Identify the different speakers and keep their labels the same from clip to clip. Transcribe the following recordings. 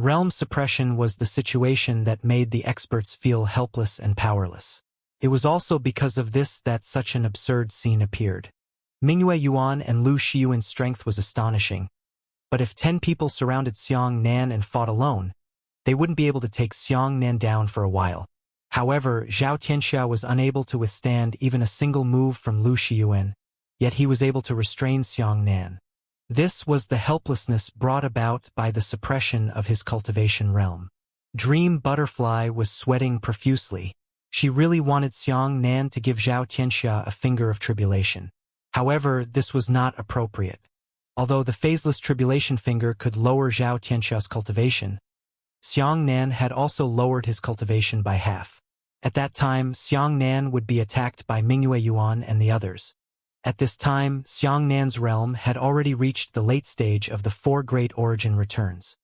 Speaker 1: Realm suppression was the situation that made the experts feel helpless and powerless. It was also because of this that such an absurd scene appeared. Mingyue Yuan and Lu Shiyuan's strength was astonishing, but if 10 people surrounded Xiang Nan and fought alone, they wouldn't be able to take Xiang Nan down for a while. However, Xianxia was unable to withstand even a single move from Lu Shiyuan, yet he was able to restrain Xiang Nan. This was the helplessness brought about by the suppression of his cultivation realm. Dream Butterfly was sweating profusely. She really wanted Xiang Nan to give Xianxia a finger of tribulation. However, this was not appropriate. Although the phaseless tribulation finger could lower Xianxia's cultivation, Xiang Nan had also lowered his cultivation by half. At that time, Xiang Nan would be attacked by Mingyue Yuan and the others. At this time, Xiang Nan's realm had already reached the late stage of the 4 great origin returns.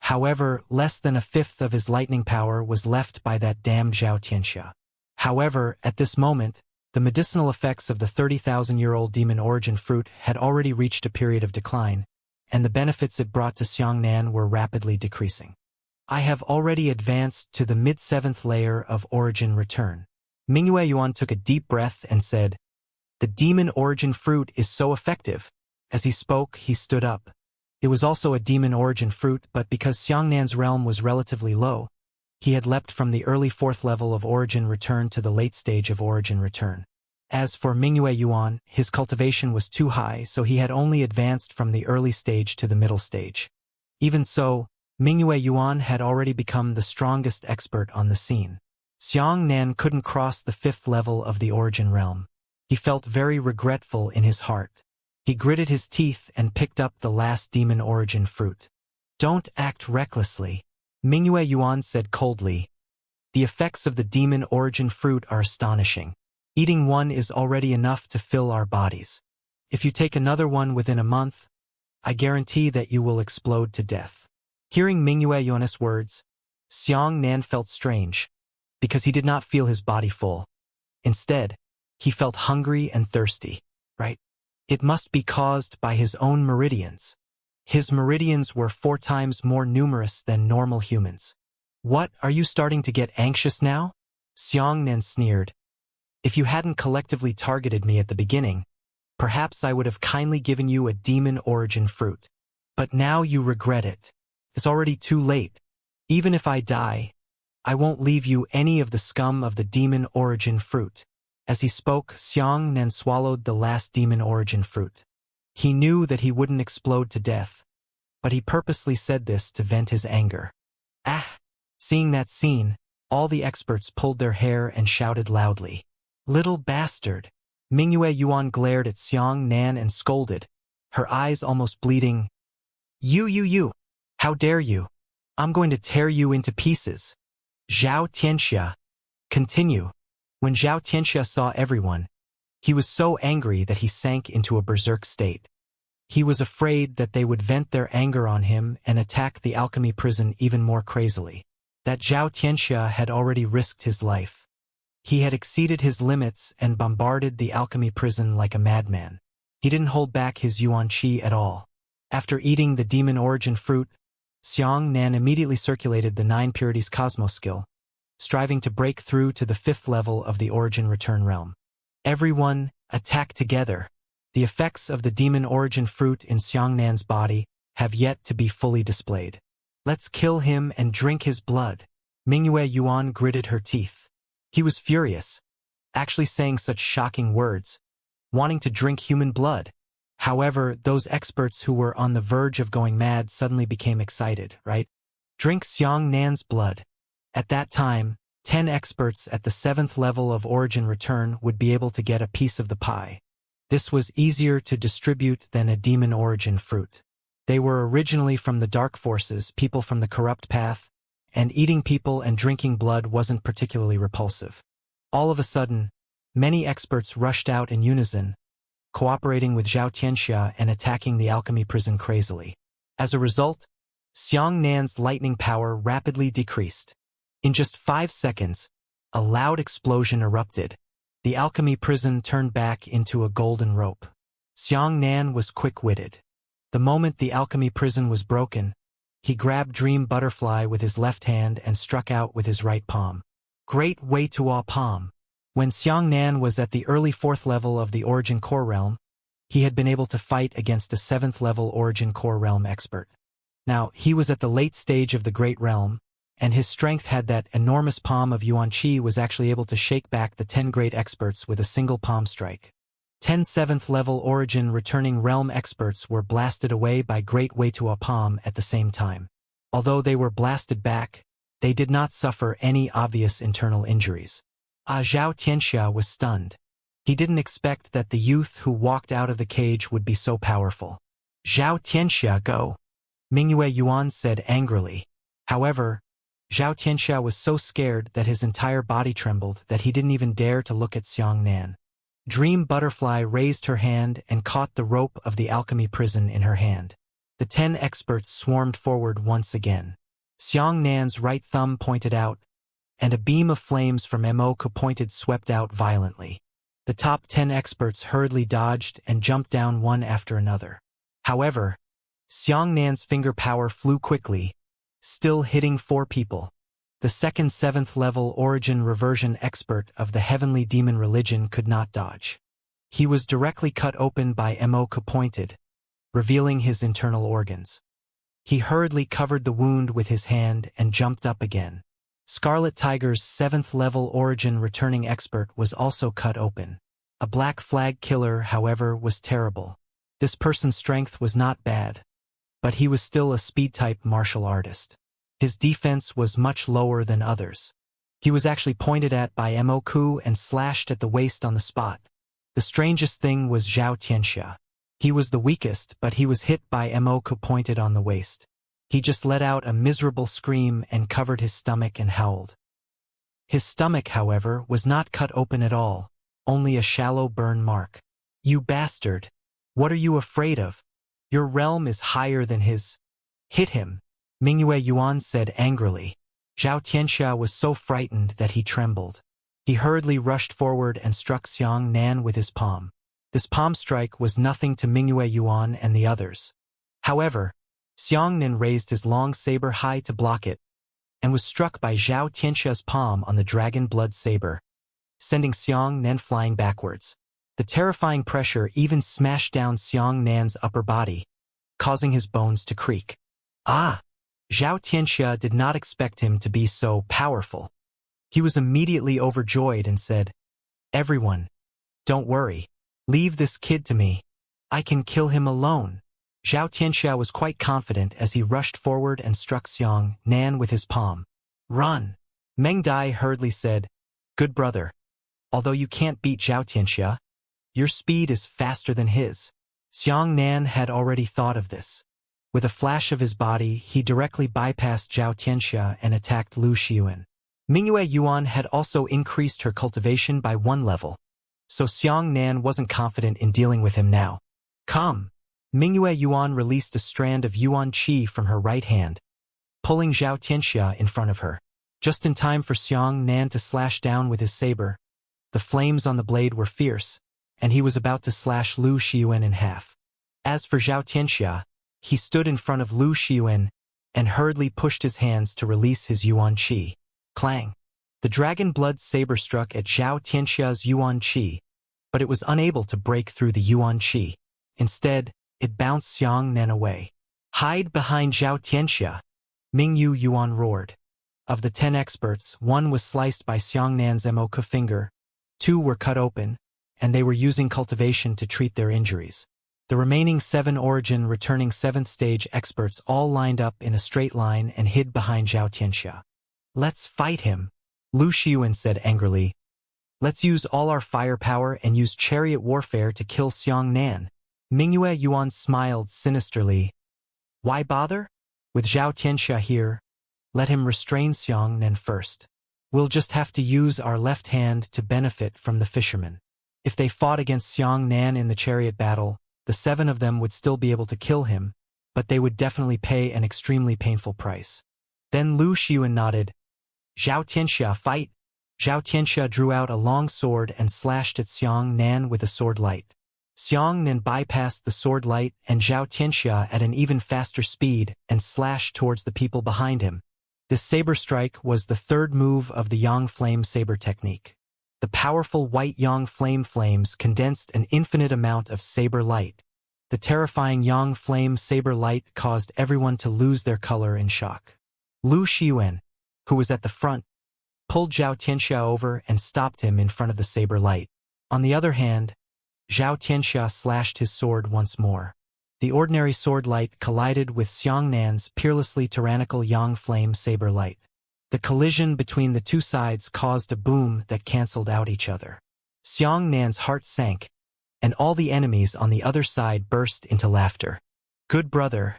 Speaker 1: However, less than a fifth of his lightning power was left by that damned Xianxia. However, at this moment, the medicinal effects of the 30,000-year-old demon origin fruit had already reached a period of decline, and the benefits it brought to Xiang Nan were rapidly decreasing. I have already advanced to the mid-7th layer of origin return. Mingyue Yuan took a deep breath and said, "The demon origin fruit is so effective." As he spoke, he stood up. It was also a demon origin fruit, but because Xiang Nan's realm was relatively low, he had leapt from the early 4th level of origin return to the late stage of origin return. As for Mingyue Yuan, his cultivation was too high, so he had only advanced from the early stage to the middle stage. Even so, Mingyue Yuan had already become the strongest expert on the scene. Xiang Nan couldn't cross the 5th level of the origin realm. He felt very regretful in his heart. He gritted his teeth and picked up the last demon origin fruit. "Don't act recklessly," Mingyue Yuan said coldly. "The effects of the demon origin fruit are astonishing. Eating one is already enough to fill our bodies. If you take another one within a month, I guarantee that you will explode to death." Hearing Mingyue Yuan's words, Xiang Nan felt strange, because he did not feel his body full. Instead, he felt hungry and thirsty, right? It must be caused by his own meridians. His meridians were 4 times more numerous than normal humans. "What, are you starting to get anxious now?" Xiang Nan sneered. "If you hadn't collectively targeted me at the beginning, perhaps I would have kindly given you a demon origin fruit. But now you regret it. It's already too late. Even if I die, I won't leave you any of the scum of the demon origin fruit." As he spoke, Xiang Nan swallowed the last demon origin fruit. He knew that he wouldn't explode to death, but he purposely said this to vent his anger. "Ah!" Seeing that scene, all the experts pulled their hair and shouted loudly. "Little bastard!" Mingyue Yuan glared at Xiang Nan and scolded, her eyes almost bleeding. You! How dare you! I'm going to tear you into pieces." Xianxia, continue. When Xianxia saw everyone, he was so angry that he sank into a berserk state. He was afraid that they would vent their anger on him and attack the alchemy prison even more crazily. That Xianxia had already risked his life. He had exceeded his limits and bombarded the alchemy prison like a madman. He didn't hold back his yuan qi at all. After eating the demon origin fruit, Xiang Nan immediately circulated the 9 purities cosmos skill, striving to break through to the 5th level of the origin return realm. "Everyone, attack together." The effects of the demon origin fruit in Xiang Nan's body have yet to be fully displayed. "Let's kill him and drink his blood." Mingyue Yuan gritted her teeth. He was furious, actually saying such shocking words, wanting to drink human blood. However, those experts who were on the verge of going mad suddenly became excited, right? Drink Xiang Nan's blood. At that time, 10 experts at the 7th level of origin return would be able to get a piece of the pie. This was easier to distribute than a demon origin fruit. They were originally from the dark forces, people from the corrupt path, and eating people and drinking blood wasn't particularly repulsive. All of a sudden, many experts rushed out in unison, cooperating with Xianxia and attacking the alchemy prison crazily. As a result, Xiang Nan's lightning power rapidly decreased. In just 5 seconds, a loud explosion erupted. The alchemy prison turned back into a golden rope. Xiang Nan was quick-witted. The moment the alchemy prison was broken, He grabbed Dream Butterfly with his left hand and struck out with his right palm. Great Wei Tuo palm. When Xiangnan was at the early 4th level of the Origin Core Realm, he had been able to fight against a 7th level Origin Core Realm expert. Now, he was at the late stage of the Great Realm, and his strength had that enormous palm of Yuan Qi was actually able to shake back the 10 great experts with a single palm strike. 10 7th level Origin returning realm experts were blasted away by Great Wei Tuo palm at the same time. Although they were blasted back, they did not suffer any obvious internal injuries. Zhao Xianxia was stunned. He didn't expect that the youth who walked out of the cage would be so powerful. Zhao Xianxia, go! Mingyue Yuan said angrily. However, Zhao Xianxia was so scared that his entire body trembled that he didn't even dare to look at Xiangnan. Dream Butterfly raised her hand and caught the rope of the alchemy prison in her hand. The 10 experts swarmed forward once again. Xiangnan's right thumb pointed out, and a beam of flames from Mo pointed swept out violently. The top 10 experts hurriedly dodged and jumped down one after another. However, Xiangnan's finger power flew quickly, still hitting 4 people. The second 7th level Origin Reversion expert of the Heavenly Demon Religion could not dodge. He was directly cut open by Mo pointed, revealing his internal organs. He hurriedly covered the wound with his hand and jumped up again. Scarlet Tiger's 7th level Origin returning expert was also cut open. A Black Flag killer, however, was terrible. This person's strength was not bad, but he was still a speed-type martial artist. His defense was much lower than others. He was actually pointed at by Moku and slashed at the waist on the spot. The strangest thing was Zhao Tianxia. He was the weakest, but he was hit by Moku pointed on the waist. He just let out a miserable scream and covered his stomach and howled. His stomach, however, was not cut open at all, only a shallow burn mark. You bastard! What are you afraid of? Your realm is higher than his. Hit him, Mingyue Yuan said angrily. Zhao Tianxia was so frightened that he trembled. He hurriedly rushed forward and struck Xiangnan with his palm. This palm strike was nothing to Mingyue Yuan and the others. However, Xiangnan raised his long saber high to block it, and was struck by Zhao Tianxia's palm on the dragon blood saber, sending Xiangnan flying backwards. The terrifying pressure even smashed down Xiangnan's upper body, causing his bones to creak. Ah! Zhao Tianxia did not expect him to be so powerful. He was immediately overjoyed and said, "Everyone, don't worry. Leave this kid to me. I can kill him alone." Zhao Tianxia was quite confident as he rushed forward and struck Xiangnan with his palm. "Run!" Meng Dai hurriedly said, "Good brother. Although you can't beat Zhao Tianxia, your speed is faster than his." Xiangnan had already thought of this. With a flash of his body, he directly bypassed Zhao Tianxia and attacked Lu Xiuan. Mingyue Yuan had also increased her cultivation by 1 level, so Xiangnan wasn't confident in dealing with him now. "Come!" Mingyue Yuan released a strand of Yuan Qi from her right hand, pulling Zhao Tianxia in front of her. Just in time for Xiangnan to slash down with his saber. The flames on the blade were fierce, and he was about to slash Lu Xiuan in half. As for Zhao Tianxia, he stood in front of Lu Xiuan and hurriedly pushed his hands to release his Yuan Qi. Clang! The dragon blood saber struck at Zhao Tianxia's Yuan Qi, but it was unable to break through the Yuan Qi. Instead, it bounced Xiangnan away. "Hide behind Zhao Tianxia!" Mingyu Yuan roared. Of the 10 experts, 1 was sliced by Xiangnan's Moku finger, 2 were cut open, and they were using cultivation to treat their injuries. The remaining 7 Origin returning 7th stage experts all lined up in a straight line and hid behind Zhao Tianxia. "Let's fight him," Lu Xiuan said angrily. "Let's use all our firepower and use chariot warfare to kill Xiangnan." Mingyue Yuan smiled sinisterly. "Why bother? With Zhao Tianxia here, let him restrain Xiangnan first. We'll just have to use our left hand to benefit from the fishermen. If they fought against Xiangnan in the chariot battle, the 7 of them would still be able to kill him, but they would definitely pay an extremely painful price." Then Lu Xiuan nodded. "Zhao Tianxia, fight!" Zhao Tianxia drew out a long sword and slashed at Xiangnan with a sword light. Xianxia bypassed the sword light and Xianxia at an even faster speed and slashed towards the people behind him. This saber strike was the third move of the Yang Flame Saber technique. The powerful white Yang Flame flames condensed an infinite amount of saber light. The terrifying Yang Flame Saber light caused everyone to lose their color in shock. Lu Xiuan, who was at the front, pulled Xianxia over and stopped him in front of the saber light. On the other hand, Xianxia slashed his sword once more. The ordinary sword light collided with Xianxia's peerlessly tyrannical Yang Flame Saber light. The collision between the two sides caused a boom that cancelled out each other. Xianxia's heart sank, and all the enemies on the other side burst into laughter. Good brother,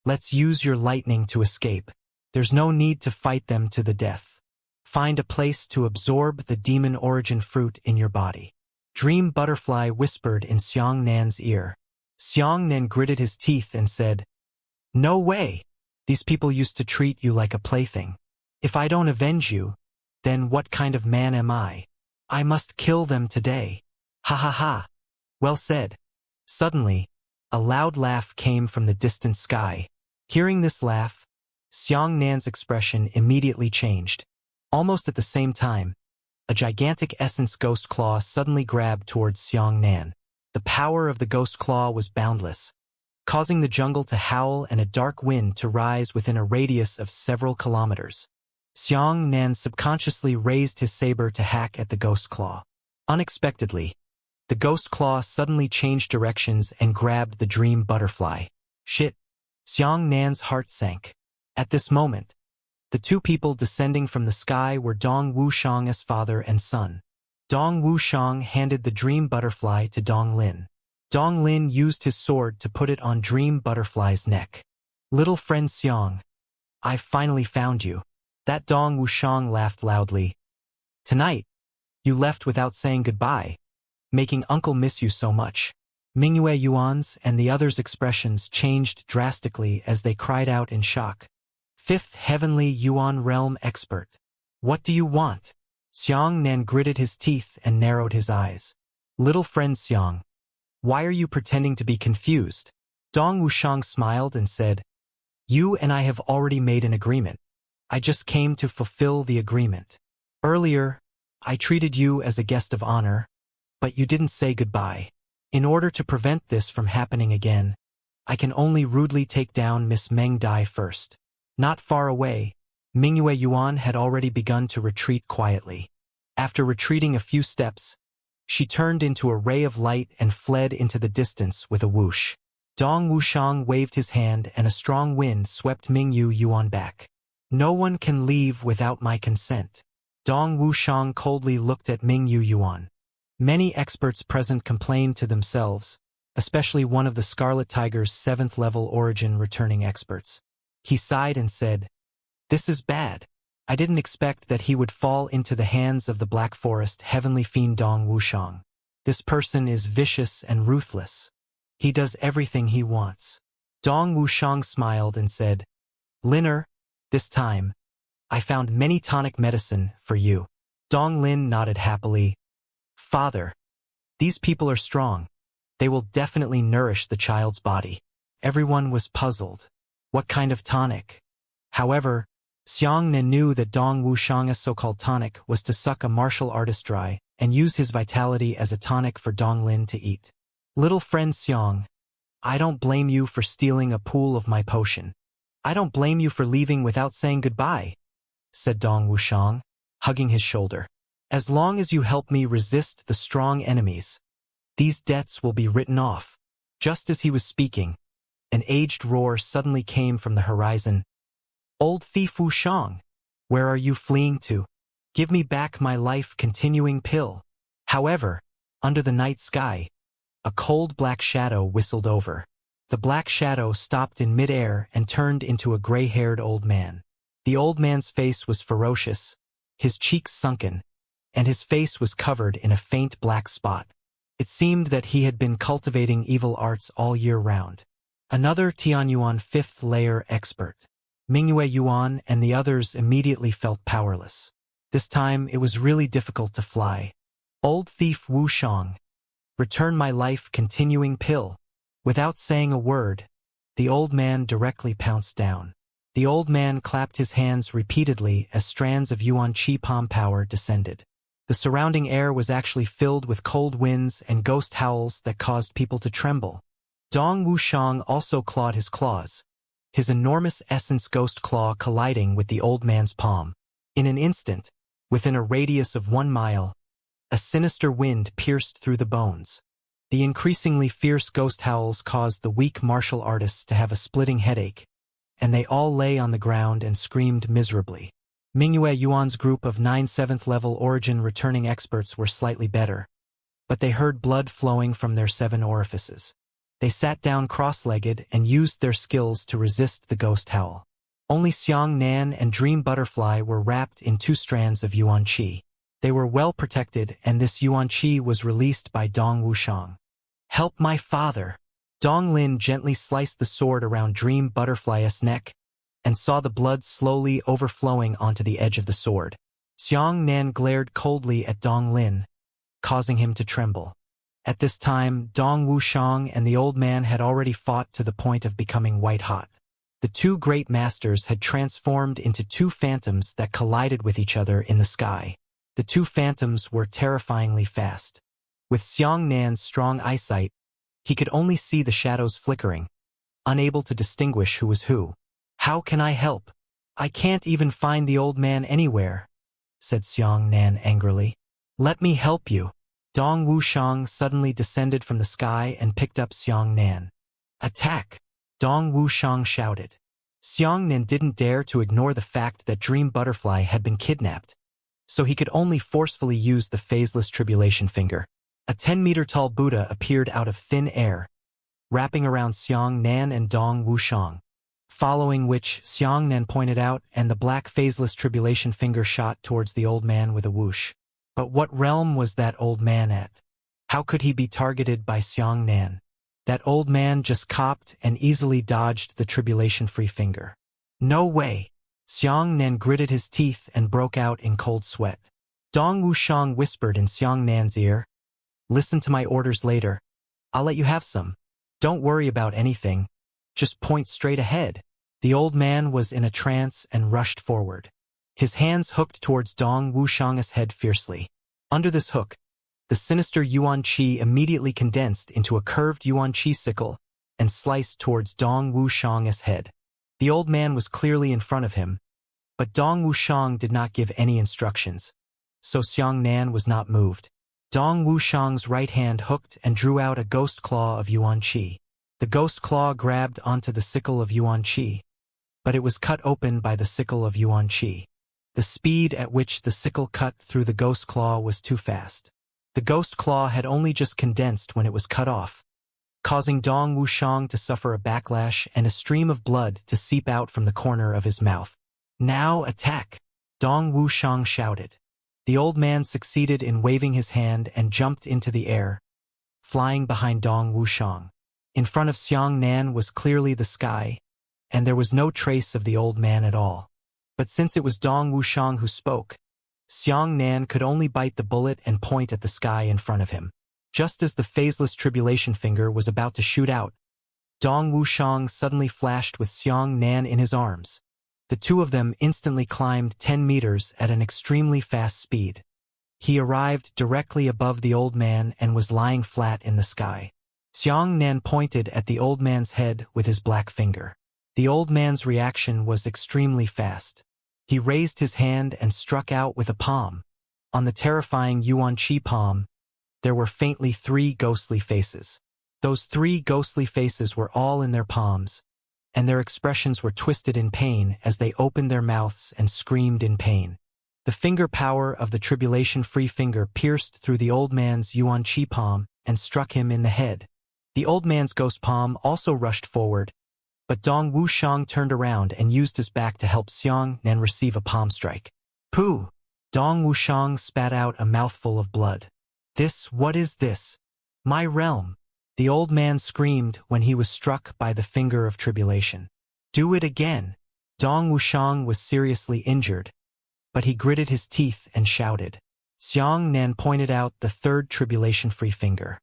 Speaker 1: let's use your lightning to escape. There's no need to fight them to the death. Find a place to absorb the demon origin fruit in your body. Dream Butterfly whispered in Xianxia's ear. Xianxia gritted his teeth and said, "No way! These people used to treat you like a plaything. If I don't avenge you, then what kind of man am I? I must kill them today. Ha ha ha! Well said." Suddenly, a loud laugh came from the distant sky. Hearing this laugh, Xianxia's expression immediately changed. Almost at the same time, a gigantic essence ghost claw suddenly grabbed towards Xianxia. The power of the ghost claw was boundless, causing the jungle to howl and a dark wind to rise within a radius of several kilometers. Xianxia subconsciously raised his saber to hack at the ghost claw. Unexpectedly, the ghost claw suddenly changed directions and grabbed the dream butterfly. Shit! Xianxia's heart sank. At this moment, the two people descending from the sky were Dong Wuxiang's father and son. Dong Wuxiang handed the dream butterfly to Dong Lin. Dong Lin used his sword to put it on dream butterfly's neck. "Little friend Xiang, I've finally found you." That Dong Wuxiang laughed loudly. "Tonight, you left without saying goodbye, making Uncle miss you so much." Mingyue Yuan's and the others' expressions changed drastically as they cried out in shock. "Fifth Heavenly Yuan Realm Expert. What do you want?" Xianxia gritted his teeth and narrowed his eyes. "Little friend Xiang, why are you pretending to be confused?" Dong Wuxiang smiled and said, "You and I have already made an agreement. I just came to fulfill the agreement. Earlier, I treated you as a guest of honor, but you didn't say goodbye. In order to prevent this from happening again, I can only rudely take down Miss Meng Dai first." Not far away, Mingyue Yuan had already begun to retreat quietly. After retreating a few steps, she turned into a ray of light and fled into the distance with a whoosh. Dong Wuxiang waved his hand and a strong wind swept Mingyue Yuan back. "No one can leave without my consent." Dong Wuxiang coldly looked at Mingyue Yuan. Many experts present complained to themselves, especially one of the Scarlet Tiger's 7th-level origin returning experts. He sighed and said, "This is bad. I didn't expect that he would fall into the hands of the Black Forest Heavenly Fiend Dong Wuxiang. This person is vicious and ruthless. He does everything he wants." Dong Wuxiang smiled and said, "Liner, this time, I found many tonic medicine for you." Dong Lin nodded happily. "Father, these people are strong. They will definitely nourish the child's body." Everyone was puzzled. What kind of tonic? However, Xianxia knew that Dong Wuxiang's so-called tonic was to suck a martial artist dry and use his vitality as a tonic for Dong Lin to eat. "Little friend Xiang, I don't blame you for stealing a pool of my potion. I don't blame you for leaving without saying goodbye," said Dong Wuxiang, hugging his shoulder. "As long as you help me resist the strong enemies, these debts will be written off." Just as he was speaking, an aged roar suddenly came from the horizon. "Old thief Wuxiang, where are you fleeing to? Give me back my life-continuing pill." However, under the night sky, a cold black shadow whistled over. The black shadow stopped in midair and turned into a gray-haired old man. The old man's face was ferocious, his cheeks sunken, and his face was covered in a faint black spot. It seemed that he had been cultivating evil arts all year round. Another Tianyuan 5th layer expert. Mingyue Yuan and the others immediately felt powerless. This time it was really difficult to fly. "Old thief Wuxiang, Return my life continuing pill. Without saying a word, the old man directly pounced down. The old man clapped his hands repeatedly as strands of yuan qi palm power descended. The surrounding air was actually filled with cold winds and ghost howls that caused people to tremble. Dong Wuxiang also clawed his claws, his enormous essence ghost claw colliding with the old man's palm. In an instant, within a radius of 1 mile, a sinister wind pierced through the bones. The increasingly fierce ghost howls caused the weak martial artists to have a splitting headache, and they all lay on the ground and screamed miserably. Mingyue Yuan's group of 9 7th-level origin returning experts were slightly better, but they heard blood flowing from their 7 orifices. They sat down cross-legged and used their skills to resist the ghost howl. Only Xianxia and Dream Butterfly were wrapped in 2 strands of yuan qi. They were well protected, and this yuan qi was released by Dong Wuxiang. Help my father! Dong Lin gently sliced the sword around Dream Butterfly's neck, and saw the blood slowly overflowing onto the edge of the sword. Xianxia glared coldly at Dong Lin, causing him to tremble. At this time, Dong Wuxiang and the old man had already fought to the point of becoming white-hot. The 2 great masters had transformed into 2 phantoms that collided with each other in the sky. The 2 phantoms were terrifyingly fast. With Xianxia's strong eyesight, he could only see the shadows flickering, unable to distinguish who was who. How can I help? I can't even find the old man anywhere, said Xianxia angrily. Let me help you. Dong Wuxiang suddenly descended from the sky and picked up Xianxia. Attack! Dong Wuxiang shouted. Xianxia didn't dare to ignore the fact that Dream Butterfly had been kidnapped, so he could only forcefully use the phaseless tribulation finger. A 10-meter-tall Buddha appeared out of thin air, wrapping around Xianxia and Dong Wuxiang. Following which, Xianxia pointed out, and the black phaseless tribulation finger shot towards the old man with a whoosh. But what realm was that old man at? How could he be targeted by Xianxia? That old man just copped and easily dodged the tribulation-free finger. No way! Xianxia gritted his teeth and broke out in cold sweat. Dong Wuxiang whispered in Xianxia's ear, "Listen to my orders later. I'll let you have some. Don't worry about anything. Just point straight ahead." The old man was in a trance and rushed forward. His hands hooked towards Dong Wuxiang's head fiercely. Under this hook, the sinister yuan qi immediately condensed into a curved yuan qi sickle and sliced towards Dong Wuxiang's head. The old man was clearly in front of him, but Dong Wuxiang did not give any instructions, so Xianxia was not moved. Dong Wuxiang's right hand hooked and drew out a ghost claw of yuan qi. The ghost claw grabbed onto the sickle of yuan qi, but it was cut open by the sickle of yuan qi. The speed at which the sickle cut through the ghost claw was too fast. The ghost claw had only just condensed when it was cut off, causing Dong Wuxiang to suffer a backlash and a stream of blood to seep out from the corner of his mouth. "Now attack!" Dong Wuxiang shouted. The old man succeeded in waving his hand and jumped into the air, flying behind Dong Wuxiang. In front of Xianxia was clearly the sky, and there was no trace of the old man at all. But since it was Dong Wuxiang who spoke, Xianxia could only bite the bullet and point at the sky in front of him. Just as the phaseless tribulation finger was about to shoot out, Dong Wuxiang suddenly flashed with Xianxia in his arms. The 2 of them instantly climbed 10 meters at an extremely fast speed. He arrived directly above the old man and was lying flat in the sky. Xianxia pointed at the old man's head with his black finger. The old man's reaction was extremely fast. He raised his hand and struck out with a palm. On the terrifying yuan qi palm, there were faintly 3 ghostly faces. Those 3 ghostly faces were all in their palms, and their expressions were twisted in pain as they opened their mouths and screamed in pain. The finger power of the tribulation-free finger pierced through the old man's yuan qi palm and struck him in the head. The old man's ghost palm also rushed forward, but Dong Wuxiang turned around and used his back to help Xianxia receive a palm strike. "Pooh!" Dong Wuxiang spat out a mouthful of blood. What is this? My realm!" The old man screamed when he was struck by the finger of tribulation. "Do it again!" Dong Wuxiang was seriously injured, but he gritted his teeth and shouted. Xianxia pointed out the 3rd tribulation-free finger.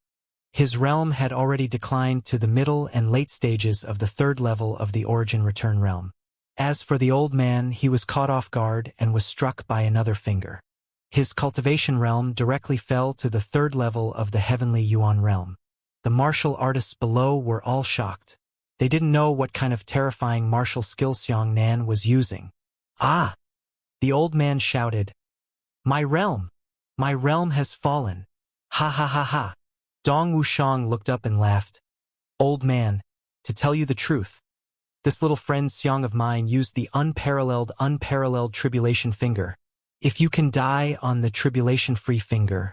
Speaker 1: His realm had already declined to the middle and late stages of the third level of the origin return realm. As for the old man, he was caught off guard and was struck by another finger. His cultivation realm directly fell to the third level of the heavenly Yuan realm. The martial artists below were all shocked. They didn't know what kind of terrifying martial skill Xianxia was using. Ah! The old man shouted, My realm! My realm has fallen! Ha ha ha ha! Dong Wuxiang looked up and laughed. Old man, to tell you the truth, this little friend Xiang of mine used the unparalleled tribulation finger. If you can die on the tribulation-free finger,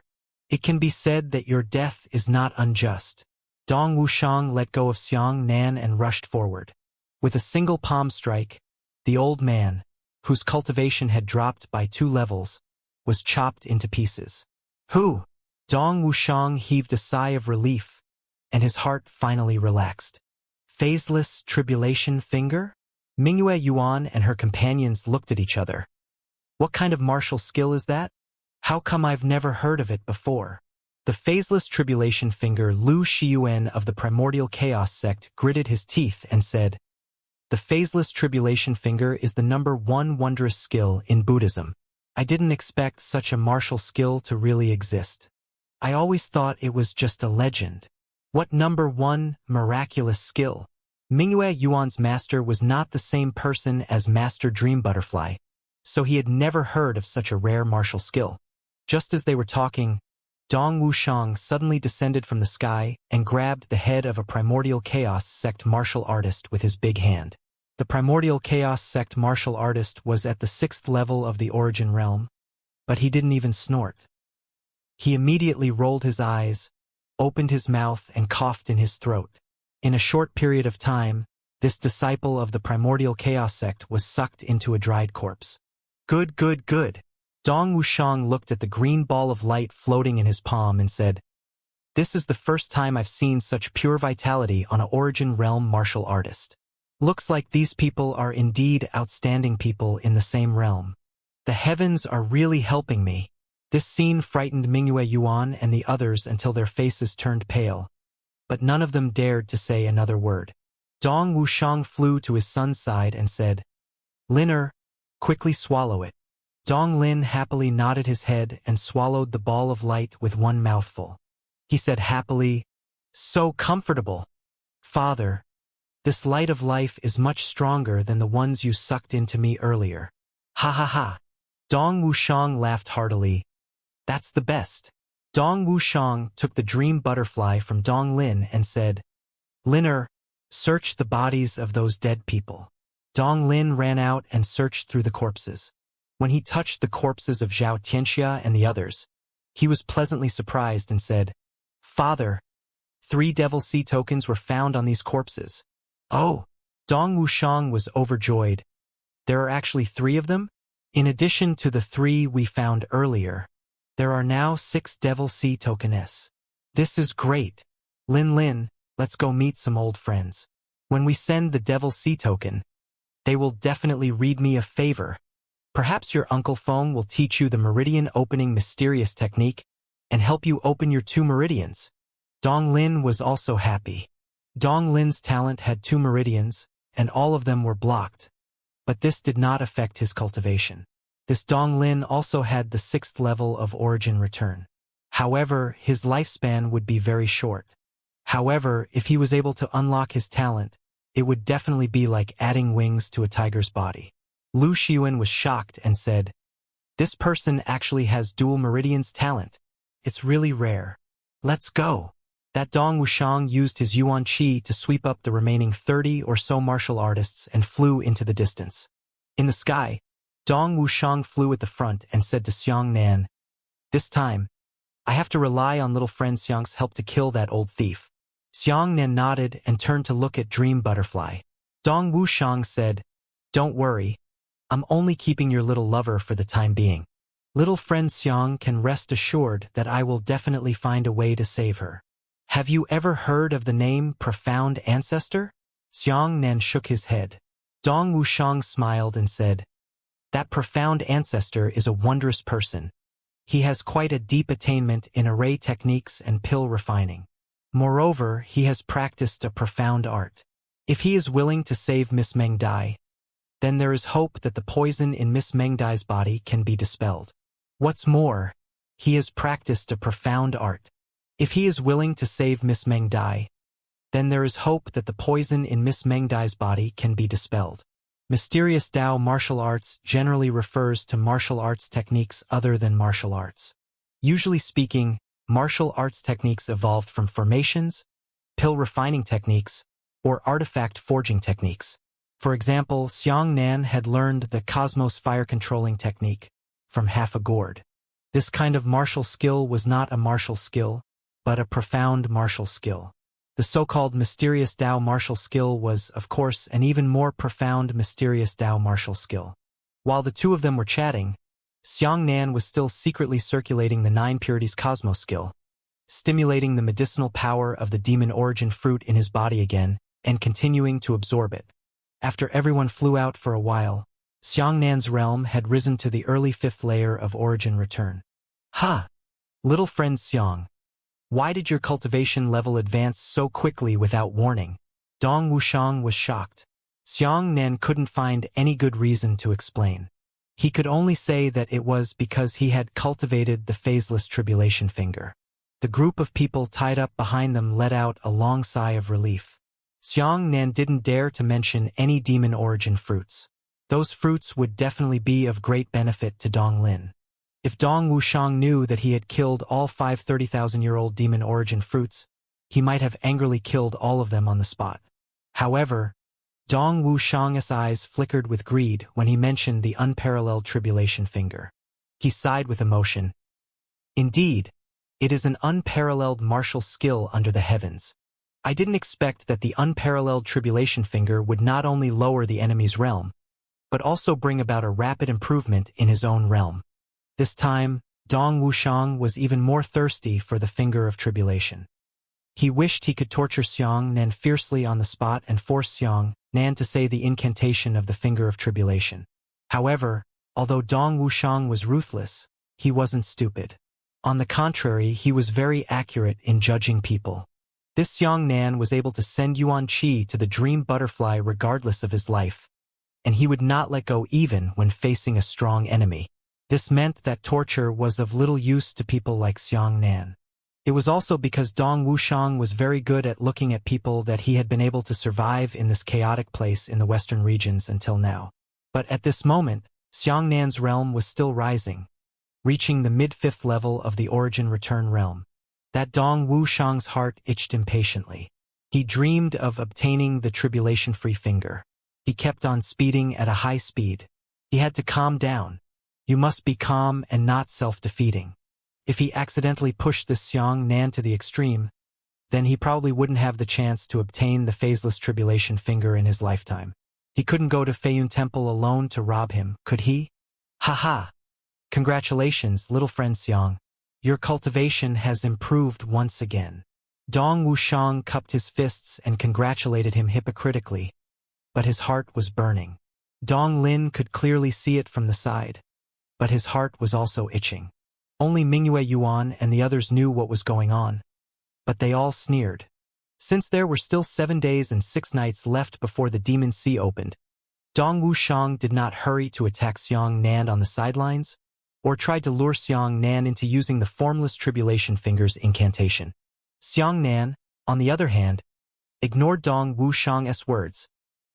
Speaker 1: it can be said that your death is not unjust. Dong Wuxiang let go of Xianxia and rushed forward. With a single palm strike, the old man, whose cultivation had dropped by 2 levels, was chopped into pieces. Who? Dong Wuxiang heaved a sigh of relief, and his heart finally relaxed. Phaseless tribulation finger? Mingyue Yuan and her companions looked at each other. What kind of martial skill is that? How come I've never heard of it before? The phaseless tribulation finger Lu Shiyuan of the primordial chaos sect gritted his teeth and said, The phaseless tribulation finger is the #1 wondrous skill in Buddhism. I didn't expect such a martial skill to really exist. I always thought it was just a legend. What #1 miraculous skill? Mingyue Yuan's master was not the same person as Master Dream Butterfly, so he had never heard of such a rare martial skill. Just as they were talking, Dong Wuxiang suddenly descended from the sky and grabbed the head of a primordial chaos sect martial artist with his big hand. The primordial chaos sect martial artist was at the 6th level of the origin realm, but he didn't even snort. He immediately rolled his eyes, opened his mouth, and coughed in his throat. In a short period of time, this disciple of the primordial chaos sect was sucked into a dried corpse. Good, good, good. Dong Wuxiang looked at the green ball of light floating in his palm and said, This is the first time I've seen such pure vitality on an origin realm martial artist. Looks like these people are indeed outstanding people in the same realm. The heavens are really helping me. This scene frightened Mingyue Yuan and the others until their faces turned pale, but none of them dared to say another word. Dong Wuxiang flew to his son's side and said, Liner, quickly swallow it. Dong Lin happily nodded his head and swallowed the ball of light with one mouthful. He said happily, So comfortable. Father, this light of life is much stronger than the ones you sucked into me earlier. Ha ha ha. Dong Wuxiang laughed heartily. That's the best. Dong Wuxiang took the dream butterfly from Dong Lin and said, Liner, search the bodies of those dead people. Dong Lin ran out and searched through the corpses. When he touched the corpses of Xianxia and the others, he was pleasantly surprised and said, Father, 3 devil sea tokens were found on these corpses. Oh! Dong Wuxiang was overjoyed. There are actually 3 of them? In addition to the 3 we found earlier, there are now 6 devil sea tokens. This is great. Lin, let's go meet some old friends. When we send the devil sea token, they will definitely read me a favor. Perhaps your Uncle Feng will teach you the meridian opening mysterious technique and help you open your 2 meridians. Dong Lin was also happy. Dong Lin's talent had 2 meridians, and all of them were blocked. But this did not affect his cultivation. This Dong Lin also had the 6th level of origin return. However, his lifespan would be very short. However, if he was able to unlock his talent, it would definitely be like adding wings to a tiger's body. Lu Shiyuan was shocked and said, This person actually has dual meridians talent. It's really rare. Let's go. That Dong Wuxiang used his Yuan Qi to sweep up the remaining 30 or so martial artists and flew into the distance. In the sky, Dong Wuxiang flew at the front and said to Xianxia, This time, I have to rely on little friend Xiang's help to kill that old thief. Xianxia nodded and turned to look at Dream Butterfly. Dong Wuxiang said, Don't worry. I'm only keeping your little lover for the time being. Little friend Xiang can rest assured that I will definitely find a way to save her. Have you ever heard of the name Profound Ancestor? Xianxia shook his head. Dong Wuxiang smiled and said, That Profound Ancestor is a wondrous person. He has quite a deep attainment in array techniques and pill refining. Moreover, he has practiced a profound art. If he is willing to save Miss Meng Dai, then there is hope that the poison in Miss Meng Dai's body can be dispelled. What's more, he has practiced a profound art. If he is willing to save Miss Meng Dai, then there is hope that the poison in Miss Meng Dai's body can be dispelled. Mysterious Dao martial arts generally refers to martial arts techniques other than martial arts. Usually speaking, martial arts techniques evolved from formations, pill refining techniques, or artifact forging techniques. For example, Xiang Nan had learned the Cosmos fire controlling technique from half a gourd. This kind of martial skill was not a martial skill, but a profound martial skill. The so-called mysterious Dao martial skill was, of course, an even more profound mysterious Dao martial skill. While the two of them were chatting, Xiang Nan was still secretly circulating the 9 purities Cosmos skill, stimulating the medicinal power of the demon origin fruit in his body again, and continuing to absorb it. After everyone flew out for a while, Xiang Nan's realm had risen to the early 5th layer of origin return. Ha! Little friend Xiang. Why did your cultivation level advance so quickly without warning? Dong Wuxiang was shocked. Xiang Nan couldn't find any good reason to explain. He could only say that it was because he had cultivated the phaseless tribulation finger. The group of people tied up behind them let out a long sigh of relief. Xiang Nan didn't dare to mention any demon origin fruits. Those fruits would definitely be of great benefit to Dong Lin. If Dong Wuxiang knew that he had killed all 5 30,000-year-old demon origin fruits, he might have angrily killed all of them on the spot. However, Dong Wuxiang's eyes flickered with greed when he mentioned the unparalleled tribulation finger. He sighed with emotion. Indeed, it is an unparalleled martial skill under the heavens. I didn't expect that the unparalleled tribulation finger would not only lower the enemy's realm, but also bring about a rapid improvement in his own realm. This time, Dong Wuxiang was even more thirsty for the finger of tribulation. He wished he could torture Xiang Nan fiercely on the spot and force Xiang Nan to say the incantation of the finger of tribulation. However, although Dong Wuxiang was ruthless, he wasn't stupid. On the contrary, he was very accurate in judging people. This Xiang Nan was able to send Yuan Qi to the dream butterfly regardless of his life, and he would not let go even when facing a strong enemy. This meant that torture was of little use to people like Xiang Nan. It was also because Dong Wuxiang was very good at looking at people that he had been able to survive in this chaotic place in the western regions until now. But at this moment, Xiang Nan's realm was still rising, reaching the mid-5th level of the origin return realm. That Dong Wuxiang's heart itched impatiently. He dreamed of obtaining the tribulation-free finger. He kept on speeding at a high speed. He had to calm down. You must be calm and not self-defeating. If he accidentally pushed this Xiang Nan to the extreme, then he probably wouldn't have the chance to obtain the phaseless tribulation finger in his lifetime. He couldn't go to Feiyun Temple alone to rob him, could he? Ha! Congratulations, little friend Xiang. Your cultivation has improved once again. Dong Wuxiang cupped his fists and congratulated him hypocritically, but his heart was burning. Dong Lin could clearly see it from the side, but his heart was also itching. Only Mingyue Yuan and the others knew what was going on, but they all sneered. Since there were still 7 days and 6 nights left before the Demon Sea opened, Dong Wuxiang did not hurry to attack Xiang Nan on the sidelines, or tried to lure Xiang Nan into using the formless tribulation finger's incantation. Xiang Nan, on the other hand, ignored Dong Wuxiang's words,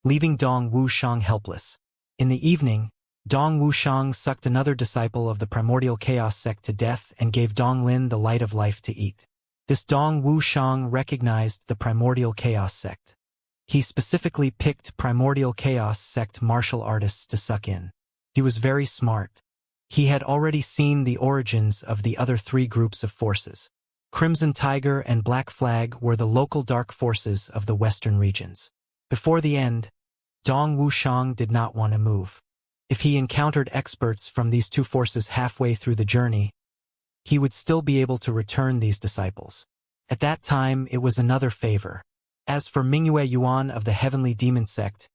Speaker 1: leaving Dong Wuxiang helpless. In the evening, Dong Wuxiang sucked another disciple of the primordial chaos sect to death and gave Dong Lin the light of life to eat. This Dong Wuxiang recognized the primordial chaos sect. He specifically picked primordial chaos sect martial artists to suck in. He was very smart. He had already seen the origins of the other 3 groups of forces. Crimson Tiger and Black Flag were the local dark forces of the western regions. Before the end, Dong Wuxiang did not want to move. If he encountered experts from these 2 forces halfway through the journey, he would still be able to return these disciples. At that time, it was another favor. As for Mingyue Yuan of the Heavenly Demon Sect,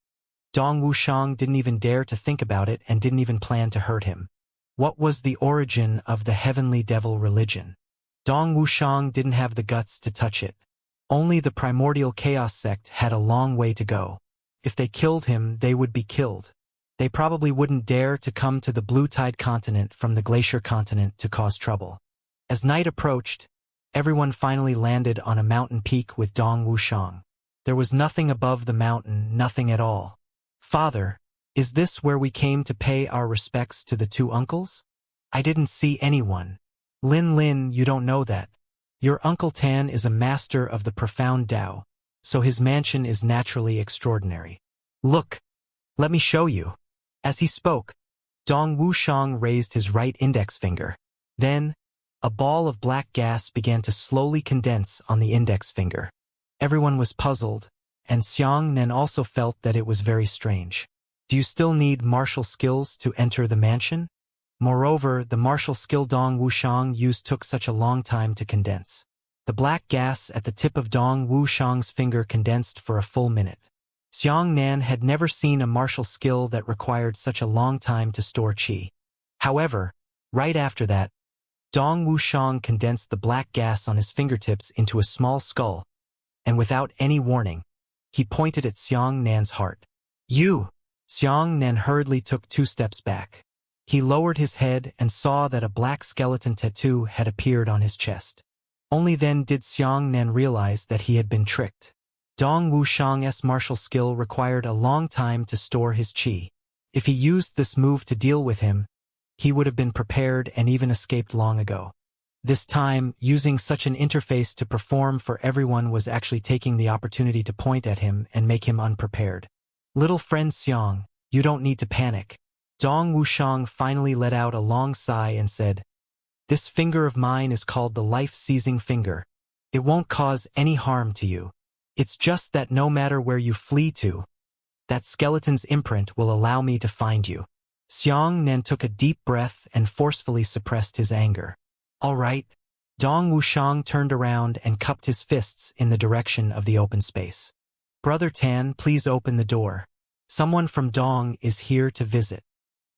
Speaker 1: Dong Wuxiang didn't even dare to think about it and didn't even plan to hurt him. What was the origin of the Heavenly Devil religion? Dong Wuxiang didn't have the guts to touch it. Only the primordial chaos sect had a long way to go. If they killed him, they would be killed. They probably wouldn't dare to come to the Blue Tide continent from the Glacier continent to cause trouble. As night approached, everyone finally landed on a mountain peak with Dong Wuxiang. There was nothing above the mountain, nothing at all. "Father, is this where we came to pay our respects to the two uncles? I didn't see anyone." Lin, you don't know that. Your Uncle Tan is a master of the profound Tao, so his mansion is naturally extraordinary. Look, let me show you." As he spoke, Dong Wuxiang raised his right index finger. Then, a ball of black gas began to slowly condense on the index finger. Everyone was puzzled, and Xianxia also felt that it was very strange. Do you still need martial skills to enter the mansion? Moreover, the martial skill Dong Wuxiang used took such a long time to condense. The black gas at the tip of Dong Wuxiang's finger condensed for a full minute. Xianxia had never seen a martial skill that required such a long time to store qi. However, right after that, Dong Wuxiang condensed the black gas on his fingertips into a small skull, and without any warning, he pointed at Xianxia's heart. "You!" Xianxia hurriedly took 2 steps back. He lowered his head and saw that a black skeleton tattoo had appeared on his chest. Only then did Xianxia realize that he had been tricked. Dong Wuxiang's martial skill required a long time to store his qi. If he used this move to deal with him, he would have been prepared and even escaped long ago. This time, using such an interface to perform for everyone was actually taking the opportunity to point at him and make him unprepared. "Little friend Xiang, you don't need to panic." Dong Wuxiang finally let out a long sigh and said, "This finger of mine is called the life-seizing finger. It won't cause any harm to you. It's just that no matter where you flee to, that skeleton's imprint will allow me to find you." Xianxia took a deep breath and forcefully suppressed his anger. "All right." Dong Wuxiang turned around and cupped his fists in the direction of the open space. "Brother Tan, please open the door. Someone from Dong is here to visit."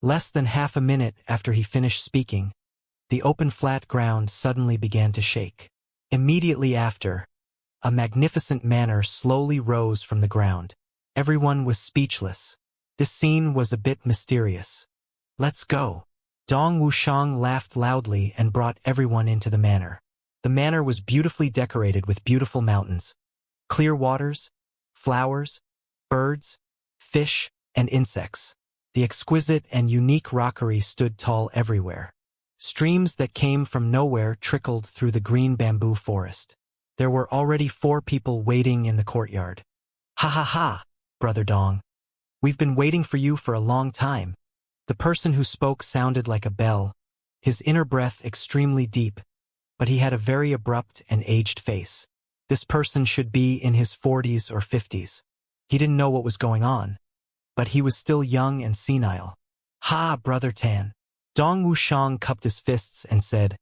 Speaker 1: Less than half a minute after he finished speaking, the open flat ground suddenly began to shake. Immediately after, a magnificent manor slowly rose from the ground. Everyone was speechless. This scene was a bit mysterious. "Let's go." Dong Wuxiang laughed loudly and brought everyone into the manor. The manor was beautifully decorated with beautiful mountains, clear waters, flowers, birds, fish, and insects. The exquisite and unique rockery stood tall everywhere. Streams that came from nowhere trickled through the green bamboo forest. There were already 4 people waiting in the courtyard. "Ha ha ha, Brother Dong. We've been waiting for you for a long time." The person who spoke sounded like a bell, his inner breath extremely deep, but he had a very abrupt and aged face. This person should be in his 40s or 50s. He didn't know what was going on, but he was still young and senile. "Ha, Brother Tan." Dong Wuxiang cupped his fists and said,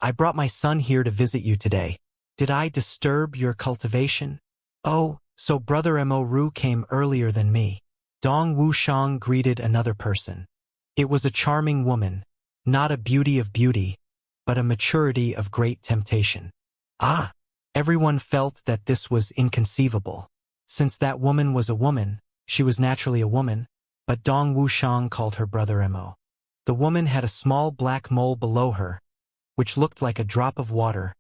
Speaker 1: "I brought my son here to visit you today. Did I disturb your cultivation?" "Oh, so Brother Mo Ru came earlier than me." Dong Wuxiang greeted another person. It was a charming woman, not a beauty of beauty, but a maturity of great temptation. Ah! Everyone felt that this was inconceivable. Since that woman was a woman, she was naturally a woman, but Dong Wuxiang called her Brother Mo. The woman had a small black mole below her, which looked like a drop of water,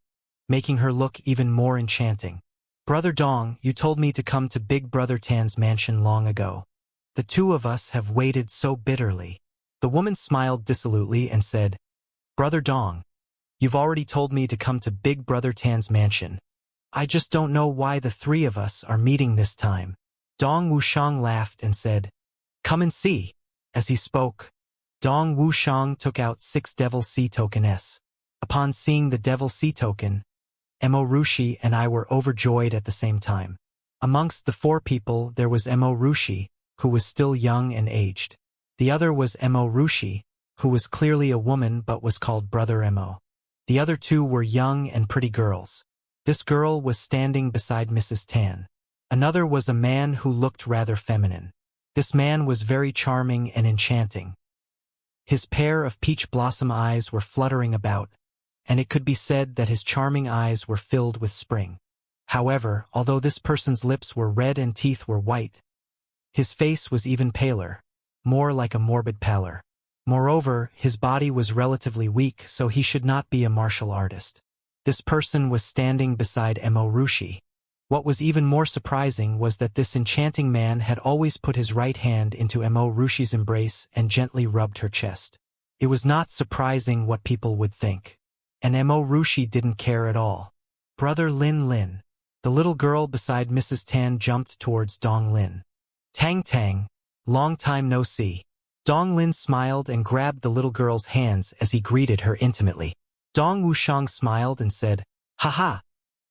Speaker 1: making her look even more enchanting. "Brother Dong, you told me to come to Big Brother Tan's mansion long ago. The 2 of us have waited so bitterly." The woman smiled dissolutely and said, "Brother Dong, you've already told me to come to Big Brother Tan's mansion. I just don't know why the 3 of us are meeting this time." Dong Wuxiang laughed and said, "Come and see." As he spoke, Dong Wuxiang took out 6 Devil Sea tokens. Upon seeing the Devil Sea token, Mo Rushi and I were overjoyed at the same time. Amongst the 4 people there was Mo Rushi, who was still young and aged. The other was Mo Rushi, who was clearly a woman but was called Brother Mo. The other 2 were young and pretty girls. This girl was standing beside Mrs. Tan. Another was a man who looked rather feminine. This man was very charming and enchanting. His pair of peach blossom eyes were fluttering about, and it could be said that his charming eyes were filled with spring. However, although this person's lips were red and teeth were white, his face was even paler, more like a morbid pallor. Moreover, his body was relatively weak, so he should not be a martial artist. This person was standing beside Mo Rushi. What was even more surprising was that this enchanting man had always put his right hand into Mo Rushi's embrace and gently rubbed her chest. It was not surprising what people would think. And Mo Rushi didn't care at all. Brother Lin Lin. The little girl beside Mrs. Tan jumped towards Dong Lin. Tang Tang, long time no see. Dong Lin smiled and grabbed the little girl's hands as he greeted her intimately. Dong Wuxiang smiled and said, "Haha,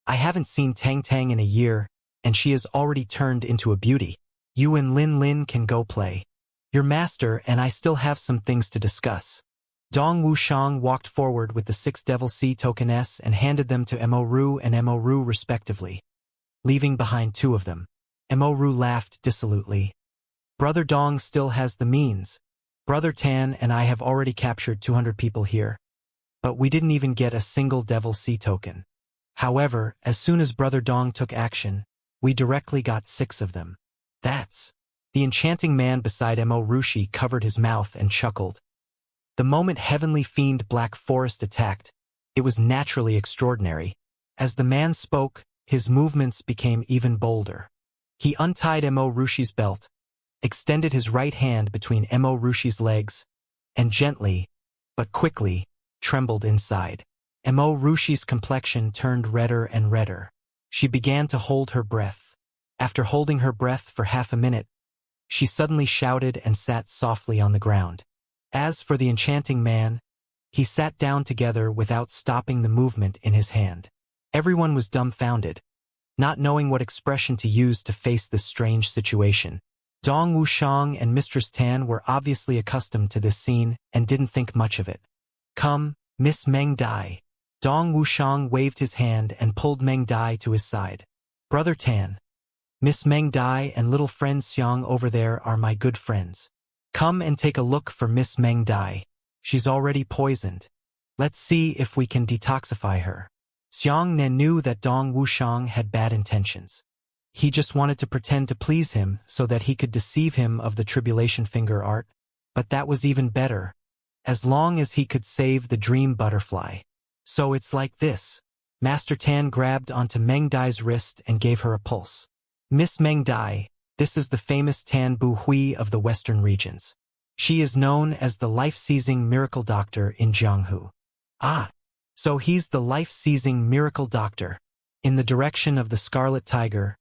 Speaker 1: I haven't seen Tang Tang in a year, and she has already turned into a beauty. You and Lin Lin can go play. Your master and I still have some things to discuss." Dong Wuxiang walked forward with the 6 Devil Sea tokens and handed them to Mo Ru and Mo Ru respectively, leaving behind 2 of them. Mo Ru laughed dissolutely. Brother Dong still has the means. Brother Tan and I have already captured 200 people here, but we didn't even get a single Devil Sea token. However, as soon as Brother Dong took action, we directly got 6 of them. That's... The enchanting man beside Mo Rushi covered his mouth and chuckled. The moment Heavenly Fiend Black Forest attacked, it was naturally extraordinary. As the man spoke, his movements became even bolder. He untied Mo Rushi's belt, extended his right hand between Mo Rushi's legs, and gently, but quickly, trembled inside. Mo Rushi's complexion turned redder and redder. She began to hold her breath. After holding her breath for half a minute, she suddenly shouted and sat softly on the ground. As for the enchanting man, he sat down together without stopping the movement in his hand. Everyone was dumbfounded, not knowing what expression to use to face this strange situation. Dong Wuxiang and Mistress Tan were obviously accustomed to this scene and didn't think much of it. "Come, Miss Meng Dai." Dong Wuxiang waved his hand and pulled Meng Dai to his side. "Brother Tan, Miss Meng Dai and little friend Xiang over there are my good friends. Come and take a look for Miss Meng Dai. She's already poisoned. Let's see if we can detoxify her." Xiang Nan knew that Dong Wuxiang had bad intentions. He just wanted to pretend to please him so that he could deceive him of the tribulation finger art, but that was even better, as long as he could save the dream butterfly. "So it's like this." Master Tan grabbed onto Meng Dai's wrist and gave her a pulse. "Miss Meng Dai, this is the famous Tan Bu Hui of the western regions. She is known as the life-seizing miracle doctor in Jianghu." "Ah, so he's the life-seizing miracle doctor." In the direction of the Scarlet Tiger,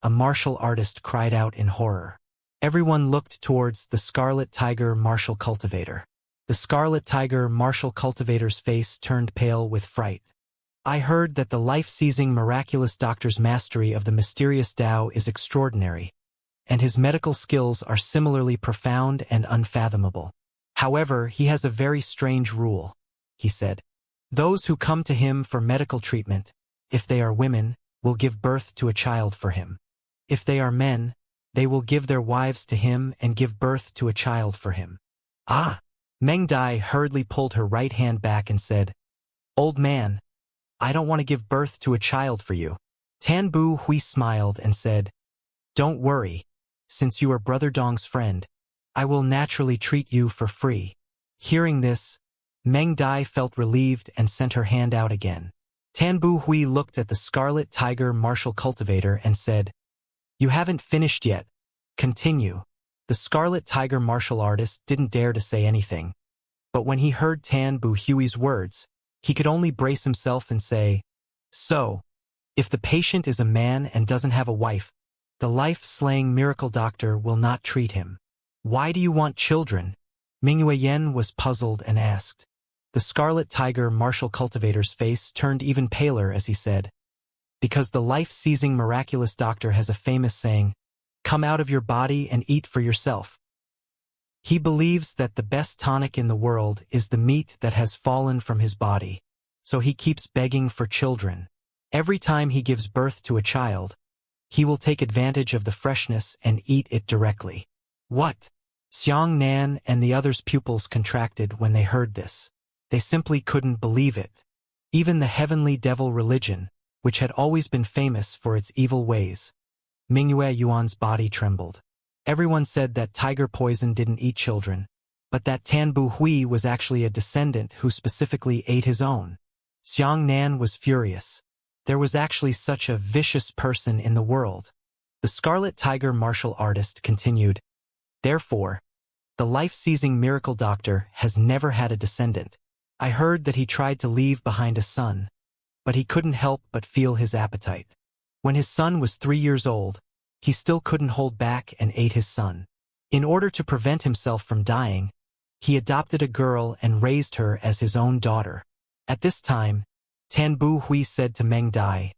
Speaker 1: a martial artist cried out in horror. Everyone looked towards the Scarlet Tiger martial cultivator. The Scarlet Tiger martial cultivator's face turned pale with fright. "I heard that the life-seizing miraculous doctor's mastery of the mysterious Tao is extraordinary, and his medical skills are similarly profound and unfathomable. However, he has a very strange rule," he said. "Those who come to him for medical treatment, if they are women, will give birth to a child for him. If they are men, they will give their wives to him and give birth to a child for him." "Ah!" Meng Dai hurriedly pulled her right hand back and said, "Old man, I don't want to give birth to a child for you." Tan Bu Hui smiled and said, "Don't worry. Since you are Brother Dong's friend, I will naturally treat you for free." Hearing this, Meng Dai felt relieved and sent her hand out again. Tan Bu Hui looked at the Scarlet Tiger martial cultivator and said, "You haven't finished yet. Continue." The Scarlet Tiger martial artist didn't dare to say anything, but when he heard Tan Bu Hui's words, he could only brace himself and say, "So, if the patient is a man and doesn't have a wife, the life-slaying miracle doctor will not treat him. Why do you want children?" Mingyue Yen was puzzled and asked. The Scarlet Tiger martial cultivator's face turned even paler as he said, "Because the life-seizing miraculous doctor has a famous saying, 'Come out of your body and eat for yourself.' He believes that the best tonic in the world is the meat that has fallen from his body, so he keeps begging for children. Every time he gives birth to a child, he will take advantage of the freshness and eat it directly." "What?" Xiang Nan and the others' pupils contracted when they heard this. They simply couldn't believe it. Even the heavenly devil religion, which had always been famous for its evil ways. Mingyue Yuan's body trembled. Everyone said that tiger poison didn't eat children, but that Tan Bu Hui was actually a descendant who specifically ate his own. Xiang Nan was furious. There was actually such a vicious person in the world. The Scarlet Tiger martial artist continued, "Therefore, the life-seizing miracle doctor has never had a descendant. I heard that he tried to leave behind a son, but he couldn't help but feel his appetite. When his son was 3 years old, he still couldn't hold back and ate his son. In order to prevent himself from dying, he adopted a girl and raised her as his own daughter. At this time, Tan Bu Hui said to Meng Dai,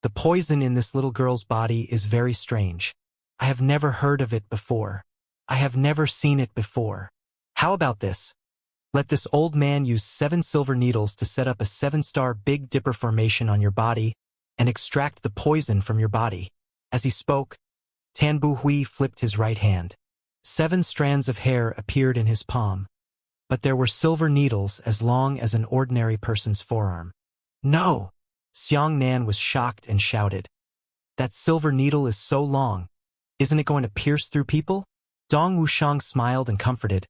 Speaker 1: "The poison in this little girl's body is very strange. I have never heard of it before. I have never seen it before. How about this? Let this old man use 7 silver needles to set up a 7-star Big Dipper formation on your body and extract the poison from your body." As he spoke, Tan Bu Hui flipped his right hand. 7 strands of hair appeared in his palm, but there were silver needles as long as an ordinary person's forearm. "No!" Xiang Nan was shocked and shouted. "That silver needle is so long. Isn't it going to pierce through people?" Dong Wuxiang smiled and comforted.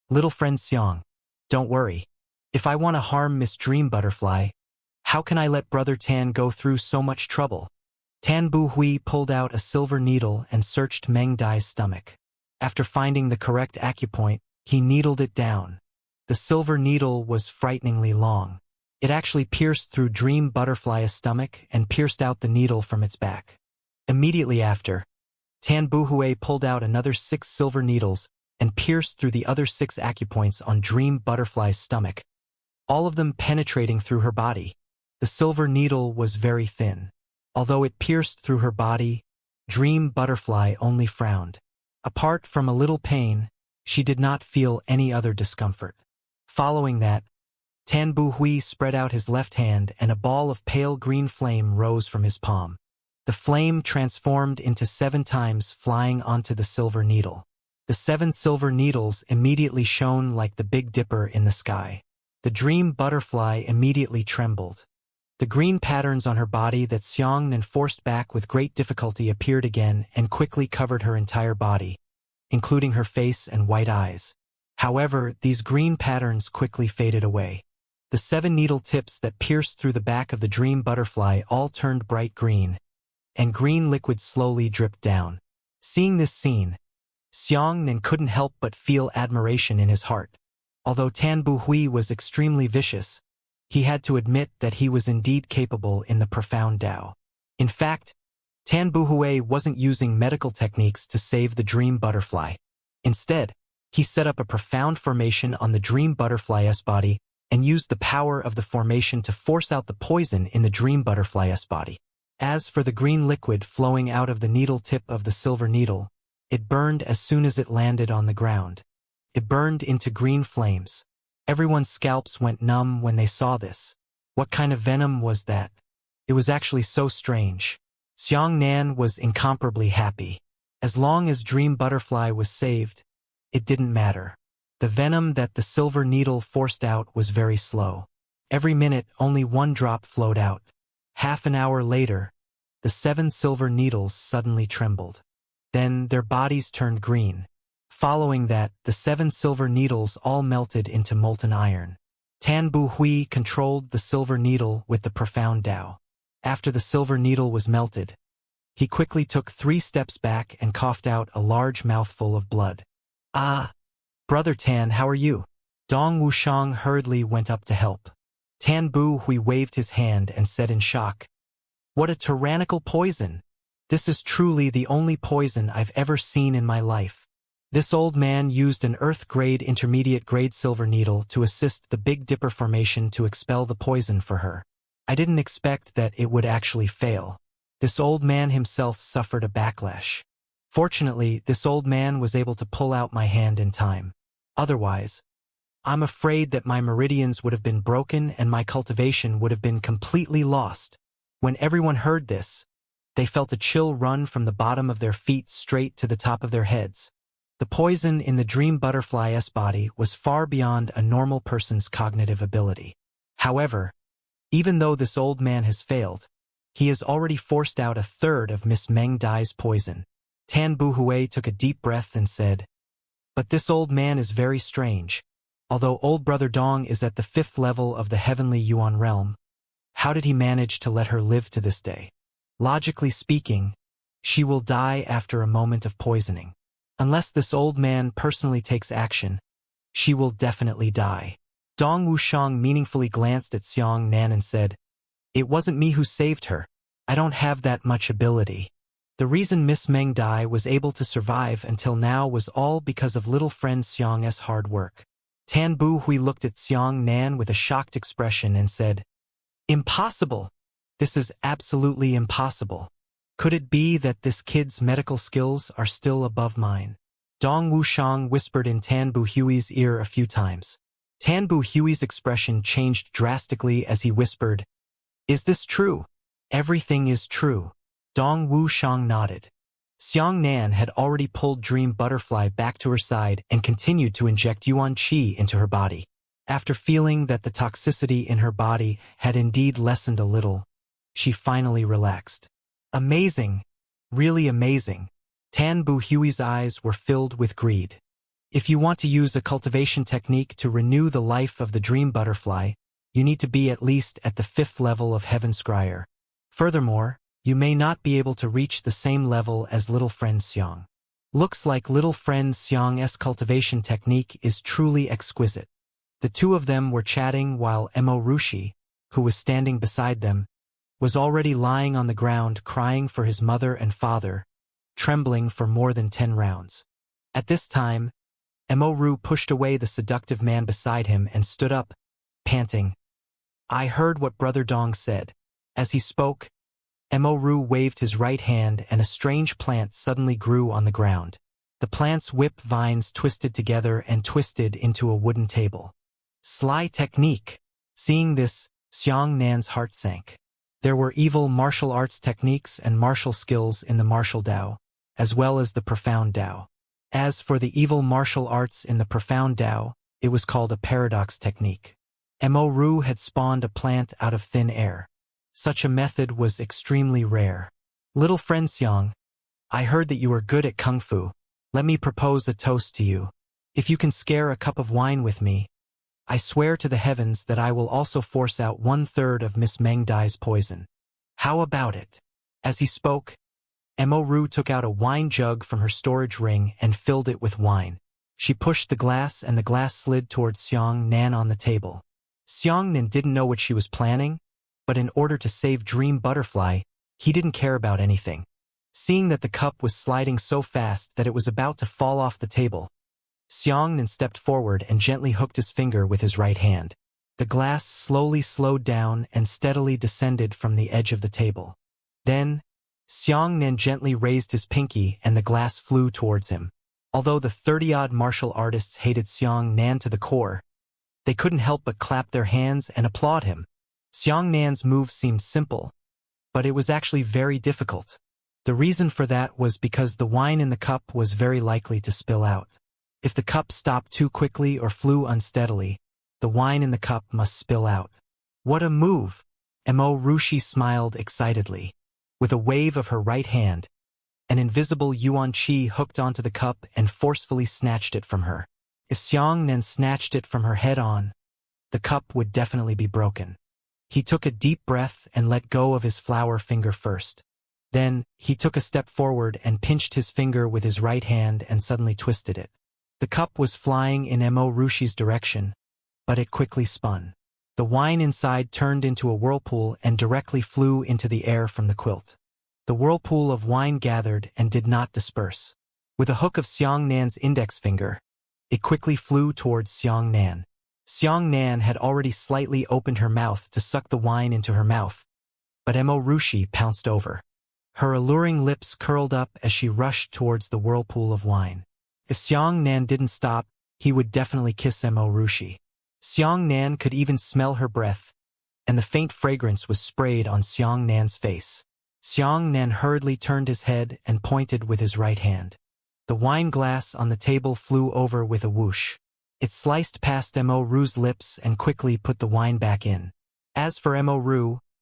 Speaker 1: "Little friend Xiang, don't worry. If I want to harm Miss Dream Butterfly, how can I let Brother Tan go through so much trouble?" Tan Bu Hui pulled out a silver needle and searched Meng Dai's stomach. After finding the correct acupoint, he needled it down. The silver needle was frighteningly long. It actually pierced through Dream Butterfly's stomach and pierced out the needle from its back. Immediately after, Tan Bu Hui pulled out another 6 silver needles and pierced through the other 6 acupoints on Dream Butterfly's stomach, all of them penetrating through her body. The silver needle was very thin. Although it pierced through her body, Dream Butterfly only frowned. Apart from a little pain, she did not feel any other discomfort. Following that, Tan Bu Hui spread out his left hand and a ball of pale green flame rose from his palm. The flame transformed into 7 times, flying onto the silver needle. The 7 silver needles immediately shone like the Big Dipper in the sky. The Dream Butterfly immediately trembled. The green patterns on her body that Xiang Nan forced back with great difficulty appeared again and quickly covered her entire body, including her face and white eyes. However, these green patterns quickly faded away. The 7 needle tips that pierced through the back of the Dream Butterfly all turned bright green, and green liquid slowly dripped down. Seeing this scene, Xiang Nan couldn't help but feel admiration in his heart. Although Tan Bu Hui was extremely vicious, he had to admit that he was indeed capable in the profound Tao. In fact, Tan Bu Hui wasn't using medical techniques to save the Dream Butterfly. Instead, he set up a profound formation on the Dream Butterfly's body and used the power of the formation to force out the poison in the Dream Butterfly's body. As for the green liquid flowing out of the needle tip of the silver needle, it burned as soon as it landed on the ground. It burned into green flames. Everyone's scalps went numb when they saw this. What kind of venom was that? It was actually so strange. Xiang Nan was incomparably happy. As long as Dream Butterfly was saved, it didn't matter. The venom that the silver needle forced out was very slow. Every minute, only 1 drop flowed out. Half an hour later, the 7 silver needles suddenly trembled. Then their bodies turned green. Following that, the 7 silver needles all melted into molten iron. Tan Bu Hui controlled the silver needle with the profound Tao. After the silver needle was melted, he quickly took 3 steps back and coughed out a large mouthful of blood. "Ah, Brother Tan, how are you?" Dong Wuxiang hurriedly went up to help. Tan Bu Hui waved his hand and said in shock, "What a tyrannical poison! This is truly the only poison I've ever seen in my life." This old man used an Earth-grade intermediate-grade silver needle to assist the Big Dipper formation to expel the poison for her. I didn't expect that it would actually fail. This old man himself suffered a backlash. Fortunately, this old man was able to pull out my hand in time. Otherwise, I'm afraid that my meridians would have been broken and my cultivation would have been completely lost. When everyone heard this, they felt a chill run from the bottom of their feet straight to the top of their heads. The poison in the Dream Butterfly's body was far beyond a normal person's cognitive ability. However, even though this old man has failed, He has already forced out a third of Miss Meng Dai's poison. Tan Buhui took a deep breath and said, "But this old man is very strange. Although old brother Dong is at the 5th level of the heavenly Yuan realm, how did he manage to let her live to this day? Logically speaking, she will die after a moment of poisoning. Unless this old man personally takes action, she will definitely die." Dong Wuxiang meaningfully glanced at Xiang Nan and said, "It wasn't me who saved her. I don't have that much ability. The reason Miss Meng Dai was able to survive until now was all because of little friend Xiang's hard work." Tan Bu Hui looked at Xiang Nan with a shocked expression and said, "Impossible! This is absolutely impossible. Could it be that this kid's medical skills are still above mine?" Dong Wuxiang whispered in Tan Bu Hui's ear a few times. Tan Bu Hui's expression changed drastically as he whispered, "Is this true?" "Everything is true." Dong Wuxiang nodded. Xiang Nan had already pulled Dream Butterfly back to her side and continued to inject Yuan Qi into her body. After feeling that the toxicity in her body had indeed lessened a little, she finally relaxed. Amazing! Really amazing! Tan Bu Hui's eyes were filled with greed. If you want to use a cultivation technique to renew the life of the Dream Butterfly, you need to be at least at the 5th level of Heaven Scryer. Furthermore, you may not be able to reach the same level as little friend Xiang. Looks like little friend Xiang's cultivation technique is truly exquisite. The two of them were chatting while Mo Rushi, who was standing beside them, was already lying on the ground crying for his mother and father, trembling for more than 10 rounds. At this time, Mo Ru pushed away the seductive man beside him and stood up, panting. "I heard what Brother Dong said." As he spoke, Mo Ru waved his right hand and a strange plant suddenly grew on the ground. The plant's whip vines twisted together and twisted into a wooden table. Sly technique! Seeing this, Xiang Nan's heart sank. There were evil martial arts techniques and martial skills in the martial Dao, as well as the profound Dao. As for the evil martial arts in the profound Dao, it was called a paradox technique. Mo Ru had spawned a plant out of thin air. Such a method was extremely rare. "Little friend Xiang, I heard that you are good at kung fu. Let me propose a toast to you. If you can scare a cup of wine with me, I swear to the heavens that I will also force out 1/3 of Miss Meng Dai's poison. How about it?" As he spoke, Mo Ru took out a wine jug from her storage ring and filled it with wine. She pushed the glass and the glass slid towards Xiang Nan on the table. Xiang Nan didn't know what she was planning, but in order to save Dream Butterfly, he didn't care about anything. Seeing that the cup was sliding so fast that it was about to fall off the table, Xiang Nan stepped forward and gently hooked his finger with his right hand. The glass slowly slowed down and steadily descended from the edge of the table. Then, Xiang Nan gently raised his pinky and the glass flew towards him. Although the 30-odd martial artists hated Xiang Nan to the core, they couldn't help but clap their hands and applaud him. Xiang Nan's move seemed simple, but it was actually very difficult. The reason for that was because the wine in the cup was very likely to spill out. If the cup stopped too quickly or flew unsteadily, the wine in the cup must spill out. What a move! Mo Rushi smiled excitedly. With a wave of her right hand, an invisible Yuan Qi hooked onto the cup and forcefully snatched it from her. If Xiang Nan snatched it from her head-on, the cup would definitely be broken. He took a deep breath and let go of his flower finger first. Then, he took a step forward and pinched his finger with his right hand and suddenly twisted it. The cup was flying in Mo Rushi's direction, but it quickly spun. The wine inside turned into a whirlpool and directly flew into the air from the quilt. The whirlpool of wine gathered and did not disperse. With a hook of Xiang Nan's index finger, it quickly flew towards Xiang Nan. Xiang Nan had already slightly opened her mouth to suck the wine into her mouth, but Mo Rushi pounced over. Her alluring lips curled up as she rushed towards the whirlpool of wine. If Xiang Nan didn't stop, he would definitely kiss Mo Rushi. Xiang Nan could even smell her breath, and the faint fragrance was sprayed on Xiang Nan's face. Xiang Nan hurriedly turned his head and pointed with his right hand. The wine glass on the table flew over with a whoosh. It sliced past Mo Ru's lips and quickly put the wine back in. As for Mo Ru,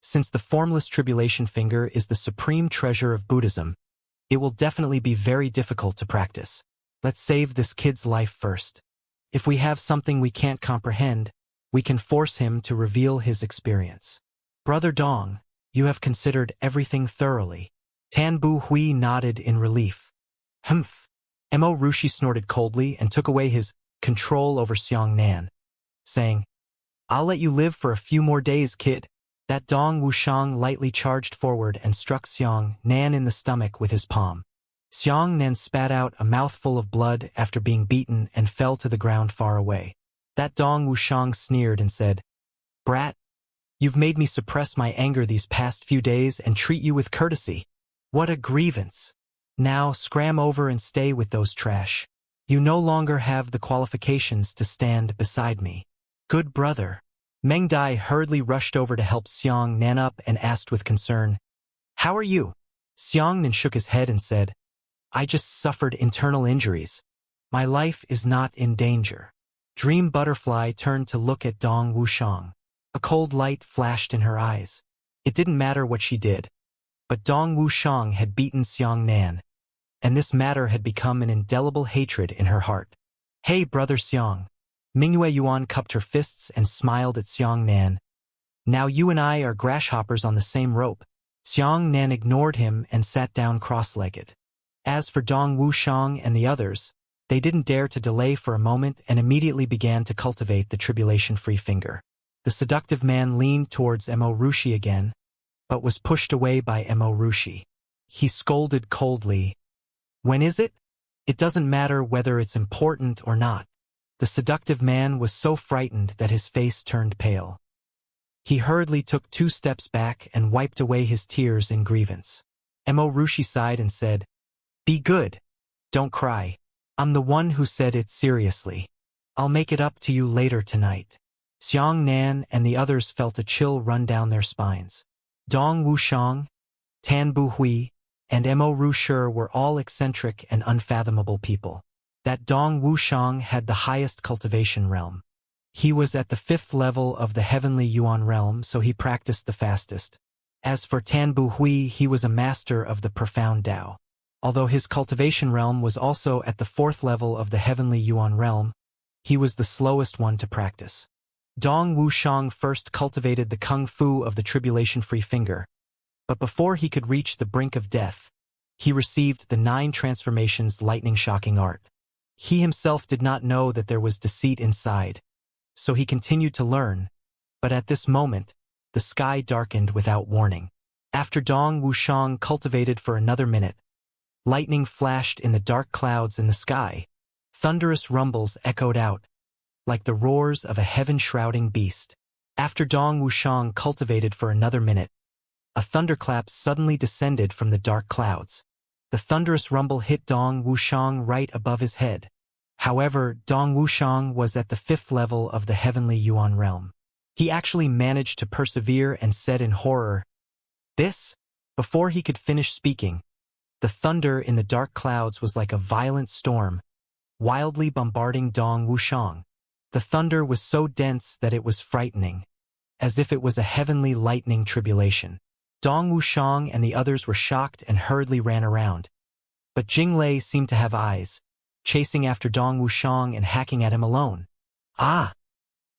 Speaker 1: Since the formless tribulation finger is the supreme treasure of Buddhism, it will definitely be very difficult to practice. Let's save this kid's life first. If we have something we can't comprehend, we can force him to reveal his experience. Brother Dong, you have considered everything thoroughly. Tan Bu Hui nodded in relief. Humph. Mo Rushi snorted coldly and took away his control over Xiang Nan, saying, I'll let you live for a few more days, kid. That Dong Wushang lightly charged forward and struck Xiang Nan in the stomach with his palm. Xiang Nan spat out a mouthful of blood after being beaten and fell to the ground far away. That Dong Wushang sneered and said, Brat, you've made me suppress my anger these past few days and treat you with courtesy. What a grievance. Now scram over and stay with those trash. You no longer have the qualifications to stand beside me. Good brother. Meng Dai hurriedly rushed over to help Xiang Nan up and asked with concern, How are you? Xiang Nan shook his head and said, I just suffered internal injuries. My life is not in danger. Dream Butterfly turned to look at Dong Wushang. A cold light flashed in her eyes. It didn't matter what she did. But Dong Wushang had beaten Xiang Nan, and this matter had become an indelible hatred in her heart. Hey, brother Xiang. Mingyue Yuan cupped her fists and smiled at Xiang Nan. Now you and I are grasshoppers on the same rope. Xiang Nan ignored him and sat down cross-legged. As for Dong Wushang and the others, they didn't dare to delay for a moment and immediately began to cultivate the tribulation-free finger. The seductive man leaned towards Mo Rushi again, but was pushed away by Mo Rushi. He scolded coldly, When is it? It doesn't matter whether it's important or not. The seductive man was so frightened that his face turned pale. He hurriedly took 2 steps back and wiped away his tears in grievance. Mo Rushi sighed and said, Be good. Don't cry. I'm the one who said it seriously. I'll make it up to you later tonight. Xiang Nan and the others felt a chill run down their spines. Dong Wushang, Tan Bu Hui, and Mo Rushi were all eccentric and unfathomable people. That Dong Wushang had the highest cultivation realm. He was at the 5th level of the heavenly Yuan realm, so he practiced the fastest. As for Tan Bu Hui, he was a master of the profound Tao. Although his cultivation realm was also at the 4th level of the heavenly Yuan realm, he was the slowest one to practice. Dong Wushang first cultivated the kung fu of the tribulation-free finger, but before he could reach the brink of death, he received the 9 transformations lightning-shocking art. He himself did not know that there was deceit inside, so he continued to learn, but at this moment, the sky darkened without warning. After Dong Wushang cultivated for another minute, lightning flashed in the dark clouds in the sky. Thunderous rumbles echoed out, like the roars of a heaven-shrouding beast. After Dong Wushang cultivated for another minute, a thunderclap suddenly descended from the dark clouds. The thunderous rumble hit Dong Wushang right above his head. However, Dong Wushang was at the 5th level of the heavenly Yuan realm. He actually managed to persevere and said in horror, This? Before he could finish speaking, the thunder in the dark clouds was like a violent storm, wildly bombarding Dong Wushang. The thunder was so dense that it was frightening, as if it was a heavenly lightning tribulation. Dong Wushang and the others were shocked and hurriedly ran around. But Jinglei seemed to have eyes, chasing after Dong Wushang and hacking at him alone. Ah!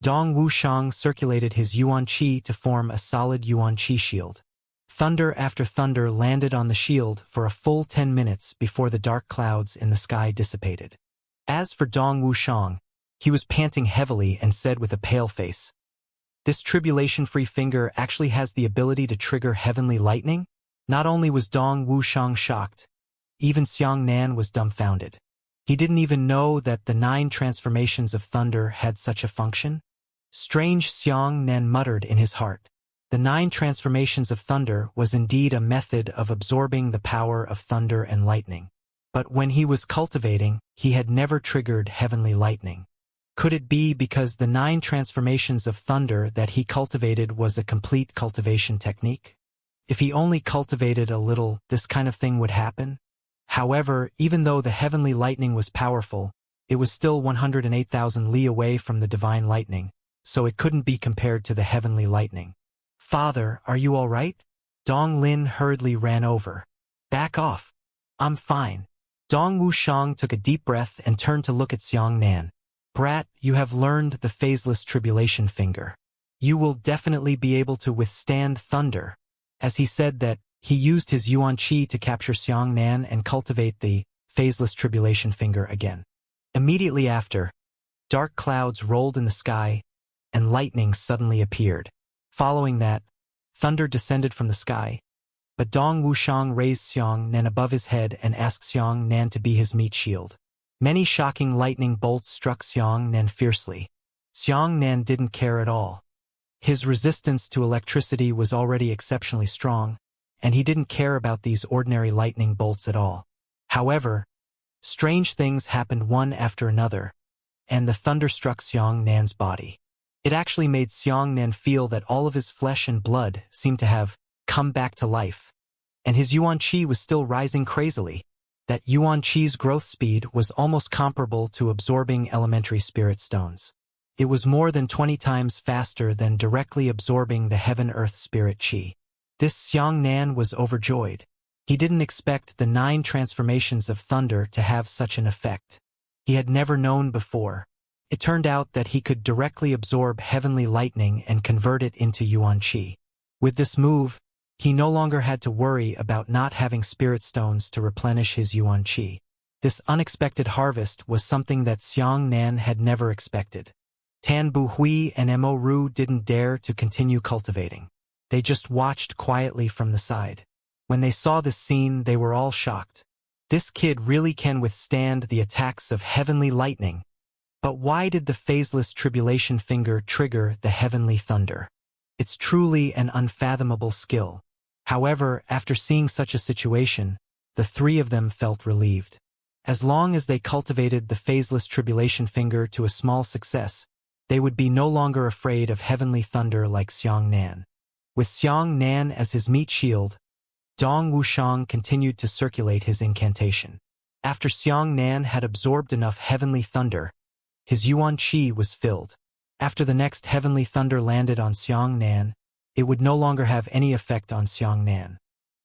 Speaker 1: Dong Wushang circulated his Yuan Qi to form a solid Yuan Qi shield. Thunder after thunder landed on the shield for a full 10 minutes before the dark clouds in the sky dissipated. As for Dong Wushang, he was panting heavily and said with a pale face, This tribulation-free finger actually has the ability to trigger heavenly lightning? Not only was Dong Wushang shocked, even Xiang Nan was dumbfounded. He didn't even know that the 9 transformations of thunder had such a function. Strange, Xiang Nan muttered in his heart. The 9 transformations of thunder was indeed a method of absorbing the power of thunder and lightning. But when he was cultivating, he had never triggered heavenly lightning. Could it be because the 9 transformations of thunder that he cultivated was a complete cultivation technique? If he only cultivated a little, this kind of thing would happen? However, even though the heavenly lightning was powerful, it was still 108,000 li away from the divine lightning, so it couldn't be compared to the heavenly lightning. "Father, are you all right?" Dong Lin hurriedly ran over. "Back off. I'm fine." Dong Wuxiang took a deep breath and turned to look at Xiangnan. "Brat, you have learned the phaseless tribulation finger. You will definitely be able to withstand thunder." As he said that, he used his Yuan Qi to capture Xiangnan and cultivate the phaseless tribulation finger again. Immediately after, dark clouds rolled in the sky, and lightning suddenly appeared. Following that, thunder descended from the sky, but Dong Wuxiang raised Xiangnan above his head and asked Xiangnan to be his meat shield. Many shocking lightning bolts struck Xiangnan fiercely. Xiangnan didn't care at all. His resistance to electricity was already exceptionally strong, and he didn't care about these ordinary lightning bolts at all. However, strange things happened one after another, and the thunder struck Xiangnan's body. It actually made Xiangnan feel that all of his flesh and blood seemed to have come back to life, and his Yuan Qi was still rising crazily. That Yuan Qi's growth speed was almost comparable to absorbing elementary spirit stones. It was more than 20 times faster than directly absorbing the heaven-earth spirit Qi. This Xiangnan was overjoyed. He didn't expect the 9 transformations of thunder to have such an effect. He had never known before. It turned out that he could directly absorb heavenly lightning and convert it into Yuan Qi. With this move, he no longer had to worry about not having spirit stones to replenish his Yuan Qi. This unexpected harvest was something that Xiangnan had never expected. Tan Buhui and Mo Ru didn't dare to continue cultivating. They just watched quietly from the side. When they saw this scene, they were all shocked. This kid really can withstand the attacks of heavenly lightning. But why did the phaseless tribulation finger trigger the heavenly thunder? It's truly an unfathomable skill. However, after seeing such a situation, the 3 of them felt relieved. As long as they cultivated the phaseless tribulation finger to a small success, they would be no longer afraid of heavenly thunder like Xiangnan. With Xiangnan as his meat shield, Dong Wuxiang continued to circulate his incantation. After Xiangnan had absorbed enough heavenly thunder, his Yuan Qi was filled. After the next heavenly thunder landed on Xiangnan, it would no longer have any effect on Xiangnan.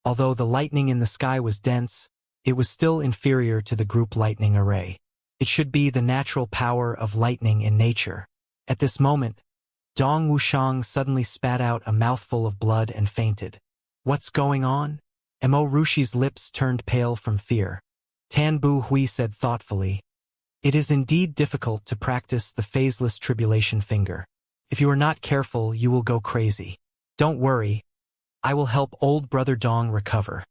Speaker 1: Although the lightning in the sky was dense, it was still inferior to the group lightning array. It should be the natural power of lightning in nature. At this moment, Dong Wuxiang suddenly spat out a mouthful of blood and fainted. "What's going on?" Mo Rushi's lips turned pale from fear. Tan Bu Hui said thoughtfully, "It is indeed difficult to practice the phaseless tribulation finger. If you are not careful, you will go crazy. Don't worry. I will help old brother Dong recover."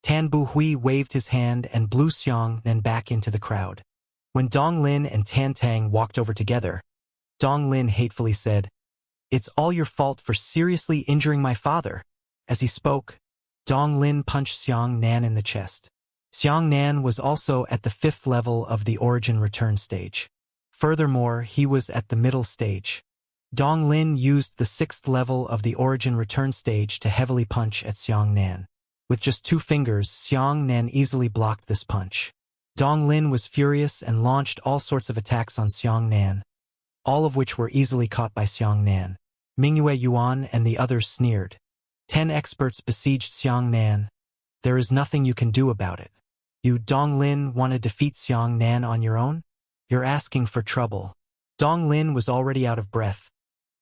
Speaker 1: Tan Bu Hui waved his hand and blew Xiangnan back into the crowd. When Dong Lin and Tan Tang walked over together, Dong Lin hatefully said, "It's all your fault for seriously injuring my father." As he spoke, Dong Lin punched Xiangnan in the chest. Xiangnan was also at the 5th level of the origin return stage. Furthermore, he was at the middle stage. Dong Lin used the 6th level of the origin return stage to heavily punch at Xiangnan. With just 2 fingers, Xiangnan easily blocked this punch. Dong Lin was furious and launched all sorts of attacks on Xiangnan, all of which were easily caught by Xiangnan. Mingyue Yuan and the others sneered. 10 experts besieged Xiangnan. There is nothing you can do about it. You, Dong Lin, want to defeat Xiangnan on your own? You're asking for trouble. Dong Lin was already out of breath,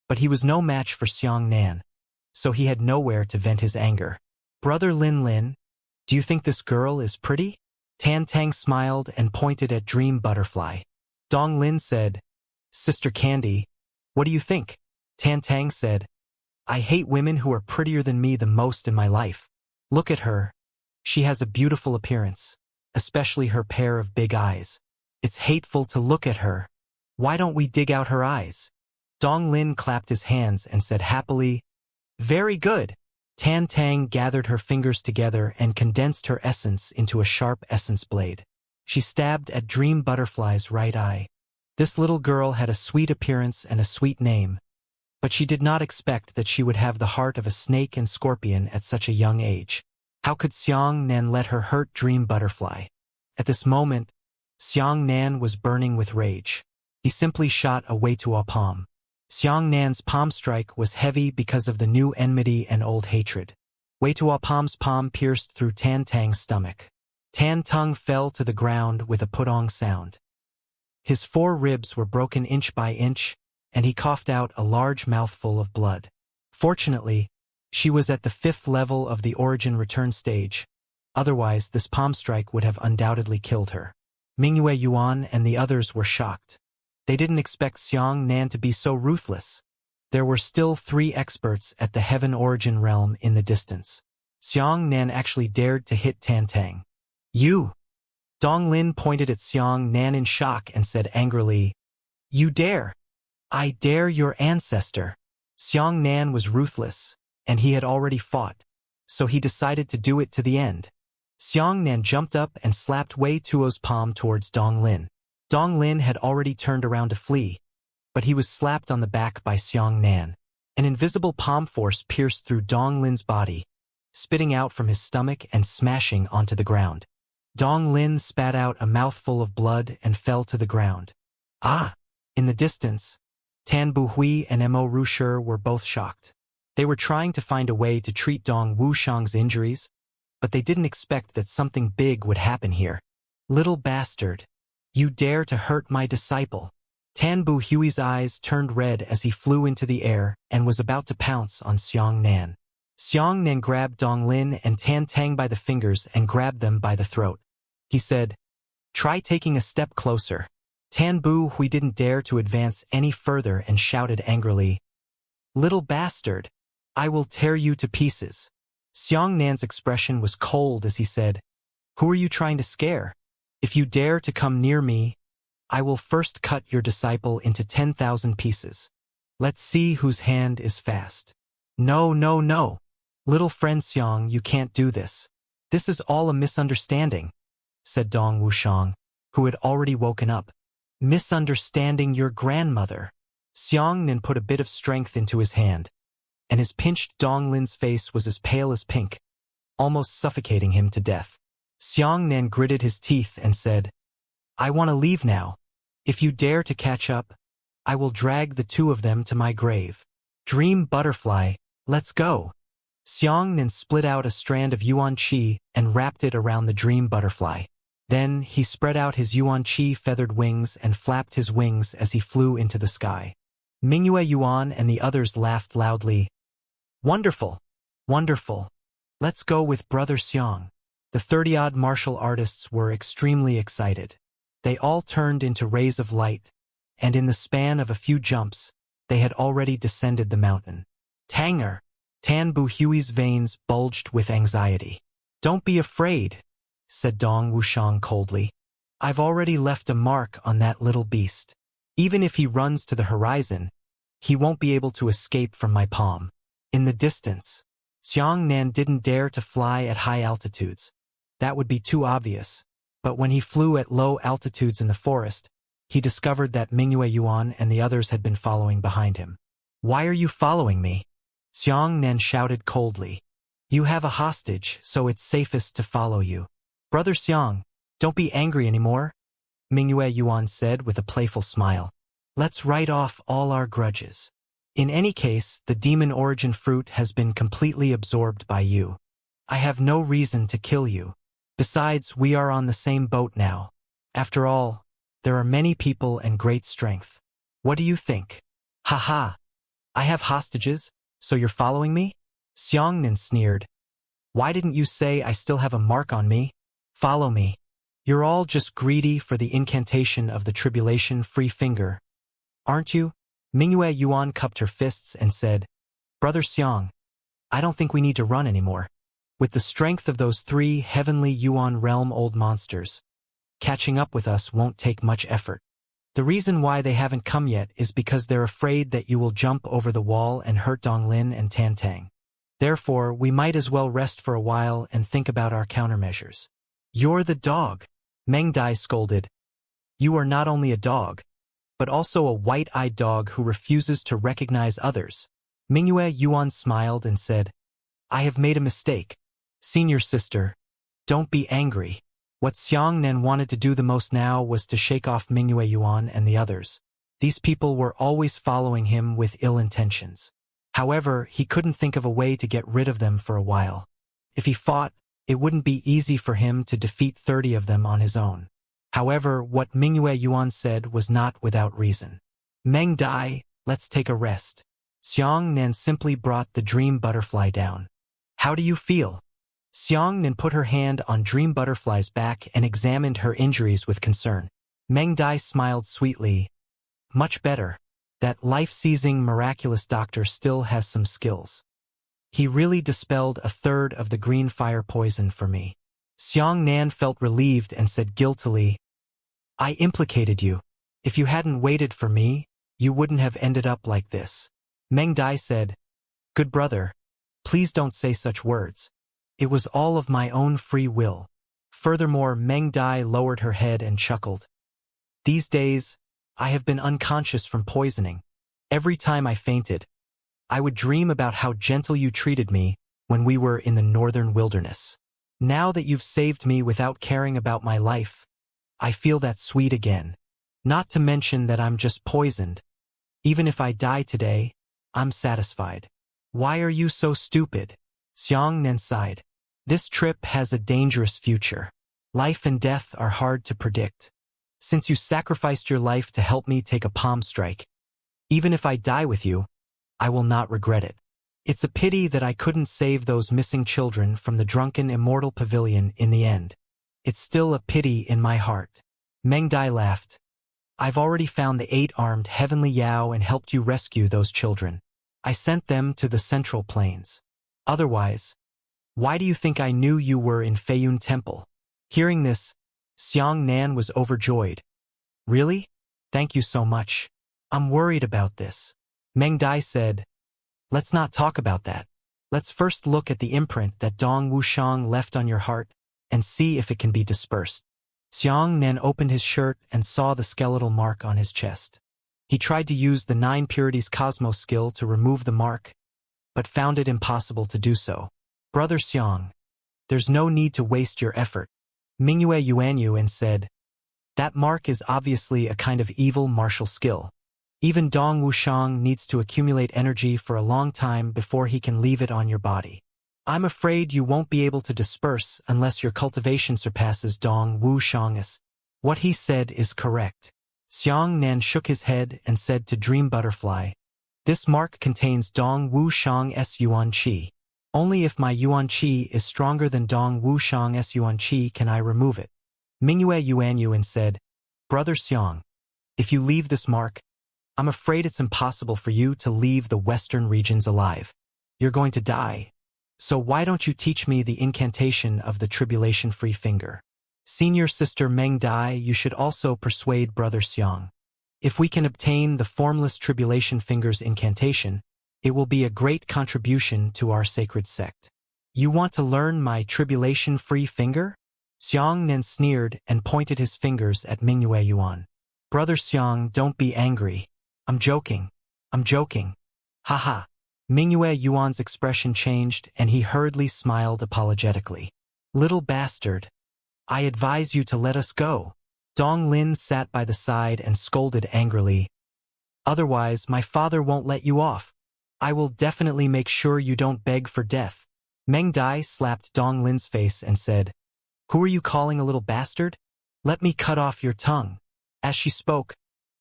Speaker 1: but he was no match for Xiangnan, so he had nowhere to vent his anger. "Brother Lin, do you think this girl is pretty?" Tan Tang smiled and pointed at Dream Butterfly. Dong Lin said, "Sister Candy, what do you think?" Tan Tang said, "I hate women who are prettier than me the most in my life. Look at her. She has a beautiful appearance, especially her pair of big eyes. It's hateful to look at her. Why don't we dig out her eyes?" Dong Lin clapped his hands and said happily, "Very good." Tan Tang gathered her fingers together and condensed her essence into a sharp essence blade. She stabbed at Dream Butterfly's right eye. This little girl had a sweet appearance and a sweet name, but she did not expect that she would have the heart of a snake and scorpion at such a young age. How could Xiangnan let her hurt Dream Butterfly? At this moment, Xiangnan was burning with rage. He simply shot a Wei-Tuo palm. Xiang Nan's palm strike was heavy because of the new enmity and old hatred. Wei Tua Palm's palm pierced through Tan Tang's stomach. Tan Tung fell to the ground with a putong sound. His 4 ribs were broken inch by inch, and he coughed out a large mouthful of blood. Fortunately, she was at the 5th level of the origin return stage. Otherwise, this palm strike would have undoubtedly killed her. Mingyue Yuan and the others were shocked. They didn't expect Xiang Nan to be so ruthless. There were still 3 experts at the Heaven Origin realm in the distance. Xiang Nan actually dared to hit Tan Tang. You! Dong Lin pointed at Xiang Nan in shock and said angrily, "You dare! I dare your ancestor." Xiang Nan was ruthless, and he had already fought, so he decided to do it to the end. Xiang Nan jumped up and slapped Wei Tuo's palm towards Dong Lin. Dong Lin had already turned around to flee, but he was slapped on the back by Xiang Nan. An invisible palm force pierced through Dong Lin's body, spitting out from his stomach and smashing onto the ground. Dong Lin spat out a mouthful of blood and fell to the ground. Ah! In the distance, Tan Buhui and Mo Rusher were both shocked. They were trying to find a way to treat Dong Wushang's injuries, but they didn't expect that something big would happen here. "Little bastard! You dare to hurt my disciple!" Tan Buhui's eyes turned red as he flew into the air and was about to pounce on Xiang Nan. Xiang Nan grabbed Dong Lin and Tan Tang by the fingers and grabbed them by the throat. He said, "Try taking a step closer." Tan Buhui didn't dare to advance any further and shouted angrily, "Little bastard! I will tear you to pieces." Xiang Nan's expression was cold as he said, "Who are you trying to scare? If you dare to come near me, I will first cut your disciple into 10,000 pieces. Let's see whose hand is fast." "No, no, no. Little friend Xiang, you can't do this. This is all a misunderstanding," said Dong Wushang, who had already woken up. "Misunderstanding your grandmother." Xiang Nan put a bit of strength into his hand, and his pinched Dong Lin's face was as pale as pink, almost suffocating him to death. Xiang Nan gritted his teeth and said, "I want to leave now. If you dare to catch up, I will drag the 2 of them to my grave. Dream butterfly, let's go." Xiang Nan split out a strand of yuan qi and wrapped it around the dream butterfly. Then he spread out his yuan qi feathered wings and flapped his wings as he flew into the sky. Mingyue Yuan and the others laughed loudly. "Wonderful! Wonderful! Let's go with Brother Xiang." The 30-odd martial artists were extremely excited. They all turned into rays of light, and in the span of a few jumps, they had already descended the mountain. "Tanger!" Tan Buhui's veins bulged with anxiety. "Don't be afraid," said Dong Wushang coldly. "I've already left a mark on that little beast. Even if he runs to the horizon, he won't be able to escape from my palm." In the distance, Xiang Nan didn't dare to fly at high altitudes. That would be too obvious. But when he flew at low altitudes in the forest, he discovered that Mingyue Yuan and the others had been following behind him. "Why are you following me?" Xiang Nan shouted coldly. "You have a hostage, so it's safest to follow you." "Brother Xiang, don't be angry anymore," Mingyue Yuan said with a playful smile. "Let's write off all our grudges. In any case, the demon origin fruit has been completely absorbed by you. I have no reason to kill you. Besides, we are on the same boat now. After all, there are many people and great strength. What do you think?" "Ha! I have hostages, so you're following me?" Xiang Nan sneered. "Why didn't you say I still have a mark on me? Follow me. You're all just greedy for the incantation of the tribulation-free finger, aren't you?" Mingyue Yuan cupped her fists and said, "Brother Xiang, I don't think we need to run anymore. With the strength of those 3 heavenly Yuan realm old monsters, catching up with us won't take much effort. The reason why they haven't come yet is because they're afraid that you will jump over the wall and hurt Dong Lin and Tan Tang. Therefore, we might as well rest for a while and think about our countermeasures." "You're the dog," Meng Dai scolded. "You are not only a dog, but also a white-eyed dog who refuses to recognize others." Mingyue Yuan smiled and said, "I have made a mistake. Senior sister, don't be angry." What Xiang Nan wanted to do the most now was to shake off Mingyue Yuan and the others. These people were always following him with ill intentions. However, he couldn't think of a way to get rid of them for a while. If he fought, it wouldn't be easy for him to defeat 30 of them on his own. However, what Mingyue Yuan said was not without reason. Meng Dai, let's take a rest. Xiangnan simply brought the dream butterfly down. How do you feel? Xiangnan put her hand on Dream Butterfly's back and examined her injuries with concern. Meng Dai smiled sweetly. Much better. That life-seizing miraculous doctor still has some skills. He really dispelled a third of the green fire poison for me. Xiangnan felt relieved and said guiltily, I implicated you. If you hadn't waited for me, you wouldn't have ended up like this. Meng Dai said, Good brother, please don't say such words. It was all of my own free will. Furthermore, Meng Dai lowered her head and chuckled. These days, I have been unconscious from poisoning. Every time I fainted, I would dream about how gentle you treated me when we were in the northern wilderness. Now that you've saved me without caring about my life, I feel that sweet again. Not to mention that I'm just poisoned. Even if I die today, I'm satisfied. Why are you so stupid? Xiangnan sighed. This trip has a dangerous future. Life and death are hard to predict. Since you sacrificed your life to help me take a palm strike, even if I die with you, I will not regret it. It's a pity that I couldn't save those missing children from the drunken Immortal pavilion in the end. It's still a pity in my heart. Meng Dai laughed. I've already found the 8-armed heavenly Yao and helped you rescue those children. I sent them to the Central Plains. Otherwise, why do you think I knew you were in Feiyun Temple? Hearing this, Xiangnan was overjoyed. Really? Thank you so much. I'm worried about this. Meng Dai said, Let's not talk about that. Let's first look at the imprint that Dong Wuxiang left on your heart and see if it can be dispersed. Xiangnan opened his shirt and saw the skeletal mark on his chest. He tried to use the 9 Purities Cosmos skill to remove the mark, but found it impossible to do so. Brother Xiang, there's no need to waste your effort. Mingyue Yuanyu and said, That mark is obviously a kind of evil martial skill. Even Dong Wuxiang needs to accumulate energy for a long time before he can leave it on your body. I'm afraid you won't be able to disperse unless your cultivation surpasses Dong Wuxiang's. What he said is correct. Xiangnan shook his head and said to Dream Butterfly, This mark contains Dong Wuxiang's Yuan Qi. Only if my Yuan Qi is stronger than Dong Wuxiang's Yuan Qi can I remove it. Mingyue Yuanyuan said, Brother Xiang, if you leave this mark, I'm afraid it's impossible for you to leave the western regions alive. You're going to die. So why don't you teach me the incantation of the tribulation-free finger? Senior sister Meng Dai, you should also persuade brother Xiang. If we can obtain the formless tribulation finger's incantation, it will be a great contribution to our sacred sect. You want to learn my tribulation-free finger? Xiangnan sneered and pointed his fingers at Mingyue Yuan. Brother Xiang, don't be angry. I'm joking. I'm joking. Haha. Mingyue Yuan's expression changed and he hurriedly smiled apologetically. Little bastard. I advise you to let us go. Dong Lin sat by the side and scolded angrily. Otherwise, my father won't let you off. I will definitely make sure you don't beg for death. Meng Dai slapped Dong Lin's face and said, Who are you calling a little bastard? Let me cut off your tongue. As she spoke,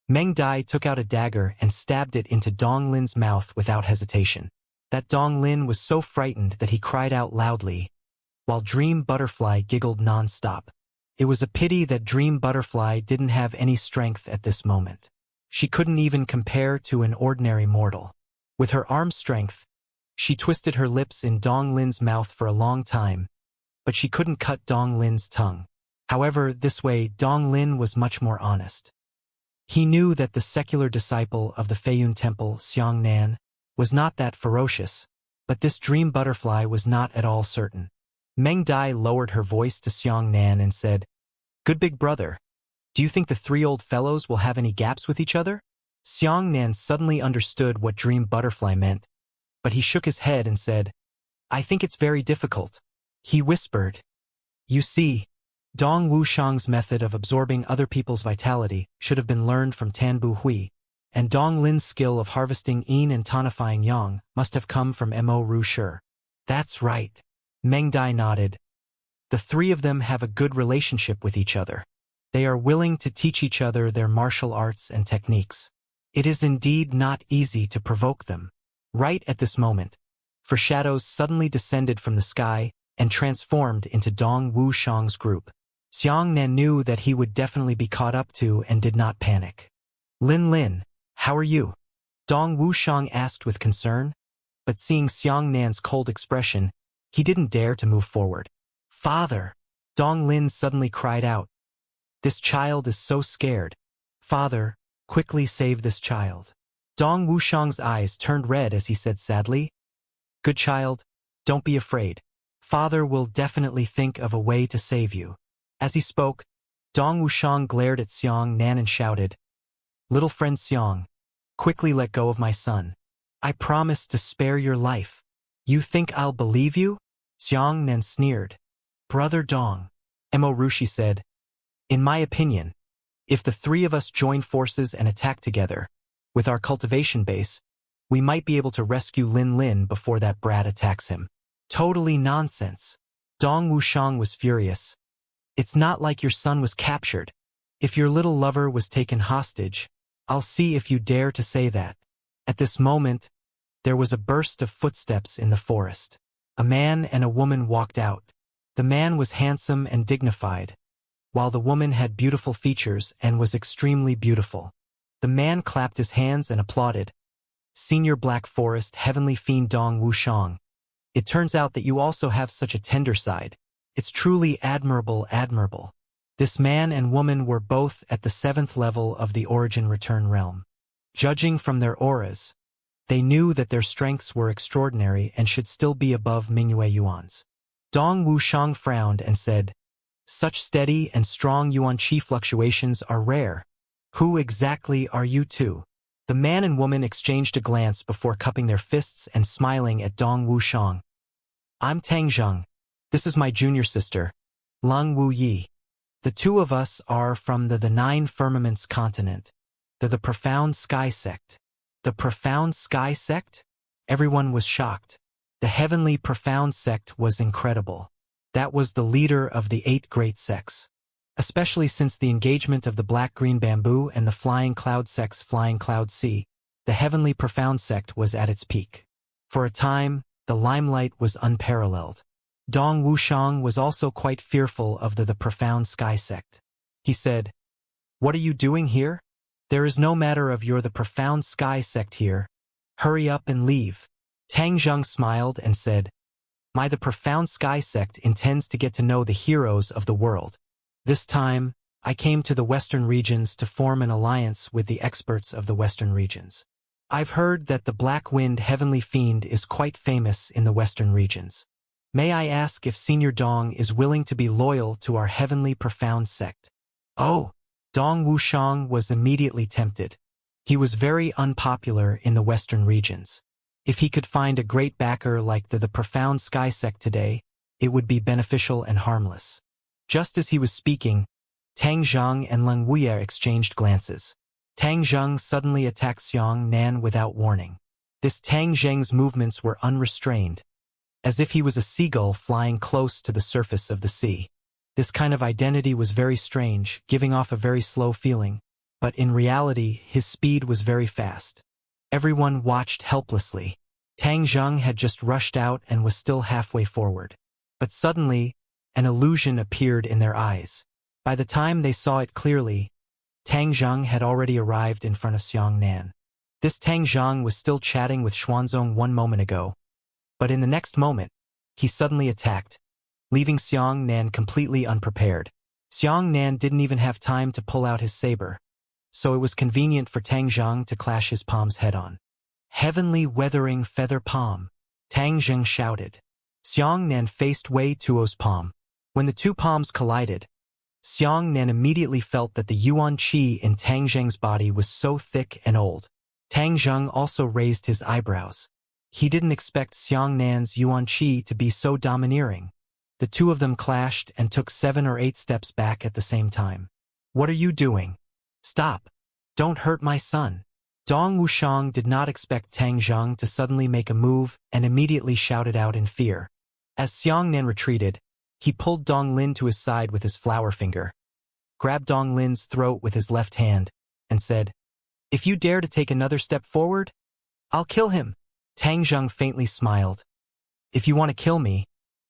Speaker 1: Meng Dai took out a dagger and stabbed it into Dong Lin's mouth without hesitation. That Dong Lin was so frightened that he cried out loudly, while Dream Butterfly giggled non-stop. It was a pity that Dream Butterfly didn't have any strength at this moment. She couldn't even compare to an ordinary mortal. With her arm strength, she twisted her lips in Dong Lin's mouth for a long time, but she couldn't cut Dong Lin's tongue. However, this way Dong Lin was much more honest. He knew that the secular disciple of the Feiyun Temple, Xiangnan, was not that ferocious, but this Dream Butterfly was not at all certain. Meng Dai lowered her voice to Xiangnan and said, Good big brother, do you think the 3 old fellows will have any gaps with each other? Xiangnan suddenly understood what Dream Butterfly meant, but he shook his head and said, I think it's very difficult. He whispered, You see, Dong Wuxiang's method of absorbing other people's vitality should have been learned from Tan Bu Hui. and Dong Lin's skill of harvesting yin and tonifying yang must have come from Mo Ru Shi. That's right. Meng Dai nodded. The three of them have a good relationship with each other. They are willing to teach each other their martial arts and techniques. It is indeed not easy to provoke them. Right at this moment, for shadows suddenly descended from the sky and transformed into Dong Wuxiang's group. Xianxia knew that he would definitely be caught up to and did not panic. Lin, how are you? Dong Wuxiang asked with concern, but seeing Xianxia's cold expression, he didn't dare to move forward. Father! Dong Lin suddenly cried out. This child is so scared. Father, quickly save this child. Dong Wuxiang's eyes turned red as he said sadly, Good child, don't be afraid. Father will definitely think of a way to save you. As he spoke, Dong Wuxiang glared at Xianxia and shouted, Little friend Xiang, quickly let go of my son. I promise to spare your life. You think I'll believe you? Xianxia sneered. Brother Dong, Mo Rushi said, In my opinion, if the three of us join forces and attack together, with our cultivation base, we might be able to rescue Lin before that brat attacks him. Totally nonsense. Dong Wuxiang was furious. It's not like your son was captured. If your little lover was taken hostage, I'll see if you dare to say that. At this moment, there was a burst of footsteps in the forest. A man and a woman walked out. The man was handsome and dignified, while the woman had beautiful features and was extremely beautiful. The man clapped his hands and applauded. Senior Black Forest Heavenly Fiend Dong Wuxiang. It turns out that you also have such a tender side. It's truly admirable. This man and woman were both at the 7th level of the Origin Return realm. Judging from their auras, they knew that their strengths were extraordinary and should still be above Mingyue Yuan's. Dong Wuxiang frowned and said, Such steady and strong Yuan Qi fluctuations are rare. Who exactly are you two? The man and woman exchanged a glance before cupping their fists and smiling at Dong Wuxiang. I'm Tang Zheng. This is my junior sister, Lung Wu Yi. The two of us are from the Nine Firmaments continent, the Profound Sky sect. The Profound Sky sect? Everyone was shocked. The Heavenly Profound sect was incredible. That was the leader of the 8 great sects. Especially since the engagement of the Black-Green Bamboo and the Flying Cloud sect's Flying Cloud Sea, the Heavenly Profound sect was at its peak. For a time, the limelight was unparalleled. Dong Wuxiang was also quite fearful of the Profound Sky sect. He said, What are you doing here? There is no matter of you're the Profound Sky sect here. Hurry up and leave. Tang Zheng smiled and said, The Profound Sky sect intends to get to know the heroes of the world. This time, I came to the Western regions to form an alliance with the experts of the Western regions. I've heard that the Black Wind Heavenly Fiend is quite famous in the Western regions. May I ask if Senior Dong is willing to be loyal to our Heavenly Profound sect? Oh! Dong Wuxiang was immediately tempted. He was very unpopular in the Western regions. If he could find a great backer like the Profound Sky sect today, it would be beneficial and harmless. Just as he was speaking, Tang Zheng and Leng Wuya exchanged glances. Tang Zheng suddenly attacked Xianxia without warning. This Tang Zheng's movements were unrestrained, as if he was a seagull flying close to the surface of the sea. This kind of identity was very strange, giving off a very slow feeling, but in reality his speed was very fast. Everyone watched helplessly. Tang Zheng had just rushed out and was still halfway forward. But suddenly, an illusion appeared in their eyes. By the time they saw it clearly, Tang Zheng had already arrived in front of Xianxia. This Tang Zheng was still chatting with Xuanzong 1 moment ago, but in the next moment, he suddenly attacked, leaving Xianxia completely unprepared. Xianxia didn't even have time to pull out his saber, so it was convenient for Tang Zheng to clash his palms head-on. Heavenly Weathering Feather Palm, Tang Zheng shouted. Xianxia faced Wei Tuo's palm. When the two palms collided, Xianxia immediately felt that the Yuan Qi in Tang Zheng's body was so thick and old. Tang Zheng also raised his eyebrows. He didn't expect Xianxia's Yuan Qi to be so domineering. The two of them clashed and took 7 or 8 steps back at the same time. What are you doing? Stop. Don't hurt my son. Dong Wuxiang did not expect Tang Zheng to suddenly make a move and immediately shouted out in fear. As Xiangnan retreated, he pulled Dong Lin to his side with his flower finger, grabbed Dong Lin's throat with his left hand, and said, "If you dare to take another step forward, I'll kill him." Tang Zheng faintly smiled. "If you want to kill me,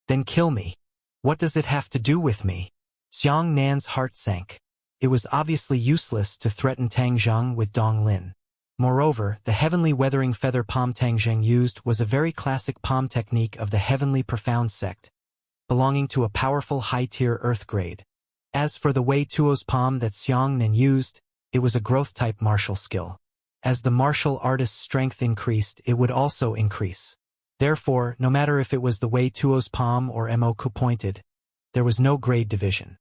Speaker 1: then kill me. What does it have to do with me?" Xiangnan's heart sank. It was obviously useless to threaten Tang Zheng with Dong Lin. Moreover, the heavenly weathering feather palm Tang Zheng used was a very classic palm technique of the heavenly profound sect, belonging to a powerful high-tier earth grade. As for the Wei Tuo's palm that Xiangnan used, it was a growth-type martial skill. As the martial artist's strength increased, it would also increase. Therefore, no matter if it was the Wei Tuo's palm or Mo Ku-pointed, there was no grade division.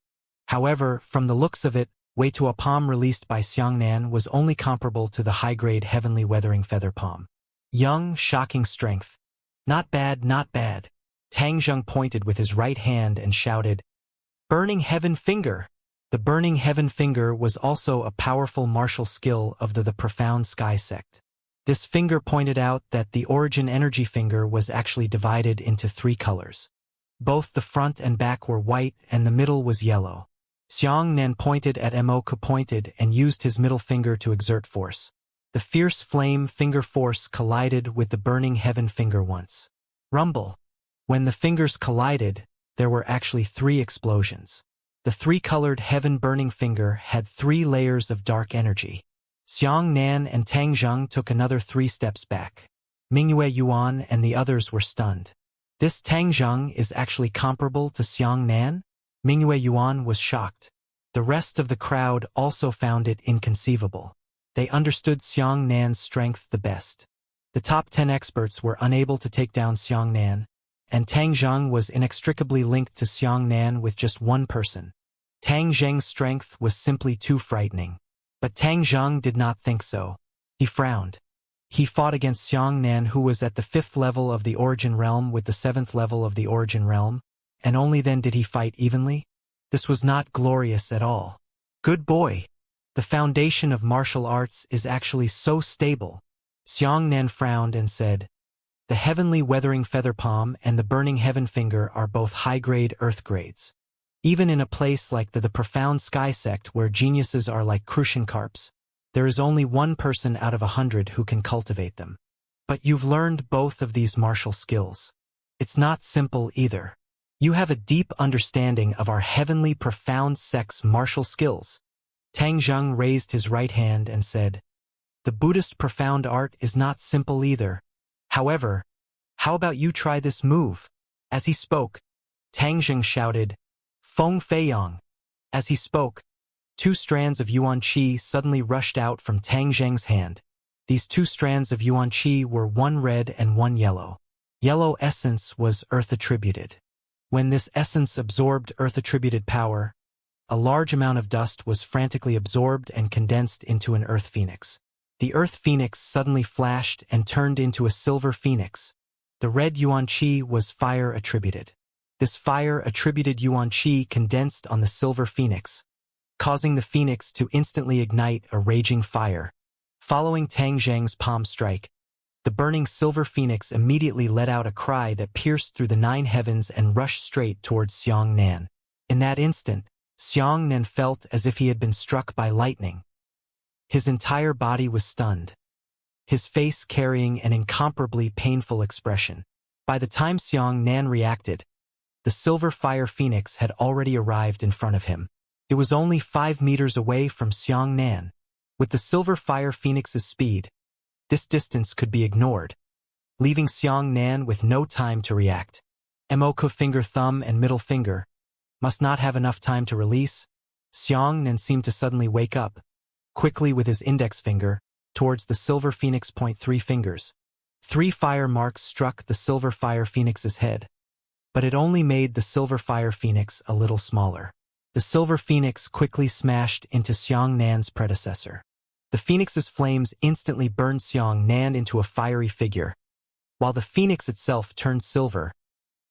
Speaker 1: However, from the looks of it, Wei Tuo palm released by Xiangnan was only comparable to the high-grade heavenly weathering feather palm. Young, shocking strength. Not bad, not bad. Tang Zheng pointed with his right hand and shouted, "Burning Heaven Finger!" The Burning Heaven Finger was also a powerful martial skill of the Profound Sky sect. This finger pointed out that the origin energy finger was actually divided into 3 colors. Both the front and back were white and the middle was yellow. Xiangnan pointed at Mo Ku pointed and used his middle finger to exert force. The fierce flame finger force collided with the Burning Heaven Finger once. Rumble. When the fingers collided, there were actually 3 explosions. The 3-colored heaven burning finger had 3 layers of dark energy. Xiangnan and Tang Zheng took another 3 steps back. Mingyue Yuan and the others were stunned. This Tang Zheng is actually comparable to Xiangnan? Mingyue Yuan was shocked. The rest of the crowd also found it inconceivable. They understood Xiangnan's strength the best. The top 10 experts were unable to take down Xiangnan, and Tang Zheng was inextricably linked to Xiangnan with just one person. Tang Zheng's strength was simply too frightening. But Tang Zheng did not think so. He frowned. He fought against Xiangnan, who was at the 5th level of the Origin Realm with the 7th level of the Origin Realm, and only then did he fight evenly? This was not glorious at all. Good boy. The foundation of martial arts is actually so stable. Xiangnan frowned and said, "The heavenly weathering feather palm and the burning heaven finger are both high-grade earth grades. Even in a place like the Profound Sky sect where geniuses are like crucian carps, there is only one person out of 100 who can cultivate them. But you've learned both of these martial skills. It's not simple either. You have a deep understanding of our heavenly profound sect's martial skills." Tang Zheng raised his right hand and said, "The Buddhist profound art is not simple either. However, how about you try this move?" As he spoke, Tang Zheng shouted, "Feng Feiyang." As he spoke, 2 strands of Yuan Qi suddenly rushed out from Tang Zheng's hand. These 2 strands of Yuan Qi were one red and one yellow. Yellow essence was earth-attributed. When this essence absorbed earth-attributed power, a large amount of dust was frantically absorbed and condensed into an earth phoenix. The earth phoenix suddenly flashed and turned into a silver phoenix. The red Yuan Qi was fire-attributed. This fire-attributed Yuan Qi condensed on the silver phoenix, causing the phoenix to instantly ignite a raging fire. Following Tang Zheng's palm strike, the burning silver phoenix immediately let out a cry that pierced through the 9 heavens and rushed straight towards Xiangnan. In that instant, Xiangnan felt as if he had been struck by lightning. His entire body was stunned, his face carrying an incomparably painful expression. By the time Xiangnan reacted, the silver fire phoenix had already arrived in front of him. It was only 5 meters away from Xiangnan. With the silver fire phoenix's speed, this distance could be ignored, leaving Xiangnan with no time to react. Mo Ku finger, thumb, and middle finger must not have enough time to release. Xiangnan seemed to suddenly wake up, quickly with his index finger, towards the silver phoenix. 3 fingers. 3 fire marks struck the silver fire phoenix's head, but it only made the silver fire phoenix a little smaller. The silver phoenix quickly smashed into Xiangnan's predecessor. The phoenix's flames instantly burned Xiangnan into a fiery figure, while the phoenix itself turned silver,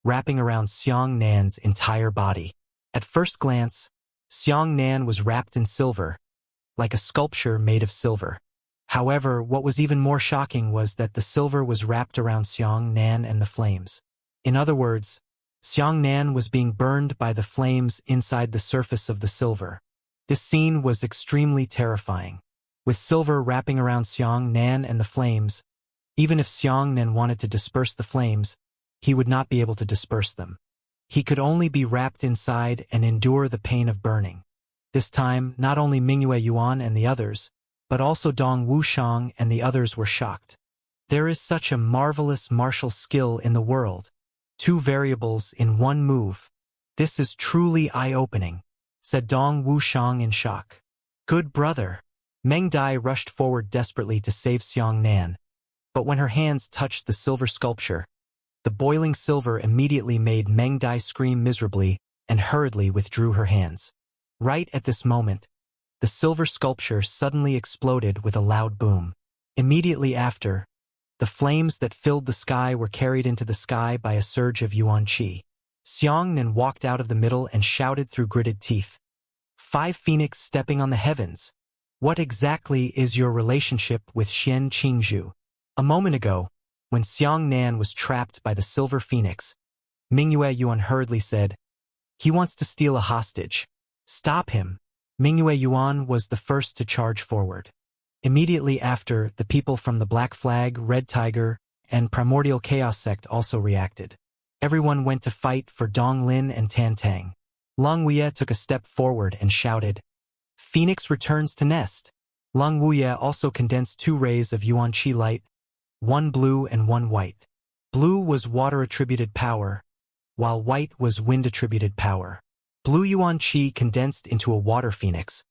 Speaker 1: wrapping around Xiangnan's entire body. At first glance, Xiangnan was wrapped in silver, like a sculpture made of silver. However, what was even more shocking was that the silver was wrapped around Xiang Nan and the flames. In other words, Xiang Nan was being burned by the flames inside the surface of the silver. This scene was extremely terrifying. With silver wrapping around Xiang Nan and the flames, even if Xiang Nan wanted to disperse the flames, he would not be able to disperse them. He could only be wrapped inside and endure the pain of burning. This time, not only Mingyue Yuan and the others, but also Dong Wuxiang and the others were shocked. There is such a marvelous martial skill in the world. 2 variables in 1 move. This is truly eye-opening, said Dong Wuxiang in shock. Good brother. Meng Dai rushed forward desperately to save Xiang Nan, but when her hands touched the silver sculpture, the boiling silver immediately made Meng Dai scream miserably and hurriedly withdrew her hands. Right at this moment, the silver sculpture suddenly exploded with a loud boom. Immediately after, the flames that filled the sky were carried into the sky by a surge of yuan qi. Xiang Nan walked out of the middle and shouted through gritted teeth. 5 phoenix stepping on the heavens. What exactly is your relationship with Xian Qingzhu? A moment ago, when Xiang Nan was trapped by the silver phoenix, Mingyue Yuan hurriedly said, "He wants to steal a hostage. Stop him." Mingyue Yuan was the first to charge forward. Immediately after, the people from the Black Flag, Red Tiger, and Primordial Chaos sect also reacted. Everyone went to fight for Dong Lin and Tan Tang. Lung Wuye took a step forward and shouted, "Phoenix returns to nest." Lung Wuye also condensed 2 rays of yuan qi light, 1 blue and 1 white. Blue was water-attributed power, while white was wind-attributed power. Blue yuan qi condensed into a water phoenix,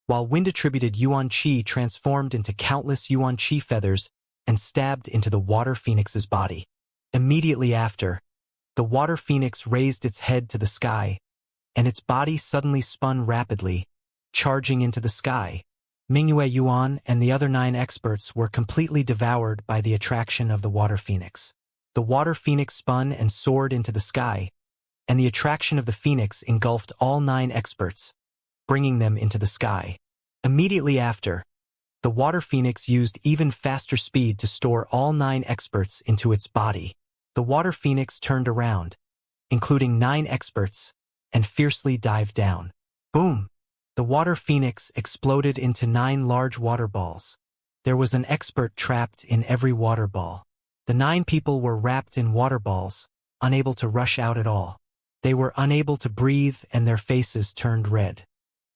Speaker 1: while wind-attributed yuan qi transformed into countless yuan qi feathers and stabbed into the water phoenix's body. Immediately after, the water phoenix raised its head to the sky, and its body suddenly spun rapidly, charging into the sky. Mingyue Yuan and the other 9 experts were completely devoured by the attraction of the water phoenix. The water phoenix spun and soared into the sky, and the attraction of the phoenix engulfed all 9 experts, bringing them into the sky. Immediately after, the water phoenix used even faster speed to store all 9 experts into its body. The water phoenix turned around, including 9 experts, and fiercely dived down. Boom! The water phoenix exploded into 9 large water balls. There was an expert trapped in every water ball. The 9 people were wrapped in water balls, unable to rush out at all. They were unable to breathe and their faces turned red.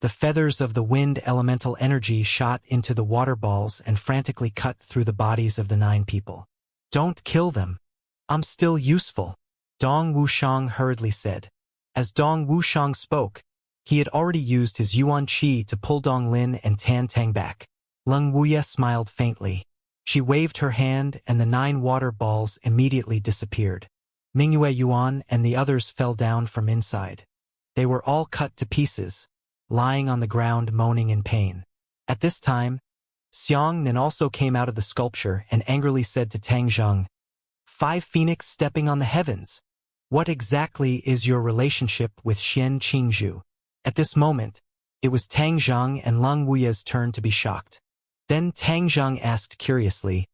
Speaker 1: The feathers of the wind elemental energy shot into the water balls and frantically cut through the bodies of the 9 people. "Don't kill them. I'm still useful," Dong Wuxiang hurriedly said. As Dong Wuxiang spoke, he had already used his yuan qi to pull Dong Lin and Tan Tang back. Lung Wuye smiled faintly. She waved her hand and the 9 water balls immediately disappeared. Mingyue Yuan and the others fell down from inside. They were all cut to pieces, lying on the ground moaning in pain. At this time, Xiang Nan also came out of the sculpture and angrily said to Tang Zheng, 5 phoenix stepping on the heavens. What exactly is your relationship with Xian Qingzhu? At this moment, it was Tang Zheng and Lung Wuye's turn to be shocked. Then Tang Zheng asked curiously,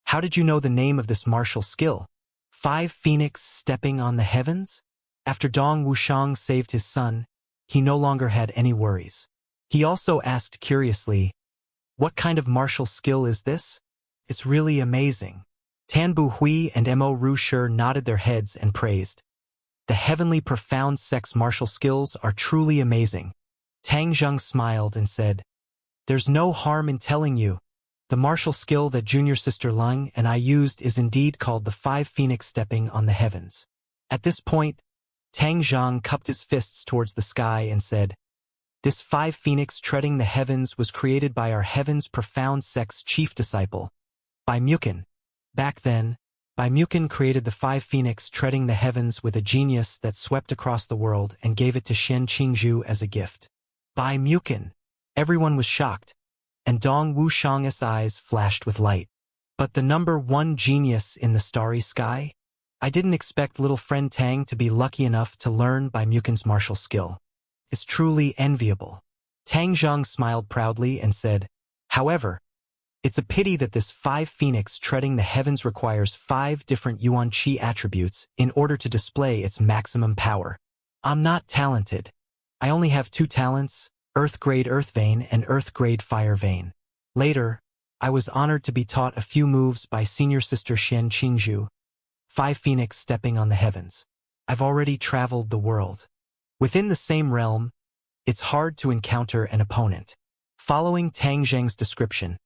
Speaker 1: "How did you know the name of this martial skill? 5 phoenix stepping on the heavens?" After Dong Wuxiang saved his son, he no longer had any worries. He also asked curiously, "What kind of martial skill is this? It's really amazing." Tan Bu Hui and Mo Rushi nodded their heads and praised. "The heavenly profound sex martial skills are truly amazing." Tang Zheng smiled and said, "There's no harm in telling you. The martial skill that junior sister Lung and I used is indeed called the 5 phoenix stepping on the heavens." At this point, Tang Zheng cupped his fists towards the sky and said, "This 5 phoenix treading the heavens was created by our heaven's profound sex chief disciple, Bai Mukin. Back then, Bai Mukin created the 5 phoenix treading the heavens with a genius that swept across the world and gave it to Xian Qingzhu as a gift." Bai Mukin! Everyone was shocked, and Dong Wuxiang's eyes flashed with light. "But the number 1 genius in the starry sky? I didn't expect little friend Tang to be lucky enough to learn Bai Mukin's martial skill. It's truly enviable." Tang Zheng smiled proudly and said, "However, It's a pity that this 5 phoenix treading the heavens requires 5 different Yuan Qi attributes in order to display its maximum power. I'm not talented. I only have 2 talents, Earth-grade Earth Vein and Earth-grade Fire Vein. Later, I was honored to be taught a few moves by senior sister Xianxia, 5 phoenix stepping on the heavens. I've already traveled the world. Within the same realm, it's hard to encounter an opponent. Following Tang Zheng's description,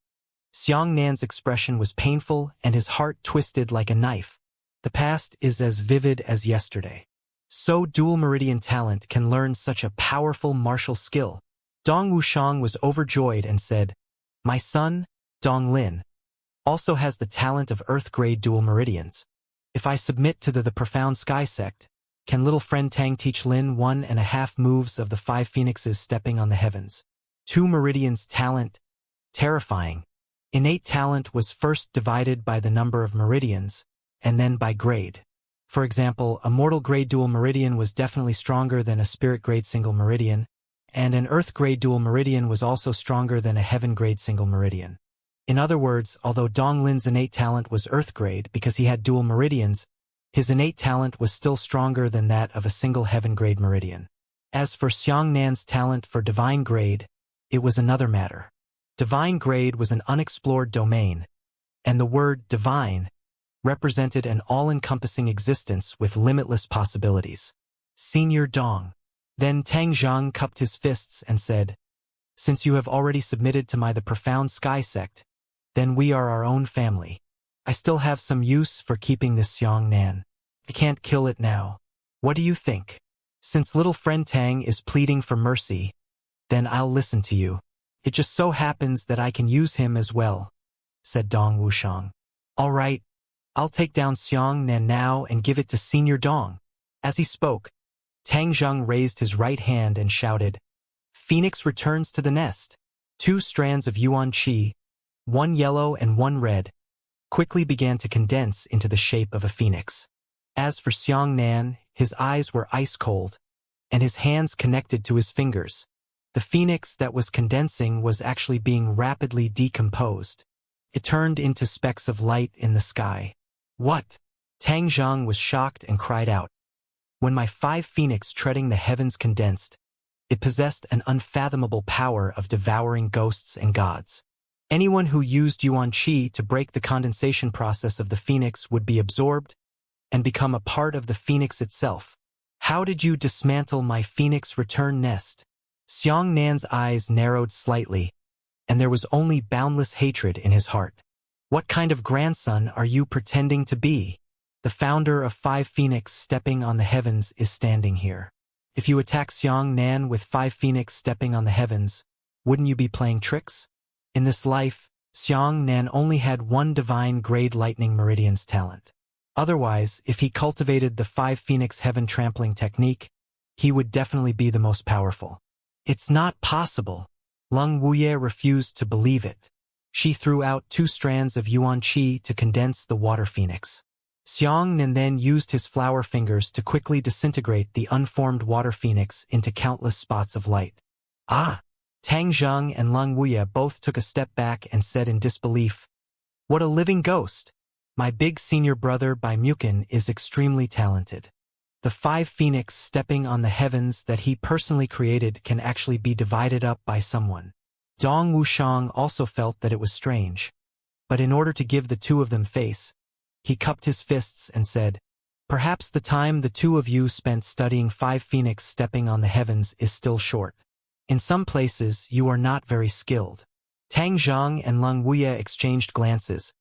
Speaker 1: Xiang Nan's expression was painful and his heart twisted like a knife. The past is as vivid as yesterday. So dual meridian talent can learn such a powerful martial skill. Dong Wuxiang was overjoyed and said, "My son, Dong Lin, also has the talent of Earth-grade dual meridians. If I submit to the profound sky sect, can little friend Tang teach Lin 1.5 moves of the 5 phoenixes stepping on the heavens? 2 meridians talent, terrifying. Innate talent was first divided by the number of meridians, and then by grade. For example, a mortal grade dual meridian was definitely stronger than a spirit grade single meridian, and an earth grade dual meridian was also stronger than a heaven grade single meridian. In other words, although Dong Lin's innate talent was earth grade because he had dual meridians, his innate talent was still stronger than that of a single heaven grade meridian. As for Xiang Nan's talent for divine grade, it was another matter. Divine grade was an unexplored domain, and the word divine represented an all-encompassing existence with limitless possibilities. Senior Dong. Then Tang Zhang cupped his fists and said, "Since you have already submitted to the profound sky sect, then we are our own family. I still have some use for keeping this Xiang Nan. I can't kill it now. What do you think? Since little friend Tang is pleading for mercy, then I'll listen to you. It just so happens that I can use him as well," said Dong Wuxiang. "All right, I'll take down Xiang Nan now and give it to Senior Dong." As he spoke, Tang Zhang raised his right hand and shouted, "Phoenix returns to the nest." 2 strands of Yuan Qi, 1 yellow and 1 red, quickly began to condense into the shape of a phoenix. As for Xiang Nan, his eyes were ice cold, and his hands connected to his fingers. The phoenix that was condensing was actually being rapidly decomposed. It turned into specks of light in the sky. "What?" Tang Zhang was shocked and cried out. "When my 5 phoenix treading the heavens condensed, it possessed an unfathomable power of devouring ghosts and gods. Anyone who used Yuan Qi to break the condensation process of the phoenix would be absorbed and become a part of the phoenix itself. How did you dismantle my phoenix return nest?" Xiang Nan's eyes narrowed slightly, and there was only boundless hatred in his heart. "What kind of grandson are you pretending to be? The founder of 5 phoenix stepping on the heavens is standing here. If you attack Xiang Nan with 5 phoenix stepping on the heavens, wouldn't you be playing tricks? In this life, Xiang Nan only had 1 divine grade lightning meridian's talent. Otherwise, if he cultivated the 5 phoenix heaven trampling technique, he would definitely be the most powerful." "It's not possible." Leng Wuye refused to believe it. She threw out 2 strands of Yuan Qi to condense the water phoenix. Xiang Nan then used his flower fingers to quickly disintegrate the unformed water phoenix into countless spots of light. "Ah!" Tang Zhang and Leng Wuye both took a step back and said in disbelief, "What a living ghost! My big senior brother Bai Mukin is extremely talented. The 5 phoenix stepping on the heavens that he personally created can actually be divided up by someone." Dong Wuxiang also felt that it was strange, but in order to give the 2 of them face, he cupped his fists and said, "Perhaps the time the 2 of you spent studying 5 phoenix stepping on the heavens is still short. In some places, you are not very skilled." Tang Zhang and Leng Wuye exchanged glances,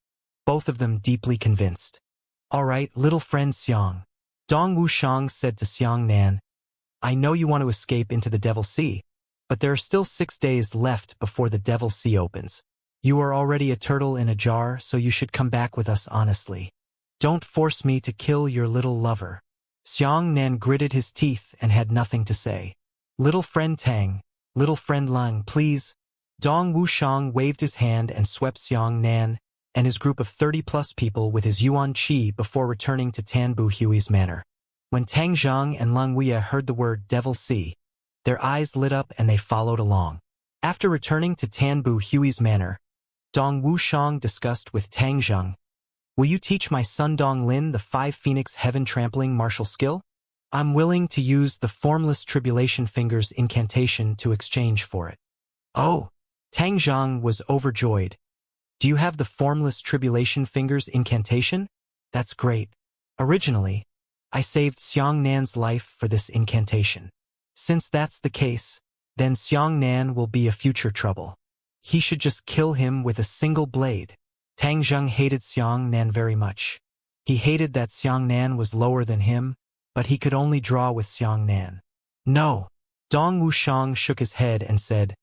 Speaker 1: both of them deeply convinced. "All right, little friend Xiang," Dong Wuxiang said to Xiang Nan, "I know you want to escape into the Devil Sea, but there are still 6 days left before the Devil Sea opens. You are already a turtle in a jar, so you should come back with us honestly. Don't force me to kill your little lover." Xiang Nan gritted his teeth and had nothing to say. "Little friend Tang, little friend Leng, please." Dong Wuxiang waved his hand and swept Xiang Nan and his group of 30-plus people with his Yuan Qi before returning to Tanbu Hui's manor. When Tang Zhang and Leng Wuye heard the word Devil Sea, their eyes lit up and they followed along. After returning to Tanbu Hui's manor, Dong Wuxiang discussed with Tang Zheng. Will you teach my son Dong Lin the 5 Phoenix Heaven Trampling martial skill? I'm willing to use the Formless Tribulation Fingers incantation to exchange for it. Oh! Tang Zheng was overjoyed. Do you have the Formless Tribulation Fingers incantation? That's great. Originally, I saved Xiangnan life for this incantation. Since that's the case, then Xiangnan will be a future trouble. He should just kill him with a single blade. Tang Zheng hated Xiangnan very much. He hated that Xiangnan was lower than him, but he could only draw with Xiangnan. No! Dong Wuxiang shook his head and said,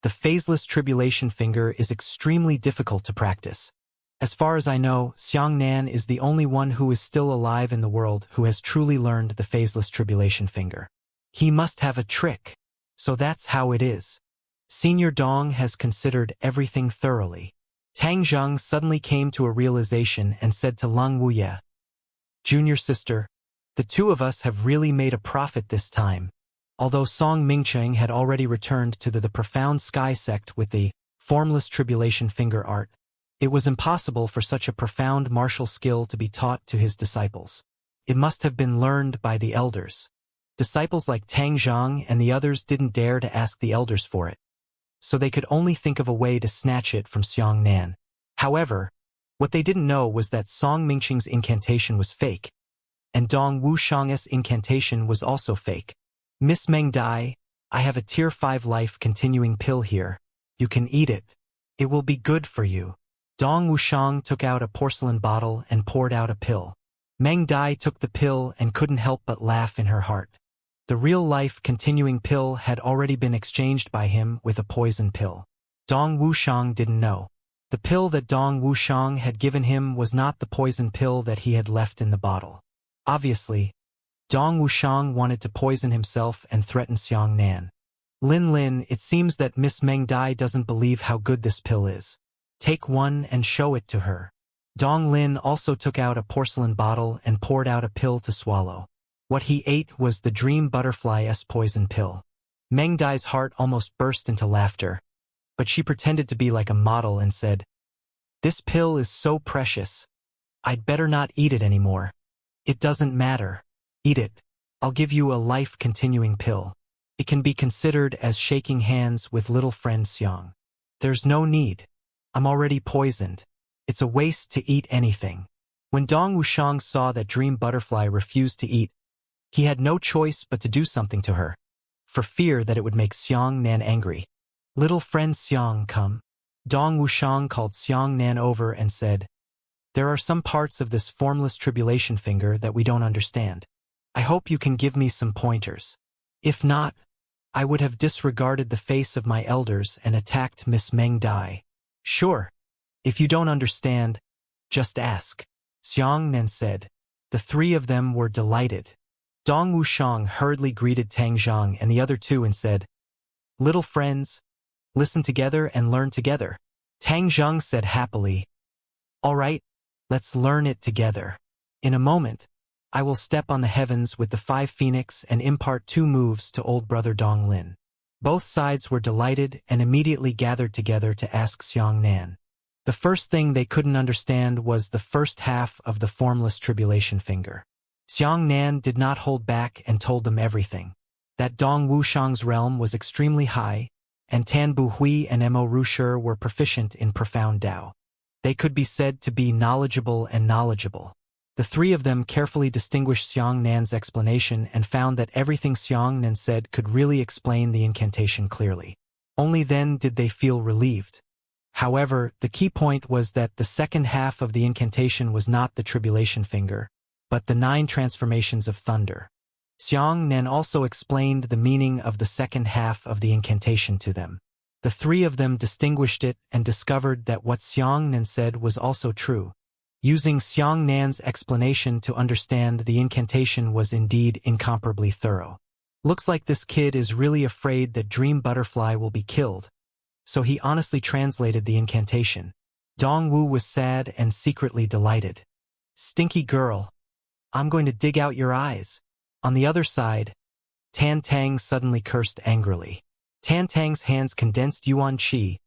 Speaker 1: the phaseless tribulation finger is extremely difficult to practice. As far as I know, Xiangnan is the only one who is still alive in the world who has truly learned the phaseless tribulation finger. He must have a trick. So that's how it is. Senior Dong has considered everything thoroughly. Tang Zheng suddenly came to a realization and said to Lung Wuye, Junior sister, the two of us have really made a profit this time. Although Song Mingcheng had already returned to the profound sky sect with the formless tribulation finger art, it was impossible for such a profound martial skill to be taught to his disciples. It must have been learned by the elders. Disciples like Tang Zheng and the others didn't dare to ask the elders for it, so they could only think of a way to snatch it from Xiangnan. However, what they didn't know was that Song Mingcheng's incantation was fake, and Dong Wuxiang's incantation was also fake. Miss Meng Dai, I have a Tier 5 life continuing pill here. You can eat it. It will be good for you. Dong Wuxiang took out a porcelain bottle and poured out a pill. Meng Dai took the pill and couldn't help but laugh in her heart. The real-life continuing pill had already been exchanged by him with a poison pill. Dong Wuxiang didn't know. The pill that Dong Wuxiang had given him was not the poison pill that he had left in the bottle. Obviously, Dong Wuxiang wanted to poison himself and threaten Xiangnan. Lin, it seems that Miss Meng Dai doesn't believe how good this pill is. Take one and show it to her. Dong Lin also took out a porcelain bottle and poured out a pill to swallow. What he ate was the Dream Butterfly's poison pill. Meng Dai's heart almost burst into laughter, but she pretended to be like a model and said, This pill is so precious. I'd better not eat it anymore. It doesn't matter. Eat it. I'll give you a life-continuing pill. It can be considered as shaking hands with little friend Xiang. There's no need. I'm already poisoned. It's a waste to eat anything. When Dong Wuxiang saw that Dream Butterfly refused to eat, he had no choice but to do something to her, for fear that it would make Xiangnan angry. Little friend Xiang, come. Dong Wuxiang called Xiangnan over and said, There are some parts of this formless tribulation finger that we don't understand. I hope you can give me some pointers. If not, I would have disregarded the face of my elders and attacked Miss Meng Dai. Sure. If you don't understand, just ask. Xiangnan said. The three of them were delighted. Dong Wuxiang hurriedly greeted Tang Zheng and the other two and said, Little friends, listen together and learn together. Tang Zheng said happily, All right, let's learn it together. In a moment, I will step on the heavens with the 5 phoenix and impart 2 moves to old brother Dong Lin. Both sides were delighted and immediately gathered together to ask Xiangnan. The first thing they couldn't understand was the first half of the formless tribulation finger. Xiangnan did not hold back and told them everything. That Dong Wuxiang's realm was extremely high, and Tan Buhui and Mo Rushi were proficient in profound Tao. They could be said to be knowledgeable and knowledgeable. The three of them carefully distinguished Xiangnan's explanation and found that everything Xiangnan said could really explain the incantation clearly. Only then did they feel relieved. However, the key point was that the second half of the incantation was not the tribulation finger, but the 9 transformations of thunder. Xiangnan also explained the meaning of the second half of the incantation to them. The three of them distinguished it and discovered that what Xiangnan said was also true. Using Xiangnan's explanation to understand the incantation was indeed incomparably thorough. Looks like this kid is really afraid that Dream Butterfly will be killed, so he honestly translated the incantation. Dongwu was sad and secretly delighted. Stinky girl. I'm going to dig out your eyes. On the other side, Tan Tang suddenly cursed angrily. Tan Tang's hands condensed yuan qi,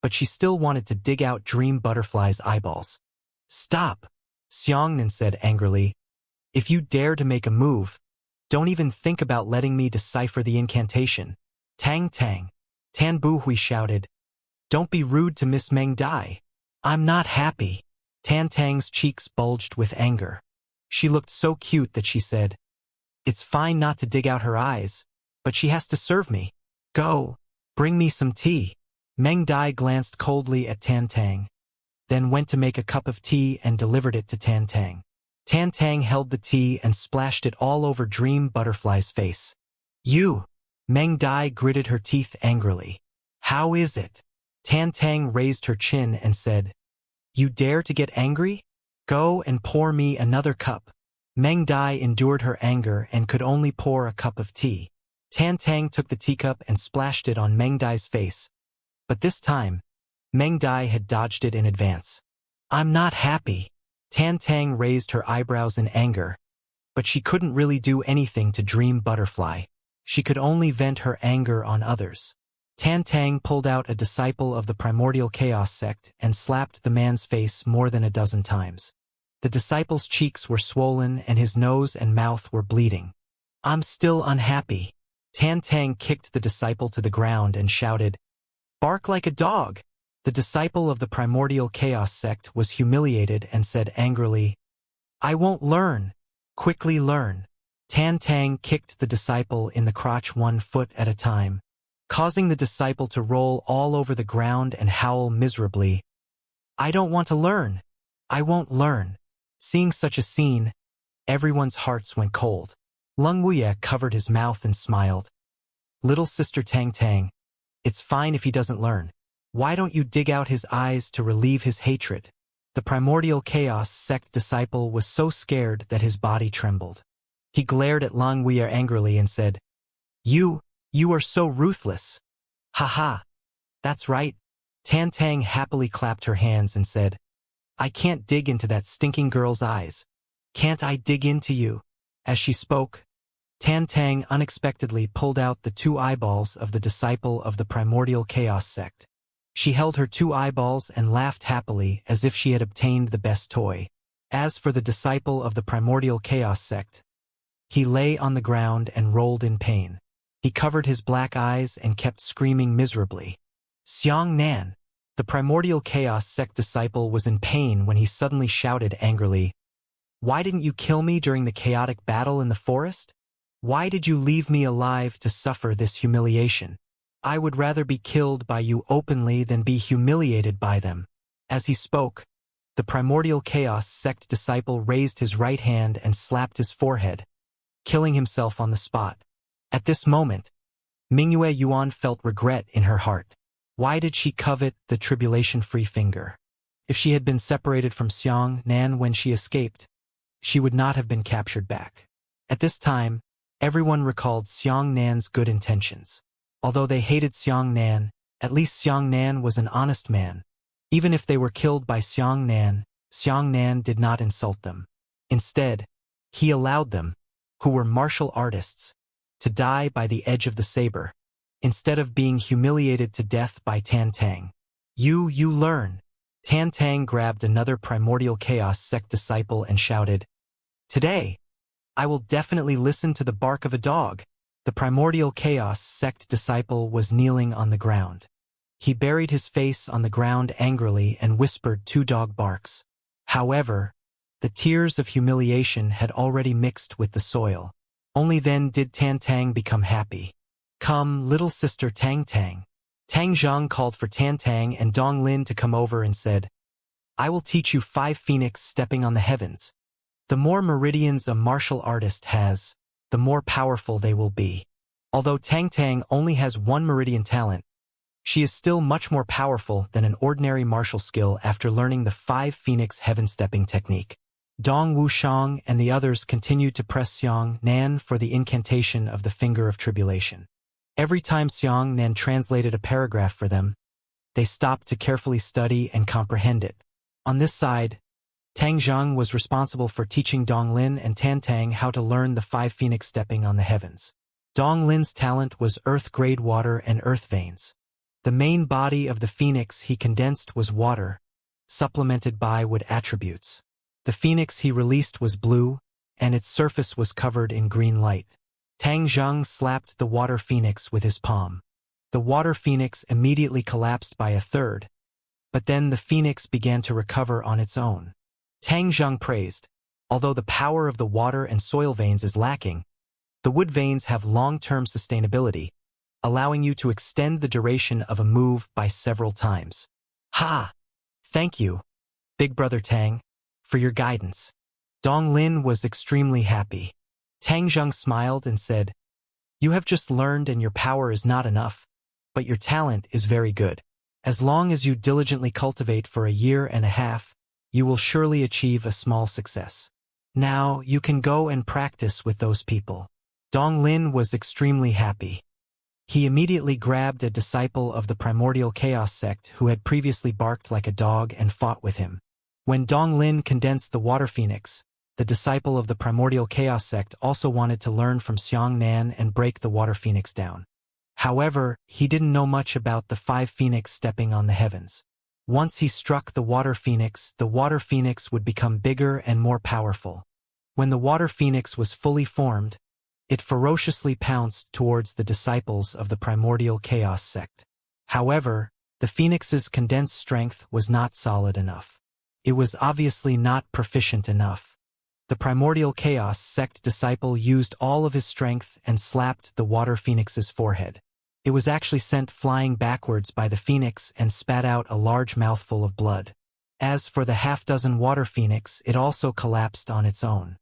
Speaker 1: but she still wanted to dig out Dream Butterfly's eyeballs. "Stop," Xianxia said angrily. "If you dare to make a move, don't even think about letting me decipher the incantation." "Tang Tang," Tan Buhui shouted. "Don't be rude to Miss Meng Dai." "I'm not happy." Tan Tang's cheeks bulged with anger. She looked so cute that she said, "It's fine not to dig out her eyes, but she has to serve me. Go, bring me some tea." Meng Dai glanced coldly at Tan Tang, then went to make a cup of tea and delivered it to Tan Tang. Tan Tang held the tea and splashed it all over Dream Butterfly's face. "You!" Meng Dai gritted her teeth angrily. "How is it?" Tan Tang raised her chin and said, "You dare to get angry? Go and pour me another cup." Meng Dai endured her anger and could only pour a cup of tea. Tan Tang took the teacup and splashed it on Meng Dai's face, but this time, Meng Dai had dodged it in advance. "I'm not happy." Tan Tang raised her eyebrows in anger, but she couldn't really do anything to Dream Butterfly. She could only vent her anger on others. Tan Tang pulled out a disciple of the Primordial Chaos sect and slapped the man's face more than a dozen times. The disciple's cheeks were swollen and his nose and mouth were bleeding. "I'm still unhappy." Tan Tang kicked the disciple to the ground and shouted, "Bark like a dog." The disciple of the Primordial Chaos sect was humiliated and said angrily, "I won't learn." "Quickly learn." Tan Tang kicked the disciple in the crotch 1 foot at a time, causing the disciple to roll all over the ground and howl miserably, "I don't want to learn. I won't learn." Seeing such a scene, everyone's hearts went cold. Wuxia covered his mouth and smiled. "Little sister Tang Tang, it's fine if he doesn't learn. Why don't you dig out his eyes to relieve his hatred?" The Primordial Chaos sect disciple was so scared that his body trembled. He glared at Wuxia angrily and said, You are so ruthless." "Ha ha. That's right." Tan Tang happily clapped her hands and said, "I can't dig into that stinking girl's eyes. Can't I dig into you?" As she spoke, Tan Tang unexpectedly pulled out the 2 eyeballs of the disciple of the Primordial Chaos sect. She held her 2 eyeballs and laughed happily as if she had obtained the best toy. As for the disciple of the Primordial Chaos sect, he lay on the ground and rolled in pain. He covered his black eyes and kept screaming miserably. "Xianxia!" The Primordial Chaos sect disciple was in pain when he suddenly shouted angrily, "Why didn't you kill me during the chaotic battle in the forest? Why did you leave me alive to suffer this humiliation? I would rather be killed by you openly than be humiliated by them." As he spoke, the Primordial Chaos sect disciple raised his right hand and slapped his forehead, killing himself on the spot. At this moment, Mingyue Yuan felt regret in her heart. Why did she covet the tribulation-free finger? If she had been separated from Xianxia when she escaped, she would not have been captured back. At this time, everyone recalled Xianxia's good intentions. Although they hated Xianxia, at least Xianxia was an honest man. Even if they were killed by Xianxia did not insult them. Instead, he allowed them, who were martial artists, to die by the edge of the saber, instead of being humiliated to death by Tan Tang. You learn." Tan Tang grabbed another Primordial Chaos sect disciple and shouted, "Today, I will definitely listen to the bark of a dog." The Primordial Chaos sect disciple was kneeling on the ground. He buried his face on the ground angrily and whispered 2 dog barks. However, the tears of humiliation had already mixed with the soil. Only then did Tan Tang become happy. "Come, little sister Tang Tang." Tang Zhang called for Tan Tang and Dong Lin to come over and said, "I will teach you 5 phoenix stepping on the heavens. The more meridians a martial artist has, the more powerful they will be." Although Tang Tang only has 1 meridian talent, she is still much more powerful than an ordinary martial skill after learning the 5 phoenix heaven stepping technique. Dong Wuxiang and the others continued to press Xianxia for the incantation of the Finger of Tribulation. Every time Xianxia translated a paragraph for them, they stopped to carefully study and comprehend it. On this side, Tang Zhang was responsible for teaching Dong Lin and Tan Tang how to learn the 5 phoenix stepping on the heavens. Dong Lin's talent was earth-grade water and earth veins. The main body of the phoenix he condensed was water, supplemented by wood attributes. The phoenix he released was blue, and its surface was covered in green light. Tang Zheng slapped the water phoenix with his palm. The water phoenix immediately collapsed by a third, but then the phoenix began to recover on its own. Tang Zheng praised, although the power of the water and soil veins is lacking, the wood veins have long-term sustainability, allowing you to extend the duration of a move by several times. Ha! Thank you, Big Brother Tang, for your guidance. Dong Lin was extremely happy. Tang Zheng smiled and said, "You have just learned and your power is not enough, but your talent is very good. As long as you diligently cultivate for a year and a half, you will surely achieve a small success. Now you can go and practice with those people." Dong Lin was extremely happy. He immediately grabbed a disciple of the primordial chaos sect who had previously barked like a dog and fought with him. When Dong Lin condensed the water phoenix, the disciple of the primordial chaos sect also wanted to learn from Xianxia and break the water phoenix down. However, he didn't know much about the 5 phoenix stepping on the heavens. Once he struck the water phoenix would become bigger and more powerful. When the water phoenix was fully formed, it ferociously pounced towards the disciples of the primordial chaos sect. However, the phoenix's condensed strength was not solid enough. It was obviously not proficient enough. The primordial chaos sect disciple used all of his strength and slapped the water phoenix's forehead. It was actually sent flying backwards by the phoenix and spat out a large mouthful of blood. As for the half-dozen water phoenix, it also collapsed on its own.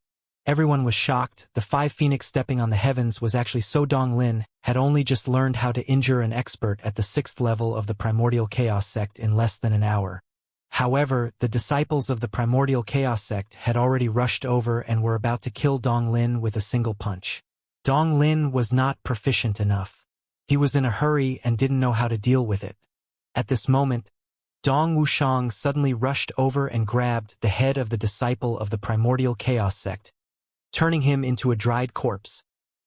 Speaker 1: Everyone was shocked. The 5 phoenix stepping on the heavens was actually so Dong Lin had only just learned how to injure an expert at the 6th level of the primordial chaos sect in less than an hour. However, the disciples of the primordial chaos sect had already rushed over and were about to kill Dong Lin with a single punch. Dong Lin was not proficient enough. He was in a hurry and didn't know how to deal with it. At this moment, Dong Wuxiang suddenly rushed over and grabbed the head of the disciple of the primordial chaos sect, turning him into a dried corpse.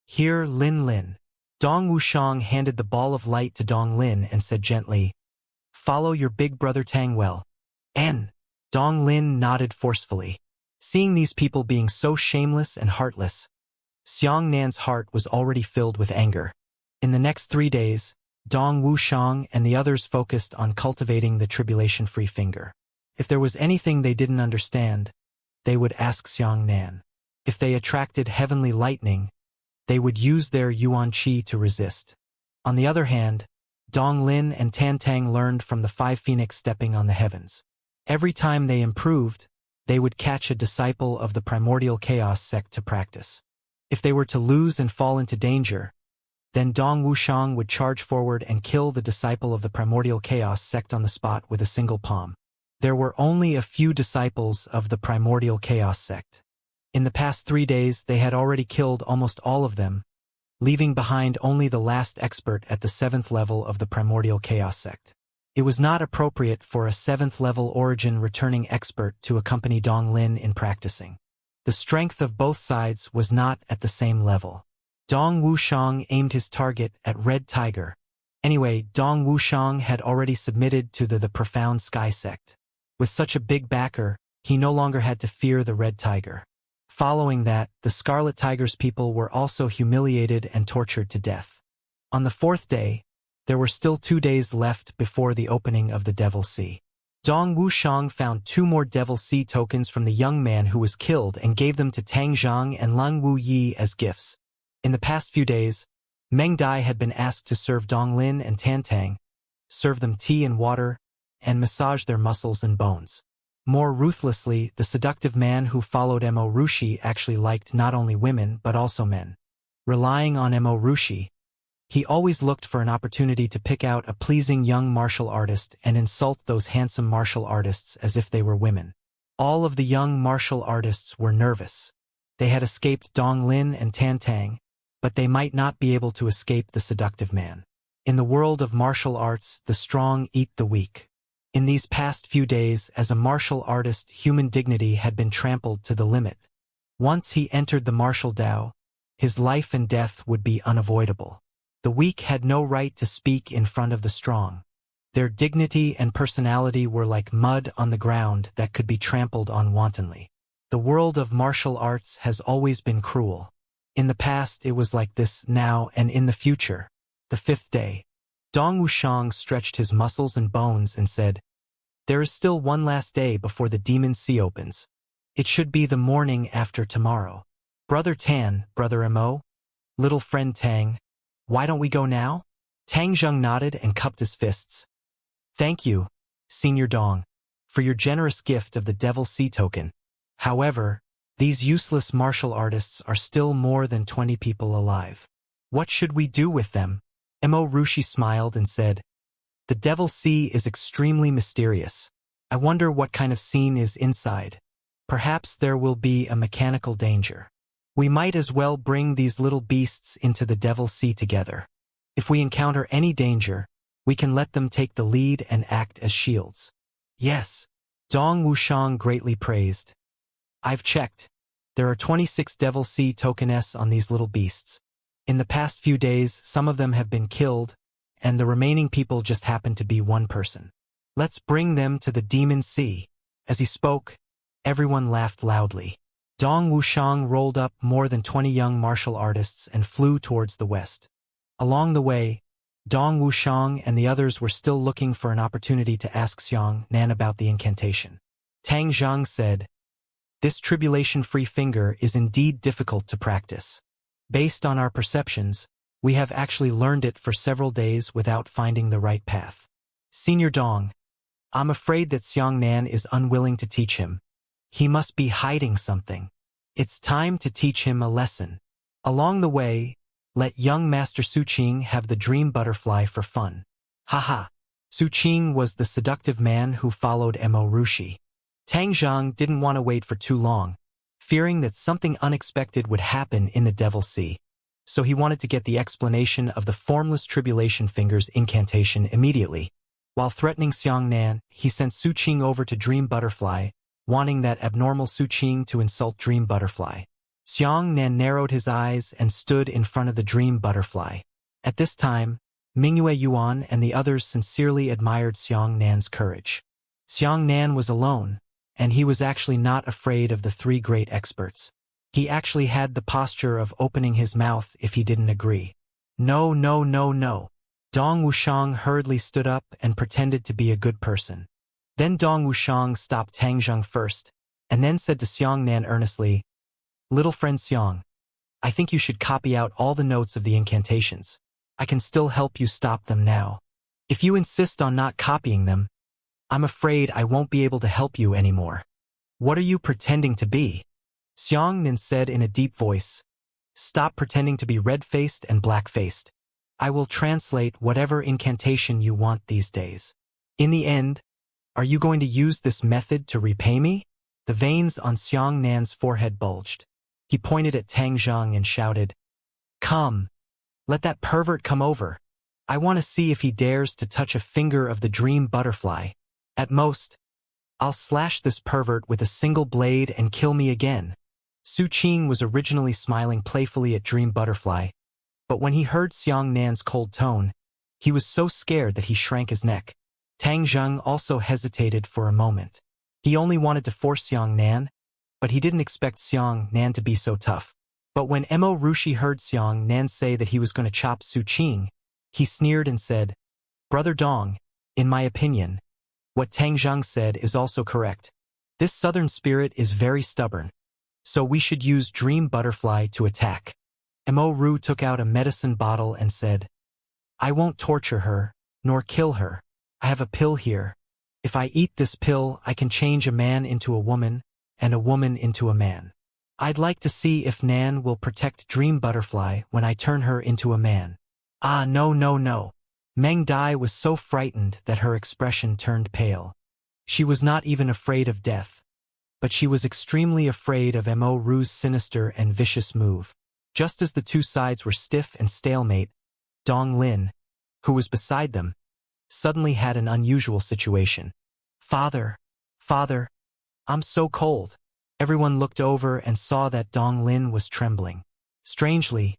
Speaker 1: "Here, Lin Lin." Dong Wuxiang handed the ball of light to Dong Lin and said gently, "Follow your big brother Tang well." "N." Dong Lin nodded forcefully. Seeing these people being so shameless and heartless, Xiangnan's heart was already filled with anger. In the next 3 days, Dong Wuxiang and the others focused on cultivating the tribulation-free finger. If there was anything they didn't understand, they would ask Xiangnan. If they attracted heavenly lightning, they would use their yuan qi to resist. On the other hand, Dong Lin and Tan Tang learned from the 5 phoenix stepping on the heavens. Every time they improved, they would catch a disciple of the primordial chaos sect to practice. If they were to lose and fall into danger, then Dong Wuxiang would charge forward and kill the disciple of the primordial chaos sect on the spot with a single palm. There were only a few disciples of the primordial chaos sect. In the past 3 days, they had already killed almost all of them, leaving behind only the last expert at the 7th level of the primordial chaos sect. It was not appropriate for a 7th level origin returning expert to accompany Dong Lin in practicing. The strength of both sides was not at the same level. Dong Wuxiang aimed his target at Red Tiger. Anyway, Dong Wuxiang had already submitted to the Profound Sky sect. With such a big backer, he no longer had to fear the Red Tiger. Following that, the Scarlet Tiger's people were also humiliated and tortured to death. On the 4th day, there were still 2 days left before the opening of the Devil Sea. Dong Wuxiang found 2 more Devil Sea tokens from the young man who was killed and gave them to Tang Zhang and Lang Wu Yi as gifts. In the past few days, Meng Dai had been asked to serve Dong Lin and Tan Tang, serve them tea and water, and massage their muscles and bones. More ruthlessly, the seductive man who followed Mo Rushi actually liked not only women but also men. Relying on Mo Rushi, he always looked for an opportunity to pick out a pleasing young martial artist and insult those handsome martial artists as if they were women. All of the young martial artists were nervous. They had escaped Dong Lin and Tan Tang, but they might not be able to escape the seductive man. In the world of martial arts, the strong eat the weak. In these past few days, as a martial artist, human dignity had been trampled to the limit. Once he entered the martial Dao, his life and death would be unavoidable. The weak had no right to speak in front of the strong. Their dignity and personality were like mud on the ground that could be trampled on wantonly. The world of martial arts has always been cruel. In the past it was like this now and in the future. The fifth day. Dong Wuxiang stretched his muscles and bones and said, "There is still one last day before the demon sea opens. It should be the morning after tomorrow. Brother Tan, Brother Mo, little friend Tang, why don't we go now?" Tang Zheng nodded and cupped his fists. "Thank you, Senior Dong, for your generous gift of the Devil Sea token. However, these useless martial artists are still more than 20 people alive. What should we do with them?" Mo Rushi smiled and said, "The Devil Sea is extremely mysterious. I wonder what kind of scene is inside. Perhaps there will be a mechanical danger. We might as well bring these little beasts into the Devil Sea together. If we encounter any danger, we can let them take the lead and act as shields." "Yes," Dong Wuxiang greatly praised. "I've checked. There are 26 Devil Sea tokeness on these little beasts. In the past few days, some of them have been killed, and the remaining people just happen to be one person. Let's bring them to the Demon Sea." As he spoke, everyone laughed loudly. Dong Wuxiang rolled up more than 20 young martial artists and flew towards the west. Along the way, Dong Wuxiang and the others were still looking for an opportunity to ask Xianxia about the incantation. Tang Zheng said, "This tribulation-free finger is indeed difficult to practice. Based on our perceptions, we have actually learned it for several days without finding the right path. Senior Dong, I'm afraid that Xianxia is unwilling to teach him. He must be hiding something. It's time to teach him a lesson. Along the way, let young Master Suqing have the dream butterfly for fun." Haha. Suqing was the seductive man who followed Mo Rushi. Tang Zheng didn't want to wait for too long, fearing that something unexpected would happen in the Devil Sea. So he wanted to get the explanation of the formless tribulation finger's incantation immediately. While threatening Xianxia, he sent Suqing over to Dream Butterfly, wanting that abnormal Suqing to insult Dream Butterfly. Xianxia narrowed his eyes and stood in front of the Dream Butterfly. At this time, Mingyue Yuan and the others sincerely admired Xianxia's courage. Xianxia was alone, and he was actually not afraid of the three great experts. He actually had the posture of opening his mouth if he didn't agree. "No, no, no, no." Dong Wuxiang hurriedly stood up and pretended to be a good person. Then Dong Wuxiang stopped Tang Zheng first, and then said to Xianxia earnestly, "Little friend Xiang, I think you should copy out all the notes of the incantations. I can still help you stop them now. If you insist on not copying them, I'm afraid I won't be able to help you anymore." "What are you pretending to be?" Xianxia said in a deep voice. "Stop pretending to be red-faced and black-faced. I will translate whatever incantation you want these days. In the end, are you going to use this method to repay me?" The veins on Xianxia's forehead bulged. He pointed at Tang Zheng and shouted, "Come, let that pervert come over. I want to see if he dares to touch a finger of the dream butterfly. At most, I'll slash this pervert with a single blade and kill me again." Suqing was originally smiling playfully at Dream Butterfly, but when he heard Xianxia's cold tone, he was so scared that he shrank his neck. Tang Zheng also hesitated for a moment. He only wanted to force Xianxia, but he didn't expect Xianxia to be so tough. But when Mo Rushi heard Xianxia say that he was going to chop Suqing, he sneered and said, "Brother Dong, in my opinion, what Tang Zheng said is also correct. This southern spirit is very stubborn, so we should use Dream Butterfly to attack." Mo Ru took out a medicine bottle and said, "I won't torture her, nor kill her. I have a pill here. If I eat this pill, I can change a man into a woman, and a woman into a man. I'd like to see if Nan will protect Dream Butterfly when I turn her into a man." "Ah, no, no, no." Meng Dai was so frightened that her expression turned pale. She was not even afraid of death, but she was extremely afraid of Mo Ru's sinister and vicious move. Just as the two sides were stiff and stalemate, Dong Lin, who was beside them, suddenly had an unusual situation. "Father, father, I'm so cold." Everyone looked over and saw that Dong Lin was trembling. Strangely,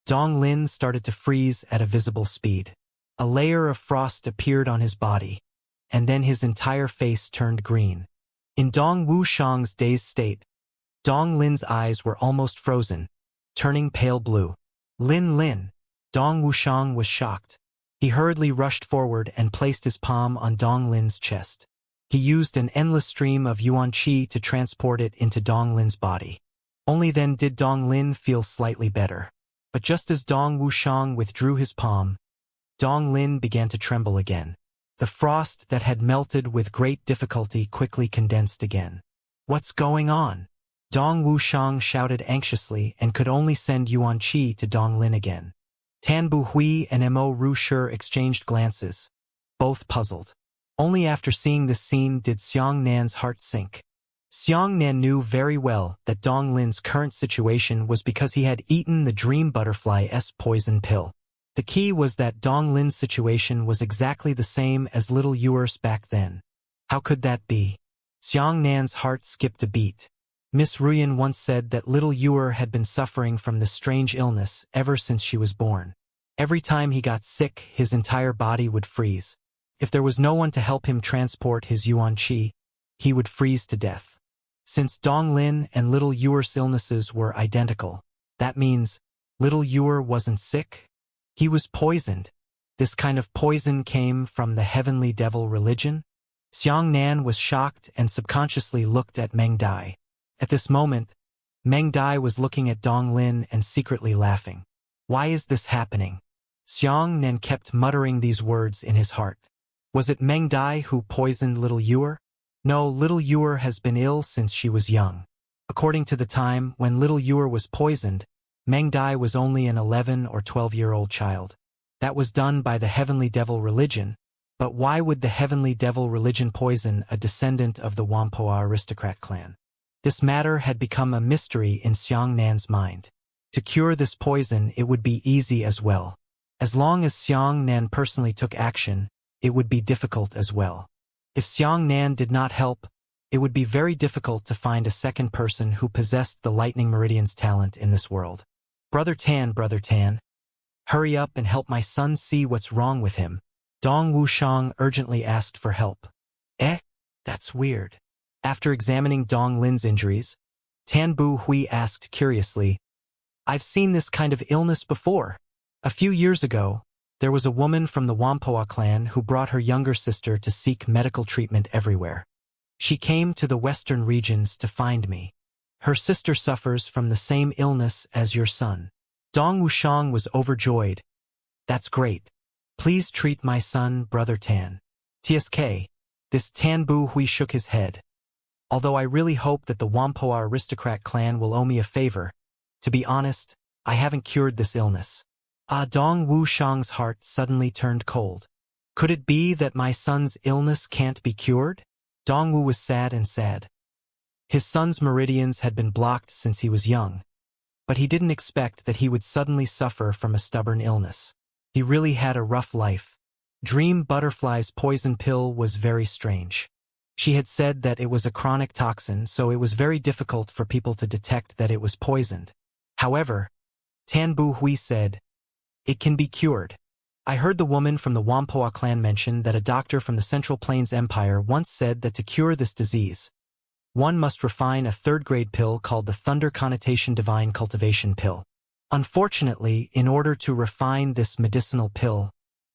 Speaker 1: Dong Lin started to freeze at a visible speed. A layer of frost appeared on his body, and then his entire face turned green. In Dong Wuxiang's dazed state, Dong Lin's eyes were almost frozen, turning pale blue. Lin. Dong Wuxiang was shocked. He hurriedly rushed forward and placed his palm on Dong Lin's chest. He used an endless stream of yuan qi to transport it into Dong Lin's body. Only then did Dong Lin feel slightly better. But just as Dong Wuxiang withdrew his palm, Dong Lin began to tremble again. The frost that had melted with great difficulty quickly condensed again. "What's going on?" Dong Wuxiang shouted anxiously and could only send yuan qi to Dong Lin again. Tan Buhui and Mo Rusher exchanged glances, both puzzled. Only after seeing this scene did Xiang Nan's heart sink. Xiang Nan knew very well that Dong Lin's current situation was because he had eaten the dream butterfly's poison pill. The key was that Dong Lin's situation was exactly the same as little Yuer's back then. How could that be? Xiang Nan's heart skipped a beat. Miss Ruyan once said that little Yuer had been suffering from this strange illness ever since she was born. Every time he got sick, his entire body would freeze. If there was no one to help him transport his yuan qi, he would freeze to death. Since Dong Lin and little Yuer's illnesses were identical, that means little Yuer wasn't sick? He was poisoned. This kind of poison came from the heavenly devil religion? Xiang Nan was shocked and subconsciously looked at Meng Dai. At this moment, Meng Dai was looking at Dong Lin and secretly laughing. Why is this happening? Xiang Nan kept muttering these words in his heart. Was it Meng Dai who poisoned little Yuer? No, little Yuer has been ill since she was young. According to the time when little Yuer was poisoned, Meng Dai was only an 11 or 12-year-old child. That was done by the heavenly devil religion, but why would the heavenly devil religion poison a descendant of the Wampoa aristocrat clan? This matter had become a mystery in Xiang Nan's mind. To cure this poison, it would be easy as well. As long as Xiang Nan personally took action, it would be difficult as well. If Xiang Nan did not help, it would be very difficult to find a second person who possessed the Lightning Meridian's talent in this world. Brother Tan, hurry up and help my son see what's wrong with him. Dong Wuxiang urgently asked for help. That's weird. After examining Dong Lin's injuries, Tan Buhui asked curiously, I've seen this kind of illness before. A few years ago, there was a woman from the Wampoa clan who brought her younger sister to seek medical treatment everywhere. She came to the western regions to find me. Her sister suffers from the same illness as your son. Dong Wuxiang was overjoyed. That's great. Please treat my son, Brother Tan. TSK. This Tan Buhui shook his head. Although I really hope that the Wampoa aristocrat clan will owe me a favor, to be honest, I haven't cured this illness. Dong Wuxiang's heart suddenly turned cold. Could it be that my son's illness can't be cured? Dong Wu was sad. His son's meridians had been blocked since he was young, but he didn't expect that he would suddenly suffer from a stubborn illness. He really had a rough life. Dream Butterfly's poison pill was very strange. She had said that it was a chronic toxin, so it was very difficult for people to detect that it was poisoned. However, Tan Buhui said, it can be cured. I heard the woman from the Wampoa clan mention that a doctor from the Central Plains Empire once said that to cure this disease, one must refine a third-grade pill called the Thunder Connotation Divine Cultivation pill. Unfortunately, in order to refine this medicinal pill,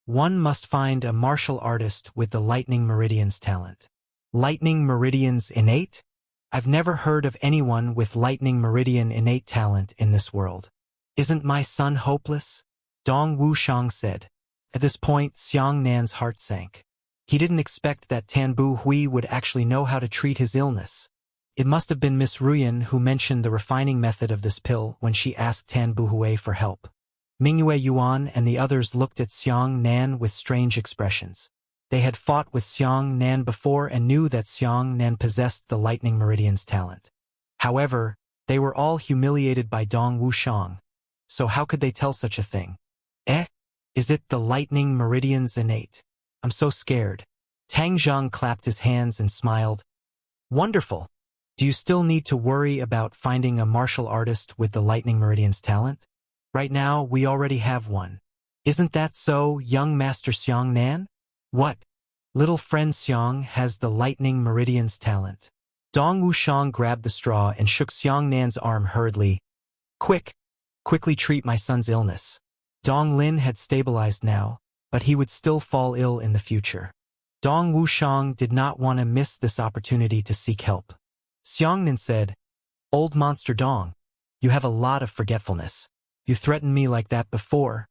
Speaker 1: one must find a martial artist with the Lightning Meridian's talent. Lightning Meridian's innate? I've never heard of anyone with Lightning Meridian innate talent in this world. Isn't my son hopeless? Dong Wuxiang said. At this point, Xiang Nan's heart sank. He didn't expect that Tan Buhui would actually know how to treat his illness. It must have been Miss Ruyan who mentioned the refining method of this pill when she asked Tan Buhui for help. Mingyue Yuan and the others looked at Xiang Nan with strange expressions. They had fought with Xiang Nan before and knew that Xiang Nan possessed the Lightning Meridian's talent. However, they were all humiliated by Dong Wuxiang. So how could they tell such a thing? Is it the Lightning Meridian's innate? I'm so scared. Tang Zhang clapped his hands and smiled. Wonderful. Do you still need to worry about finding a martial artist with the Lightning Meridian's talent? Right now, we already have one. Isn't that so, young Master Xiangnan? What? Little friend Xiang has the lightning meridian's talent. Dong Wuxiang grabbed the straw and shook Xiangnan's arm hurriedly. Quickly treat my son's illness. Dong Lin had stabilized now, but he would still fall ill in the future. Dong Wuxiang did not want to miss this opportunity to seek help. Xiangnan said, Old Monster Dong, you have a lot of forgetfulness. You threatened me like that before,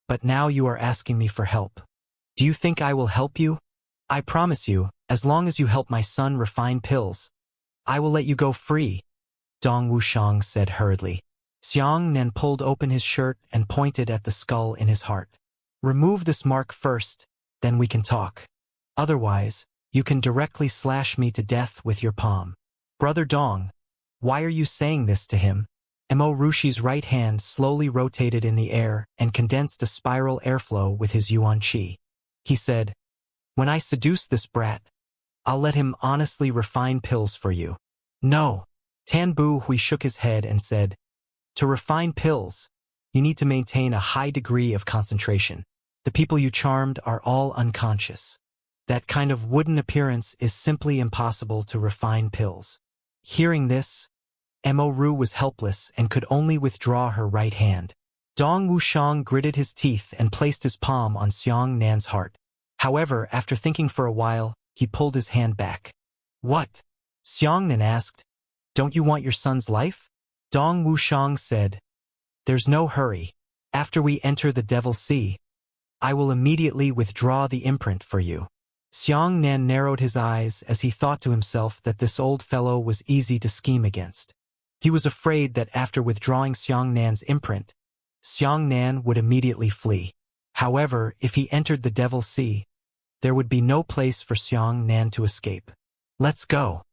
Speaker 1: but now you are asking me for help. Do you think I will help you? I promise you, as long as you help my son refine pills, I will let you go free, Dong Wuxiang said hurriedly. Xiangnan pulled open his shirt and pointed at the skull in his heart. Remove this mark first, then we can talk. Otherwise, you can directly slash me to death with your palm. Brother Dong, why are you saying this to him? Mo Rushi's right hand slowly rotated in the air and condensed a spiral airflow with his yuan qi. He said, When I seduce this brat, I'll let him honestly refine pills for you. No. Tan Bu Hui shook his head and said, To refine pills, you need to maintain a high degree of concentration. The people you charmed are all unconscious. That kind of wooden appearance is simply impossible to refine pills. Hearing this, Mo Ru was helpless and could only withdraw her right hand. Dong Wuxiang gritted his teeth and placed his palm on Xiangnan's heart. However, after thinking for a while, he pulled his hand back. What? Xiangnan asked. Don't you want your son's life? Dong Wuxiang said, There's no hurry. After we enter the Devil's Sea, I will immediately withdraw the imprint for you. Xiangnan narrowed his eyes as he thought to himself that this old fellow was easy to scheme against. He was afraid that after withdrawing Xiangnan's imprint, Xiangnan would immediately flee. However, if he entered the Devil's Sea, there would be no place for Xiangnan to escape. Let's go.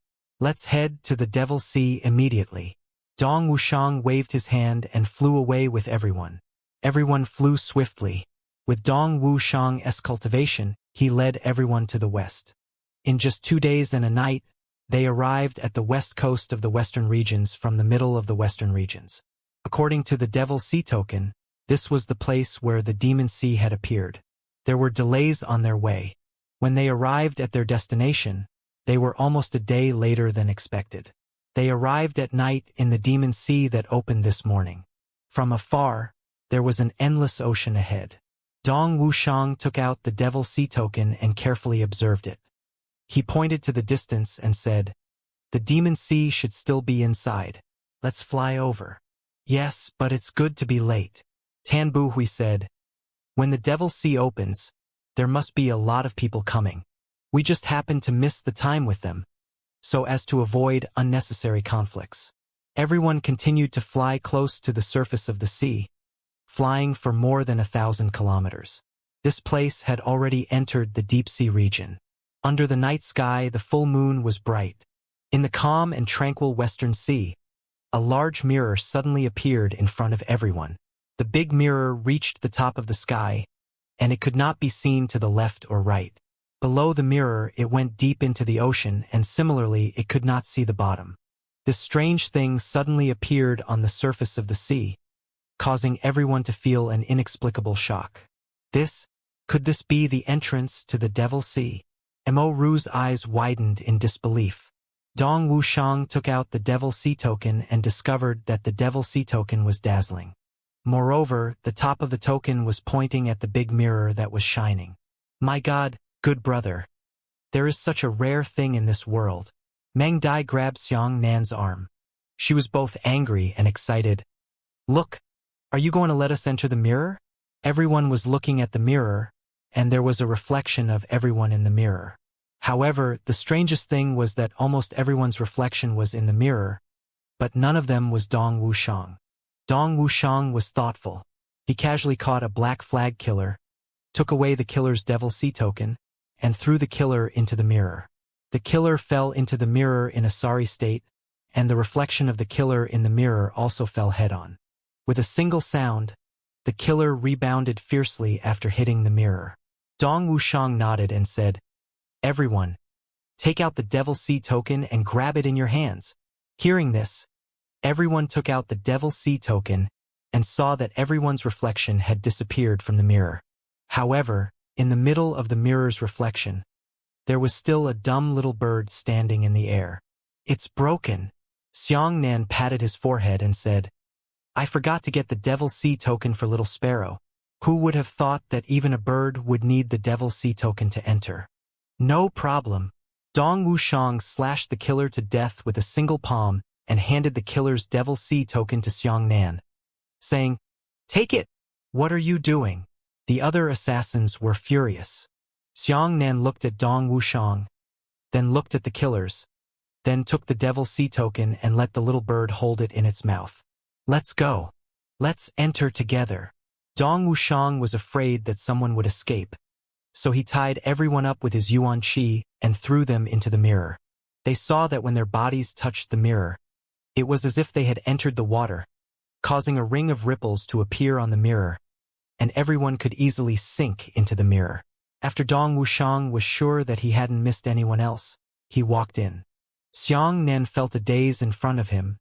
Speaker 1: Let's head to the Devil's Sea immediately. Dong Wuxiang waved his hand and flew away with everyone. Everyone flew swiftly. With Dong Wuxiang's cultivation, he led everyone to the west. In just 2 days and a night, they arrived at the west coast of the western regions from the middle of the western regions. According to the Devil's Sea token, this was the place where the Demon Sea had appeared. There were delays on their way. When they arrived at their destination, they were almost a day later than expected. They arrived at night in the Demon Sea that opened this morning. From afar, there was an endless ocean ahead. Dong Wuxiang took out the Devil's Sea token and carefully observed it. He pointed to the distance and said, The Demon Sea should still be inside. Let's fly over. Yes, but it's good to be late. Tan Bu Hui said, When the Devil's Sea opens, there must be a lot of people coming. We just happened to miss the time with them, so as to avoid unnecessary conflicts. Everyone continued to fly close to the surface of the sea, flying for more than 1,000 kilometers. This place had already entered the deep sea region. Under the night sky, the full moon was bright. In the calm and tranquil western sea, a large mirror suddenly appeared in front of everyone. The big mirror reached the top of the sky, and it could not be seen to the left or right. Below the mirror, it went deep into the ocean, and similarly, it could not see the bottom. This strange thing suddenly appeared on the surface of the sea, causing everyone to feel an inexplicable shock. Could this be the entrance to the Devil's Sea? Mo Ru's eyes widened in disbelief. Dong Wuxiang took out the Devil's Sea token and discovered that the Devil's Sea token was dazzling. Moreover, the top of the token was pointing at the big mirror that was shining. My God, good brother. There is such a rare thing in this world. Meng Dai grabbed Xiangnan's arm. She was both angry and excited. Look, are you going to let us enter the mirror? Everyone was looking at the mirror, and there was a reflection of everyone in the mirror. However, the strangest thing was that almost everyone's reflection was in the mirror, but none of them was Dong Wuxiang. Dong Wuxiang was thoughtful. He casually caught a black flag killer, took away the killer's Devil's Sea token, and threw the killer into the mirror. The killer fell into the mirror in a sorry state, and the reflection of the killer in the mirror also fell head-on. With a single sound, the killer rebounded fiercely after hitting the mirror. Dong Wuxiang nodded and said, Everyone, take out the Devil's Sea token and grab it in your hands. Hearing this, everyone took out the Devil's Sea token and saw that everyone's reflection had disappeared from the mirror. However, in the middle of the mirror's reflection, there was still a dumb little bird standing in the air. "It's broken." Xianxia patted his forehead and said, "I forgot to get the Devil Sea token for Little Sparrow. Who would have thought that even a bird would need the Devil Sea token to enter?" "No problem." Dong Wuxiang slashed the killer to death with a single palm and handed the killer's Devil Sea token to Xianxia, saying, "Take it." "What are you doing?" The other assassins were furious. Xianxia looked at Dong Wuxiang, then looked at the killers, then took the Devil Sea token and let the little bird hold it in its mouth. "Let's go. Let's enter together." Dong Wuxiang was afraid that someone would escape, so he tied everyone up with his yuan qi and threw them into the mirror. They saw that when their bodies touched the mirror, it was as if they had entered the water, causing a ring of ripples to appear on the mirror, and everyone could easily sink into the mirror. After Dong Wuxiang was sure that he hadn't missed anyone else, he walked in. Xianxia felt a daze in front of him,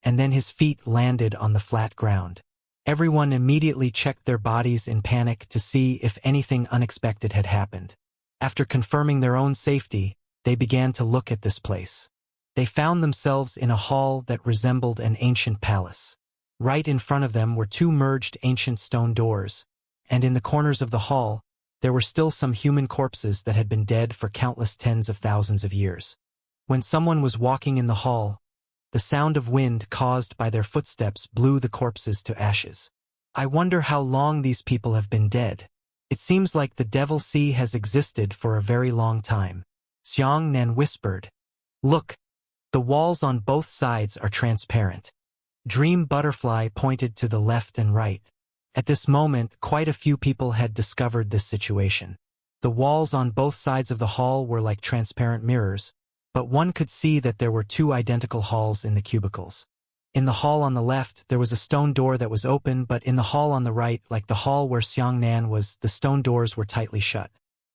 Speaker 1: and then his feet landed on the flat ground. Everyone immediately checked their bodies in panic to see if anything unexpected had happened. After confirming their own safety, they began to look at this place. They found themselves in a hall that resembled an ancient palace. Right in front of them were two merged ancient stone doors, and in the corners of the hall, there were still some human corpses that had been dead for countless tens of thousands of years. When someone was walking in the hall, the sound of wind caused by their footsteps blew the corpses to ashes. "I wonder how long these people have been dead. It seems like the Devil Sea has existed for a very long time." Xianxia whispered, "Look, the walls on both sides are transparent." Dream Butterfly pointed to the left and right. At this moment, quite a few people had discovered this situation. The walls on both sides of the hall were like transparent mirrors, but one could see that there were two identical halls in the cubicles. In the hall on the left, there was a stone door that was open, but in the hall on the right, like the hall where Xianxia was, the stone doors were tightly shut.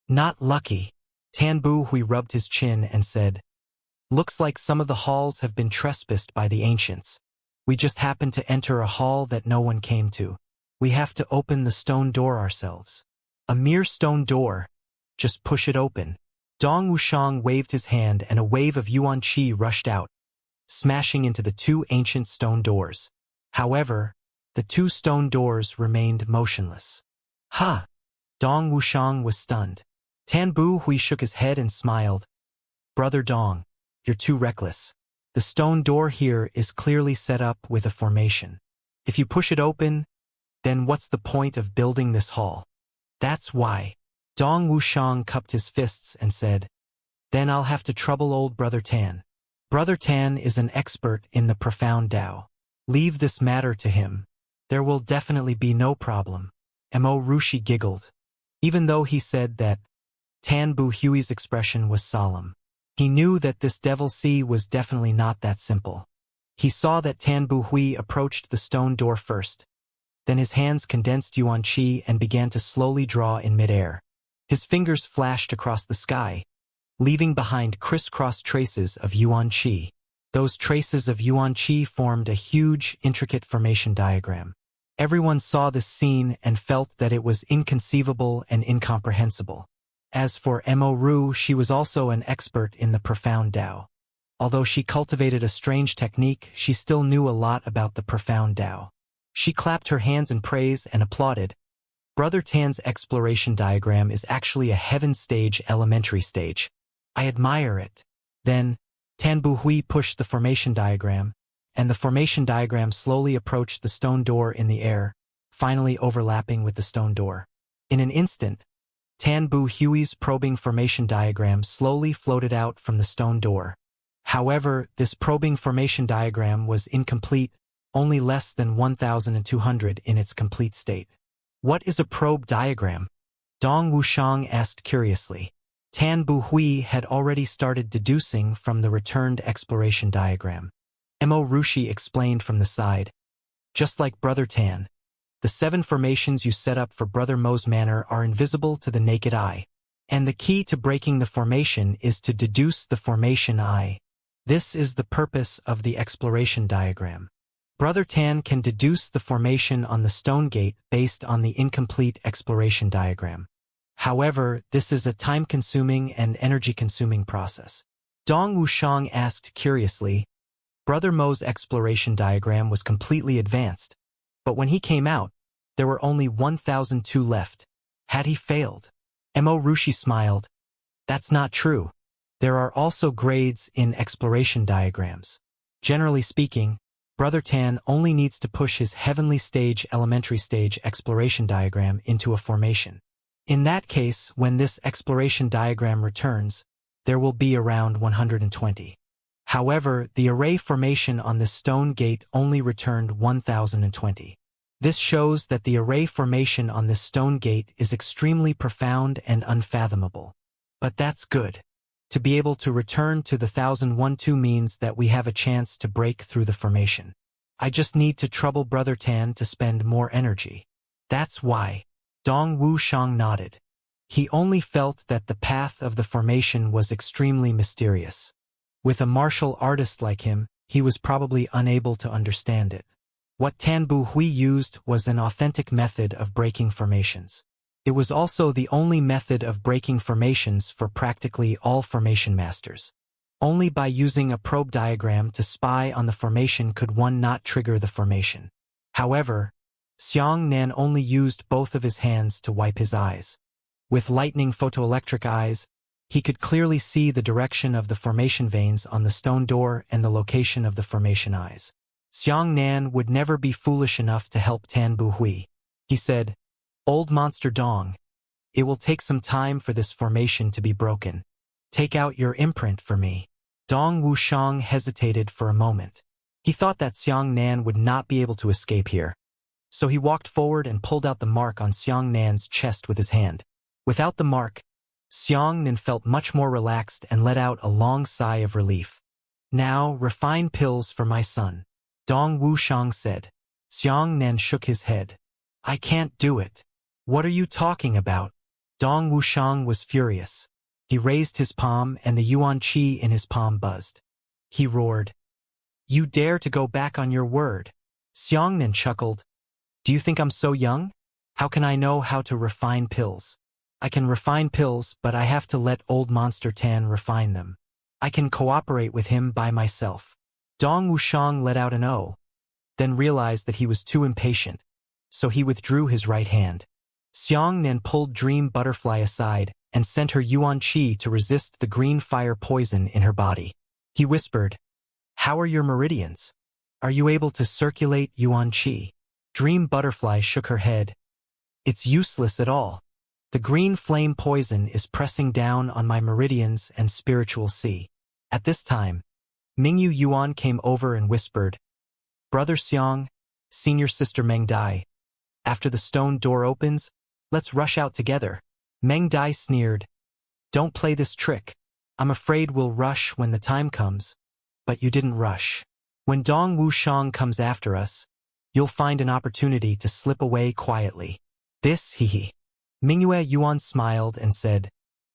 Speaker 1: "Not lucky." Tan Bu Hui rubbed his chin and said, "Looks like some of the halls have been trespassed by the ancients. We just happened to enter a hall that no one came to. We have to open the stone door ourselves." "A mere stone door. Just push it open." Dong Wuxiang waved his hand and a wave of yuan qi rushed out, smashing into the two ancient stone doors. However, the two stone doors remained motionless. "Ha!" Dong Wuxiang was stunned. Tan Bu Hui shook his head and smiled. "Brother Dong, you're too reckless. The stone door here is clearly set up with a formation. If you push it open, then what's the point of building this hall? That's why." Dong Wuxiang cupped his fists and said, "Then I'll have to trouble old Brother Tan. Brother Tan is an expert in the profound Tao. Leave this matter to him. There will definitely be no problem." Mo Rushi giggled. Even though he said that, Tan Bu Hui's expression was solemn. He knew that this Devil Sea was definitely not that simple. He saw that Tan Bu Hui approached the stone door first. Then his hands condensed yuan qi and began to slowly draw in midair. His fingers flashed across the sky, leaving behind crisscross traces of yuan qi. Those traces of yuan qi formed a huge, intricate formation diagram. Everyone saw this scene and felt that it was inconceivable and incomprehensible. As for Mo Ru, she was also an expert in the profound Tao. Although she cultivated a strange technique, she still knew a lot about the profound Tao. She clapped her hands in praise and applauded. "Brother Tan's exploration diagram is actually a heaven stage elementary stage. I admire it." Then, Tan Bu Hui pushed the formation diagram, and the formation diagram slowly approached the stone door in the air, finally overlapping with the stone door. In an instant, Tan Bu Hui's probing formation diagram slowly floated out from the stone door. However, this probing formation diagram was incomplete, only less than 1,200 in its complete state. "What is a probe diagram?" Dong Wuxiang asked curiously. Tan Bu Hui had already started deducing from the returned exploration diagram. Mo Rushi explained from the side. "Just like Brother Tan, the 7 formations you set up for Brother Mo's manor are invisible to the naked eye, and the key to breaking the formation is to deduce the formation eye. This is the purpose of the exploration diagram. Brother Tan can deduce the formation on the stone gate based on the incomplete exploration diagram. However, this is a time-consuming and energy-consuming process. Dong Wuxiang asked curiously. Brother Mo's exploration diagram was completely advanced, but when he came out, there were only 1,002 left. Had he failed? Mo Rushi smiled. That's not true. There are also grades in exploration diagrams. Generally speaking, Brother Tan only needs to push his heavenly stage elementary stage exploration diagram into a formation. In that case, when this exploration diagram returns, there will be around 120. However, the array formation on this stone gate only returned 1,020. This shows that the array formation on this stone gate is extremely profound and unfathomable. But that's good. To be able to return to the 1,012 means that we have a chance to break through the formation. I just need to trouble Brother Tan to spend more energy. That's why. Dong Wuxiang nodded. He only felt that the path of the formation was extremely mysterious. With a martial artist like him, he was probably unable to understand it. What Tan Bu Hui used was an authentic method of breaking formations. It was also the only method of breaking formations for practically all formation masters. Only by using a probe diagram to spy on the formation could one not trigger the formation. However, Xianxia only used both of his hands to wipe his eyes. With lightning photoelectric eyes, he could clearly see the direction of the formation veins on the stone door and the location of the formation eyes. Xianxia would never be foolish enough to help Tan Bu Hui. He said, "Old Monster Dong, it will take some time for this formation to be broken. Take out your imprint for me." Dong Wuxiang hesitated for a moment. He thought that Xianxia would not be able to escape here. So he walked forward and pulled out the mark on Xianxia's chest with his hand. Without the mark, Xianxia felt much more relaxed and let out a long sigh of relief. "Now, refine pills for my son," Dong Wuxiang said. Xianxia shook his head. "I can't do it." "What are you talking about?" Dong Wuxiang was furious. He raised his palm and the yuan qi in his palm buzzed. He roared, "You dare to go back on your word?" Xianxia chuckled. "Do you think I'm so young? How can I know how to refine pills? I can refine pills, but I have to let old Monster Tan refine them. I can cooperate with him by myself." Dong Wuxiang let out an "oh," then realized that he was too impatient, so he withdrew his right hand. Xianxia pulled Dream Butterfly aside and sent her yuan qi to resist the green fire poison in her body. He whispered, "How are your meridians? Are you able to circulate yuan qi?" Dream Butterfly shook her head. "It's useless at all. The green flame poison is pressing down on my meridians and spiritual sea." At this time, Mingyu Yuan came over and whispered, "Brother Xiang, senior sister Meng Dai, after the stone door opens, let's rush out together." Meng Dai sneered, "Don't play this trick. I'm afraid we'll rush when the time comes." "But you didn't rush. When Dong Wuxiang comes after us, you'll find an opportunity to slip away quietly." "This, hee." Mingyue Yuan smiled and said,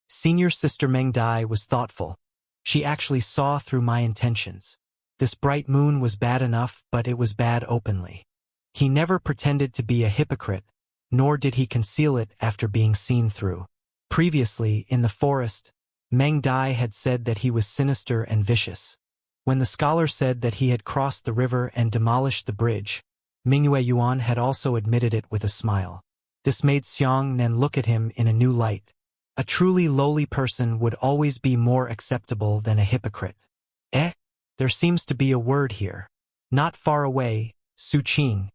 Speaker 1: "Senior sister Meng Dai was thoughtful. She actually saw through my intentions. This bright moon was bad enough, but it was bad openly. He never pretended to be a hypocrite, nor did he conceal it after being seen through. Previously, in the forest, Meng Dai had said that he was sinister and vicious. When the scholar said that he had crossed the river and demolished the bridge, Mingyue Yuan had also admitted it with a smile. This made Xianxia look at him in a new light. A truly lowly person would always be more acceptable than a hypocrite. There seems to be a word here. Not far away, Su Qing,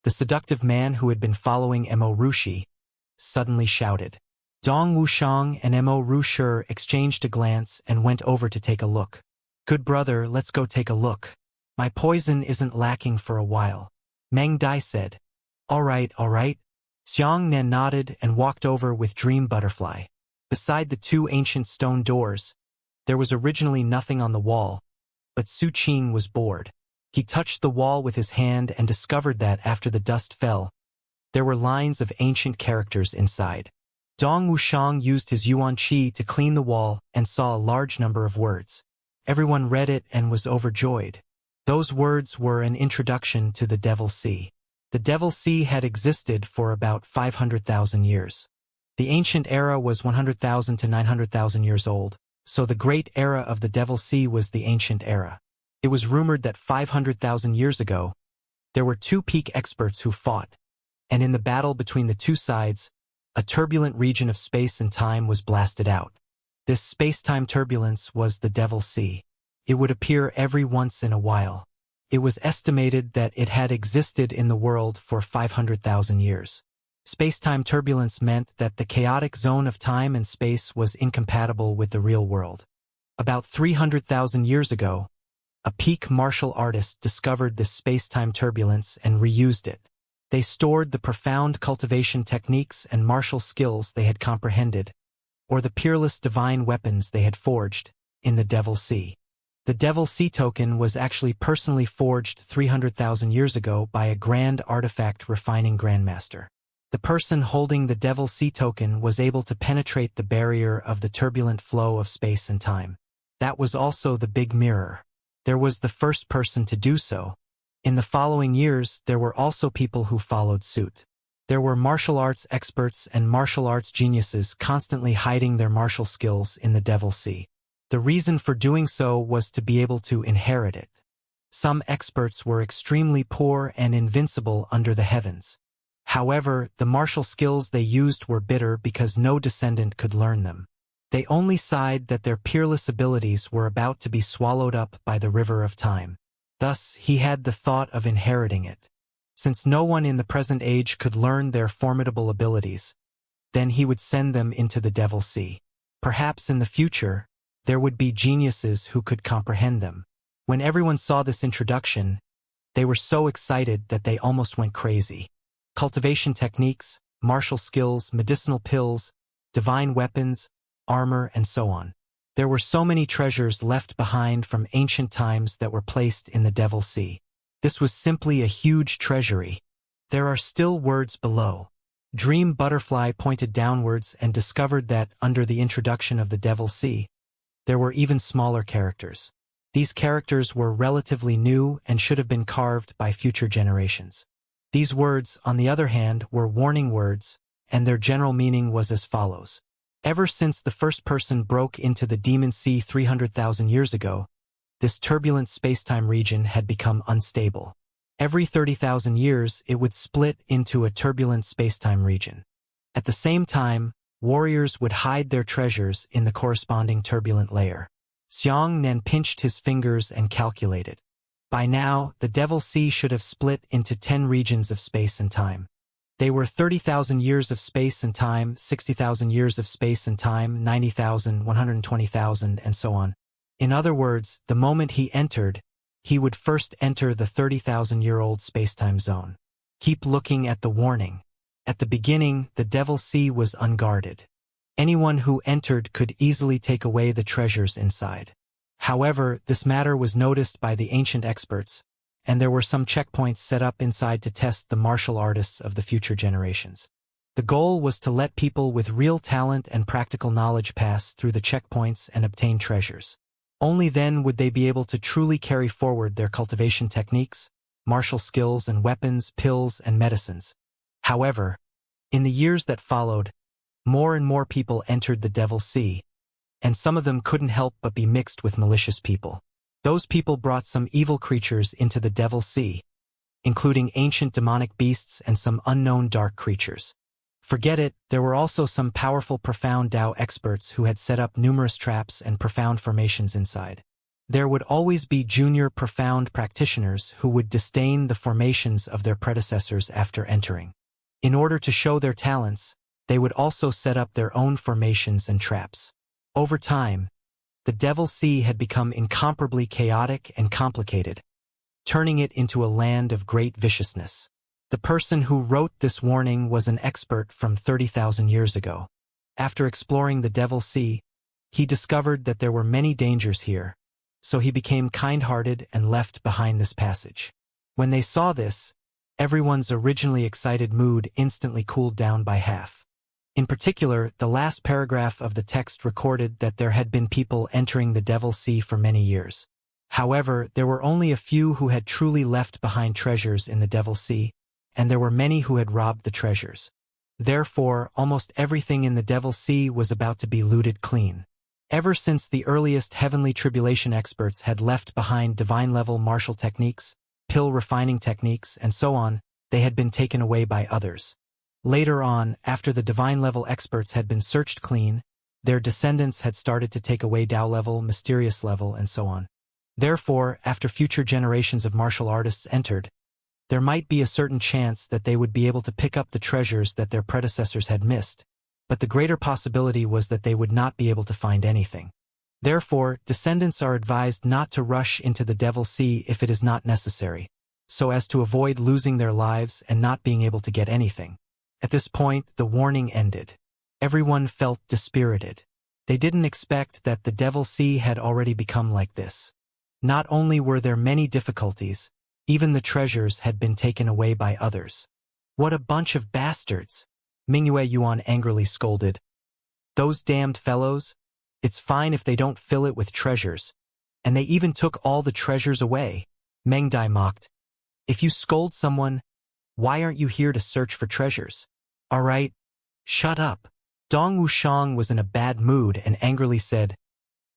Speaker 1: the seductive man who had been following Mo Rushi, suddenly shouted. Dong Wuxiang and Mo Rushi exchanged a glance and went over to take a look. "Good brother, let's go take a look. My poison isn't lacking for a while," Meng Dai said. All right. Xianxia nodded and walked over with Dream Butterfly. Beside the two ancient stone doors, there was originally nothing on the wall, but Su Qing was bored. He touched the wall with his hand and discovered that after the dust fell, there were lines of ancient characters inside. Dong Wuxiang used his yuan qi to clean the wall and saw a large number of words. Everyone read it and was overjoyed. Those words were an introduction to the Devil Sea. The Devil Sea had existed for about 500,000 years. The ancient era was 100,000 to 900,000 years old, so the great era of the Devil Sea was the ancient era. It was rumored that 500,000 years ago, there were two peak experts who fought, and in the battle between the two sides, a turbulent region of space and time was blasted out. This space-time turbulence was the Devil Sea. It would appear every once in a while. It was estimated that it had existed in the world for 500,000 years. Space-time turbulence meant that the chaotic zone of time and space was incompatible with the real world. About 300,000 years ago, a peak martial artist discovered this space-time turbulence and reused it. They stored the profound cultivation techniques and martial skills they had comprehended, or the peerless divine weapons they had forged, in the Devil Sea. The Devil Sea token was actually personally forged 300,000 years ago by a grand artifact refining grandmaster. The person holding the Devil Sea token was able to penetrate the barrier of the turbulent flow of space and time. That was also the big mirror. There was the first person to do so. In the following years, there were also people who followed suit. There were martial arts experts and martial arts geniuses constantly hiding their martial skills in the Devil Sea. The reason for doing so was to be able to inherit it. Some experts were extremely poor and invincible under the heavens. However, the martial skills they used were bitter because no descendant could learn them. They only sighed that their peerless abilities were about to be swallowed up by the river of time. Thus, he had the thought of inheriting it. Since no one in the present age could learn their formidable abilities, then he would send them into the Devil Sea. Perhaps in the future, there would be geniuses who could comprehend them. When everyone saw this introduction, they were so excited that they almost went crazy. Cultivation techniques, martial skills, medicinal pills, divine weapons, armor, and so on. There were so many treasures left behind from ancient times that were placed in the Devil Sea. This was simply a huge treasury. There are still words below. Dream Butterfly pointed downwards and discovered that, under the introduction of the Devil Sea, there were even smaller characters. These characters were relatively new and should have been carved by future generations. These words, on the other hand, were warning words, and their general meaning was as follows. Ever since the first person broke into the Demon Sea 300,000 years ago, this turbulent spacetime region had become unstable. Every 30,000 years, it would split into a turbulent spacetime region. At the same time, warriors would hide their treasures in the corresponding turbulent layer. Xianxia pinched his fingers and calculated. By now, the Devil Sea should have split into 10 regions of space and time. They were 30,000 years of space and time, 60,000 years of space and time, 90,000, 120,000, and so on. In other words, the moment he entered, he would first enter the 30,000-year-old spacetime zone. Keep looking at the warning. At the beginning, the Devil Sea was unguarded. Anyone who entered could easily take away the treasures inside. However, this matter was noticed by the ancient experts, and there were some checkpoints set up inside to test the martial artists of the future generations. The goal was to let people with real talent and practical knowledge pass through the checkpoints and obtain treasures. Only then would they be able to truly carry forward their cultivation techniques, martial skills and weapons, pills and medicines. However, in the years that followed, more and more people entered the Devil Sea, and some of them couldn't help but be mixed with malicious people. Those people brought some evil creatures into the Devil Sea, including ancient demonic beasts and some unknown dark creatures. Forget it, there were also some powerful profound Tao experts who had set up numerous traps and profound formations inside. There would always be junior profound practitioners who would disdain the formations of their predecessors after entering. In order to show their talents, they would also set up their own formations and traps. Over time, the Devil Sea had become incomparably chaotic and complicated, turning it into a land of great viciousness. The person who wrote this warning was an expert from 30,000 years ago. After exploring the Devil Sea, he discovered that there were many dangers here, so he became kind-hearted and left behind this passage. When they saw this, everyone's originally excited mood instantly cooled down by half. In particular, the last paragraph of the text recorded that there had been people entering the Devil Sea for many years. However, there were only a few who had truly left behind treasures in the Devil's Sea, and there were many who had robbed the treasures. Therefore, almost everything in the Devil's Sea was about to be looted clean. Ever since the earliest heavenly tribulation experts had left behind divine-level martial techniques, pill refining techniques, and so on, they had been taken away by others. Later on, after the divine-level experts had been searched clean, their descendants had started to take away Tao level, mysterious level, and so on. Therefore, after future generations of martial artists entered, there might be a certain chance that they would be able to pick up the treasures that their predecessors had missed, but the greater possibility was that they would not be able to find anything. Therefore, descendants are advised not to rush into the Devil's Sea if it is not necessary, so as to avoid losing their lives and not being able to get anything. At this point, the warning ended. Everyone felt dispirited. They didn't expect that the Devil's Sea had already become like this. Not only were there many difficulties, even the treasures had been taken away by others. What a bunch of bastards! Mingyue Yuan angrily scolded. Those damned fellows? It's fine if they don't fill it with treasures. And they even took all the treasures away. Meng Dai mocked. If you scold someone, why aren't you here to search for treasures? All right, shut up. Dong Wuxiang was in a bad mood and angrily said,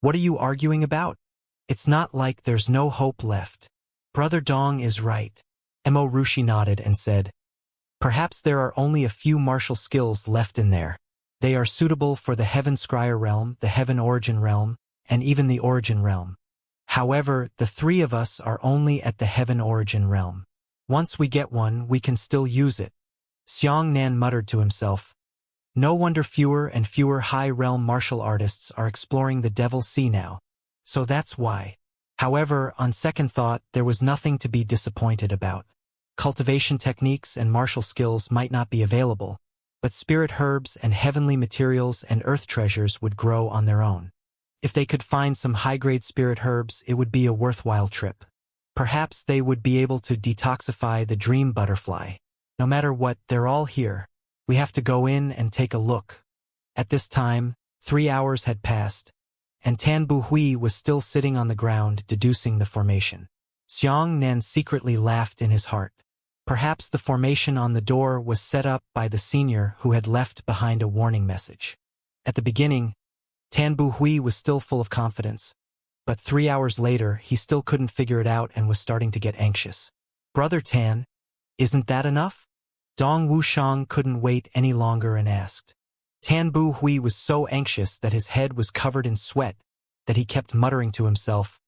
Speaker 1: What are you arguing about? It's not like there's no hope left. Brother Dong is right. Mo Rushi nodded and said, Perhaps there are only a few martial skills left in there. They are suitable for the Heaven Scryer realm, the Heaven Origin realm, and even the Origin realm. However, the three of us are only at the Heaven Origin realm. Once we get one, we can still use it. Xianxia muttered to himself. No wonder fewer and fewer high-realm martial artists are exploring the Devil's Sea now. So that's why. However, on second thought, there was nothing to be disappointed about. Cultivation techniques and martial skills might not be available, but spirit herbs and heavenly materials and earth treasures would grow on their own. If they could find some high-grade spirit herbs, it would be a worthwhile trip. Perhaps they would be able to detoxify the dream butterfly. No matter what, they're all here. We have to go in and take a look. At this time, 3 hours had passed, and Tan Buhui was still sitting on the ground deducing the formation. Xianxia secretly laughed in his heart. Perhaps the formation on the door was set up by the senior who had left behind a warning message. At the beginning, Tan Buhui was still full of confidence, but 3 hours later he still couldn't figure it out and was starting to get anxious. Brother Tan, isn't that enough? Dong Wuxiang couldn't wait any longer and asked. Tan Buhui was so anxious that his head was covered in sweat that he kept muttering to himself,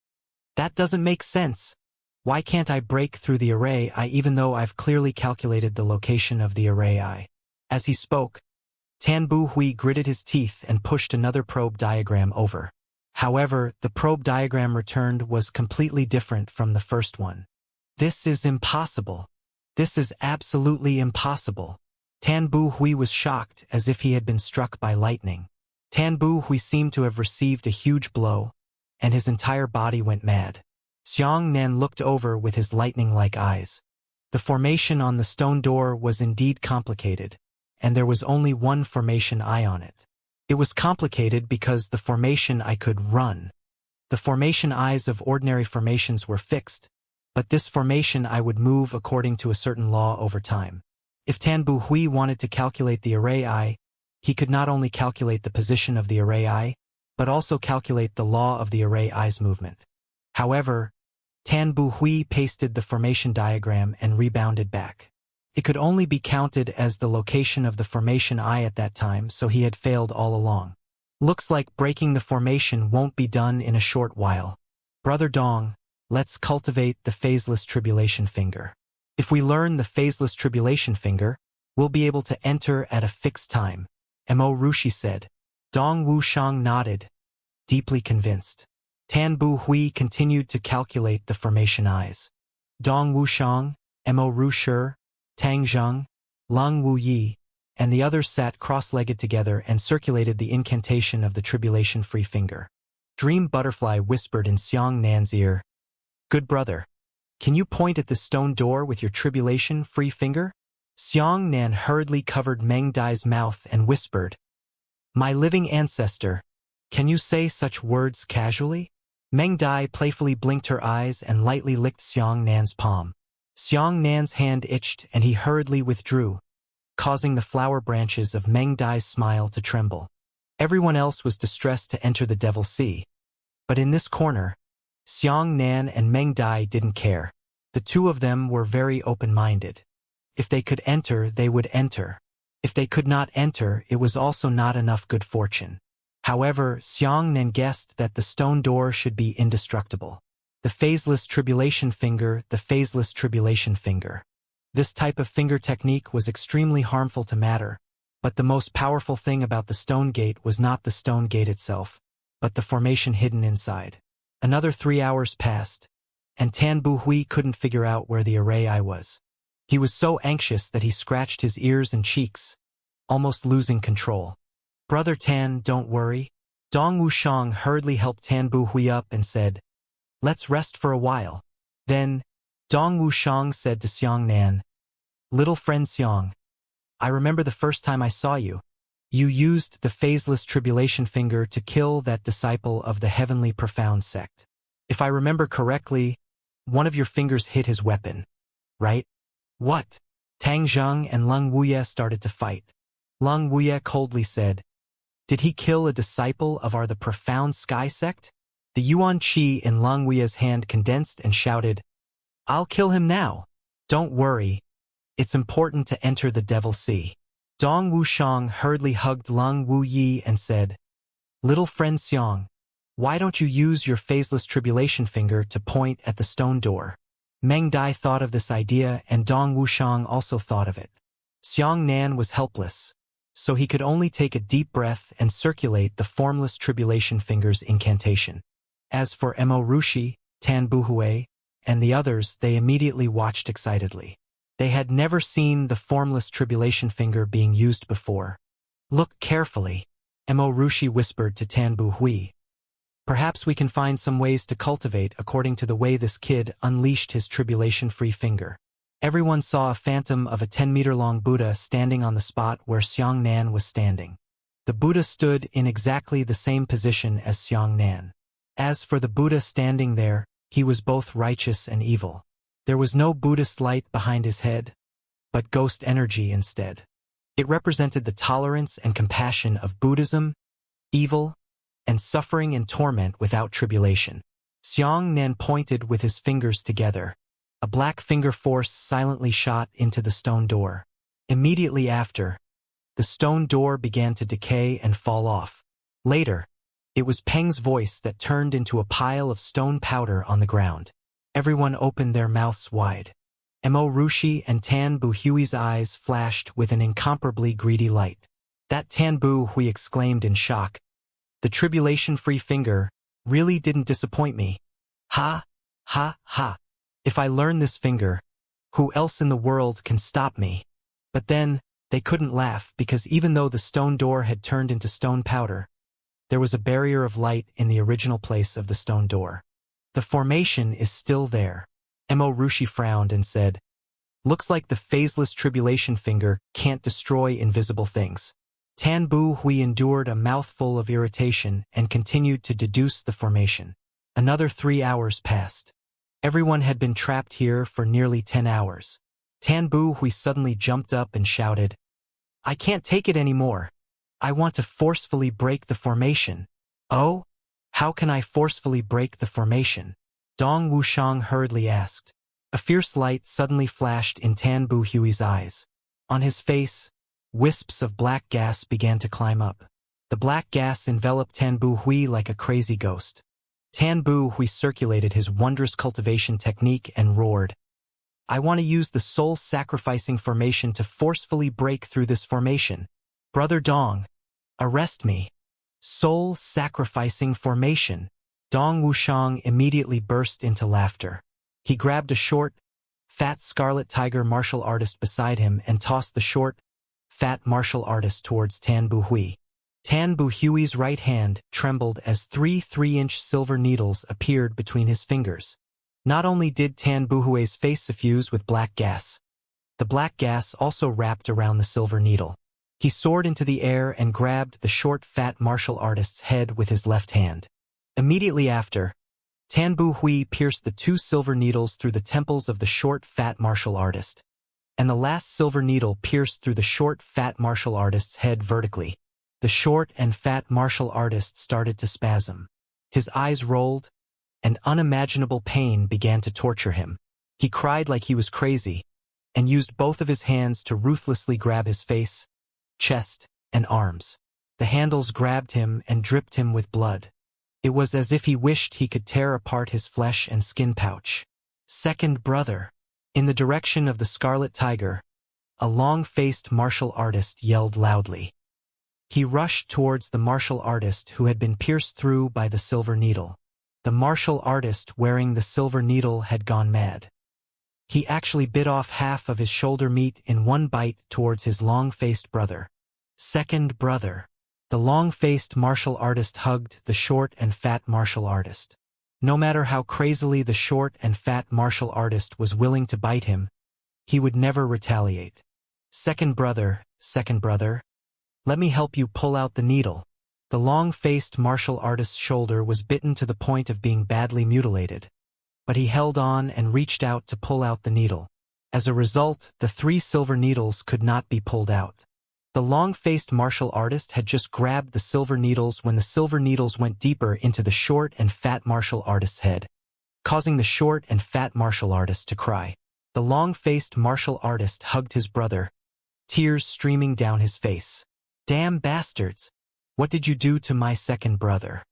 Speaker 1: That doesn't make sense. Why can't I break through the array I even though I've clearly calculated the location of the array I? As he spoke, Tan Buhui gritted his teeth and pushed another probe diagram over. However, the probe diagram returned was completely different from the first one. This is impossible. This is absolutely impossible. Tan Buhui was shocked as if he had been struck by lightning. Tan Buhui seemed to have received a huge blow, and his entire body went mad. Xianxia looked over with his lightning-like eyes. The formation on the stone door was indeed complicated, and there was only one formation eye on it. It was complicated because the formation eye could run. The formation eyes of ordinary formations were fixed, but this formation eye would move according to a certain law over time. If Tan Buhui wanted to calculate the array eye, he could not only calculate the position of the array eye, but also calculate the law of the array eye's movement. However, Tan Buhui pasted the formation diagram and rebounded back. It could only be counted as the location of the formation eye at that time, so he had failed all along. Looks like breaking the formation won't be done in a short while. Brother Dong, let's cultivate the phaseless tribulation finger. If we learn the phaseless tribulation finger, we'll be able to enter at a fixed time, Mo Rushi said. Dong Wuxiang nodded, deeply convinced. Tan Buhui continued to calculate the formation eyes. Dong Wuxiang, Mo Rushi, Tang Zheng, Lung Wuyi, and the others sat cross-legged together and circulated the incantation of the tribulation-free finger. Dream Butterfly whispered in Xianxia's ear, Good brother, can you point at the stone door with your tribulation-free finger? Xianxia hurriedly covered Meng Dai's mouth and whispered, My living ancestor, can you say such words casually? Meng Dai playfully blinked her eyes and lightly licked Xiang Nan's palm. Xiang Nan's hand itched and he hurriedly withdrew, causing the flower branches of Meng Dai's smile to tremble. Everyone else was distressed to enter the Devil's Sea. But in this corner, Xiang Nan and Meng Dai didn't care. The two of them were very open-minded. If they could enter, they would enter. If they could not enter, it was also not enough good fortune. However, Xiang Nan guessed that the stone door should be indestructible. The phaseless tribulation finger, the phaseless tribulation finger. This type of finger technique was extremely harmful to matter, but the most powerful thing about the stone gate was not the stone gate itself, but the formation hidden inside. Another 3 hours passed, and Tan Bu Hui couldn't figure out where the array eye was. He was so anxious that he scratched his ears and cheeks, almost losing control. "Brother Tan, don't worry." Dong Wushang hurriedly helped Tan Bu Hui up and said, "Let's rest for a while." Then, Dong Wushang said to Xiang Nan, "Little friend Xiang, I remember the first time I saw you. You used the phaseless tribulation finger to kill that disciple of the heavenly profound sect. If I remember correctly, one of your fingers hit his weapon, right?" "What?" Tang Zheng and Leng Wuye started to fight. Leng Wuye coldly said, "Did he kill a disciple of the profound sky sect?" The Yuan Qi in Leng Wuye's hand condensed and shouted, "I'll kill him now." "Don't worry. It's important to enter the Devil's Sea." Dong Wushang hurriedly hugged Leng Wuyi and said, "Little friend Xiang, why don't you use your phaseless tribulation finger to point at the stone door?" Meng Dai thought of this idea and Dong Wushang also thought of it. Xiang Nan was helpless, so he could only take a deep breath and circulate the formless tribulation finger's incantation. As for Mo Rushi, Tan Buhui, and the others, they immediately watched excitedly. They had never seen the formless tribulation finger being used before. "Look carefully," Mo Rushi whispered to Tan Buhui. "Perhaps we can find some ways to cultivate according to the way this kid unleashed his tribulation-free finger." Everyone saw a phantom of a 10-meter-long Buddha standing on the spot where Xiang Nan was standing. The Buddha stood in exactly the same position as Xiang Nan. As for the Buddha standing there, he was both righteous and evil. There was no Buddhist light behind his head, but ghost energy instead. It represented the tolerance and compassion of Buddhism, evil, and suffering and torment without tribulation. Xiang Nan pointed with his fingers together. A black finger force silently shot into the stone door. Immediately after, the stone door began to decay and fall off. Later, it was Peng's voice that turned into a pile of stone powder on the ground. Everyone opened their mouths wide. Mo Rushi and Tan Bu Hui's eyes flashed with an incomparably greedy light. "That," Tan Bu Hui exclaimed in shock. "The tribulation-free finger really didn't disappoint me. Ha, ha, ha. If I learn this finger, who else in the world can stop me?" But then, they couldn't laugh because even though the stone door had turned into stone powder, there was a barrier of light in the original place of the stone door. "The formation is still there." Mo Rushi frowned and said, "Looks like the phaseless tribulation finger can't destroy invisible things." Tan Bu Hui endured a mouthful of irritation and continued to deduce the formation. Another 3 hours passed. Everyone had been trapped here for nearly 10 hours. Tan Bu Hui suddenly jumped up and shouted, "I can't take it anymore. I want to forcefully break the formation." "Oh? How can I forcefully break the formation?" Dong Wushang hurriedly asked. A fierce light suddenly flashed in Tan Bu Hui's eyes. On his face, wisps of black gas began to climb up. The black gas enveloped Tan Bu Hui like a crazy ghost. Tan Bu Hui circulated his wondrous cultivation technique and roared, "I want to use the soul-sacrificing formation to forcefully break through this formation. Brother Dong, arrest me." "Soul-sacrificing formation." Dong Wushang immediately burst into laughter. He grabbed a short, fat scarlet tiger martial artist beside him and tossed the short, fat martial artist towards Tan Bu Hui. Tan Bu Hui's right hand trembled as 3 3-inch silver needles appeared between his fingers. Not only did Tan Bu Hui's face suffuse with black gas, the black gas also wrapped around the silver needle. He soared into the air and grabbed the short, fat martial artist's head with his left hand. Immediately after, Tan Bu Hui pierced the 2 silver needles through the temples of the short, fat martial artist, and the last silver needle pierced through the short, fat martial artist's head vertically. The short and fat martial artist started to spasm. His eyes rolled, and unimaginable pain began to torture him. He cried like he was crazy, and used both of his hands to ruthlessly grab his face, chest, and arms. The handles grabbed him and dripped him with blood. It was as if he wished he could tear apart his flesh and skin pouch. Second brother. In the direction of the Scarlet Tiger, a long-faced martial artist yelled loudly. He rushed towards the martial artist who had been pierced through by the silver needle. The martial artist wearing the silver needle had gone mad. He actually bit off half of his shoulder meat in one bite towards his long-faced brother. Second brother. The long-faced martial artist hugged the short and fat martial artist. No matter how crazily the short and fat martial artist was willing to bite him, he would never retaliate. Second brother, let me help you pull out the needle. The long-faced martial artist's shoulder was bitten to the point of being badly mutilated, but he held on and reached out to pull out the needle. As a result, the 3 silver needles could not be pulled out. The long-faced martial artist had just grabbed the silver needles when the silver needles went deeper into the short and fat martial artist's head, causing the short and fat martial artist to cry. The long-faced martial artist hugged his brother, tears streaming down his face. Damn bastards! What did you do to my second brother?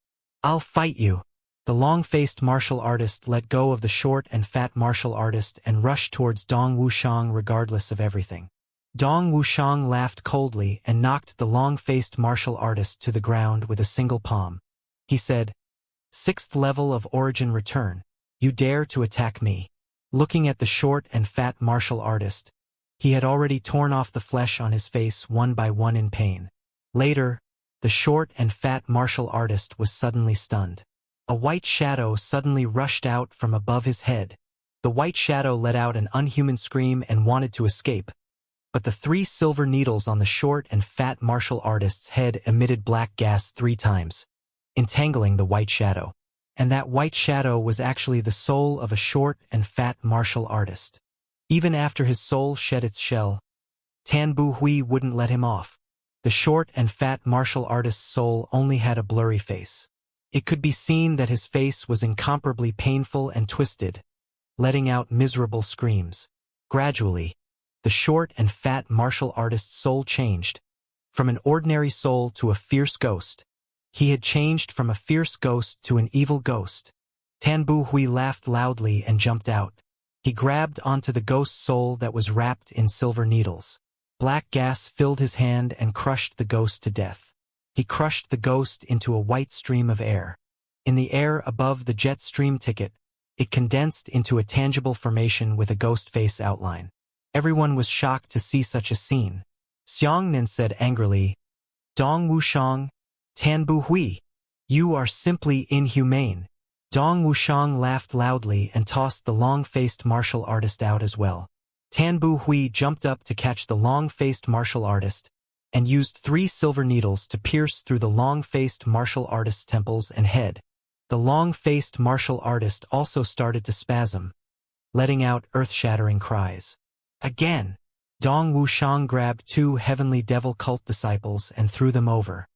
Speaker 1: I'll fight you! The long-faced martial artist let go of the short and fat martial artist and rushed towards Dong Wuxiang regardless of everything. Dong Wuxiang laughed coldly and knocked the long-faced martial artist to the ground with a single palm. He said, "6th level of origin return. You dare to attack me." Looking at the short and fat martial artist, he had already torn off the flesh on his face one by one in pain. Later, the short and fat martial artist was suddenly stunned. A white shadow suddenly rushed out from above his head. The white shadow let out an unhuman scream and wanted to escape, but the 3 silver needles on the short and fat martial artist's head emitted black gas 3 times, entangling the white shadow. And that white shadow was actually the soul of a short and fat martial artist. Even after his soul shed its shell, Tan Bu Hui wouldn't let him off. The short and fat martial artist's soul only had a blurry face. It could be seen that his face was incomparably painful and twisted, letting out miserable screams. Gradually, the short and fat martial artist's soul changed. From an ordinary soul to a fierce ghost. He had changed from a fierce ghost to an evil ghost. Tan Bu Hui laughed loudly and jumped out. He grabbed onto the ghost soul that was wrapped in silver needles. Black gas filled his hand and crushed the ghost to death. He crushed the ghost into a white stream of air. In the air above the jet stream ticket, it condensed into a tangible formation with a ghost face outline. Everyone was shocked to see such a scene. Xianxia said angrily, "Dong Wuxiang, Tan Bu Hui, you are simply inhumane." Dong Wuxiang laughed loudly and tossed the long-faced martial artist out as well. Tan Bu Hui jumped up to catch the long-faced martial artist and used 3 silver needles to pierce through the long-faced martial artist's temples and head. The long-faced martial artist also started to spasm, letting out earth-shattering cries. Again, Dong Wuxiang grabbed 2 heavenly devil cult disciples and threw them over.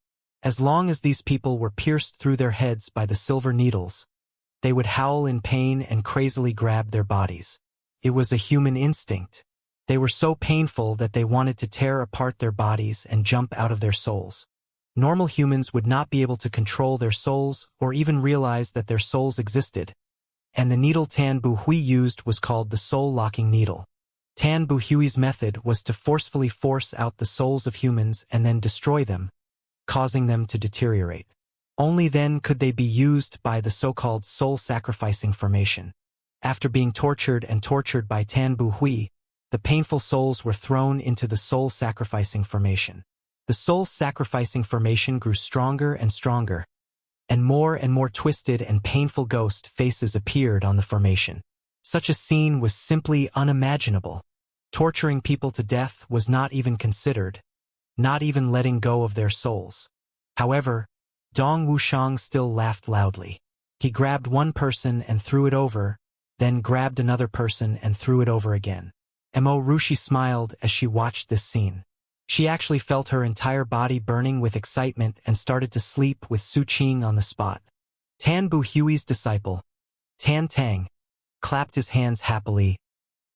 Speaker 1: As long as these people were pierced through their heads by the silver needles, they would howl in pain and crazily grab their bodies. It was a human instinct. They were so painful that they wanted to tear apart their bodies and jump out of their souls. Normal humans would not be able to control their souls or even realize that their souls existed. And the needle Tan Bu Hui used was called the soul-locking needle. Tan Bu Hui's method was to forcefully force out the souls of humans and then destroy them, causing them to deteriorate. Only then could they be used by the so-called soul-sacrificing formation. After being tortured by Tan Bu Hui, the painful souls were thrown into the soul-sacrificing formation. The soul-sacrificing formation grew stronger and stronger, and more twisted and painful ghost faces appeared on the formation. Such a scene was simply unimaginable. Torturing people to death was not even considered, not even letting go of their souls. However, Dong Wuxiang still laughed loudly. He grabbed one person and threw it over, then grabbed another person and threw it over again. Rushi smiled as she watched this scene. She actually felt her entire body burning with excitement and started to sleep with Su Qing on the spot. Tan Bu Hui's disciple, Tan Tang, clapped his hands happily.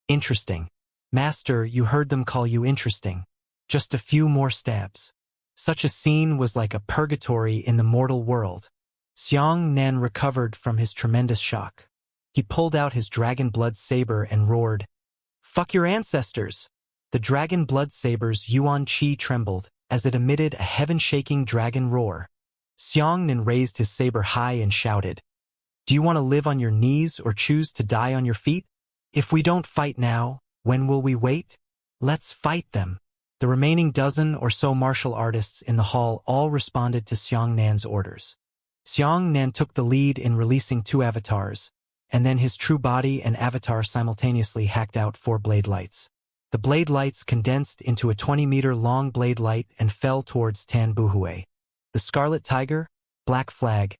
Speaker 1: Interesting. Master, you heard them call you interesting. Just a few more stabs. Such a scene was like a purgatory in the mortal world. Xianxia recovered from his tremendous shock. He pulled out his dragon blood saber and roared, "Fuck your ancestors!" The dragon blood saber's yuan qi trembled as it emitted a heaven-shaking dragon roar. Xianxia raised his saber high and shouted, "Do you want to live on your knees or choose to die on your feet? If we don't fight now, when will we wait? Let's fight them." The remaining dozen or so martial artists in the hall all responded to Xianxia's orders. Xianxia took the lead in releasing 2 avatars, and then his true body and avatar simultaneously hacked out 4 blade lights. The blade lights condensed into a 20-meter-long blade light and fell towards Tan Buhui. The Scarlet Tiger, Black Flag,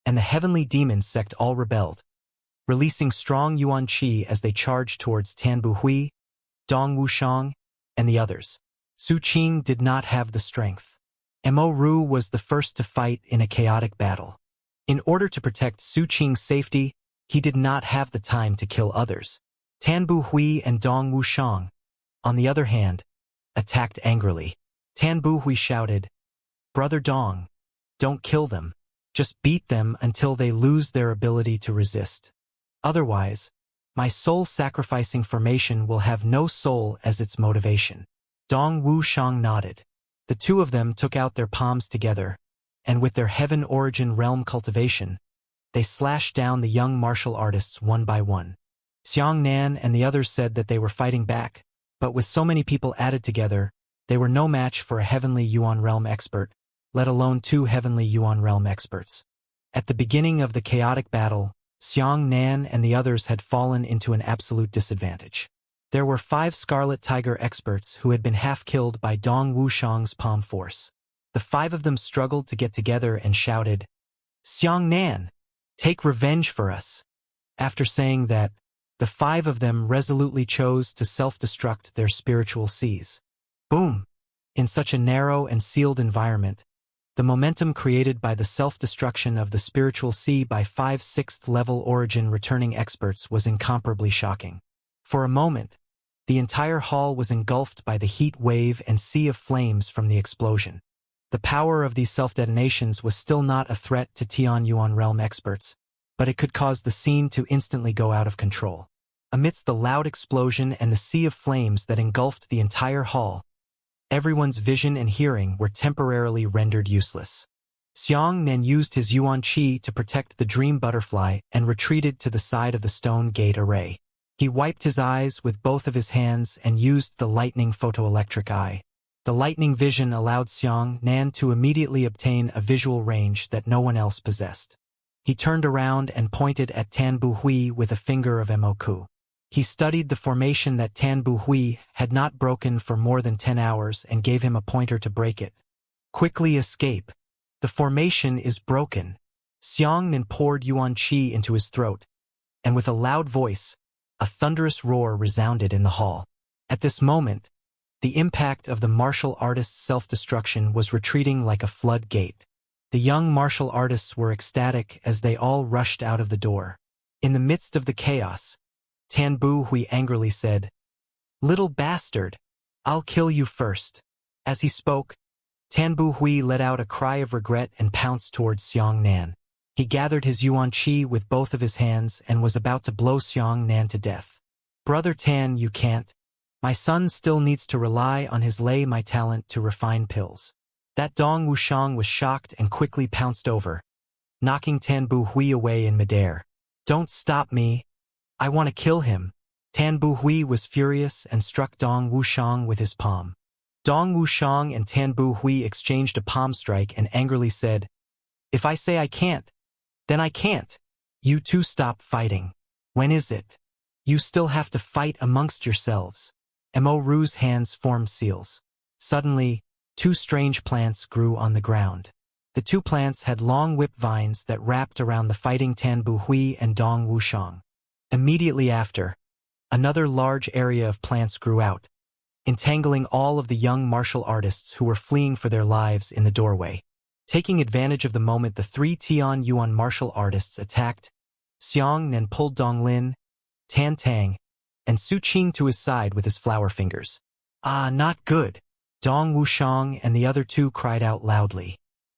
Speaker 1: and the Heavenly Demon sect all rebelled, releasing strong yuan qi as they charged towards Tan Buhui, Dong Wuxiang, and the others. Su Qing did not have the strength. Mo Ru was the first to fight in a chaotic battle. In order to protect Su Qing's safety, he did not have the time to kill others. Tan Buhui and Dong Wuxiang, on the other hand, attacked angrily. Tan Buhui shouted, "Brother Dong, don't kill them. Just beat them until they lose their ability to resist. Otherwise, my soul-sacrificing formation will have no soul as its motivation." Dong Wuxiang nodded. The 2 of them took out their palms together, and with their heaven origin realm cultivation, they slashed down the young martial artists one by one. Xianxia and the others said that they were fighting back, but with so many people added together, they were no match for a heavenly Yuan realm expert, let alone 2 heavenly Yuan realm experts. At the beginning of the chaotic battle, Xianxia and the others had fallen into an absolute disadvantage. There were 5 Scarlet Tiger experts who had been half-killed by Dong Wuxiang's palm force. The 5 of them struggled to get together and shouted, "Xianxia, take revenge for us." After saying that, the 5 of them resolutely chose to self-destruct their spiritual seas. Boom! In such a narrow and sealed environment, the momentum created by the self-destruction of the spiritual sea by 5 6th-level origin returning experts was incomparably shocking. For a moment, the entire hall was engulfed by the heat wave and sea of flames from the explosion. The power of these self-detonations was still not a threat to Tian Yuan realm experts, but it could cause the scene to instantly go out of control. Amidst the loud explosion and the sea of flames that engulfed the entire hall, everyone's vision and hearing were temporarily rendered useless. Xianxia used his yuan qi to protect the dream butterfly and retreated to the side of the stone gate array. He wiped his eyes with both of his hands and used the lightning photoelectric eye. The lightning vision allowed Xianxia to immediately obtain a visual range that no one else possessed. He turned around and pointed at Tan Buhui with a finger of Moku. He studied the formation that Tan Buhui had not broken for more than 10 hours and gave him a pointer to break it. "Quickly escape. The formation is broken." Xianxia poured yuan qi into his throat, and with a loud voice, a thunderous roar resounded in the hall. At this moment, the impact of the martial artist's self-destruction was retreating like a flood gate. The young martial artists were ecstatic as they all rushed out of the door. In the midst of the chaos, Tan Buhui angrily said, "Little bastard, I'll kill you first." As he spoke, Tan Buhui let out a cry of regret and pounced towards Xianxia. He gathered his yuan qi with both of his hands and was about to blow Xianxia to death. "Brother Tan, you can't. My son still needs to rely on his lay my talent to refine pills." That Dong Wuxiang was shocked and quickly pounced over, knocking Tan Buhui away in midair. "Don't stop me. I want to kill him." Tan Buhui was furious and struck Dong Wuxiang with his palm. Dong Wuxiang and Tan Buhui exchanged a palm strike and angrily said, "If I say I can't, then I can't. You two stop fighting. When is it? You still have to fight amongst yourselves." Mo Ru's hands formed seals. Suddenly, 2 strange plants grew on the ground. The two plants had long whip vines that wrapped around the fighting Tan Bu Hui and Dong Wuxiang. Immediately after, another large area of plants grew out, entangling all of the young martial artists who were fleeing for their lives in the doorway. Taking advantage of the moment, the three Tian Yuan martial artists attacked. Xianxia pulled Dong Lin, Tan Tang, and Su Qing to his side with his flower fingers. Ah, not good! Dong Wuxiang and the other two cried out loudly.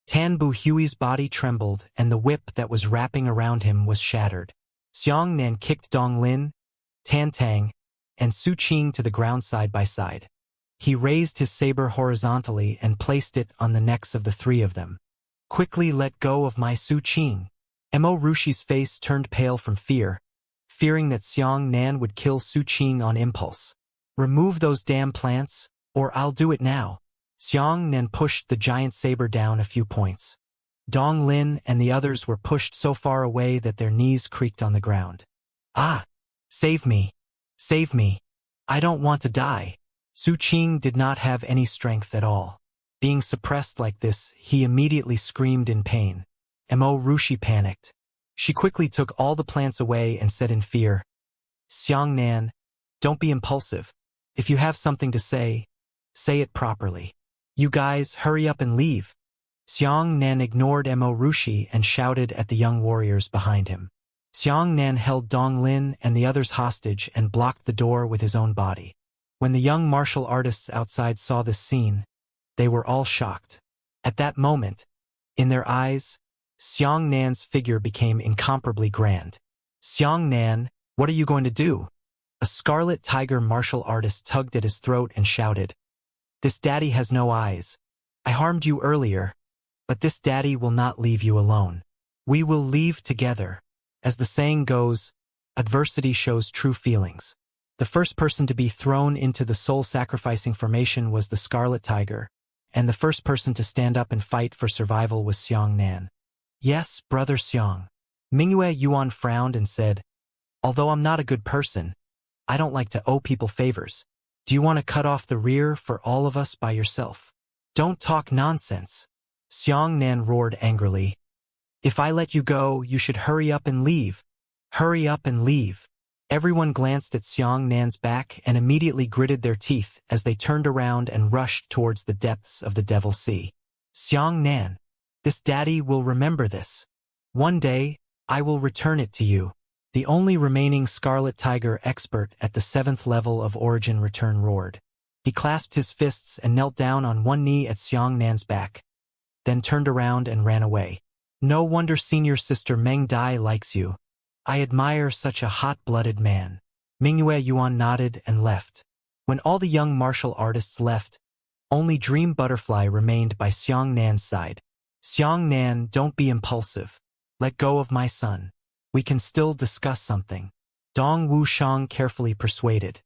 Speaker 1: Tan Bu Hui's body trembled and the whip that was wrapping around him was shattered. Xianxia kicked Dong Lin, Tan Tang, and Su Qing to the ground side by side. He raised his saber horizontally and placed it on the necks of the three of them. Quickly let go of my Su Qing. Mo Rushi's face turned pale from fear, fearing that Xianxia would kill Su Qing on impulse. Remove those damn plants, or I'll do it now. Xianxia pushed the giant saber down a few points. Dong Lin and the others were pushed so far away that their knees creaked on the ground. Ah! Save me! Save me! I don't want to die. Su Qing did not have any strength at all. Being suppressed like this, he immediately screamed in pain. Mo Rushi panicked. She quickly took all the plants away and said in fear, Xianxia, don't be impulsive. If you have something to say it properly. You guys, hurry up and leave. Xianxia ignored Mo Rushi and shouted at the young warriors behind him. Xianxia held Dong Lin and the others hostage and blocked the door with his own body. When the young martial artists outside saw this scene, they were all shocked. At that moment, in their eyes, Xianxia's figure became incomparably grand. Xianxia, what are you going to do? A scarlet tiger martial artist tugged at his throat and shouted, This daddy has no eyes. I harmed you earlier, but this daddy will not leave you alone. We will leave together. As the saying goes, adversity shows true feelings. The first person to be thrown into the soul-sacrificing formation was the scarlet tiger, and the first person to stand up and fight for survival was Xianxia. Yes, brother Xiang. Mingyue Yuan frowned and said, Although I'm not a good person, I don't like to owe people favors. Do you want to cut off the rear for all of us by yourself? Don't talk nonsense. Xianxia roared angrily. If I let you go, you should hurry up and leave. Hurry up and leave. Everyone glanced at Xianxia's back and immediately gritted their teeth as they turned around and rushed towards the depths of the Devil Sea. Xianxia, this daddy will remember this. One day, I will return it to you. The only remaining Scarlet Tiger expert at the 7th level of Origin Return roared. He clasped his fists and knelt down on one knee at Xianxia's back, then turned around and ran away. No wonder senior sister Meng Dai likes you. I admire such a hot-blooded man. Mingyue Yuan nodded and left. When all the young martial artists left, only Dream Butterfly remained by Xianxia's side. Xianxia, don't be impulsive. Let go of my son. We can still discuss something. Dong Wuxiang carefully persuaded.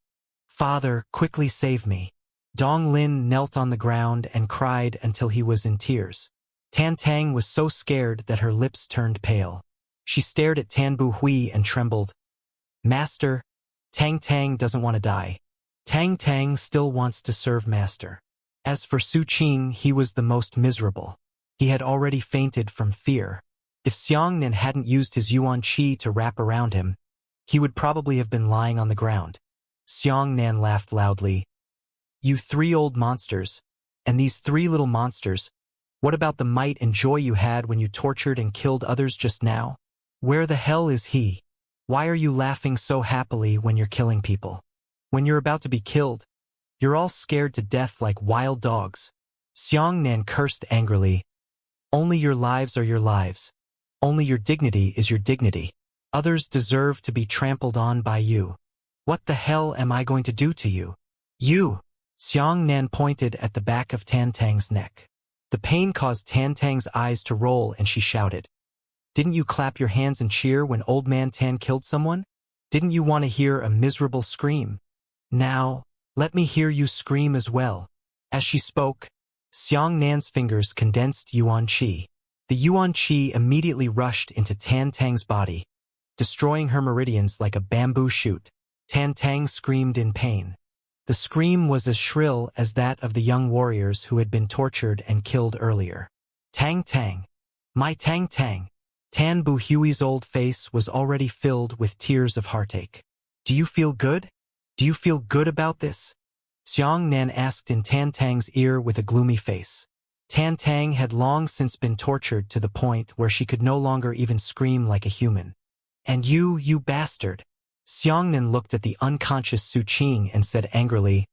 Speaker 1: Father, quickly save me. Dong Lin knelt on the ground and cried until he was in tears. Tan Tang was so scared that her lips turned pale. She stared at Tan Bu Hui and trembled. Master, Tang Tang doesn't want to die. Tang Tang still wants to serve Master. As for Su Qing, he was the most miserable. He had already fainted from fear. If Xianxia hadn't used his Yuan Qi to wrap around him, he would probably have been lying on the ground. Xianxia laughed loudly. You three old monsters, and these three little monsters, what about the might and joy you had when you tortured and killed others just now? Where the hell is he? Why are you laughing so happily when you're killing people? When you're about to be killed, you're all scared to death like wild dogs. Xianxia cursed angrily. Only your lives are your lives. Only your dignity is your dignity. Others deserve to be trampled on by you. What the hell am I going to do to you? You! Xianxia pointed at the back of Tan Tang's neck. The pain caused Tan Tang's eyes to roll and she shouted. Didn't you clap your hands and cheer when Old Man Tan killed someone? Didn't you want to hear a miserable scream? Now, let me hear you scream as well. As she spoke, Xianxia's fingers condensed Yuan Qi. The Yuan Qi immediately rushed into Tan Tang's body, destroying her meridians like a bamboo shoot. Tan Tang screamed in pain. The scream was as shrill as that of the young warriors who had been tortured and killed earlier. Tang Tang. My Tang Tang. Tan Bu Hui's old face was already filled with tears of heartache. Do you feel good? Do you feel good about this? Xiang Nan asked in Tan Tang's ear with a gloomy face. Tan Tang had long since been tortured to the point where she could no longer even scream like a human. And you bastard. Xiang Nan looked at the unconscious Su Qing and said angrily,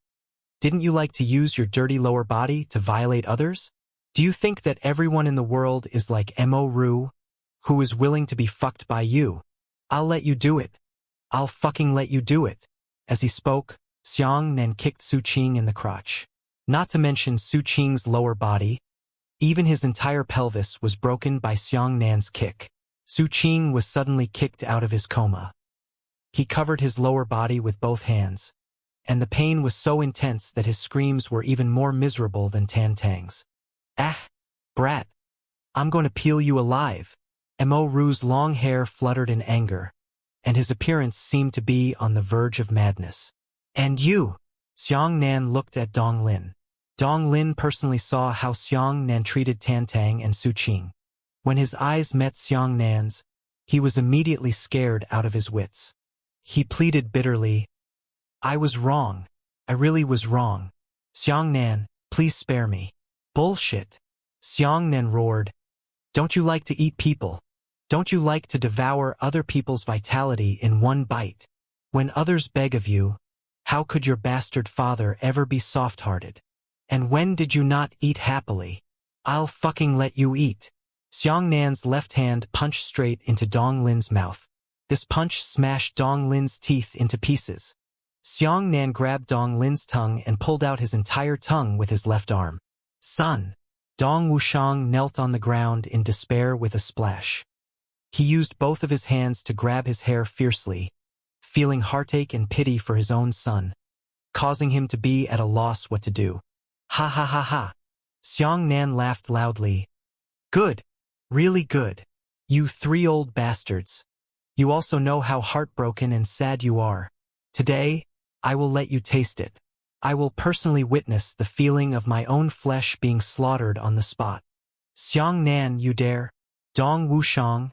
Speaker 1: didn't you like to use your dirty lower body to violate others? Do you think that everyone in the world is like Mo Ru, who is willing to be fucked by you? I'll let you do it. I'll fucking let you do it. As he spoke, Xiang Nan kicked Su Qing in the crotch. Not to mention Su Qing's lower body, even his entire pelvis was broken by Xiang Nan's kick. Su Qing was suddenly kicked out of his coma. He covered his lower body with both hands, and the pain was so intense that his screams were even more miserable than Tan Tang's. Ah, brat. I'm going to peel you alive. Mo Ru's long hair fluttered in anger, and his appearance seemed to be on the verge of madness. And you? Xiang Nan looked at Dong Lin. Dong Lin personally saw how Xiang Nan treated Tan Tang and Su Qing. When his eyes met Xiang Nan's, he was immediately scared out of his wits. He pleaded bitterly, I was wrong. I really was wrong. Xiang Nan, please spare me. Bullshit. Xiang Nan roared. Don't you like to eat people? Don't you like to devour other people's vitality in one bite? When others beg of you, how could your bastard father ever be soft-hearted? And when did you not eat happily? I'll fucking let you eat. Xiang Nan's left hand punched straight into Dong Lin's mouth. This punch smashed Dong Lin's teeth into pieces. Xiang Nan grabbed Dong Lin's tongue and pulled out his entire tongue with his left arm. Son. Dong Wuxiang knelt on the ground in despair with a splash. He used both of his hands to grab his hair fiercely, feeling heartache and pity for his own son, causing him to be at a loss what to do. Ha ha ha ha. Xiang Nan laughed loudly. Good. Really good. You three old bastards. You also know how heartbroken and sad you are. Today, I will let you taste it. I will personally witness the feeling of my own flesh being slaughtered on the spot. Xiang Nan, you dare? Dong Wuxiang,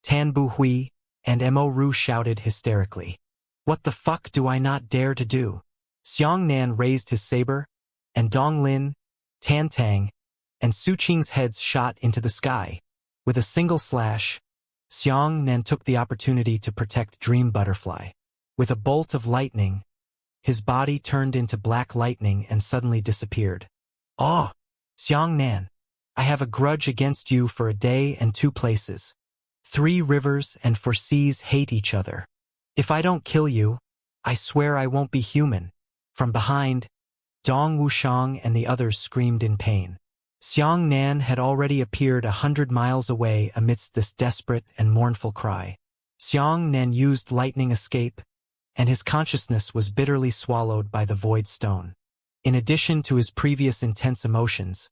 Speaker 1: Tan Bu Hui, and Mo Ru shouted hysterically. What the fuck do I not dare to do? Xiang Nan raised his saber, and Dong Lin, Tan Tang, and Su Qing's heads shot into the sky. With a single slash, Xiang Nan took the opportunity to protect Dream Butterfly. With a bolt of lightning, his body turned into black lightning and suddenly disappeared. Oh, Xiang Nan, I have a grudge against you for a day and 2 places. 3 rivers and 4 seas hate each other. If I don't kill you, I swear I won't be human. From behind, Dong Wuxiang and the others screamed in pain. Xiang Nan had already appeared 100 miles away amidst this desperate and mournful cry. Xiang Nan used lightning escape, and his consciousness was bitterly swallowed by the void stone. In addition to his previous intense emotions,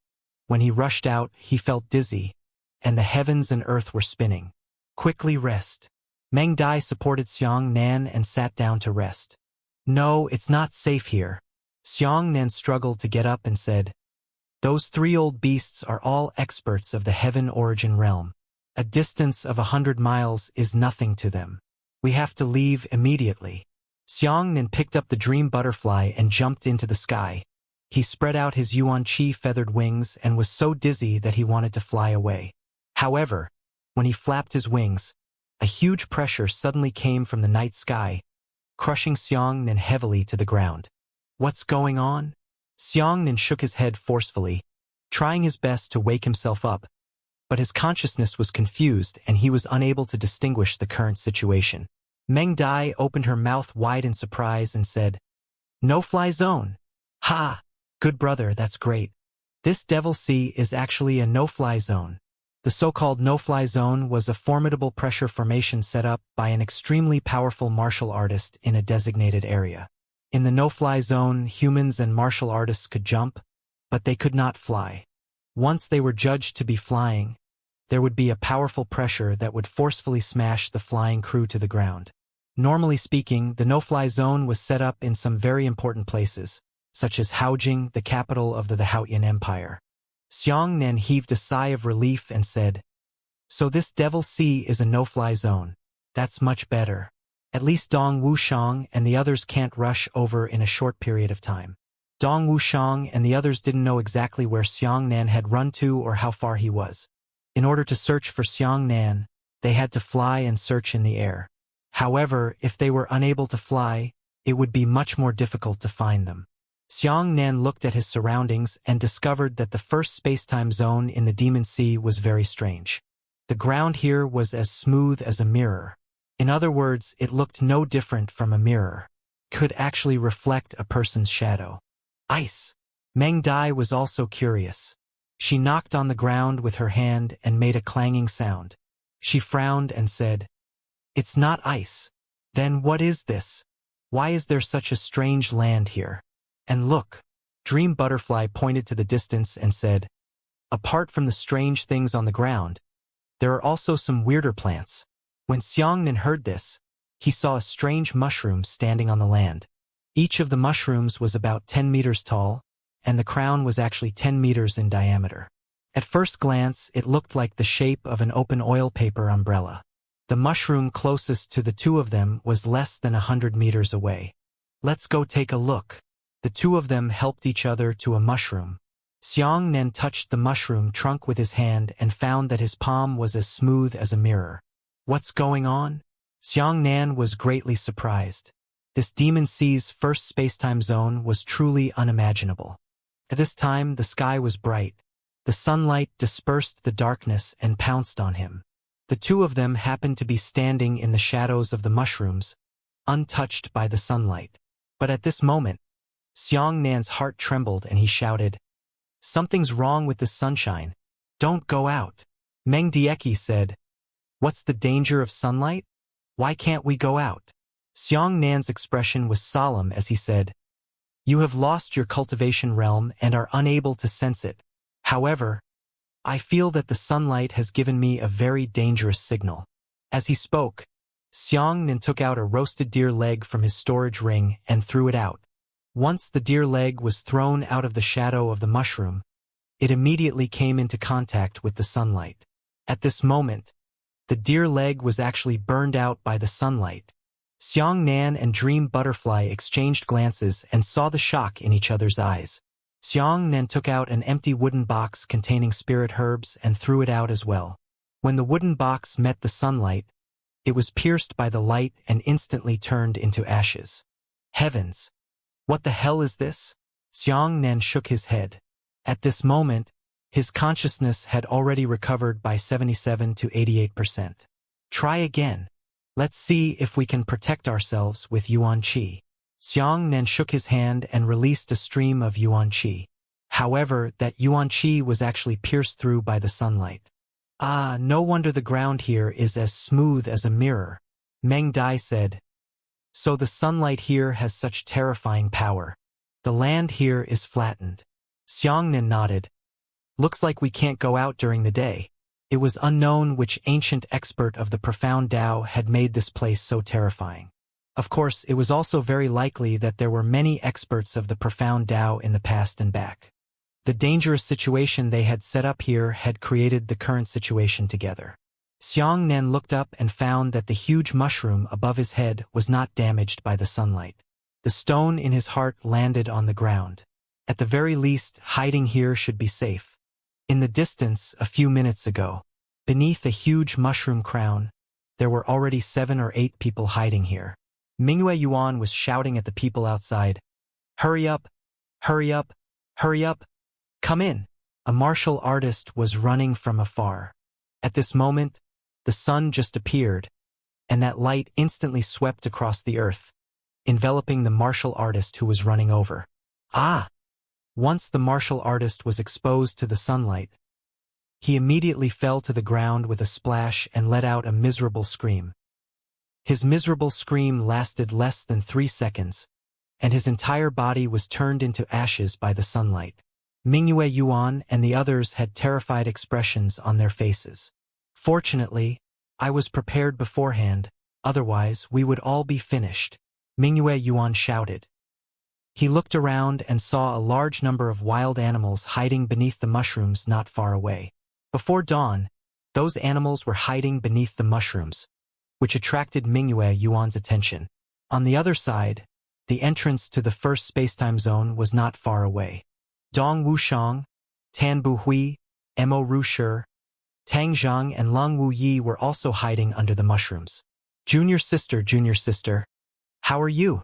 Speaker 1: when he rushed out, he felt dizzy, and the heavens and earth were spinning. Quickly rest. Meng Dai supported Xiang Nan and sat down to rest. No, it's not safe here. Xiang Nan struggled to get up and said, those 3 old beasts are all experts of the heaven origin realm. A distance of 100 miles is nothing to them. We have to leave immediately. Xiang Nan picked up the dream butterfly and jumped into the sky. He spread out his Yuan Qi feathered wings and was so dizzy that he wanted to fly away. However, when he flapped his wings, a huge pressure suddenly came from the night sky, crushing Xiang Nan heavily to the ground. What's going on? Xiang Nan shook his head forcefully, trying his best to wake himself up, but his consciousness was confused and he was unable to distinguish the current situation. Meng Dai opened her mouth wide in surprise and said, No-fly zone. Ha! Good brother, that's great. This Devil Sea is actually a no-fly zone. The so-called no-fly zone was a formidable pressure formation set up by an extremely powerful martial artist in a designated area. In the no-fly zone, humans and martial artists could jump, but they could not fly. Once they were judged to be flying, there would be a powerful pressure that would forcefully smash the flying crew to the ground. Normally speaking, the no-fly zone was set up in some very important places, such as Haojing, the capital of the Haotian Empire. Xianxia heaved a sigh of relief and said, "So this Devil Sea is a no-fly zone. That's much better. At least Dong Wuxiang and the others can't rush over in a short period of time." Dong Wuxiang and the others didn't know exactly where Xianxia had run to or how far he was. In order to search for Xianxia, they had to fly and search in the air. However, if they were unable to fly, it would be much more difficult to find them. Xianxia looked at his surroundings and discovered that the first space-time zone in the Demon Sea was very strange. The ground here was as smooth as a mirror. In other words, it looked no different from a mirror. Could actually reflect a person's shadow. Ice. Meng Dai was also curious. She knocked on the ground with her hand and made a clanging sound. She frowned and said, "It's not ice. Then what is this? Why is there such a strange land here? And look." Dream Butterfly pointed to the distance and said, "Apart from the strange things on the ground, there are also some weirder plants." When Xianxia heard this, he saw a strange mushroom standing on the land. Each of the mushrooms was about 10 meters tall, and the crown was actually 10 meters in diameter. At first glance, it looked like the shape of an open oil paper umbrella. The mushroom closest to the two of them was less than 100 meters away. "Let's go take a look." The two of them helped each other to a mushroom. Xianxia touched the mushroom trunk with his hand and found that his palm was as smooth as a mirror. "What's going on?" Xianxia was greatly surprised. This Demon Sea's first space-time zone was truly unimaginable. At this time, the sky was bright. The sunlight dispersed the darkness and pounced on him. The two of them happened to be standing in the shadows of the mushrooms, untouched by the sunlight. But at this moment, Xianxia's heart trembled and he shouted, "Something's wrong with the sunshine. Don't go out." Meng Dieki said, "What's the danger of sunlight? Why can't we go out?" Xianxia's expression was solemn as he said, "You have lost your cultivation realm and are unable to sense it. However, I feel that the sunlight has given me a very dangerous signal." As he spoke, Xianxia took out a roasted deer leg from his storage ring and threw it out. Once the deer leg was thrown out of the shadow of the mushroom, it immediately came into contact with the sunlight. At this moment, the deer leg was actually burned out by the sunlight. Xianxia and Dream Butterfly exchanged glances and saw the shock in each other's eyes. Xianxia took out an empty wooden box containing spirit herbs and threw it out as well. When the wooden box met the sunlight, it was pierced by the light and instantly turned into ashes. Heavens! What the hell is this? Xianxia shook his head. At this moment, his consciousness had already recovered by 77 to 88%. Try again. Let's see if we can protect ourselves with Yuan Qi. Xianxia shook his hand and released a stream of Yuan Qi. However, that Yuan Qi was actually pierced through by the sunlight. "Ah, no wonder the ground here is as smooth as a mirror," Meng Dai said. "So the sunlight here has such terrifying power. The land here is flattened." Xianxia nodded. "Looks like we can't go out during the day." It was unknown which ancient expert of the profound Tao had made this place so terrifying. Of course, it was also very likely that there were many experts of the profound Tao in the past and back. The dangerous situation they had set up here had created the current situation together. Xianxia looked up and found that the huge mushroom above his head was not damaged by the sunlight. The stone in his heart landed on the ground. At the very least, hiding here should be safe. In the distance, a few minutes ago, beneath a huge mushroom crown, there were already 7 or 8 people hiding here. Mingyue Yuan was shouting at the people outside, "Hurry up! Hurry up! Hurry up! Come in!" A martial artist was running from afar. At this moment, the sun just appeared, and that light instantly swept across the earth, enveloping the martial artist who was running over. Ah! Once the martial artist was exposed to the sunlight, he immediately fell to the ground with a splash and let out a miserable scream. His miserable scream lasted less than 3 seconds, and his entire body was turned into ashes by the sunlight. Mingyue Yuan and the others had terrified expressions on their faces. "Fortunately, I was prepared beforehand, otherwise we would all be finished," Mingyue Yuan shouted. He looked around and saw a large number of wild animals hiding beneath the mushrooms not far away. Before dawn, those animals were hiding beneath the mushrooms, which attracted Mingyue Yuan's attention. On the other side, the entrance to the first spacetime zone was not far away. Dong Wuxiang, Tan Buhui, Mo Rushi, Tang Zhang and Lung Wu Yi were also hiding under the mushrooms. Junior sister, how are you?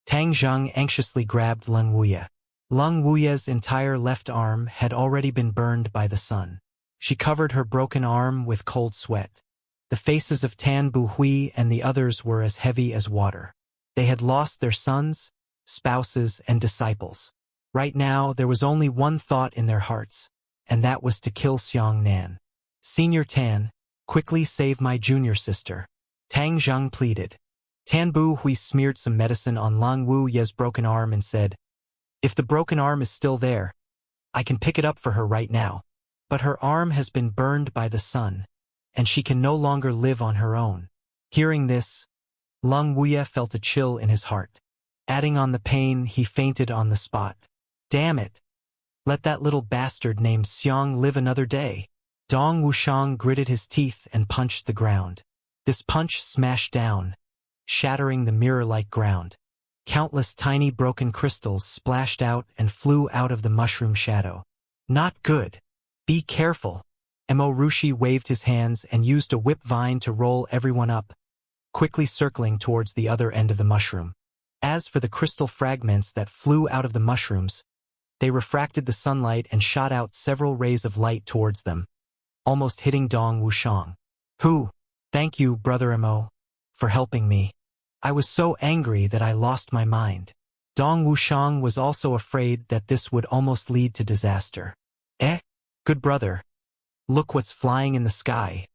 Speaker 1: Tang Zhang anxiously grabbed Lung Wuya. Lung Wuya's entire left arm had already been burned by the sun. She covered her broken arm with cold sweat. The faces of Tan Buhui and the others were as heavy as water. They had lost their sons, spouses, and disciples. Right now, there was only one thought in their hearts, and that was to kill Xiang Nan. Senior Tan, quickly save my junior sister. Tang Zhang pleaded. Tan Buhui smeared some medicine on Lang Wu Ye's broken arm and said, "If the broken arm is still there, I can pick it up for her right now. But her arm has been burned by the sun, and she can no longer live on her own." Hearing this, Lung Wuye felt a chill in his heart. Adding on the pain, he fainted on the spot. Damn it! Let that little bastard named Xiang live another day. Dong Wuxiang gritted his teeth and punched the ground. This punch smashed down, shattering the mirror-like ground. Countless tiny broken crystals splashed out and flew out of the mushroom shadow. Not good. Be careful. Mo Rushi waved his hands and used a whip vine to roll everyone up, quickly circling towards the other end of the mushroom. As for the crystal fragments that flew out of the mushrooms, they refracted the sunlight and shot out several rays of light towards them, almost hitting Dong Wuxiang. Thank you, Brother Mo, for helping me. I was so angry that I lost my mind. Dong Wuxiang was also afraid that this would almost lead to disaster. Good brother. Look what's flying in the sky.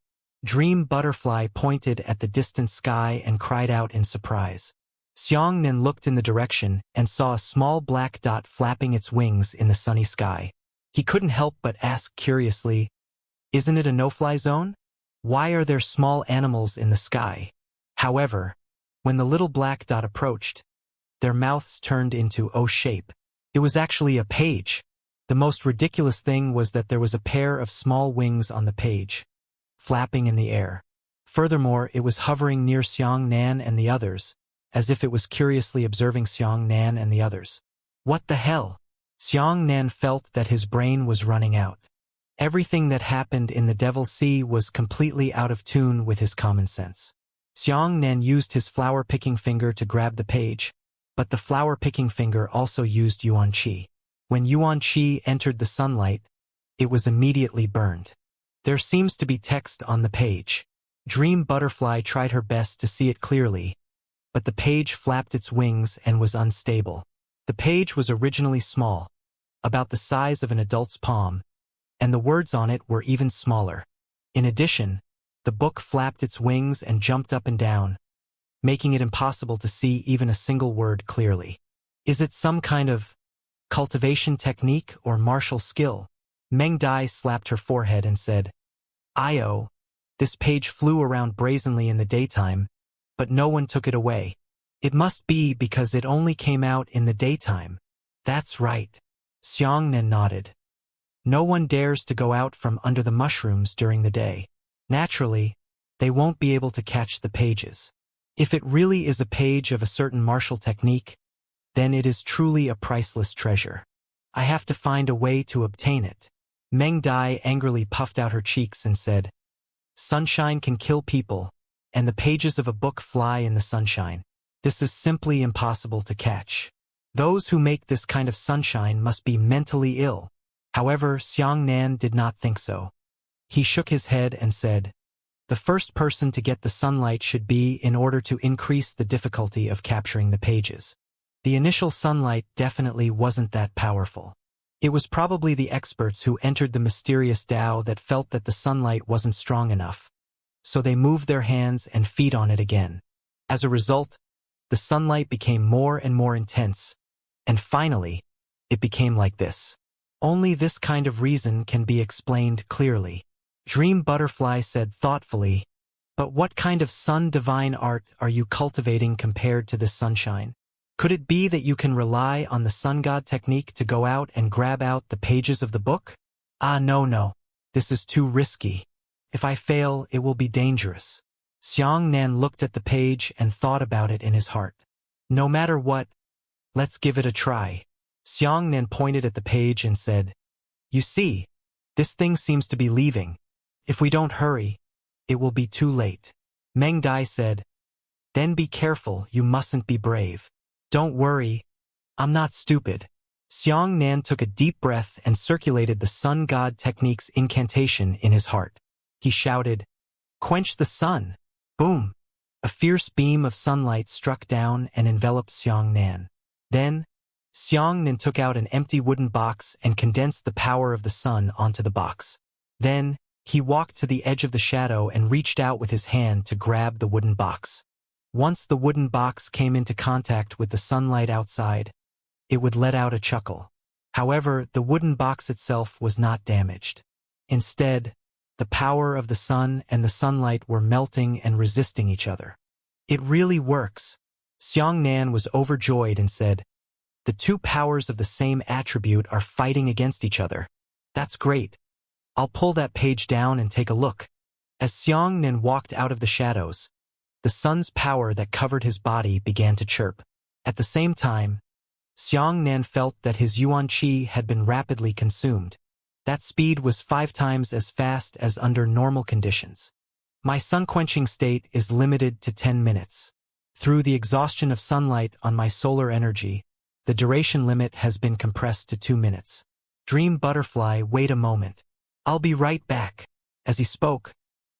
Speaker 1: Dream Butterfly pointed at the distant sky and cried out in surprise. Xiang Nan looked in the direction and saw a small black dot flapping its wings in the sunny sky. He couldn't help but ask curiously, "Isn't it a no-fly zone? Why are there small animals in the sky?" However, when the little black dot approached, their mouths turned into O shape. It was actually a page. The most ridiculous thing was that there was a pair of small wings on the page, flapping in the air. Furthermore, it was hovering near Xiang Nan and the others, as if it was curiously observing Xiang Nan and the others. What the hell? Xiang Nan felt that his brain was running out. Everything that happened in the Devil's Sea was completely out of tune with his common sense. Xiang Nan used his flower-picking finger to grab the page, but the flower-picking finger also used Yuan Qi. When Yuan Qi entered the sunlight, it was immediately burned. There seems to be text on the page. Dream Butterfly tried her best to see it clearly, but the page flapped its wings and was unstable. The page was originally small, about the size of an adult's palm, and the words on it were even smaller. In addition, the book flapped its wings and jumped up and down, making it impossible to see even a single word clearly. Is it some kind of cultivation technique or martial skill? Meng Dai slapped her forehead and said, "Io, this page flew around brazenly in the daytime, but no one took it away. It must be because it only came out in the daytime." That's right. Xiang Nan nodded. No one dares to go out from under the mushrooms during the day. Naturally, they won't be able to catch the pages. If it really is a page of a certain martial technique, then it is truly a priceless treasure. I have to find a way to obtain it. Meng Dai angrily puffed out her cheeks and said, "Sunshine can kill people, and the pages of a book fly in the sunshine. This is simply impossible to catch. Those who make this kind of sunshine must be mentally ill." However, Xiang Nan did not think so. He shook his head and said, "The first person to get the sunlight should be in order to increase the difficulty of capturing the pages. The initial sunlight definitely wasn't that powerful. It was probably the experts who entered the mysterious Tao that felt that the sunlight wasn't strong enough, so they moved their hands and feet on it again. As a result, the sunlight became more and more intense, and finally, it became like this. Only this kind of reason can be explained clearly." Dream Butterfly said thoughtfully, "But what kind of sun divine art are you cultivating compared to this sunshine?" Could it be that you can rely on the sun god technique to go out and grab out the pages of the book? Ah, no. This is too risky. If I fail, it will be dangerous. Xianxia looked at the page and thought about it in his heart. No matter what, let's give it a try. Xianxia pointed at the page and said, You see, this thing seems to be leaving. If we don't hurry, it will be too late. Meng Dai said, Then be careful, you mustn't be brave. Don't worry, I'm not stupid. Xianxia took a deep breath and circulated the sun god technique's incantation in his heart. He shouted, Quench the sun! Boom! A fierce beam of sunlight struck down and enveloped Xianxia. Then, Xianxia took out an empty wooden box and condensed the power of the sun onto the box. Then, he walked to the edge of the shadow and reached out with his hand to grab the wooden box. Once the wooden box came into contact with the sunlight outside, it would let out a chuckle. However, the wooden box itself was not damaged. Instead, the power of the sun and the sunlight were melting and resisting each other. It really works. Xianxia was overjoyed and said, The two powers of the same attribute are fighting against each other. That's great. I'll pull that page down and take a look. As Xianxia walked out of the shadows, the sun's power that covered his body began to chirp. At the same time, Xianxia felt that his yuan qi had been rapidly consumed. That speed was 5 times as fast as under normal conditions. My sun-quenching state is limited to 10 minutes. Through the exhaustion of sunlight on my solar energy, the duration limit has been compressed to 2 minutes. Dream butterfly, wait a moment. I'll be right back. As he spoke,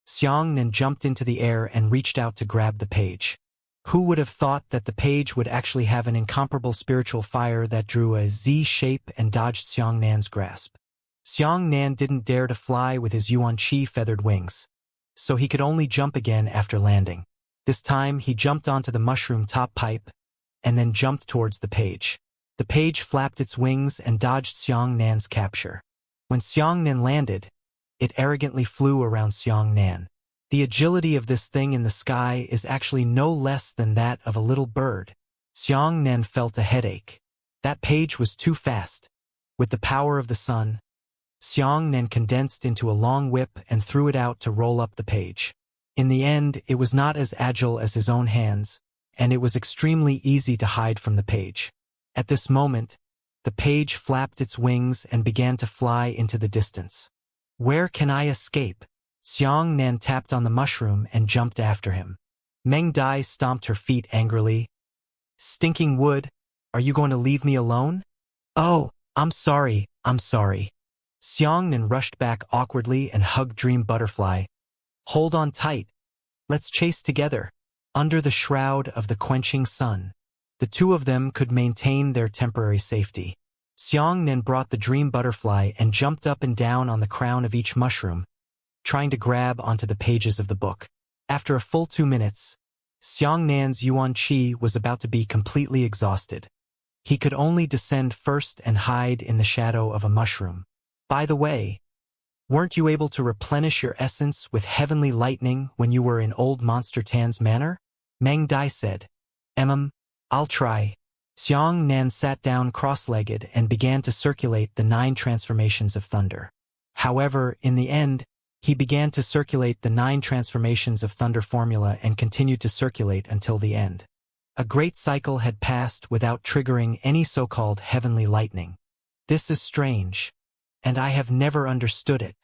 Speaker 1: Xianxia jumped into the air and reached out to grab the page. Who would have thought that the page would actually have an incomparable spiritual fire that drew a Z shape and dodged Xianxia's grasp? Xianxia didn't dare to fly with his yuan qi feathered wings, so he could only jump again after landing. This time he jumped onto the mushroom top pipe and then jumped towards the page. The page flapped its wings and dodged Xianxia's capture. When Xianxia landed, it arrogantly flew around Xianxia. The agility of this thing in the sky is actually no less than that of a little bird. Xianxia felt a headache. That page was too fast. With the power of the sun, Xianxia condensed into a long whip and threw it out to roll up the page. In the end, it was not as agile as his own hands, and it was extremely easy to hide from the page. At this moment, the page flapped its wings and began to fly into the distance. Where can I escape? Xianxia tapped on the mushroom and jumped after him. Meng Dai stomped her feet angrily. Stinking wood, are you going to leave me alone? Oh, I'm sorry. Xianxia rushed back awkwardly and hugged Dream Butterfly. Hold on tight. Let's chase together. Under the shroud of the quenching sun, the two of them could maintain their temporary safety. Xianxia brought the Dream Butterfly and jumped up and down on the crown of each mushroom, trying to grab onto the pages of the book. After a full 2 minutes, Xianxia's yuan qi was about to be completely exhausted. He could only descend first and hide in the shadow of a mushroom. By the way, weren't you able to replenish your essence with heavenly lightning when you were in Old Monster Tan's manor? Meng Dai said. I'll try. Xianxia sat down cross-legged and began to circulate the 9 transformations of thunder. However, in the end, he began to circulate the 9 transformations of thunder formula and continued to circulate until the end. A great cycle had passed without triggering any so-called heavenly lightning. This is strange, and I have never understood it.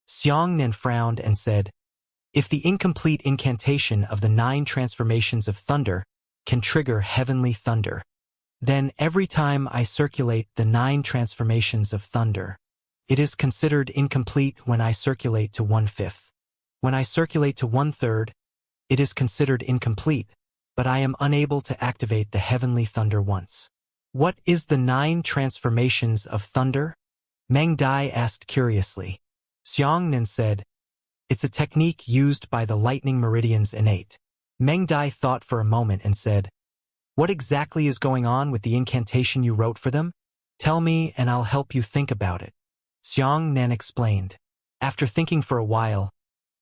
Speaker 1: Xianxia frowned and said, If the incomplete incantation of the 9 transformations of thunder can trigger heavenly thunder, then every time I circulate the 9 transformations of thunder, it is considered incomplete when I circulate to 1/5. When I circulate to 1/3, it is considered incomplete, but I am unable to activate the heavenly thunder once. What is the 9 transformations of thunder? Meng Dai asked curiously. Xianxia said, It's a technique used by the lightning meridians innate. Meng Dai thought for a moment and said, What exactly is going on with the incantation you wrote for them? Tell me and I'll help you think about it. Xianxia explained. After thinking for a while,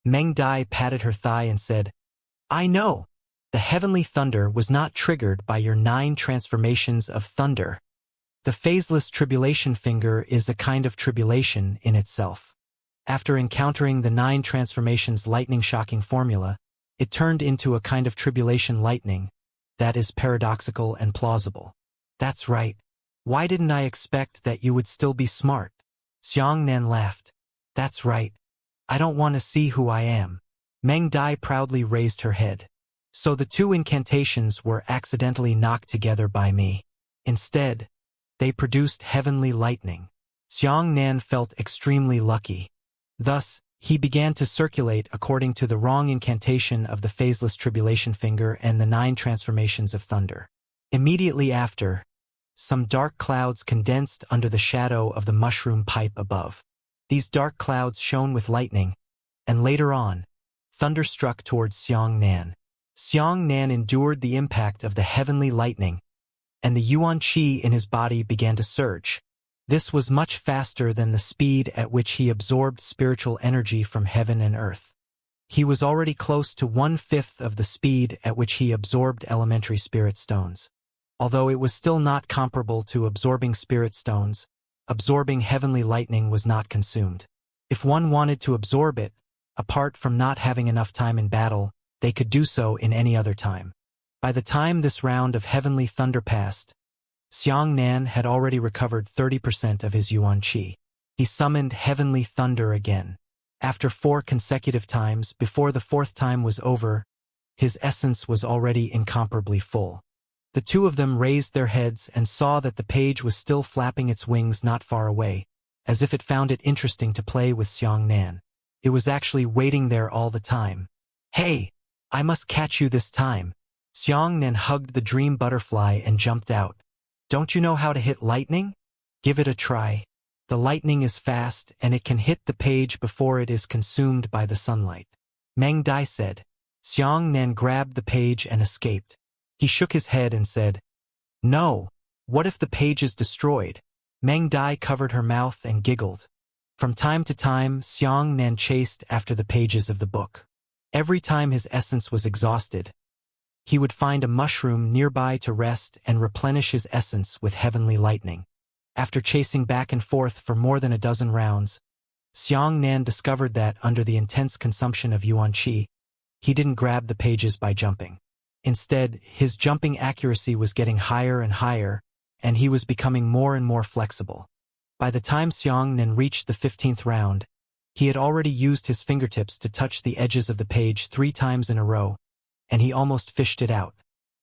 Speaker 1: Meng Dai patted her thigh and said, I know. The heavenly thunder was not triggered by your 9 transformations of thunder. The phaseless tribulation finger is a kind of tribulation in itself. After encountering the 9 transformations lightning shocking formula, it turned into a kind of tribulation lightning that is paradoxical and plausible. That's right. Why didn't I expect that you would still be smart? Xianxia laughed. That's right. I don't want to see who I am. Meng Dai proudly raised her head. So the 2 incantations were accidentally knocked together by me. Instead, they produced heavenly lightning. Xianxia felt extremely lucky. Thus, he began to circulate according to the wrong incantation of the phaseless tribulation finger and the 9 transformations of thunder. Immediately after, some dark clouds condensed under the shadow of the mushroom pipe above. These dark clouds shone with lightning, and later on, thunder struck towards Xianxia. Xianxia endured the impact of the heavenly lightning, and the yuan qi in his body began to surge. This was much faster than the speed at which he absorbed spiritual energy from heaven and earth. He was already close to 1/5 of the speed at which he absorbed elementary spirit stones. Although it was still not comparable to absorbing spirit stones, absorbing heavenly lightning was not consumed. If one wanted to absorb it, apart from not having enough time in battle, they could do so in any other time. By the time this round of heavenly thunder passed, Xianxia had already recovered 30% of his yuan qi. He summoned heavenly thunder again. After 4 consecutive times, before the 4th time was over, his essence was already incomparably full. The 2 of them raised their heads and saw that the page was still flapping its wings not far away, as if it found it interesting to play with Xianxia. It was actually waiting there all the time. Hey! I must catch you this time. Xianxia hugged the dream butterfly and jumped out. Don't you know how to hit lightning? Give it a try. The lightning is fast and it can hit the page before it is consumed by the sunlight. Meng Dai said. Xianxia grabbed the page and escaped. He shook his head and said, No, what if the page is destroyed? Meng Dai covered her mouth and giggled. From time to time, Xianxia chased after the pages of the book. Every time his essence was exhausted, he would find a mushroom nearby to rest and replenish his essence with heavenly lightning. After chasing back and forth for more than a dozen rounds, Xianxia discovered that under the intense consumption of yuan qi, he didn't grab the pages by jumping. Instead, his jumping accuracy was getting higher and higher, and he was becoming more and more flexible. By the time Xianxia reached the 15th round, he had already used his fingertips to touch the edges of the page 3 times in a row, and he almost fished it out.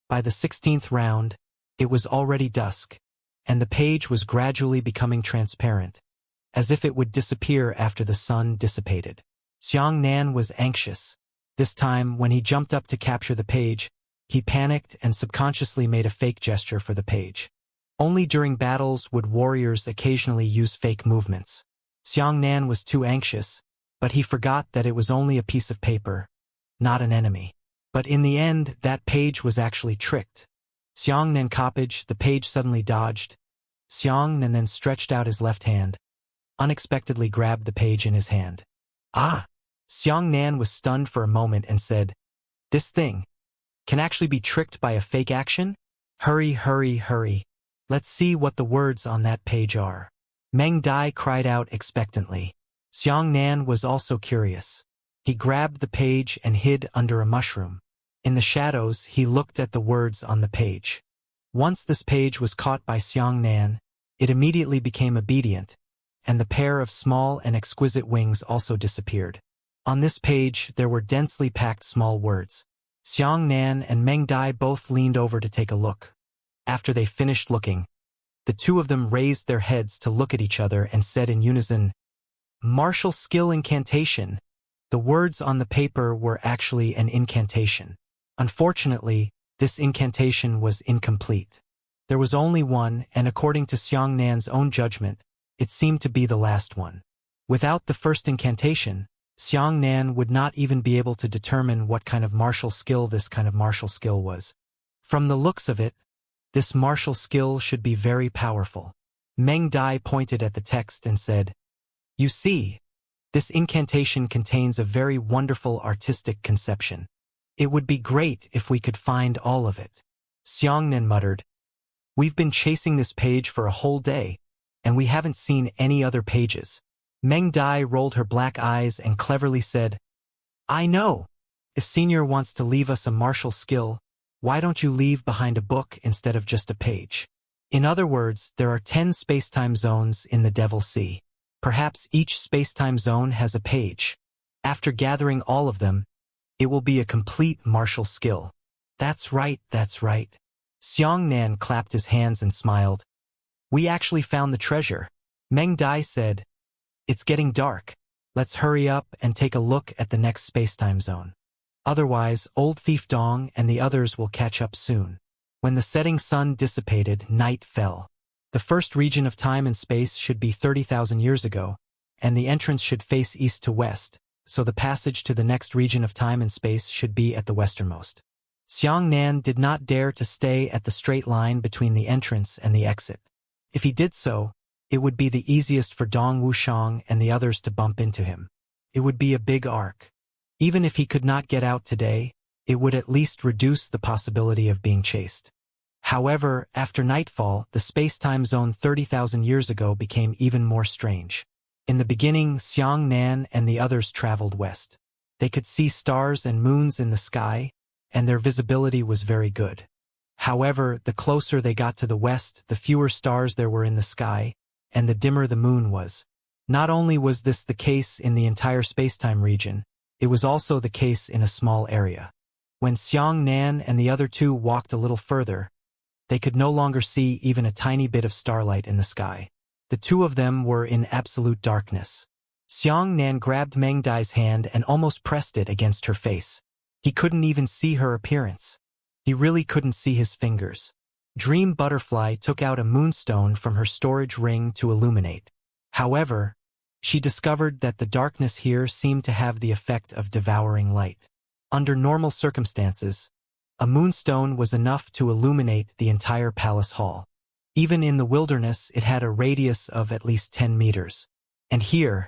Speaker 1: By the 16th round, it was already dusk, and the page was gradually becoming transparent, as if it would disappear after the sun dissipated. Xianxia was anxious. This time, when he jumped up to capture the page, he panicked and subconsciously made a fake gesture for the page. Only during battles would warriors occasionally use fake movements. Xianxia was too anxious, but he forgot that it was only a piece of paper, not an enemy. But in the end, that page was actually tricked. Xianxia copied, the page suddenly dodged. Xianxia then stretched out his left hand, unexpectedly grabbed the page in his hand. Ah! Xianxia was stunned for a moment and said, This thing can actually be tricked by a fake action? Hurry, hurry, hurry. Let's see what the words on that page are. Meng Dai cried out expectantly. Xianxia was also curious. He grabbed the page and hid under a mushroom. In the shadows, he looked at the words on the page. Once this page was caught by Xianxia, it immediately became obedient, and the pair of small and exquisite wings also disappeared. On this page, there were densely packed small words. Xianxia and Meng Dai both leaned over to take a look. After they finished looking, the 2 of them raised their heads to look at each other and said in unison, Martial skill incantation. The words on the paper were actually an incantation. Unfortunately, this incantation was incomplete. There was only one, and according to Xianxia's own judgment, it seemed to be the last one. Without the first incantation, Xianxia would not even be able to determine what kind of martial skill this kind of martial skill was. From the looks of it, this martial skill should be very powerful. Meng Dai pointed at the text and said, You see, this incantation contains a very wonderful artistic conception. It would be great if we could find all of it. Xianxia muttered. We've been chasing this page for a whole day, and we haven't seen any other pages. Meng Dai rolled her black eyes and cleverly said, I know. If Senior wants to leave us a martial skill, why don't you leave behind a book instead of just a page? In other words, there are 10 spacetime zones in the Devil Sea. Perhaps each spacetime zone has a page. After gathering all of them, it will be a complete martial skill. That's right, that's right. Xianxia clapped his hands and smiled. We actually found the treasure. Meng Dai said, It's getting dark. Let's hurry up and take a look at the next spacetime zone. Otherwise, Old Thief Dong and the others will catch up soon. When the setting sun dissipated, night fell. The first region of time and space should be 30,000 years ago, and the entrance should face east to west, so the passage to the next region of time and space should be at the westernmost. Xianxia did not dare to stay at the straight line between the entrance and the exit. If he did so, it would be the easiest for Dong Wuxiang and the others to bump into him. It would be a big arc. Even if he could not get out today, it would at least reduce the possibility of being chased. However, after nightfall, the space-time zone 30,000 years ago became even more strange. In the beginning, Xianxia and the others traveled west. They could see stars and moons in the sky, and their visibility was very good. However, the closer they got to the west, the fewer stars there were in the sky, and the dimmer the moon was. Not only was this the case in the entire spacetime region, it was also the case in a small area. When Xianxia and the other two walked a little further, they could no longer see even a tiny bit of starlight in the sky. The two of them were in absolute darkness. Xianxia grabbed Meng Dai's hand and almost pressed it against her face. He couldn't even see her appearance. He really couldn't see his fingers. Dream Butterfly took out a moonstone from her storage ring to illuminate. However, she discovered that the darkness here seemed to have the effect of devouring light. Under normal circumstances, a moonstone was enough to illuminate the entire palace hall. Even in the wilderness, it had a radius of at least 10 meters. And here,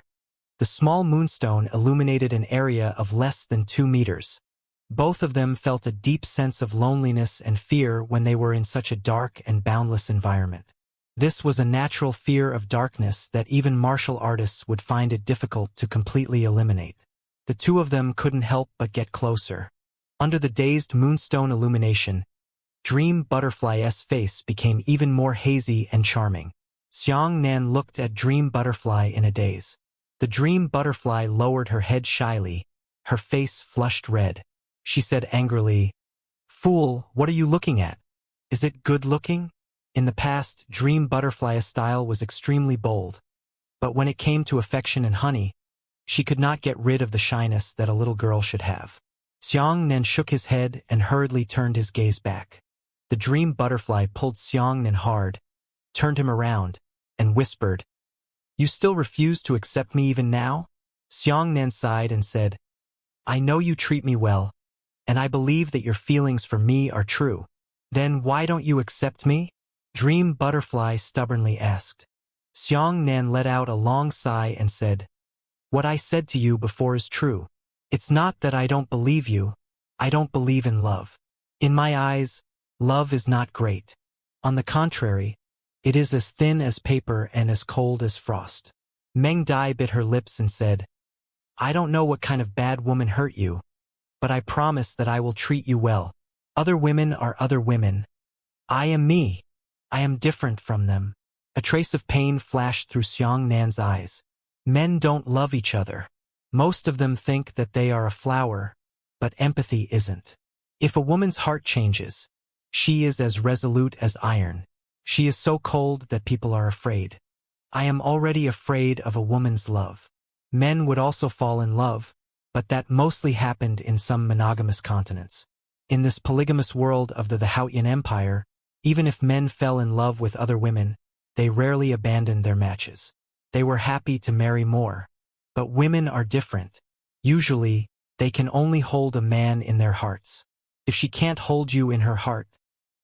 Speaker 1: the small moonstone illuminated an area of less than 2 meters. Both of them felt a deep sense of loneliness and fear when they were in such a dark and boundless environment. This was a natural fear of darkness that even martial artists would find it difficult to completely eliminate. The two of them couldn't help but get closer. Under the dazed moonstone illumination, Dream Butterfly's face became even more hazy and charming. Xianxia looked at Dream Butterfly in a daze. The Dream Butterfly lowered her head shyly, her face flushed red. She said angrily, Fool, what are you looking at? Is it good looking? In the past, Dream Butterfly's style was extremely bold, but when it came to affection and honey, she could not get rid of the shyness that a little girl should have. Xianxia shook his head and hurriedly turned his gaze back. The Dream Butterfly pulled Xianxia hard, turned him around, and whispered, You still refuse to accept me even now? Xianxia sighed and said, I know you treat me well, and I believe that your feelings for me are true. Then why don't you accept me? Dream Butterfly stubbornly asked. Xianxia let out a long sigh and said, What I said to you before is true. It's not that I don't believe you. I don't believe in love. In my eyes, love is not great. On the contrary, it is as thin as paper and as cold as frost. Meng Dai bit her lips and said, I don't know what kind of bad woman hurt you, but I promise that I will treat you well. Other women are other women. I am me. I am different from them. A trace of pain flashed through Xianxia's eyes. Men don't love each other. Most of them think that they are a flower, but empathy isn't. If a woman's heart changes, she is as resolute as iron. She is so cold that people are afraid. I am already afraid of a woman's love. Men would also fall in love, but that mostly happened in some monogamous continents. In this polygamous world of the Haotian Empire, even if men fell in love with other women, they rarely abandoned their matches. They were happy to marry more. But women are different. Usually, they can only hold a man in their hearts. If she can't hold you in her heart,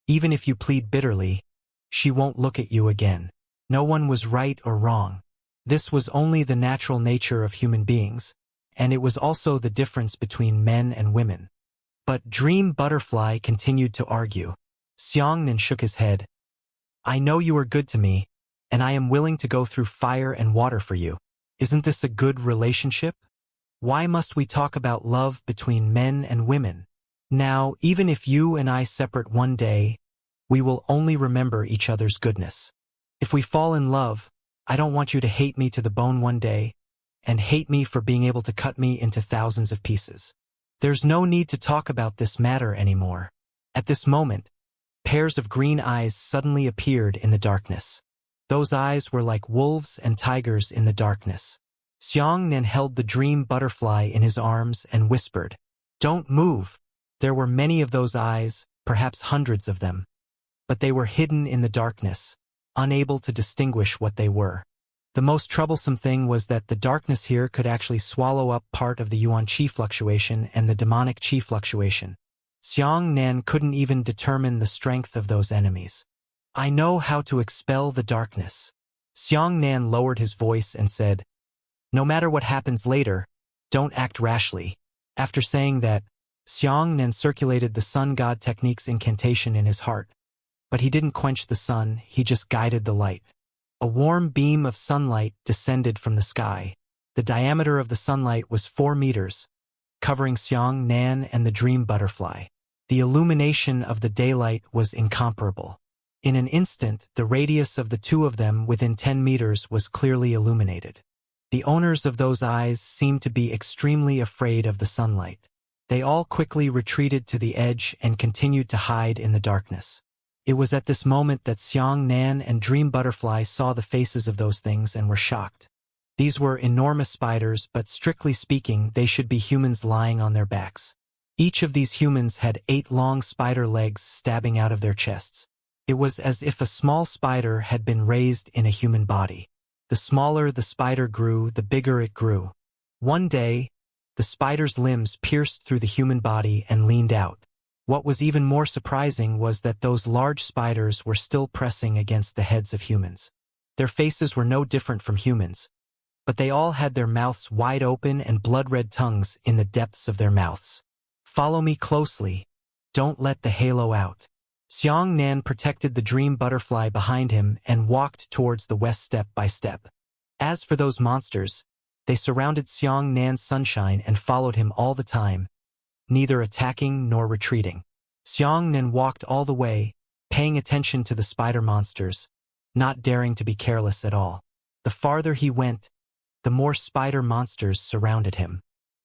Speaker 1: even if you plead bitterly, she won't look at you again. No one was right or wrong. This was only the natural nature of human beings, and it was also the difference between men and women. But Dream Butterfly continued to argue. Xianxia shook his head. I know you are good to me, and I am willing to go through fire and water for you. Isn't this a good relationship? Why must we talk about love between men and women? Now, even if you and I separate one day, we will only remember each other's goodness. If we fall in love, I don't want you to hate me to the bone one day, and hate me for being able to cut me into thousands of pieces. There's no need to talk about this matter anymore. At this moment, pairs of green eyes suddenly appeared in the darkness. Those eyes were like wolves and tigers in the darkness. Xianxia held the Dream Butterfly in his arms and whispered, Don't move. There were many of those eyes, perhaps hundreds of them. But they were hidden in the darkness, unable to distinguish what they were. The most troublesome thing was that the darkness here could actually swallow up part of the Yuan Qi fluctuation and the demonic Qi fluctuation. Xianxia couldn't even determine the strength of those enemies. I know how to expel the darkness. Xianxia lowered his voice and said, No matter what happens later, don't act rashly. After saying that, Xianxia circulated the sun god technique's incantation in his heart. But he didn't quench the sun, he just guided the light. A warm beam of sunlight descended from the sky. The diameter of the sunlight was 4 meters, covering Xianxia and the Dream Butterfly. The illumination of the daylight was incomparable. In an instant, the radius of the two of them within 10 meters was clearly illuminated. The owners of those eyes seemed to be extremely afraid of the sunlight. They all quickly retreated to the edge and continued to hide in the darkness. It was at this moment that Xianxia and Dream Butterfly saw the faces of those things and were shocked. These were enormous spiders, but strictly speaking, they should be humans lying on their backs. Each of these humans had 8 long spider legs stabbing out of their chests. It was as if a small spider had been raised in a human body. The smaller the spider grew, the bigger it grew. One day, the spider's limbs pierced through the human body and leaned out. What was even more surprising was that those large spiders were still pressing against the heads of humans. Their faces were no different from humans, but they all had their mouths wide open and blood-red tongues in the depths of their mouths. Follow me closely. Don't let the halo out. Xianxia protected the Dream Butterfly behind him and walked towards the west step by step. As for those monsters, they surrounded Xianxia's sunshine and followed him all the time, neither attacking nor retreating. Xianxia walked all the way, paying attention to the spider monsters, not daring to be careless at all. The farther he went, the more spider monsters surrounded him.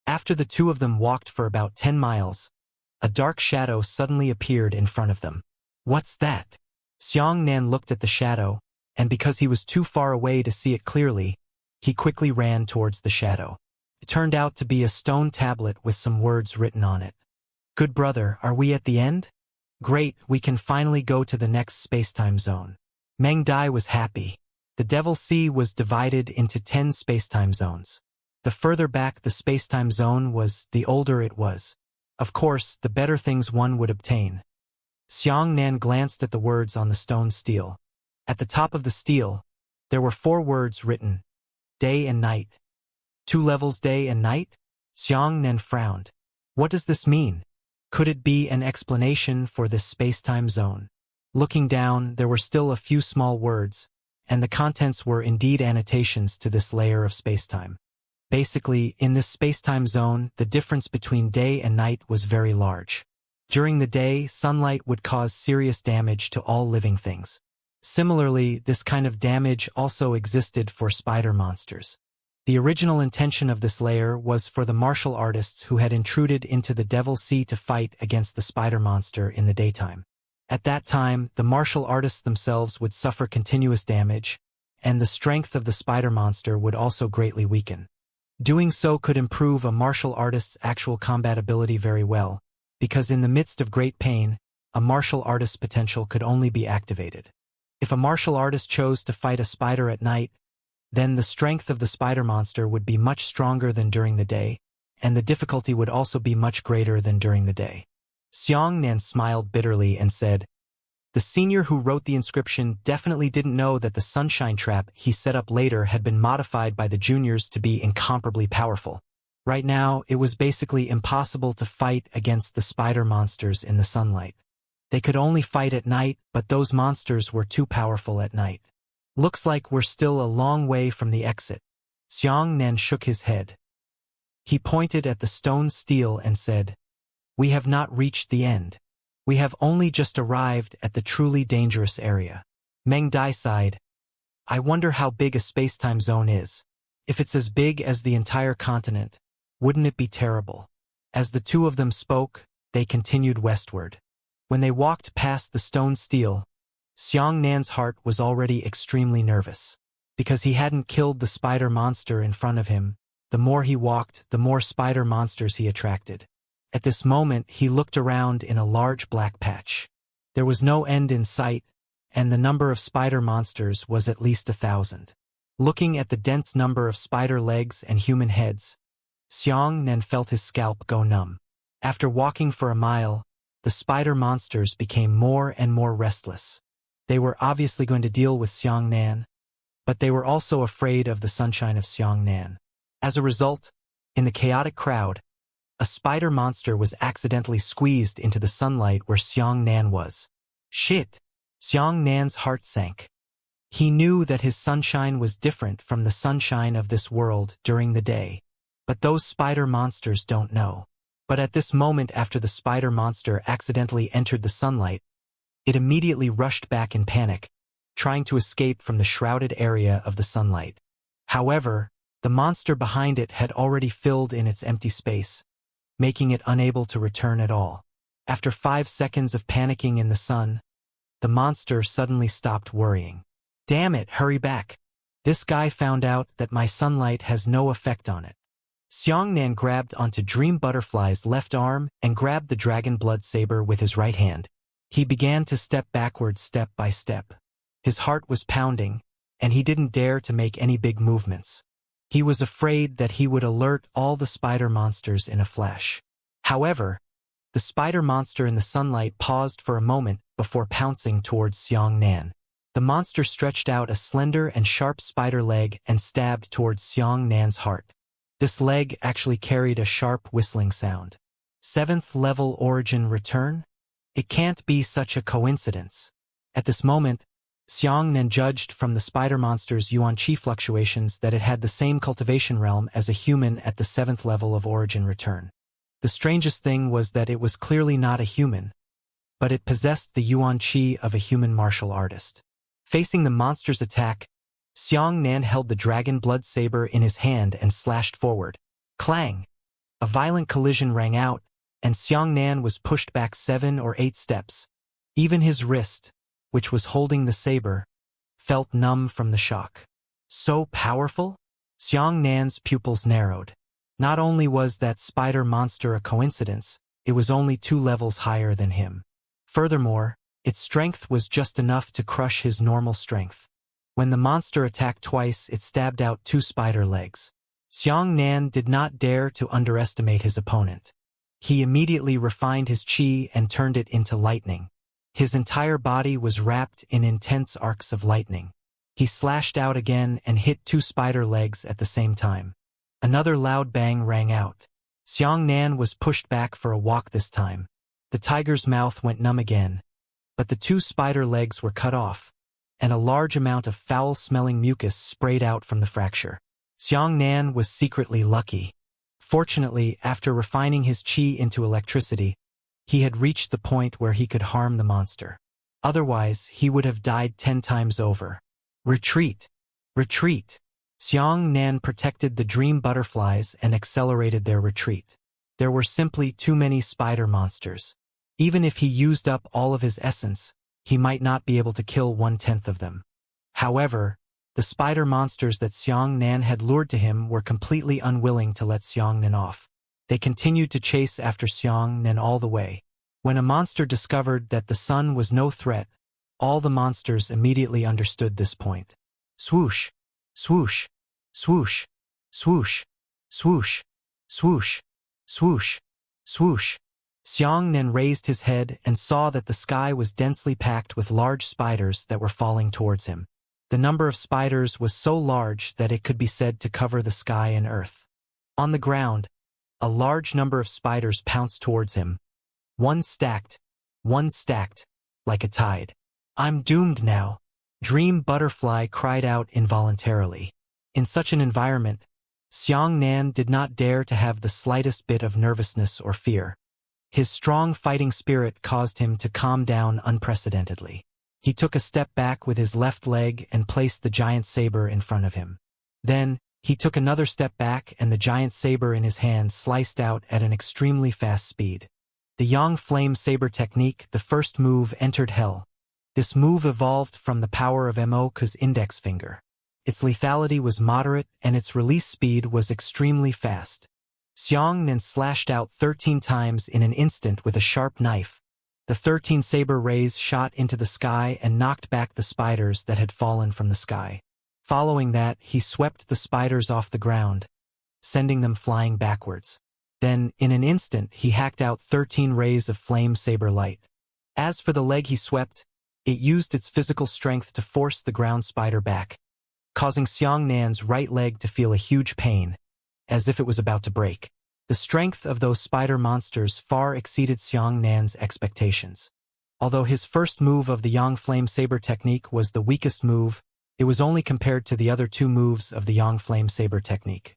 Speaker 1: After the two of them walked for about 10 miles, a dark shadow suddenly appeared in front of them. What's that? Xianxia looked at the shadow, and because he was too far away to see it clearly, he quickly ran towards the shadow. It turned out to be a stone tablet with some words written on it. Good brother, are we at the end? Great, we can finally go to the next space-time zone. Meng Dai was happy. The Devil Sea was divided into 10 space-time zones. The further back the space-time zone was, the older it was. Of course, the better things one would obtain. Xianxia glanced at the words on the stone stele. At the top of the stele, there were 4 words written, Day and Night. 2 levels day and night? Xianxia frowned. What does this mean? Could it be an explanation for this space-time zone? Looking down, there were still a few small words, and the contents were indeed annotations to this layer of space-time. Basically, in this space-time zone, the difference between day and night was very large. During the day, sunlight would cause serious damage to all living things. Similarly, this kind of damage also existed for spider monsters. The original intention of this layer was for the martial artists who had intruded into the Devil Sea to fight against the spider monster in the daytime. At that time, the martial artists themselves would suffer continuous damage, and the strength of the spider monster would also greatly weaken. Doing so could improve a martial artist's actual combat ability very well, because in the midst of great pain, a martial artist's potential could only be activated. If a martial artist chose to fight a spider at night, then the strength of the spider monster would be much stronger than during the day, and the difficulty would also be much greater than during the day. Xianxia smiled bitterly and said, The senior who wrote the inscription definitely didn't know that the sunshine trap he set up later had been modified by the juniors to be incomparably powerful. Right now, it was basically impossible to fight against the spider monsters in the sunlight. They could only fight at night, but those monsters were too powerful at night. Looks like we're still a long way from the exit. Xianxia shook his head. He pointed at the stone stele and said, "We have not reached the end. We have only just arrived at the truly dangerous area." Meng Dai sighed. "I wonder how big a space-time zone is. If it's as big as the entire continent, wouldn't it be terrible?" As the two of them spoke, they continued westward. When they walked past the stone stele, Xiangxia's heart was already extremely nervous. Because he hadn't killed the spider monster in front of him, the more he walked, the more spider monsters he attracted. At this moment, he looked around in a large black patch. There was no end in sight, and the number of spider monsters was at least 1,000. Looking at the dense number of spider legs and human heads, Xianxia felt his scalp go numb. After walking for a mile, the spider monsters became more and more restless. They were obviously going to deal with Xianxia, but they were also afraid of the sunshine of Xianxia. As a result, in the chaotic crowd, a spider monster was accidentally squeezed into the sunlight where Xianxia was. Shit! Xiangxia's heart sank. He knew that his sunshine was different from the sunshine of this world during the day. But those spider monsters don't know. But at this moment, after the spider monster accidentally entered the sunlight, it immediately rushed back in panic, trying to escape from the shrouded area of the sunlight. However, the monster behind it had already filled in its empty space, making it unable to return at all. After 5 seconds of panicking in the sun, the monster suddenly stopped worrying. "Damn it, hurry back. This guy found out that my sunlight has no effect on it." Xianxia grabbed onto Dream Butterfly's left arm and grabbed the dragon blood saber with his right hand. He began to step backwards step by step. His heart was pounding, and he didn't dare to make any big movements. He was afraid that he would alert all the spider monsters in a flash. However, the spider monster in the sunlight paused for a moment before pouncing towards Xianxia. The monster stretched out a slender and sharp spider leg and stabbed towards Xianxia's heart. This leg actually carried a sharp whistling sound. 7th level origin return? It can't be such a coincidence. At this moment, Xianxia judged from the spider monster's yuan qi fluctuations that it had the same cultivation realm as a human at the 7th level of origin return. The strangest thing was that it was clearly not a human, but it possessed the yuan qi of a human martial artist. Facing the monster's attack, Xianxia held the dragon blood saber in his hand and slashed forward. Clang! A violent collision rang out, and Xianxia was pushed back 7 or 8 steps. Even his wrist, which was holding the saber, felt numb from the shock. So powerful? Xianxia's pupils narrowed. Not only was that spider monster a coincidence, it was only 2 levels higher than him. Furthermore, its strength was just enough to crush his normal strength. When the monster attacked twice, it stabbed out 2 spider legs. Xianxia did not dare to underestimate his opponent. He immediately refined his qi and turned it into lightning. His entire body was wrapped in intense arcs of lightning. He slashed out again and hit 2 spider legs at the same time. Another loud bang rang out. Xianxia was pushed back for a walk this time. The tiger's mouth went numb again, but the 2 spider legs were cut off, and a large amount of foul-smelling mucus sprayed out from the fracture. Xianxia was secretly lucky. Fortunately, after refining his qi into electricity, he had reached the point where he could harm the monster. Otherwise, he would have died 10 times over. Retreat! Retreat! Xianxia protected the dream butterflies and accelerated their retreat. There were simply too many spider monsters. Even if he used up all of his essence, he might not be able to kill 1/10 of them. However, the spider monsters that Xianxia had lured to him were completely unwilling to let Xianxia off. They continued to chase after Xianxia all the way. When a monster discovered that the sun was no threat, all the monsters immediately understood this point. Swoosh! Swoosh! Swoosh! Swoosh! Swoosh! Swoosh! Swoosh! Swoosh! Xianxia raised his head and saw that the sky was densely packed with large spiders that were falling towards him. The number of spiders was so large that it could be said to cover the sky and earth. On the ground, a large number of spiders pounced towards him, one stacked, like a tide. I'm doomed now. Dream Butterfly cried out involuntarily. In such an environment, Xianxia did not dare to have the slightest bit of nervousness or fear. His strong fighting spirit caused him to calm down unprecedentedly. He took a step back with his left leg and placed the giant saber in front of him. Then, he took another step back and the giant saber in his hand sliced out at an extremely fast speed. The Yang Flame Saber technique, the first move, entered hell. This move evolved from the power of Moka's index finger. Its lethality was moderate and its release speed was extremely fast. Xianxia slashed out 13 times in an instant with a sharp knife. The 13 saber rays shot into the sky and knocked back the spiders that had fallen from the sky. Following that, he swept the spiders off the ground, sending them flying backwards. Then, in an instant, he hacked out 13 rays of flame saber light. As for the leg he swept, it used its physical strength to force the ground spider back, causing Xianxia's right leg to feel a huge pain, as if it was about to break. The strength of those spider monsters far exceeded Xianxia's expectations. Although his first move of the Yang Flame Saber technique was the weakest move, it was only compared to the other two moves of the Yang Flame Saber technique.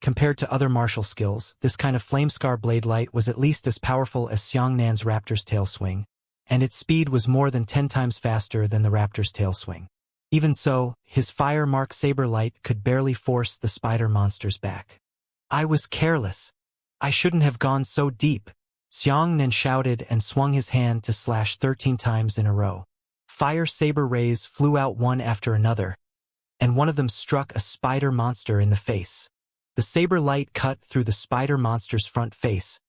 Speaker 1: Compared to other martial skills, this kind of Flamescar Blade Light was at least as powerful as Xianxia's Raptor's Tail Swing, and its speed was more than 10 times faster than the Raptor's Tail Swing. Even so, his Fire Mark Saber Light could barely force the spider monsters back. I was careless. I shouldn't have gone so deep, Xianxia shouted and swung his hand to slash 13 times in a row. Fire saber rays flew out one after another, and one of them struck a spider monster in the face. The saber light cut through the spider monster's front face,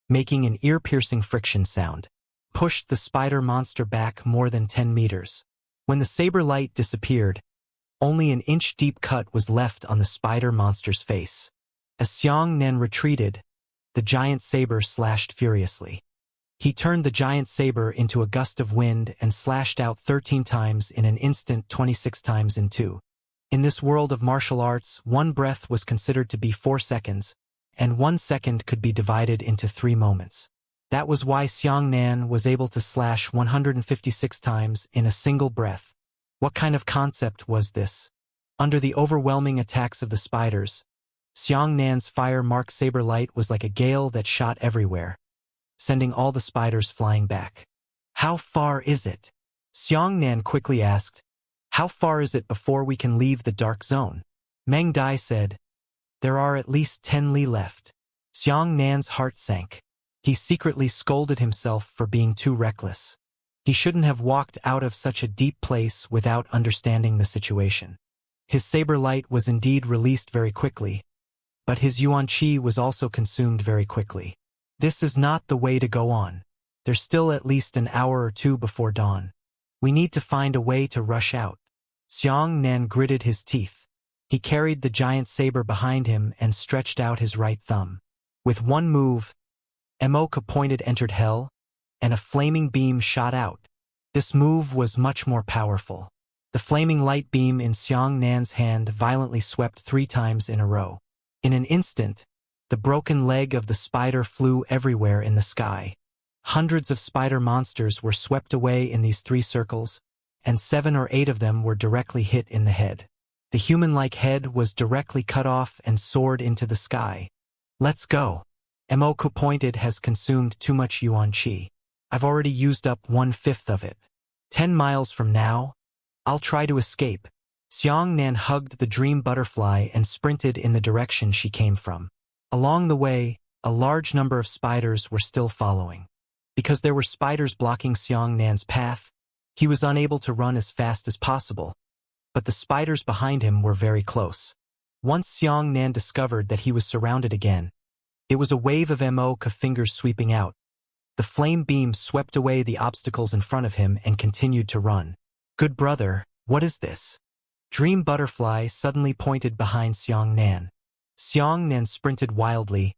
Speaker 1: making an ear-piercing friction sound, pushed the spider monster back more than 10 meters. When the saber light disappeared, only an inch-deep cut was left on the spider monster's face. As Xianxia retreated, the giant saber slashed furiously. He turned the giant saber into a gust of wind and slashed out 13 times in an instant, 26 times in two. In this world of martial arts, one breath was considered to be 4 seconds, and 1 second could be divided into 3 moments. That was why Xianxia was able to slash 156 times in a single breath. What kind of concept was this? Under the overwhelming attacks of the spiders, Xianxia's Fire Mark Saber Light was like a gale that shot everywhere, sending all the spiders flying back. How far is it? Xianxia quickly asked. How far is it before we can leave the dark zone? Meng Dai said. There are at least 10 li left. Xianxia's heart sank. He secretly scolded himself for being too reckless. He shouldn't have walked out of such a deep place without understanding the situation. His saber light was indeed released very quickly, but his yuan qi was also consumed very quickly. This is not the way to go on. There's still at least an hour or two before dawn. We need to find a way to rush out. Xianxia gritted his teeth. He carried the giant saber behind him and stretched out his right thumb. With one move, Moka pointed entered hell, and a flaming beam shot out. This move was much more powerful. The flaming light beam in Xianxia's hand violently swept 3 times in a row. In an instant, the broken leg of the spider flew everywhere in the sky. Hundreds of spider monsters were swept away in these 3 circles, and 7 or 8 of them were directly hit in the head. The human-like head was directly cut off and soared into the sky. Let's go. Moka pointed has consumed too much yuan qi. I've already used up 1/5 of it. 10 miles from now, I'll try to escape. Xianxia hugged the dream butterfly and sprinted in the direction she came from. Along the way, a large number of spiders were still following. Because there were spiders blocking Xianxia's path, he was unable to run as fast as possible, but the spiders behind him were very close. Once Xianxia discovered that he was surrounded again, it was a wave of Moka fingers sweeping out. The flame beam swept away the obstacles in front of him and continued to run. Good brother, what is this? Dream Butterfly suddenly pointed behind Xianxia. Xianxia sprinted wildly,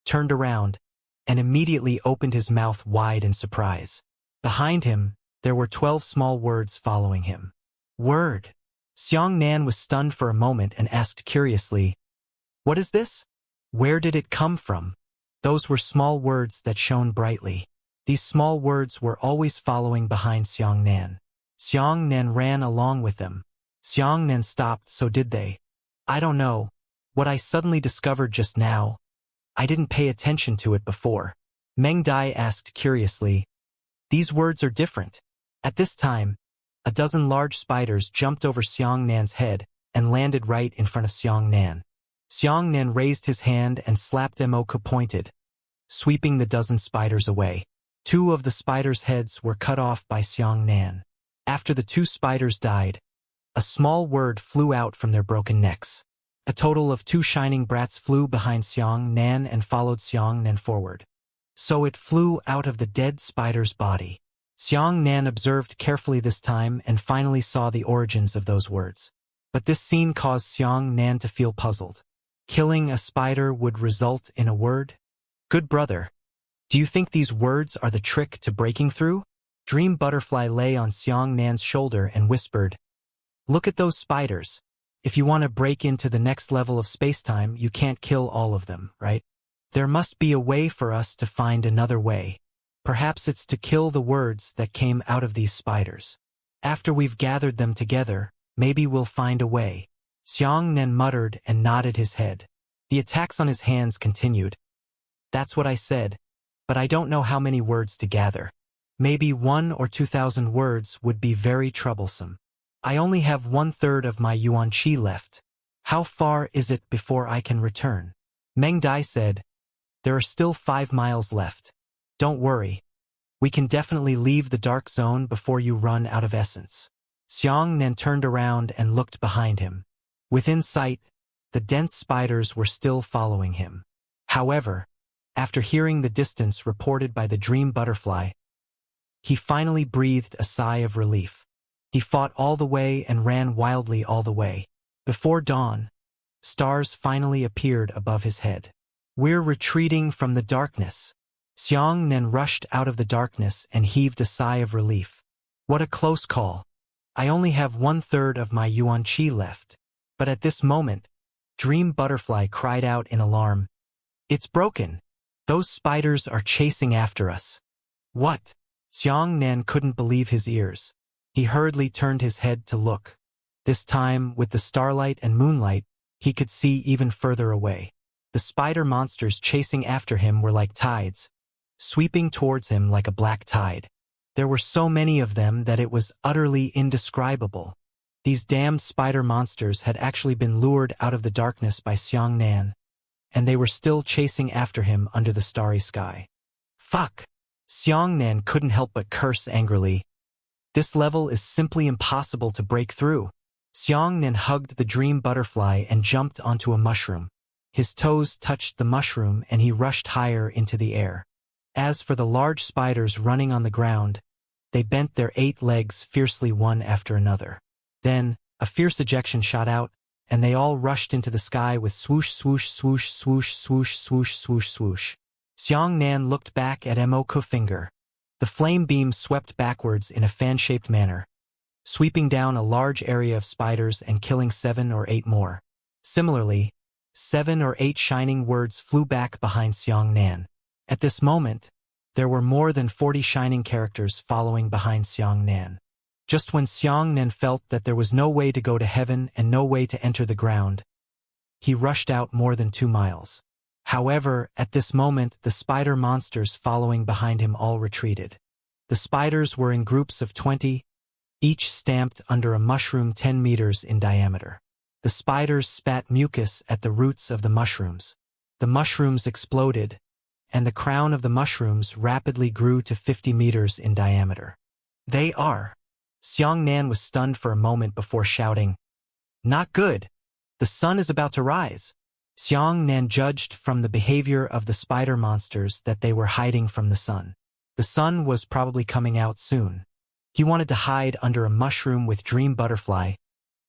Speaker 1: turned around, and immediately opened his mouth wide in surprise. Behind him, there were 12 small words following him. Word. Xianxia was stunned for a moment and asked curiously, What is this? Where did it come from? Those were small words that shone brightly. These small words were always following behind Xiangnan. Xiangnan ran along with them. Xiangnan stopped, so did they. I don't know. What I suddenly discovered just now, I didn't pay attention to it before. Meng Dai asked curiously. These words are different. At this time, a dozen large spiders jumped over Xiangnan's head and landed right in front of Xiangnan. Xiangnan raised his hand and slapped Moku pointed, sweeping the dozen spiders away. 2 of the spiders' heads were cut off by Xiangnan. After the 2 spiders died, a small word flew out from their broken necks. A total of 2 shining brats flew behind Xiangnan and followed Xiangnan forward. So it flew out of the dead spider's body. Xiangnan observed carefully this time and finally saw the origins of those words. But this scene caused Xiangnan to feel puzzled. Killing a spider would result in a word? Good brother, do you think these words are the trick to breaking through? Dream Butterfly lay on Xiangnan's shoulder and whispered, Look at those spiders. If you want to break into the next level of spacetime, you can't kill all of them, right? There must be a way for us to find another way. Perhaps it's to kill the words that came out of these spiders. After we've gathered them together, maybe we'll find a way. Xiangnan muttered and nodded his head. The attacks on his hands continued. That's what I said, but I don't know how many words to gather. Maybe 1 or 2,000 words would be very troublesome. I only have 1/3 of my yuan qi left. How far is it before I can return? Meng Dai said, There are still 5 miles left. Don't worry. We can definitely leave the dark zone before you run out of essence. Xiangnan turned around and looked behind him. Within sight, the dense spiders were still following him. However, after hearing the distance reported by the dream butterfly, he finally breathed a sigh of relief. He fought all the way and ran wildly all the way. Before dawn, stars finally appeared above his head. We're retreating from the darkness. Xiangnan rushed out of the darkness and heaved a sigh of relief. What a close call. I only have 1/3 of my yuan qi left. But at this moment, Dream Butterfly cried out in alarm. It's broken. Those spiders are chasing after us. What? Xiangnan couldn't believe his ears. He hurriedly turned his head to look. This time, with the starlight and moonlight, he could see even further away. The spider monsters chasing after him were like tides, sweeping towards him like a black tide. There were so many of them that it was utterly indescribable. These damned spider monsters had actually been lured out of the darkness by Xiangnan, and they were still chasing after him under the starry sky. Fuck! Xiangnan couldn't help but curse angrily. This level is simply impossible to break through. Xiangnan hugged the dream butterfly and jumped onto a mushroom. His toes touched the mushroom and he rushed higher into the air. As for the large spiders running on the ground, they bent their 8 legs fiercely one after another. Then, a fierce ejection shot out, and they all rushed into the sky with swoosh swoosh swoosh swoosh swoosh swoosh swoosh swoosh. Xiangnan looked back at Moku finger. The flame beam swept backwards in a fan-shaped manner, sweeping down a large area of spiders and killing 7 or 8 more. Similarly, 7 or 8 shining words flew back behind Xiangnan. At this moment, there were more than 40 shining characters following behind Xiangnan. Just when Xiangnan felt that there was no way to go to heaven and no way to enter the ground, he rushed out more than 2 miles. However, at this moment, the spider monsters following behind him all retreated. The spiders were in groups of 20, each stamped under a mushroom 10 meters in diameter. The spiders spat mucus at the roots of the mushrooms. The mushrooms exploded, and the crown of the mushrooms rapidly grew to 50 meters in diameter. They are. Xiangnan was stunned for a moment before shouting, Not good! The sun is about to rise. Xiangnan judged from the behavior of the spider monsters that they were hiding from the sun. The sun was probably coming out soon. He wanted to hide under a mushroom with Dream Butterfly,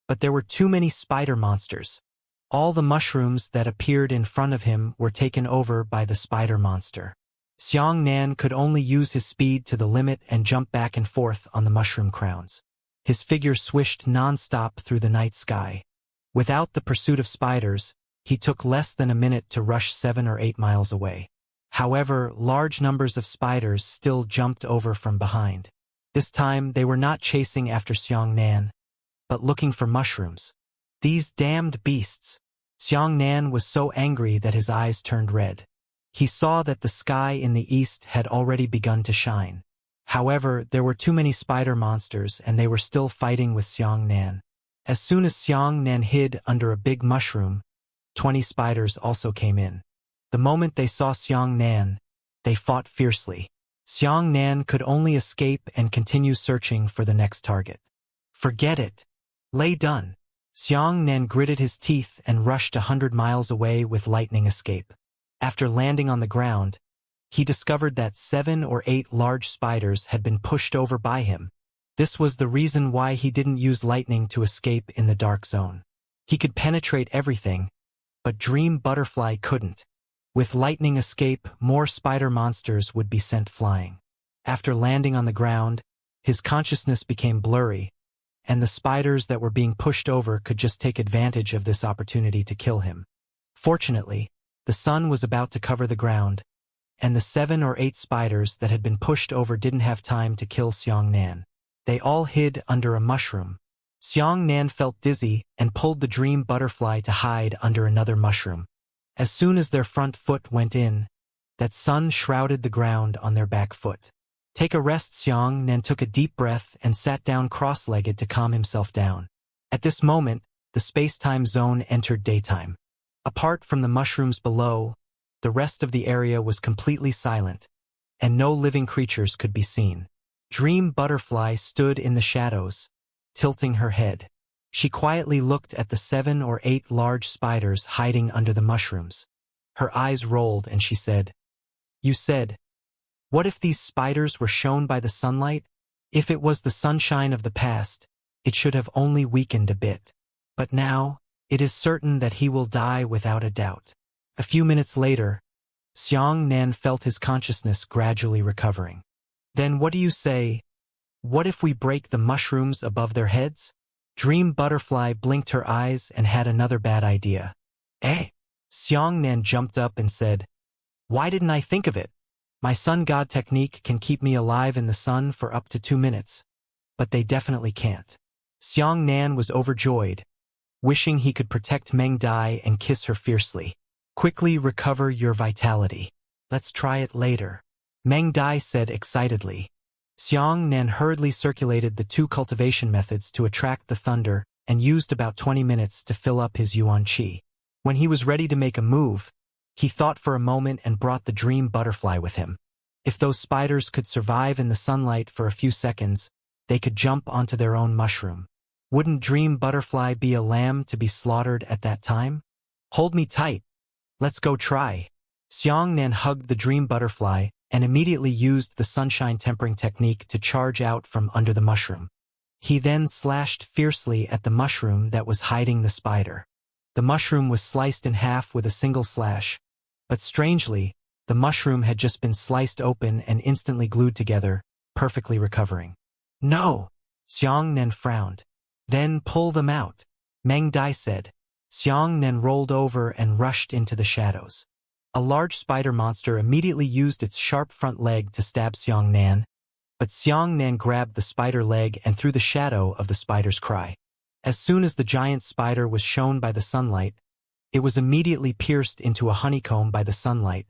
Speaker 1: but there were too many spider monsters. All the mushrooms that appeared in front of him were taken over by the spider monster. Xiangnan could only use his speed to the limit and jump back and forth on the mushroom crowns. His figure swished non-stop through the night sky. Without the pursuit of spiders, he took less than a minute to rush 7 or 8 miles away. However, large numbers of spiders still jumped over from behind. This time, they were not chasing after Xianxia, but looking for mushrooms. These damned beasts! Xianxia was so angry that his eyes turned red. He saw that the sky in the east had already begun to shine. However, there were too many spider monsters and they were still fighting with Xianxia. As soon as Xianxia hid under a big mushroom, 20 spiders also came in. The moment they saw Xianxia, they fought fiercely. Xianxia could only escape and continue searching for the next target. Forget it. Lay done. Xianxia gritted his teeth and rushed 100 miles away with lightning escape. After landing on the ground, he discovered that 7 or 8 large spiders had been pushed over by him. This was the reason why he didn't use lightning to escape in the dark zone. He could penetrate everything, but Dream Butterfly couldn't. With lightning escape, more spider monsters would be sent flying. After landing on the ground, his consciousness became blurry, and the spiders that were being pushed over could just take advantage of this opportunity to kill him. Fortunately, the sun was about to cover the ground, and the 7 or 8 spiders that had been pushed over didn't have time to kill Xianxia. They all hid under a mushroom. Xianxia felt dizzy and pulled the Dream Butterfly to hide under another mushroom. As soon as their front foot went in, that sun shrouded the ground on their back foot. Take a rest. Xianxia took a deep breath and sat down cross-legged to calm himself down. At this moment, the space-time zone entered daytime. Apart from the mushrooms below, the rest of the area was completely silent, and no living creatures could be seen. Dream Butterfly stood in the shadows, tilting her head. She quietly looked at the 7 or 8 large spiders hiding under the mushrooms. Her eyes rolled and she said, "You said, what if these spiders were shown by the sunlight? If it was the sunshine of the past, it should have only weakened a bit. But now, it is certain that he will die without a doubt." A few minutes later, Xianxia felt his consciousness gradually recovering. "Then what do you say? What if we break the mushrooms above their heads?" Dream Butterfly blinked her eyes and had another bad idea. "Eh?" Xianxia jumped up and said, "Why didn't I think of it? My sun god technique can keep me alive in the sun for up to 2 minutes. But they definitely can't." Xianxia was overjoyed, wishing he could protect Meng Dai and kiss her fiercely. "Quickly recover your vitality. Let's try it later," Meng Dai said excitedly. Xianxia hurriedly circulated the 2 cultivation methods to attract the thunder and used about 20 minutes to fill up his yuan qi. When he was ready to make a move, he thought for a moment and brought the Dream Butterfly with him. If those spiders could survive in the sunlight for a few seconds, they could jump onto their own mushroom. Wouldn't Dream Butterfly be a lamb to be slaughtered at that time? "Hold me tight. Let's go try." Xianxia hugged the Dream Butterfly and immediately used the sunshine tempering technique to charge out from under the mushroom. He then slashed fiercely at the mushroom that was hiding the spider. The mushroom was sliced in half with a single slash, but strangely, the mushroom had just been sliced open and instantly glued together, perfectly recovering. "No!" Xianxia frowned. "Then pull them out," Meng Dai said. Xianxia rolled over and rushed into the shadows. A large spider monster immediately used its sharp front leg to stab Xianxia, but Xianxia grabbed the spider leg and threw the shadow of the spider's cry. As soon as the giant spider was shown by the sunlight, it was immediately pierced into a honeycomb by the sunlight,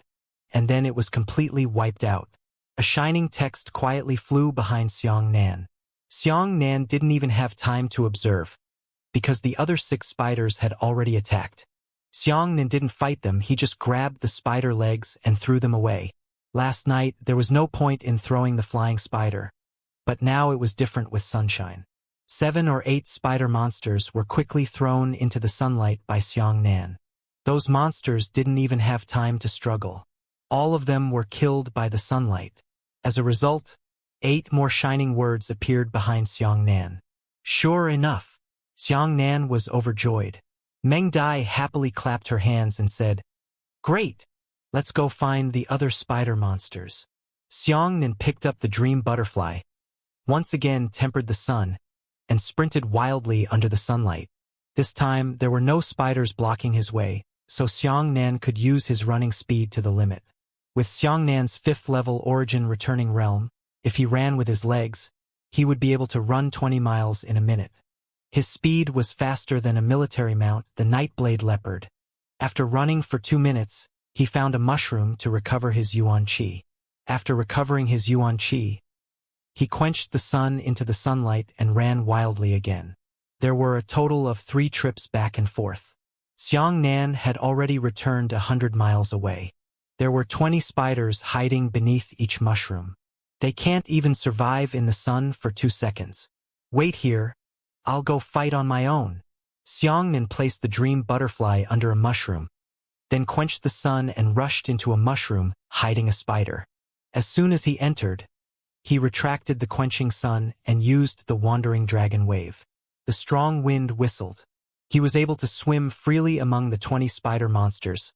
Speaker 1: and then it was completely wiped out. A shining text quietly flew behind Xianxia. Xianxia didn't even have time to observe, because the other 6 spiders had already attacked. Xianxia didn't fight them, he just grabbed the spider legs and threw them away. Last night, there was no point in throwing the flying spider, but now it was different with sunshine. 7 or 8 spider monsters were quickly thrown into the sunlight by Xianxia. Those monsters didn't even have time to struggle. All of them were killed by the sunlight. As a result, 8 more shining words appeared behind Xianxia. Sure enough, Xianxia was overjoyed. Meng Dai happily clapped her hands and said, "Great! Let's go find the other spider monsters." Xianxia picked up the Dream Butterfly, once again tempered the sun, and sprinted wildly under the sunlight. This time, there were no spiders blocking his way, so Xiangnan could use his running speed to the limit. With Xiangnan's 5th-level origin returning realm, if he ran with his legs, he would be able to run 20 miles in a minute. His speed was faster than a military mount, the Nightblade Leopard. After running for 2 minutes, he found a mushroom to recover his Yuan Qi. After recovering his Yuan Qi, he quenched the sun into the sunlight and ran wildly again. There were a total of 3 trips back and forth. Xiangnan had already returned 100 miles away. There were 20 spiders hiding beneath each mushroom. They can't even survive in the sun for 2 seconds. Wait here, I'll go fight on my own. Xiangnan placed the dream butterfly under a mushroom, then quenched the sun and rushed into a mushroom, hiding a spider. As soon as he entered, he retracted the quenching sun and used the wandering dragon wave. The strong wind whistled. He was able to swim freely among the 20 spider monsters,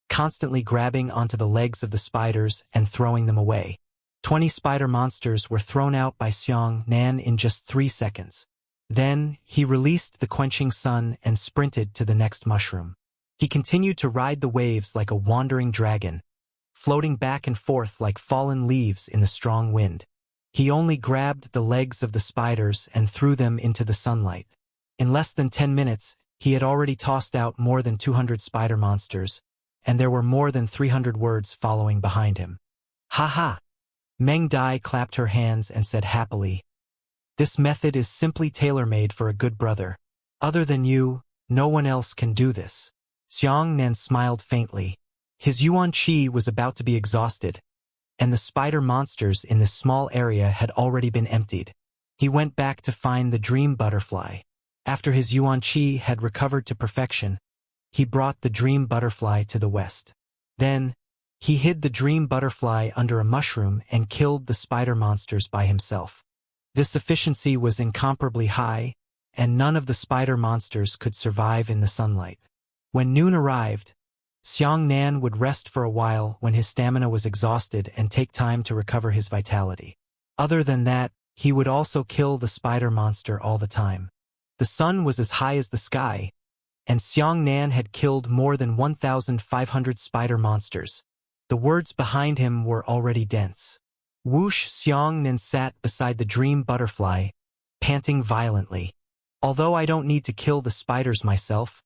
Speaker 1: constantly grabbing onto the legs of the spiders and throwing them away. 20 spider monsters were thrown out by Xiangnan in just 3 seconds. Then, he released the quenching sun and sprinted to the next mushroom. He continued to ride the waves like a wandering dragon, floating back and forth like fallen leaves in the strong wind. He only grabbed the legs of the spiders and threw them into the sunlight. In less than 10 minutes, he had already tossed out more than 200 spider monsters, and there were more than 300 words following behind him. Ha ha! Meng Dai clapped her hands and said happily, "This method is simply tailor-made for a good brother. Other than you, no one else can do this." Xiangnan smiled faintly. His Yuan Qi was about to be exhausted, and the spider monsters in this small area had already been emptied. He went back to find the dream butterfly. After his Yuan Qi had recovered to perfection, he brought the dream butterfly to the west. Then, he hid the dream butterfly under a mushroom and killed the spider monsters by himself. This efficiency was incomparably high, and none of the spider monsters could survive in the sunlight. When noon arrived, Xiangnan would rest for a while when his stamina was exhausted and take time to recover his vitality. Other than that, he would also kill the spider monster all the time. The sun was as high as the sky, and Xiangnan had killed more than 1,500 spider monsters. The words behind him were already dense. Whoosh! Xiangnan sat beside the dream butterfly, panting violently. "Although I don't need to kill the spiders myself,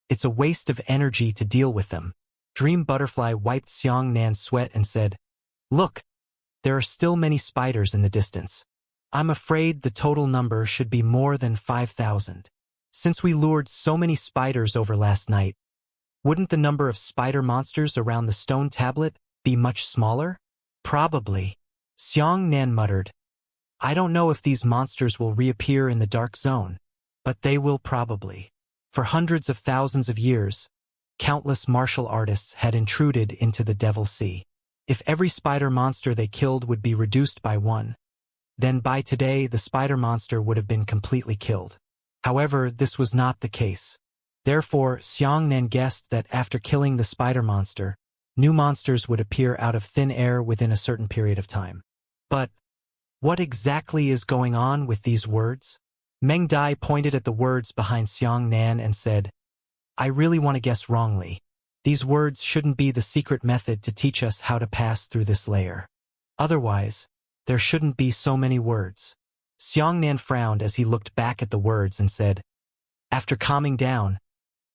Speaker 1: it's a waste of energy to deal with them." Dream butterfly wiped Xiangnan's sweat and said, "Look, there are still many spiders in the distance. I'm afraid the total number should be more than 5,000. Since we lured so many spiders over last night, wouldn't the number of spider monsters around the stone tablet be much smaller?" "Probably," Xiangnan muttered. "I don't know if these monsters will reappear in the dark zone, but they will probably." For hundreds of thousands of years, countless martial artists had intruded into the Devil Sea. If every spider monster they killed would be reduced by 1, then by today the spider monster would have been completely killed. However, this was not the case. Therefore, Xiangnan guessed that after killing the spider monster, new monsters would appear out of thin air within a certain period of time. But what exactly is going on with these words? Meng Dai pointed at the words behind Xiangnan and said, "I really want to guess wrongly. These words shouldn't be the secret method to teach us how to pass through this layer. Otherwise, there shouldn't be so many words." Xiangnan frowned as he looked back at the words and said, "After calming down,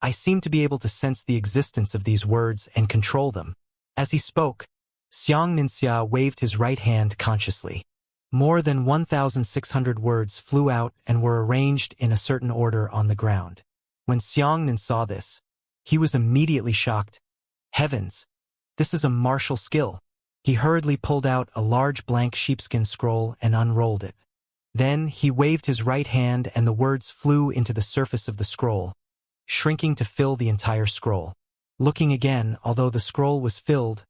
Speaker 1: I seem to be able to sense the existence of these words and control them." As he spoke, Xianxia waved his right hand consciously. More than 1,600 words flew out and were arranged in a certain order on the ground. When Xiangnan saw this, he was immediately shocked. Heavens, this is a martial skill. He hurriedly pulled out a large blank sheepskin scroll and unrolled it. Then he waved his right hand and the words flew into the surface of the scroll, shrinking to fill the entire scroll. Looking again, although the scroll was filled,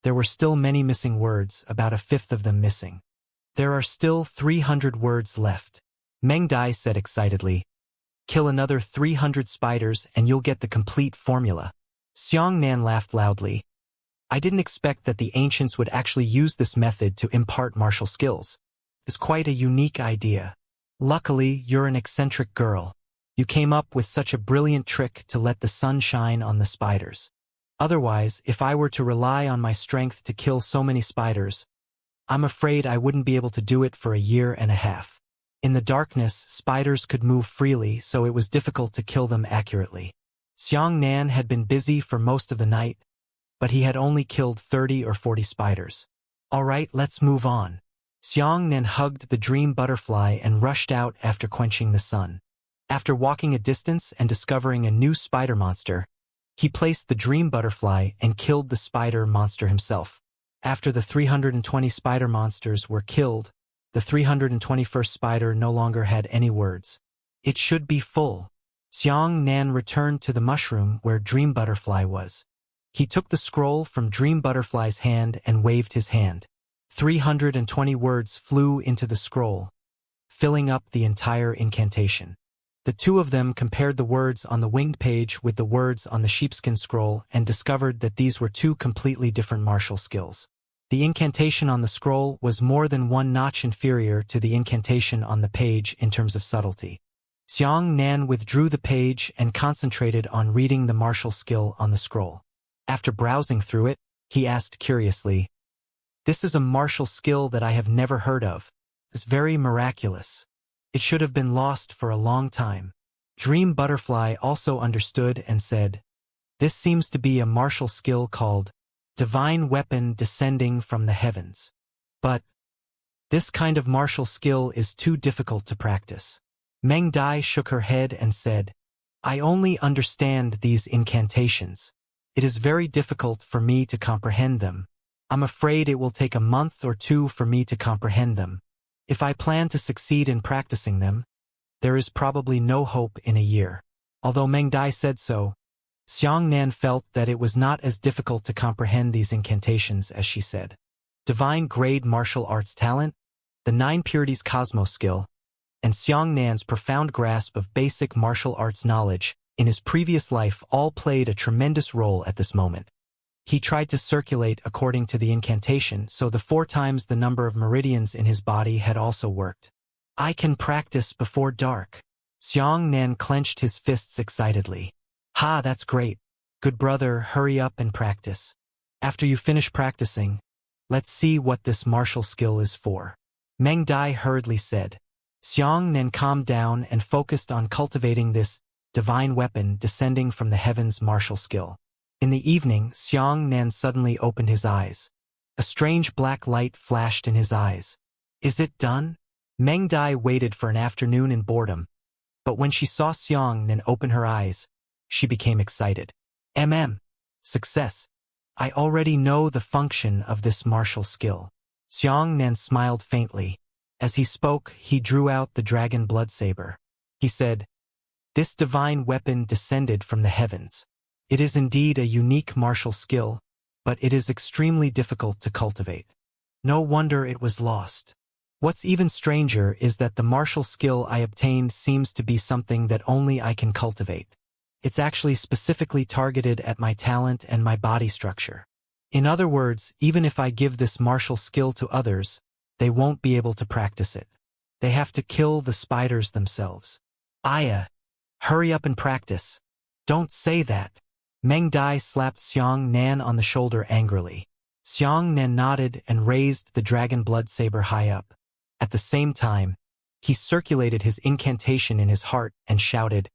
Speaker 1: there were still many missing words, about a fifth of them missing. "There are still 300 words left," Meng Dai said excitedly. "Kill another 300 spiders and you'll get the complete formula." Xiangnan laughed loudly. "I didn't expect that the ancients would actually use this method to impart martial skills. It's quite a unique idea. Luckily, you're an eccentric girl. You came up with such a brilliant trick to let the sun shine on the spiders. Otherwise, if I were to rely on my strength to kill so many spiders, I'm afraid I wouldn't be able to do it for a year and a half. In the darkness, spiders could move freely, so it was difficult to kill them accurately. Xianxia had been busy for most of the night, but he had only killed 30 or 40 spiders. All right, let's move on. Xianxia hugged the dream butterfly and rushed out after quenching the sun. After walking a distance and discovering a new spider monster, he placed the dream butterfly and killed the spider monster himself. After the 320 spider monsters were killed, the 321st spider no longer had any words. It should be full. Xianxia returned to the mushroom where Dream Butterfly was. He took the scroll from Dream Butterfly's hand and waved his hand. 320 words flew into the scroll, filling up the entire incantation. The two of them compared the words on the winged page with the words on the sheepskin scroll and discovered that these were two completely different martial skills. The incantation on the scroll was more than one notch inferior to the incantation on the page in terms of subtlety. Xianxia withdrew the page and concentrated on reading the martial skill on the scroll. After browsing through it, he asked curiously, "This is a martial skill that I have never heard of. It's very miraculous. It should have been lost for a long time." Dream Butterfly also understood and said, "This seems to be a martial skill called Divine Weapon Descending from the Heavens. But this kind of martial skill is too difficult to practice." Meng Dai shook her head and said, "I only understand these incantations. It is very difficult for me to comprehend them. I'm afraid it will take a month or two for me to comprehend them. If I plan to succeed in practicing them, there is probably no hope in a year." Although Meng Dai said so, Xianxia felt that it was not as difficult to comprehend these incantations as she said. Divine Grade Martial Arts Talent, the 9 Purities Cosmos skill, and Xianxia's profound grasp of basic martial arts knowledge in his previous life all played a tremendous role at this moment. He tried to circulate according to the incantation, so the 4 times the number of meridians in his body had also worked. "I can practice before dark." Xianxia clenched his fists excitedly. "Ha, that's great. Good brother, hurry up and practice. After you finish practicing, let's see what this martial skill is for." Meng Dai hurriedly said. Xianxia calmed down and focused on cultivating this divine weapon descending from the heavens martial skill. In the evening, Xianxia suddenly opened his eyes. A strange black light flashed in his eyes. "Is it done?" Meng Dai waited for an afternoon in boredom, but when she saw Xianxia open her eyes, she became excited. Success. I already know the function of this martial skill." Xianxia smiled faintly. As he spoke, he drew out the dragon blood saber. He said, "This divine weapon descended from the heavens. It is indeed a unique martial skill, but it is extremely difficult to cultivate. No wonder it was lost. What's even stranger is that the martial skill I obtained seems to be something that only I can cultivate. It's actually specifically targeted at my talent and my body structure. In other words, even if I give this martial skill to others, they won't be able to practice it. They have to kill the spiders themselves." "Aya, hurry up and practice." "Don't say that." Meng Dai slapped Xianxia on the shoulder angrily. Xianxia nodded and raised the dragon blood saber high up. At the same time, he circulated his incantation in his heart and shouted,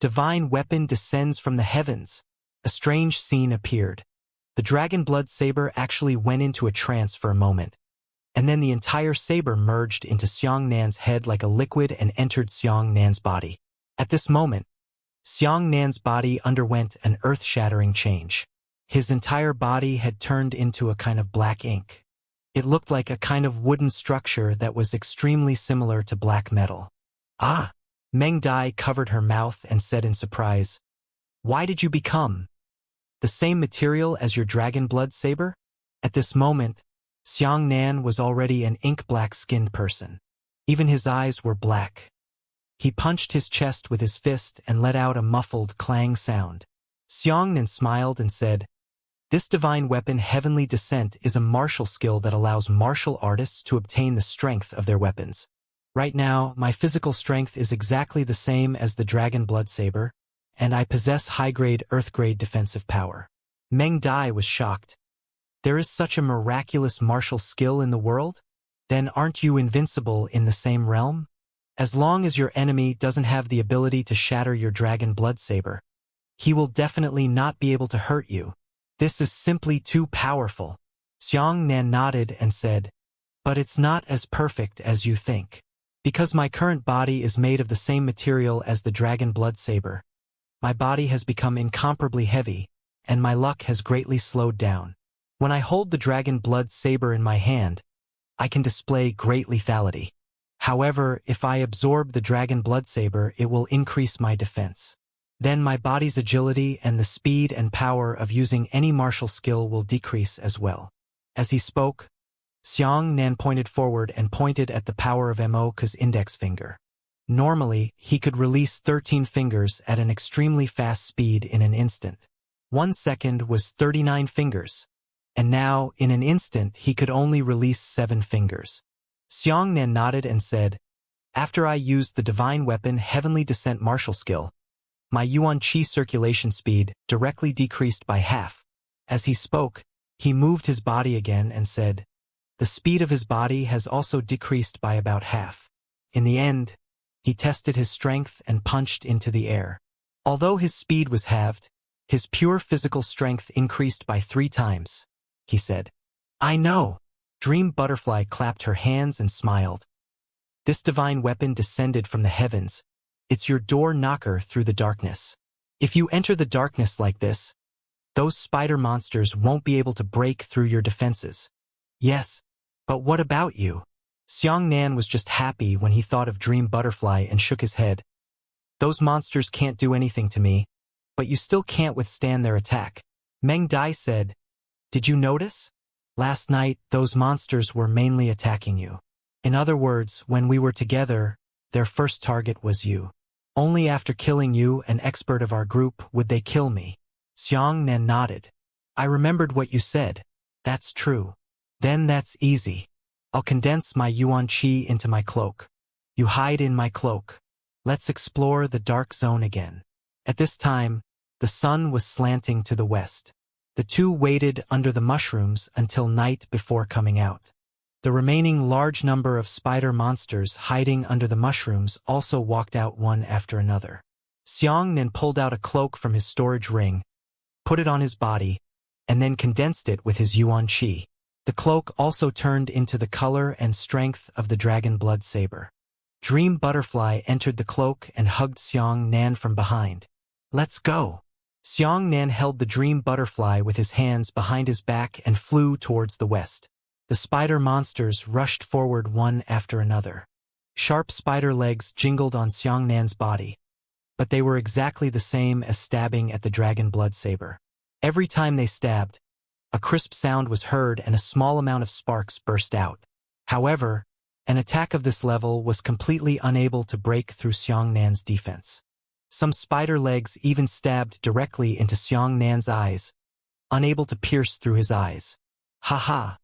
Speaker 1: "Divine weapon descends from the heavens." A strange scene appeared. The dragon blood saber actually went into a trance for a moment, and then the entire saber merged into Xianxia's head like a liquid and entered Xianxia's body. At this moment, Xianxia's body underwent an earth-shattering change. His entire body had turned into a kind of black ink. It looked like a kind of wooden structure that was extremely similar to black metal. "Ah!" Meng Dai covered her mouth and said in surprise, "Why did you become the same material as your dragon blood saber?" At this moment, Xianxia was already an ink-black-skinned person. Even his eyes were black. He punched his chest with his fist and let out a muffled clang sound. Xianxia smiled and said, "This divine weapon Heavenly Descent is a martial skill that allows martial artists to obtain the strength of their weapons. Right now, my physical strength is exactly the same as the dragon blood saber, and I possess high-grade earth-grade defensive power. Meng Dai was shocked. There is such a miraculous martial skill in the world? Then aren't you invincible in the same realm? As long as your enemy doesn't have the ability to shatter your dragon blood saber, he will definitely not be able to hurt you. This is simply too powerful. Xianxia nodded and said, but it's not as perfect as you think. Because my current body is made of the same material as the dragon blood saber, my body has become incomparably heavy, and my luck has greatly slowed down. When I hold the dragon blood saber in my hand, I can display great lethality. However, if I absorb the dragon blood saber, it will increase my defense. Then my body's agility and the speed and power of using any martial skill will decrease as well. As he spoke, Xianxia pointed forward and pointed at the power of Mo's index finger. Normally, he could release 13 fingers at an extremely fast speed in an instant. 1 second was 39 fingers, and now, in an instant, he could only release 7 fingers. Xianxia nodded and said, after I used the divine weapon Heavenly Descent martial skill, my Yuan Qi circulation speed directly decreased by half. As he spoke, he moved his body again and said, the speed of his body has also decreased by about half. In the end, he tested his strength and punched into the air. Although his speed was halved, his pure physical strength increased by 3 times. He said, I know. Dream Butterfly clapped her hands and smiled. This divine weapon descended from the heavens. It's your door knocker through the darkness. If you enter the darkness like this, those spider monsters won't be able to break through your defenses. Yes, but what about you? Xianxia was just happy when he thought of Dream Butterfly and shook his head. Those monsters can't do anything to me, but you still can't withstand their attack. Meng Dai said, did you notice? Last night, those monsters were mainly attacking you. In other words, when we were together, their first target was you. Only after killing you, an expert of our group, would they kill me. Xianxia nodded. I remembered what you said. That's true. Then that's easy. I'll condense my Yuan Qi into my cloak. You hide in my cloak. Let's explore the dark zone again. At this time, the sun was slanting to the west. The two waited under the mushrooms until night before coming out. The remaining large number of spider monsters hiding under the mushrooms also walked out one after another. Xianxia pulled out a cloak from his storage ring, put it on his body, and then condensed it with his Yuan Qi. The cloak also turned into the color and strength of the dragon blood saber. Dream Butterfly entered the cloak and hugged Xianxia from behind. Let's go. Xianxia held the Dream Butterfly with his hands behind his back and flew towards the west. The spider monsters rushed forward one after another. Sharp spider legs jingled on Xianxia's body, but they were exactly the same as stabbing at the dragon blood saber. Every time they stabbed, a crisp sound was heard and a small amount of sparks burst out. However, an attack of this level was completely unable to break through Xianxia's defense. Some spider legs even stabbed directly into Xianxia's eyes, unable to pierce through his eyes. Ha!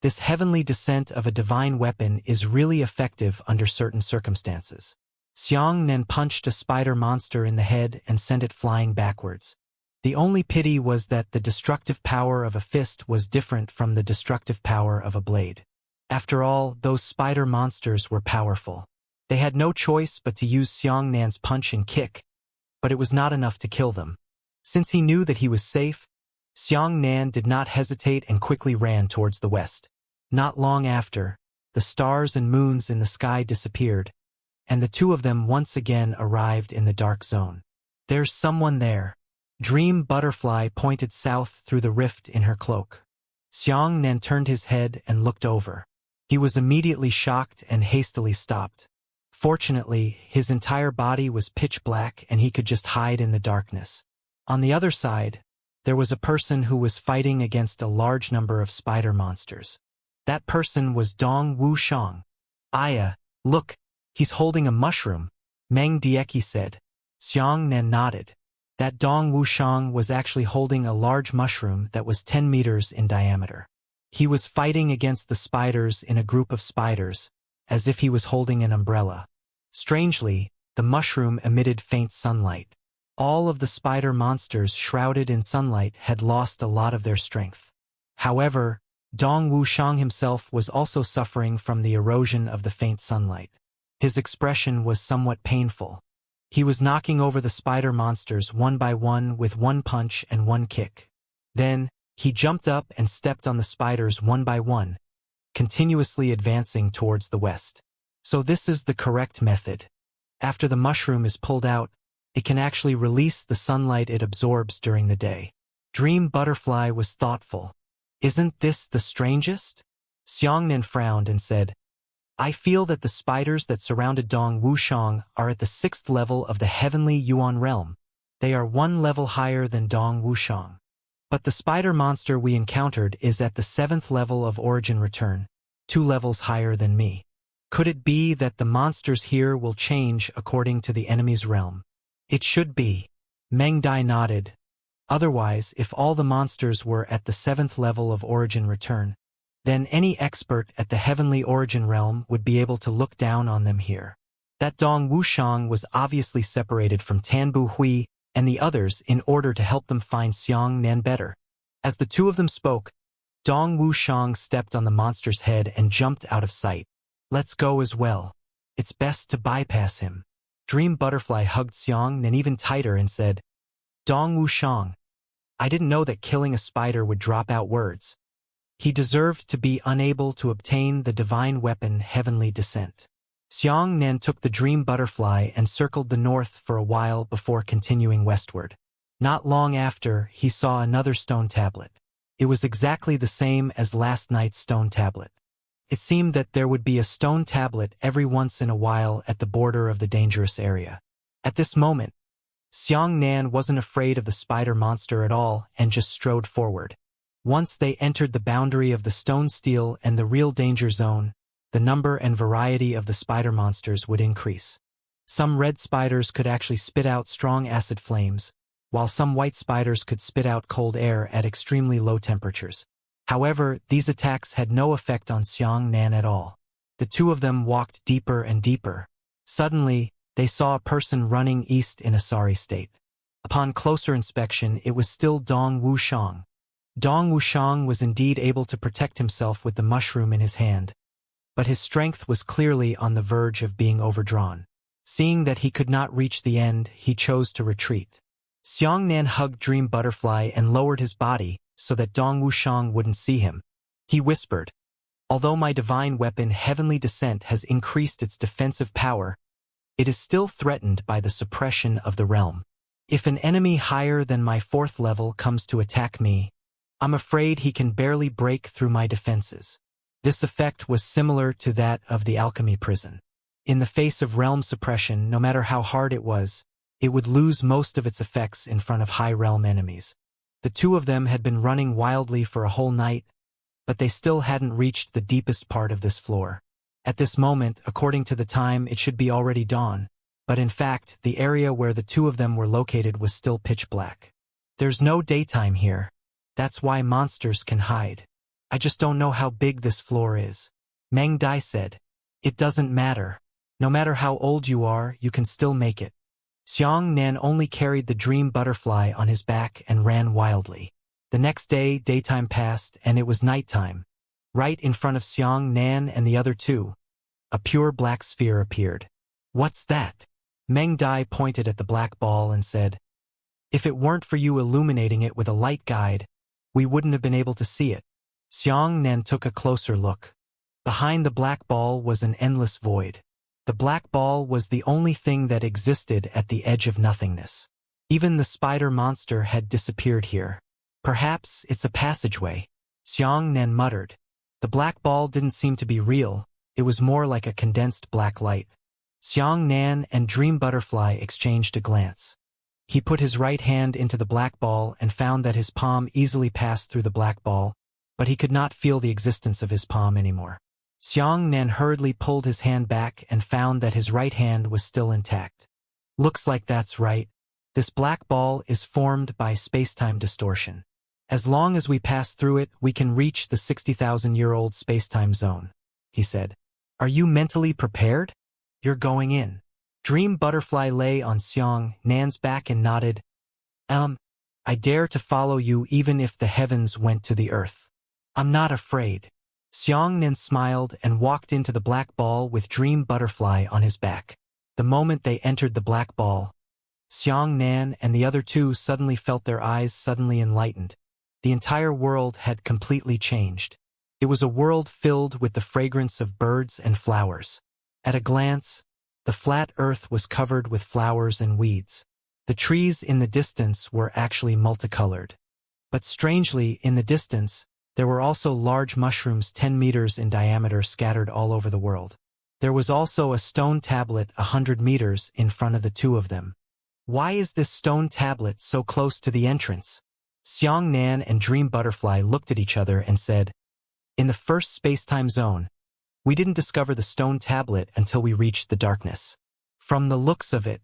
Speaker 1: This heavenly descent of a divine weapon is really effective under certain circumstances. Xianxia punched a spider monster in the head and sent it flying backwards. The only pity was that the destructive power of a fist was different from the destructive power of a blade. After all, those spider monsters were powerful. They had no choice but to use Xianxia's punch and kick, but it was not enough to kill them. Since he knew that he was safe, Xianxia did not hesitate and quickly ran towards the west. Not long after, the stars and moons in the sky disappeared, and the two of them once again arrived in the dark zone. There's someone there. Dream Butterfly pointed south through the rift in her cloak. Xianxia turned his head and looked over. He was immediately shocked and hastily stopped. Fortunately, his entire body was pitch black and he could just hide in the darkness. On the other side, there was a person who was fighting against a large number of spider monsters. That person was Dong Wuxiang. Aya, look, he's holding a mushroom, Meng Dieki said. Xianxia nodded. That Dong Wuxiang was actually holding a large mushroom that was 10 meters in diameter. He was fighting against the spiders in a group of spiders, as if he was holding an umbrella. Strangely, the mushroom emitted faint sunlight. All of the spider monsters shrouded in sunlight had lost a lot of their strength. However, Dong Wuxiang himself was also suffering from the erosion of the faint sunlight. His expression was somewhat painful. He was knocking over the spider monsters one by one with one punch and one kick. Then, he jumped up and stepped on the spiders one by one, continuously advancing towards the west. So this is the correct method. After the mushroom is pulled out, it can actually release the sunlight it absorbs during the day. Dream Butterfly was thoughtful. Isn't this the strangest? Xianxia frowned and said, I feel that the spiders that surrounded Dong Wuxiang are at the 6th level of the heavenly Yuan realm. They are 1 level higher than Dong Wuxiang. But the spider monster we encountered is at the 7th level of origin return, 2 levels higher than me. Could it be that the monsters here will change according to the enemy's realm? It should be. Meng Dai nodded. Otherwise, if all the monsters were at the 7th level of origin return, then any expert at the heavenly origin realm would be able to look down on them here. That Dong Wuxiang was obviously separated from Tanbu Hui and the others in order to help them find Xianxia better. As the two of them spoke, Dong Wuxiang stepped on the monster's head and jumped out of sight. Let's go as well. It's best to bypass him. Dream Butterfly hugged Xianxia even tighter and said, Dong Wuxiang, I didn't know that killing a spider would drop out words. He deserved to be unable to obtain the divine weapon Heavenly Descent. Xianxia took the Dream Butterfly and circled the north for a while before continuing westward. Not long after, he saw another stone tablet. It was exactly the same as last night's stone tablet. It seemed that there would be a stone tablet every once in a while at the border of the dangerous area. At this moment, Xianxia wasn't afraid of the spider monster at all and just strode forward. Once they entered the boundary of the stone steel and the real danger zone, the number and variety of the spider monsters would increase. Some red spiders could actually spit out strong acid flames, while some white spiders could spit out cold air at extremely low temperatures. However, these attacks had no effect on Xianxia at all. The two of them walked deeper and deeper. Suddenly, they saw a person running east in a sorry state. Upon closer inspection, it was still Dong Wuxiang. Dong Wuxiang was indeed able to protect himself with the mushroom in his hand, but his strength was clearly on the verge of being overdrawn. Seeing that he could not reach the end, he chose to retreat. Xianxia hugged Dream Butterfly and lowered his body so that Dong Wuxiang wouldn't see him. He whispered, although my divine weapon Heavenly Descent has increased its defensive power, it is still threatened by the suppression of the realm. If an enemy higher than my 4th level comes to attack me, I'm afraid he can barely break through my defenses. This effect was similar to that of the alchemy prison. In the face of realm suppression, no matter how hard it was, it would lose most of its effects in front of high realm enemies. The two of them had been running wildly for a whole night, but they still hadn't reached the deepest part of this floor. At this moment, according to the time, it should be already dawn, but in fact, the area where the two of them were located was still pitch black. There's no daytime here. That's why monsters can hide. I just don't know how big this floor is. Meng Dai said, It doesn't matter. No matter how old you are, you can still make it. Xianxia only carried the Dream Butterfly on his back and ran wildly. The next day, daytime passed and it was nighttime. Right in front of Xianxia and the other two, a pure black sphere appeared. What's that? Meng Dai pointed at the black ball and said, If it weren't for you illuminating it with a light guide, we wouldn't have been able to see it. Xianxia took a closer look. Behind the black ball was an endless void. The black ball was the only thing that existed at the edge of nothingness. Even the spider monster had disappeared here. Perhaps it's a passageway, Xianxia muttered. The black ball didn't seem to be real, it was more like a condensed black light. Xianxia and Dream Butterfly exchanged a glance. He put his right hand into the black ball and found that his palm easily passed through the black ball, but he could not feel the existence of his palm anymore. Xianxia hurriedly pulled his hand back and found that his right hand was still intact. Looks like that's right. This black ball is formed by spacetime distortion. As long as we pass through it, we can reach the 60,000-year-old spacetime zone, he said. Are you mentally prepared? You're going in. Dream Butterfly lay on Xianxia's back and nodded. I dare to follow you even if the heavens went to the earth. I'm not afraid. Xianxia smiled and walked into the black ball with Dream Butterfly on his back. The moment they entered the black ball, Xianxia and the other two suddenly felt their eyes suddenly enlightened. The entire world had completely changed. It was a world filled with the fragrance of birds and flowers. At a glance, the flat earth was covered with flowers and weeds. The trees in the distance were actually multicolored. But strangely, in the distance, there were also large mushrooms 10 meters in diameter scattered all over the world. There was also a stone tablet 100 meters in front of the two of them. Why is this stone tablet so close to the entrance? Xianxia and Dream Butterfly looked at each other and said, in the first space-time zone, we didn't discover the stone tablet until we reached the darkness. From the looks of it,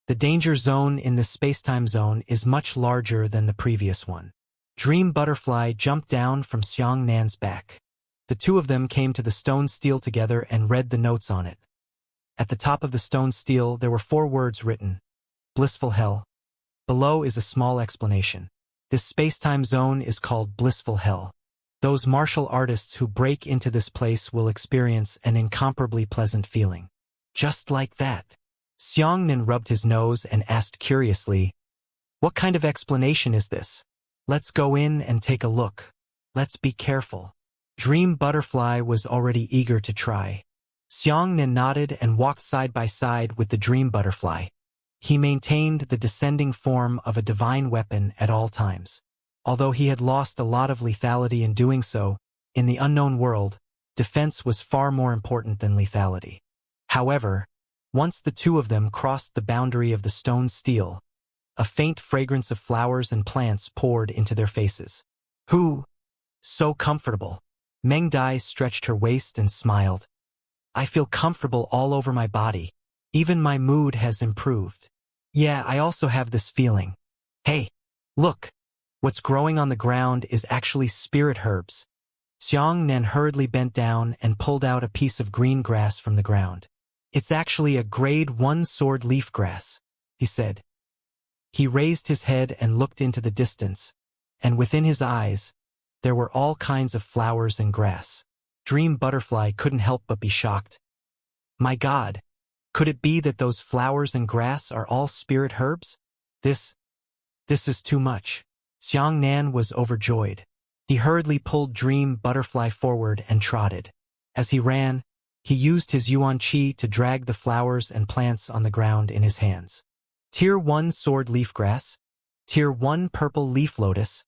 Speaker 1: the danger zone in this space-time zone is much larger than the previous one. Dream Butterfly jumped down from Xianxia's back. The two of them came to the stone stele together and read the notes on it. At the top of the stone stele there were 4 words written, Blissful Hell. Below is a small explanation. This space-time zone is called Blissful Hell. Those martial artists who break into this place will experience an incomparably pleasant feeling. Just like that. Xianxia rubbed his nose and asked curiously, what kind of explanation is this? Let's go in and take a look. Let's be careful. Dream Butterfly was already eager to try. Xianxia nodded and walked side by side with the Dream Butterfly. He maintained the descending form of a divine weapon at all times. Although he had lost a lot of lethality in doing so, in the unknown world, defense was far more important than lethality. However, once the two of them crossed the boundary of the stone stele, a faint fragrance of flowers and plants poured into their faces. Who? So comfortable. Meng Dai stretched her waist and smiled. I feel comfortable all over my body. Even my mood has improved. Yeah, I also have this feeling. Hey, look. What's growing on the ground is actually spirit herbs. Xianxia hurriedly bent down and pulled out a piece of green grass from the ground. It's actually a grade 1 sword leaf grass, he said. He raised his head and looked into the distance, and within his eyes, there were all kinds of flowers and grass. Dream Butterfly couldn't help but be shocked. My God, could it be that those flowers and grass are all spirit herbs? This is too much. Xianxia was overjoyed. He hurriedly pulled Dream Butterfly forward and trotted. As he ran, he used his Yuan Qi to drag the flowers and plants on the ground in his hands. Tier 1 sword leaf grass, Tier 1 purple leaf lotus,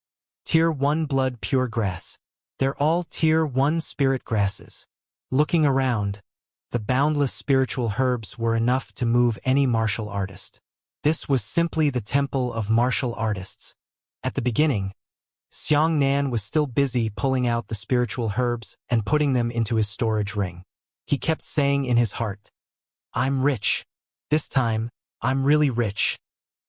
Speaker 1: Tier 1 blood pure grass. They're all Tier 1 spirit grasses. Looking around, the boundless spiritual herbs were enough to move any martial artist. This was simply the temple of martial artists. At the beginning, Xianxia was still busy pulling out the spiritual herbs and putting them into his storage ring. He kept saying in his heart, I'm rich. This time, I'm really rich.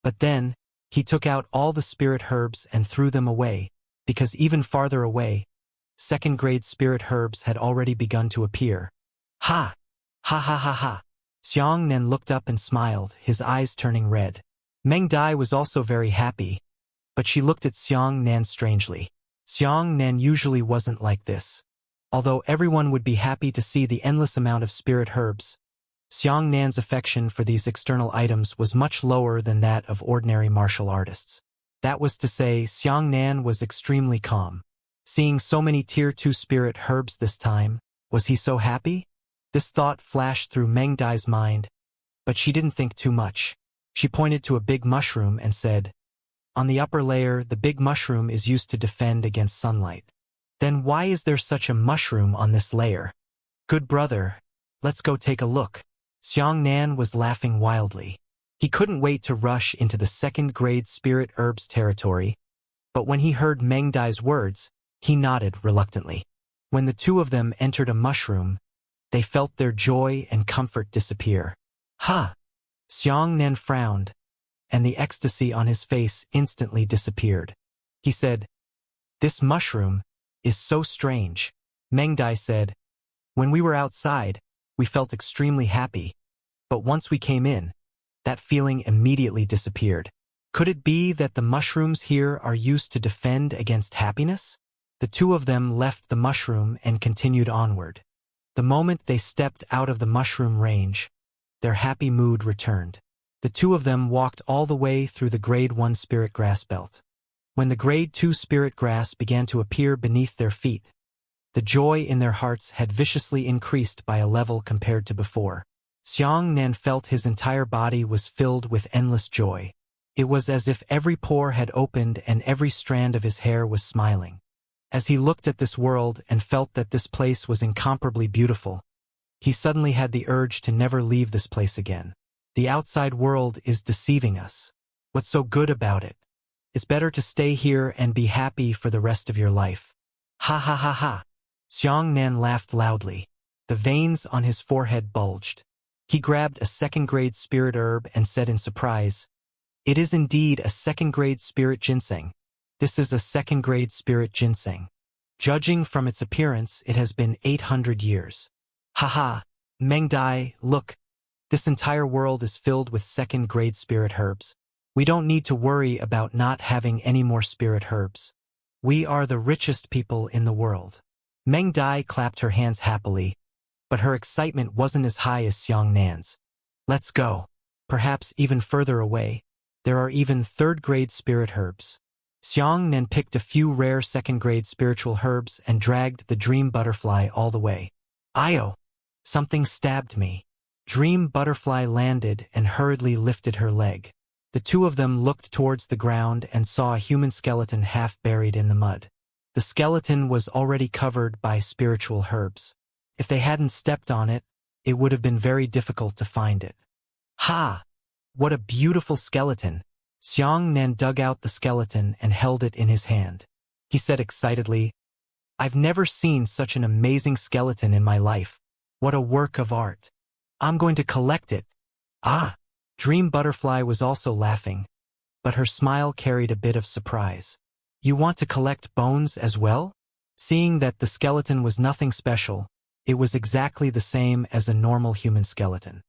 Speaker 1: But then, he took out all the spirit herbs and threw them away, because even farther away, second-grade spirit herbs had already begun to appear. Ha! Ha ha ha ha! Xianxia looked up and smiled, his eyes turning red. Meng Dai was also very happy, but she looked at Xianxia strangely. Xianxia usually wasn't like this. Although everyone would be happy to see the endless amount of spirit herbs, Xianxia's affection for these external items was much lower than that of ordinary martial artists. That was to say, Xianxia was extremely calm. Seeing so many Tier 2 spirit herbs this time, was he so happy? This thought flashed through Meng Dai's mind, but she didn't think too much. She pointed to a big mushroom and said, on the upper layer, the big mushroom is used to defend against sunlight. Then why is there such a mushroom on this layer? Good brother, let's go take a look. Xianxia was laughing wildly. He couldn't wait to rush into the second-grade spirit herbs territory, but when he heard Meng Dai's words, he nodded reluctantly. When the two of them entered a mushroom, they felt their joy and comfort disappear. Ha! Xianxia frowned, and the ecstasy on his face instantly disappeared. He said, this mushroom is so strange. Meng Dai said, when we were outside, We felt extremely happy. But once we came in, that feeling immediately disappeared. Could it be that the mushrooms here are used to defend against happiness? The two of them left the mushroom and continued onward. The moment they stepped out of the mushroom range, their happy mood returned. The two of them walked all the way through the Grade 1 spirit grass belt. When the Grade 2 spirit grass began to appear beneath their feet, the joy in their hearts had viciously increased by a level compared to before. Xianxia felt his entire body was filled with endless joy. It was as if every pore had opened and every strand of his hair was smiling. As he looked at this world and felt that this place was incomparably beautiful, he suddenly had the urge to never leave this place again. The outside world is deceiving us. What's so good about it? It's better to stay here and be happy for the rest of your life. Ha ha ha ha. Xianxia laughed loudly. The veins on his forehead bulged. He grabbed a second-grade spirit herb and said in surprise, "It is indeed a second-grade spirit ginseng. This is a second-grade spirit ginseng. Judging from its appearance, it has been 800 years. Haha, Mengdai, look. This entire world is filled with second-grade spirit herbs. We don't need to worry about not having any more spirit herbs. We are the richest people in the world." Mengdai clapped her hands happily, but her excitement wasn't as high as Xianxia's. "Let's go. Perhaps even further away. There are even third-grade spirit herbs." Xianxia picked a few rare second-grade spiritual herbs and dragged the dream butterfly all the way. "Io! Something stabbed me." Dream butterfly landed and hurriedly lifted her leg. The two of them looked towards the ground and saw a human skeleton half buried in the mud. The skeleton was already covered by spiritual herbs. If they hadn't stepped on it, it would have been very difficult to find it. "Ha! What a beautiful skeleton!" Xianxia dug out the skeleton and held it in his hand. He said excitedly, "I've never seen such an amazing skeleton in my life. What a work of art. I'm going to collect it." "Ah!" Dream Butterfly was also laughing, but her smile carried a bit of surprise. "You want to collect bones as well?" Seeing that the skeleton was nothing special, it was exactly the same as a normal human skeleton.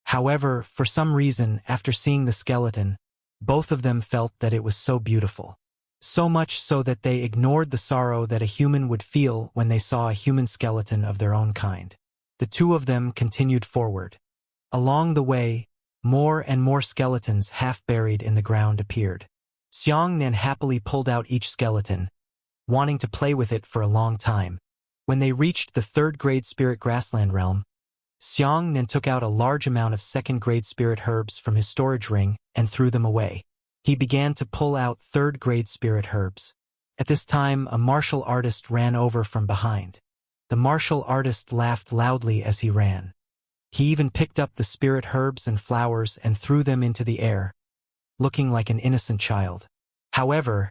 Speaker 1: However, for some reason, after seeing the skeleton, both of them felt that it was so beautiful. So much so that they ignored the sorrow that a human would feel when they saw a human skeleton of their own kind. The two of them continued forward. Along the way, more and more skeletons half buried in the ground appeared. Xianxia happily pulled out each skeleton, wanting to play with it for a long time. When they reached the third-grade spirit grassland realm, Xianxia took out a large amount of second-grade spirit herbs from his storage ring and threw them away. He began to pull out third-grade spirit herbs. At this time, a martial artist ran over from behind. The martial artist laughed loudly as he ran. He even picked up the spirit herbs and flowers and threw them into the air, looking like an innocent child. However,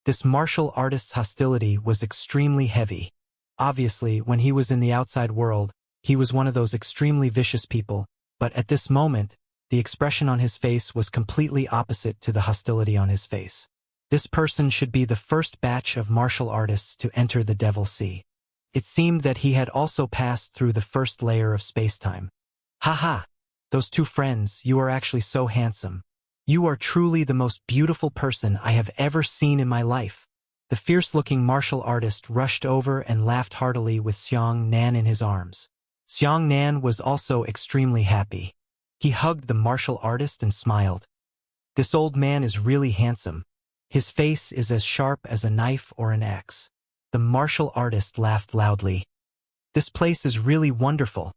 Speaker 1: this martial artist's hostility was extremely heavy. Obviously, when he was in the outside world, he was one of those extremely vicious people, but at this moment, the expression on his face was completely opposite to the hostility on his face. This person should be the first batch of martial artists to enter the Devil Sea. It seemed that he had also passed through the first layer of space-time. "Haha! Those two friends, you are actually so handsome. You are truly the most beautiful person I have ever seen in my life." The fierce-looking martial artist rushed over and laughed heartily with Xianxia in his arms. Xianxia was also extremely happy. He hugged the martial artist and smiled. "This old man is really handsome. His face is as sharp as a knife or an axe." The martial artist laughed loudly. "This place is really wonderful.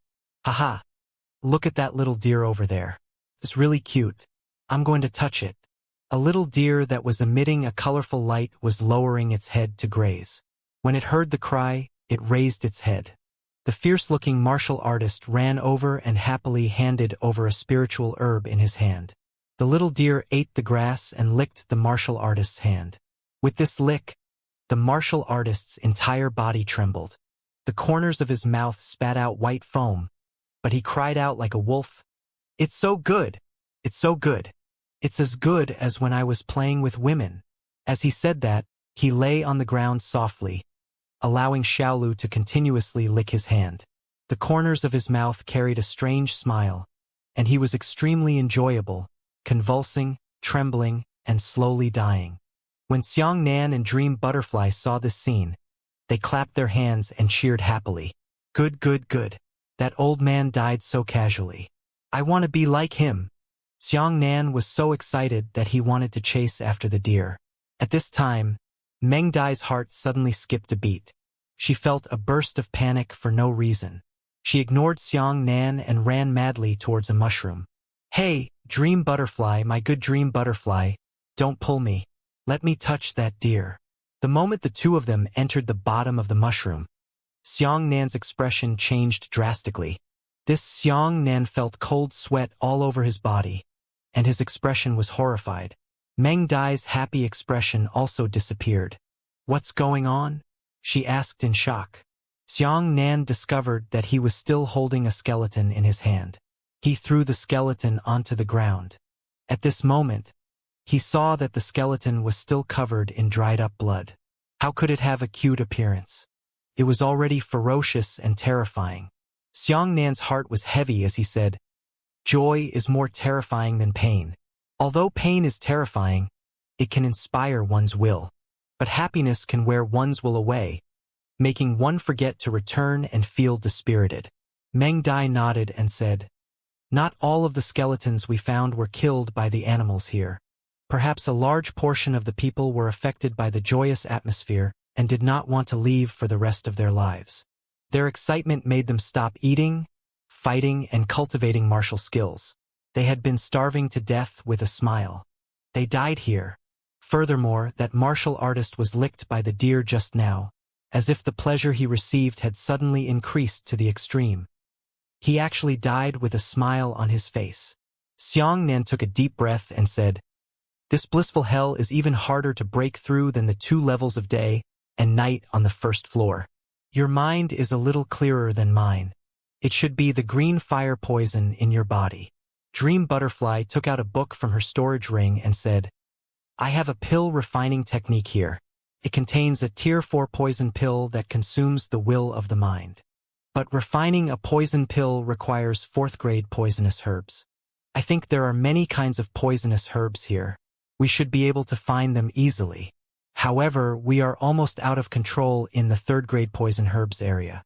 Speaker 1: Haha. Look at that little deer over there. It's really cute. I'm going to touch it." A little deer that was emitting a colorful light was lowering its head to graze. When it heard the cry, it raised its head. The fierce-looking martial artist ran over and happily handed over a spiritual herb in his hand. The little deer ate the grass and licked the martial artist's hand. With this lick, the martial artist's entire body trembled. The corners of his mouth spat out white foam, but he cried out like a wolf, "It's so good! It's so good! It's as good as when I was playing with women." As he said that, he lay on the ground softly, allowing Xiaolu to continuously lick his hand. The corners of his mouth carried a strange smile, and he was extremely enjoyable, convulsing, trembling, and slowly dying. When Xianxia and Dream Butterfly saw this scene, they clapped their hands and cheered happily. Good, good, good. That old man died so casually. I want to be like him. Xianxia was so excited that he wanted to chase after the deer. At this time, Meng Dai's heart suddenly skipped a beat. She felt a burst of panic for no reason. She ignored Xianxia and ran madly towards a mushroom. Hey, Dream Butterfly, my good Dream Butterfly, don't pull me. Let me touch that deer. The moment the two of them entered the bottom of the mushroom, Xianxia's expression changed drastically. This Xianxia felt cold sweat all over his body, and his expression was horrified. Meng Dai's happy expression also disappeared. What's going on? She asked in shock. Xianxia discovered that he was still holding a skeleton in his hand. He threw the skeleton onto the ground. At this moment, he saw that the skeleton was still covered in dried-up blood. How could it have a cute appearance? It was already ferocious and terrifying. Xianxia's heart was heavy as he said, "Joy is more terrifying than pain. Although pain is terrifying, it can inspire one's will. But happiness can wear one's will away, making one forget to return and feel dispirited." Meng Dai nodded and said, "Not all of the skeletons we found were killed by the animals here. Perhaps a large portion of the people were affected by the joyous atmosphere and did not want to leave for the rest of their lives. Their excitement made them stop eating, fighting, and cultivating martial skills. They had been starving to death with a smile. They died here. Furthermore, that martial artist was licked by the deer just now, as if the pleasure he received had suddenly increased to the extreme. He actually died with a smile on his face." Xianxia took a deep breath and said, "This blissful hell is even harder to break through than the 2 levels of day and night on the first floor. Your mind is a little clearer than mine. It should be the green fire poison in your body." Dream Butterfly took out a book from her storage ring and said, "I have a pill refining technique here. It contains a tier 4 poison pill that consumes the will of the mind. But refining a poison pill requires 4th grade poisonous herbs. I think there are many kinds of poisonous herbs here. We should be able to find them easily. However, we are almost out of control in the 3rd grade poison herbs area.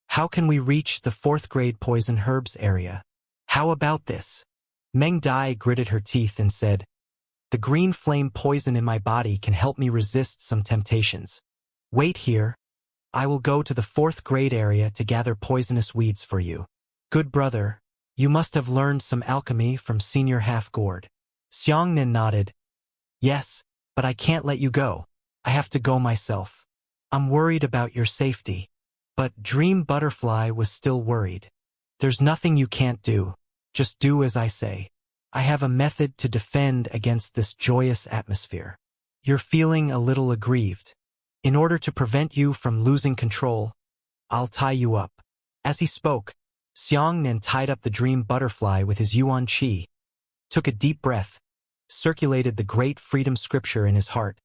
Speaker 1: How can we reach the 4th grade poison herbs area? How about this?" Meng Dai gritted her teeth and said, "The green flame poison in my body can help me resist some temptations. Wait here. I will go to the 4th grade area to gather poisonous weeds for you. Good brother, you must have learned some alchemy from Senior Half-Gourd." Xianxia nodded. "Yes, but I can't let you go. I have to go myself. I'm worried about your safety." But Dream Butterfly was still worried. "There's nothing you can't do. Just do as I say. I have a method to defend against this joyous atmosphere. You're feeling a little aggrieved. In order to prevent you from losing control, I'll tie you up." As he spoke, Xianxia tied up the Dream Butterfly with his Yuan Qi, took a deep breath, circulated the great freedom scripture in his heart,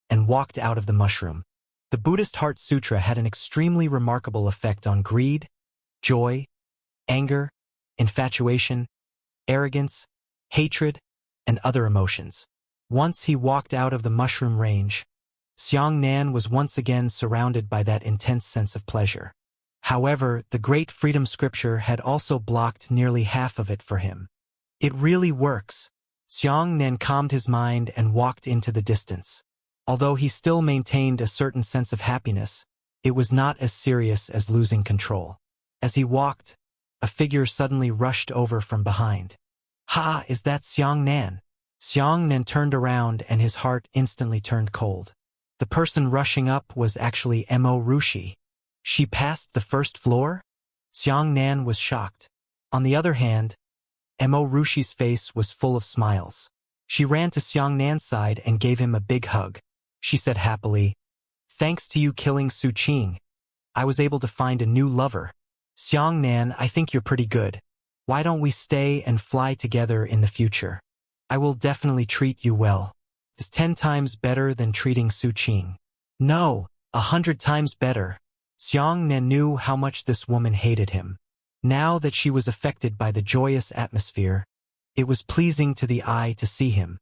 Speaker 1: and walked out of the mushroom. The Buddhist Heart Sutra had an extremely remarkable effect on greed, joy, anger, infatuation, arrogance, hatred, and other emotions. Once he walked out of the mushroom range, Xianxia was once again surrounded by that intense sense of pleasure. However, the great freedom scripture had also blocked nearly half of it for him. It really works. Xianxia calmed his mind and walked into the distance. Although he still maintained a certain sense of happiness, it was not as serious as losing control. As he walked, a figure suddenly rushed over from behind. "Ha, is that Xianxia?" Xianxia turned around and his heart instantly turned cold. The person rushing up was actually Mo Rushi. She passed the 1st floor? Xianxia was shocked. On the other hand, Mo Rushi's face was full of smiles. She ran to Xianxia's side and gave him a big hug. She said happily, "Thanks to you killing Su Qing, I was able to find a new lover. Xianxia, I think you're pretty good. Why don't we stay and fly together in the future? I will definitely treat you well. It's 10 times better than treating Su Qing." "No, 100 times better." Xianxia knew how much this woman hated him. Now that she was affected by the joyous atmosphere, it was pleasing to the eye to see him.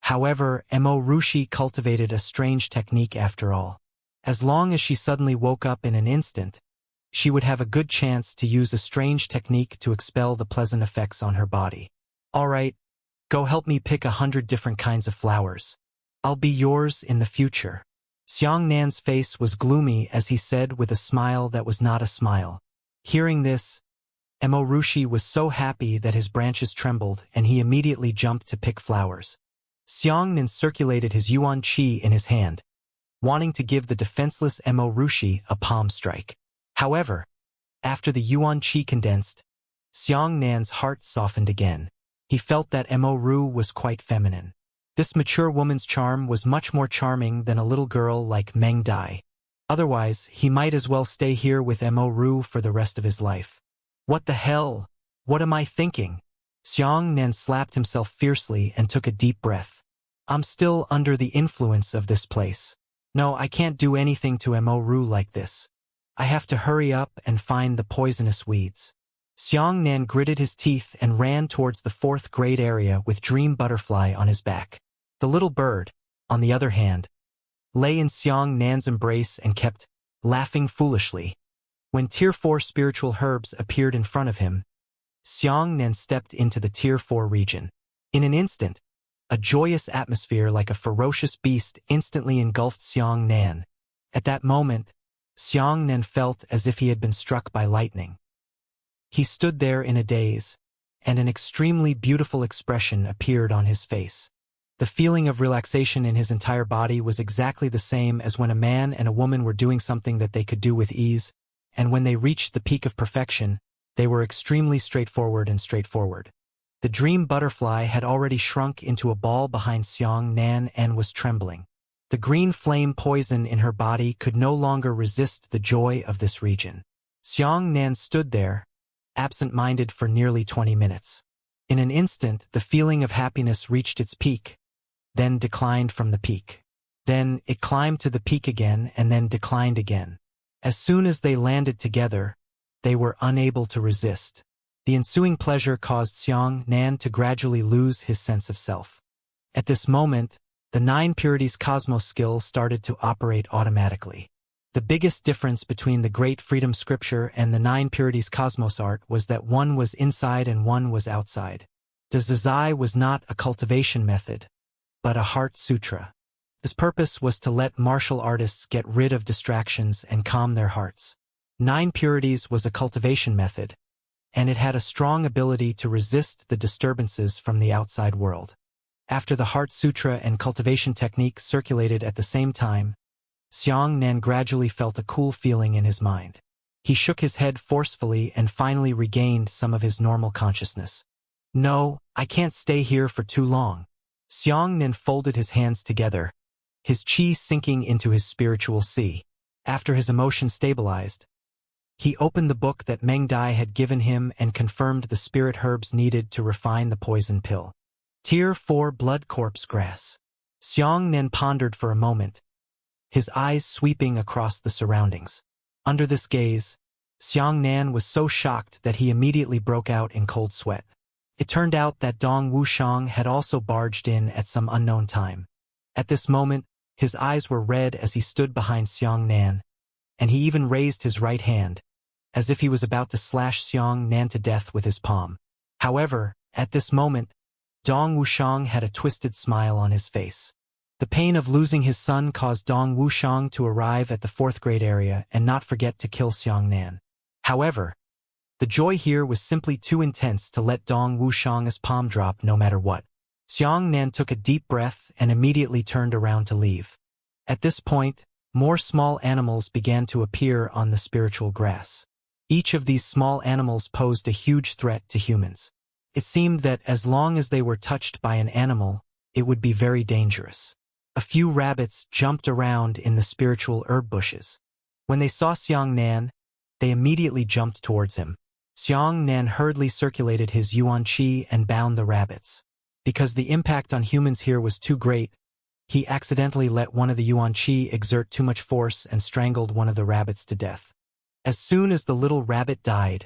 Speaker 1: However, Mo Rushi cultivated a strange technique after all. As long as she suddenly woke up in an instant, she would have a good chance to use a strange technique to expel the pleasant effects on her body. All right, go help me pick 100 different kinds of flowers. I'll be yours in the future. Xiangnan's face was gloomy as he said with a smile that was not a smile. Hearing this, Mo Rushi was so happy that his branches trembled and he immediately jumped to pick flowers. Xiangnan circulated his yuan qi in his hand, wanting to give the defenseless Mo Rushi a palm strike. However, after the yuan qi condensed, Xiangnan's heart softened again. He felt that Mo Ru was quite feminine. This mature woman's charm was much more charming than a little girl like Meng Dai. Otherwise, he might as well stay here with Mo Ru for the rest of his life. What the hell? What am I thinking? Xiangnan slapped himself fiercely and took a deep breath. I'm still under the influence of this place. No, I can't do anything to Mo Ru like this. I have to hurry up and find the poisonous weeds. Xiangnan gritted his teeth and ran towards the 4th grade area with Dream Butterfly on his back. The little bird, on the other hand, lay in Xiangnan's embrace and kept laughing foolishly. When Tier 4 spiritual herbs appeared in front of him, Xiangnan stepped into the Tier 4 region. In an instant, a joyous atmosphere like a ferocious beast instantly engulfed Xiangnan. At that moment, Xiangnan felt as if he had been struck by lightning. He stood there in a daze, and an extremely beautiful expression appeared on his face. The feeling of relaxation in his entire body was exactly the same as when a man and a woman were doing something that they could do with ease, and when they reached the peak of perfection, they were extremely straightforward. The dream butterfly had already shrunk into a ball behind Xiangnan and was trembling. The green flame poison in her body could no longer resist the joy of this region. Xiangnan stood there, absent-minded for nearly 20 minutes. In an instant, the feeling of happiness reached its peak, then declined from the peak. Then it climbed to the peak again and then declined again. As soon as they landed together, they were unable to resist. The ensuing pleasure caused Xiangnan to gradually lose his sense of self. At this moment, the 9 Purities Cosmos skill started to operate automatically. The biggest difference between the Great Freedom Scripture and the 9 Purities Cosmos art was that one was inside and one was outside. The Zazai was not a cultivation method, but a heart sutra. This purpose was to let martial artists get rid of distractions and calm their hearts. 9 Purities was a cultivation method, and it had a strong ability to resist the disturbances from the outside world. After the Heart Sutra and cultivation technique circulated at the same time, Xiangnan gradually felt a cool feeling in his mind. He shook his head forcefully and finally regained some of his normal consciousness. No, I can't stay here for too long. Xiangnan folded his hands together, his qi sinking into his spiritual sea. After his emotion stabilized, he opened the book that Meng Dai had given him and confirmed the spirit herbs needed to refine the poison pill. Tier 4 Blood Corpse Grass. Xiangnan pondered for a moment, his eyes sweeping across the surroundings. Under this gaze, Xiangnan was so shocked that he immediately broke out in cold sweat. It turned out that Dong Wuxiang had also barged in at some unknown time. At this moment, his eyes were red as he stood behind Xiangnan, and he even raised his right hand, as if he was about to slash Xiangnan to death with his palm. However, at this moment, Dong Wuxiang had a twisted smile on his face. The pain of losing his son caused Dong Wuxiang to arrive at the 4th grade area and not forget to kill Xiangnan. However, the joy here was simply too intense to let Dong Wuxiang's palm drop no matter what. Xiangnan took a deep breath and immediately turned around to leave. At this point, more small animals began to appear on the spiritual grass. Each of these small animals posed a huge threat to humans. It seemed that as long as they were touched by an animal, it would be very dangerous. A few rabbits jumped around in the spiritual herb bushes. When they saw Xiangnan, they immediately jumped towards him. Xiangnan hurriedly circulated his yuan qi and bound the rabbits. Because the impact on humans here was too great, he accidentally let one of the yuan qi exert too much force and strangled one of the rabbits to death. As soon as the little rabbit died,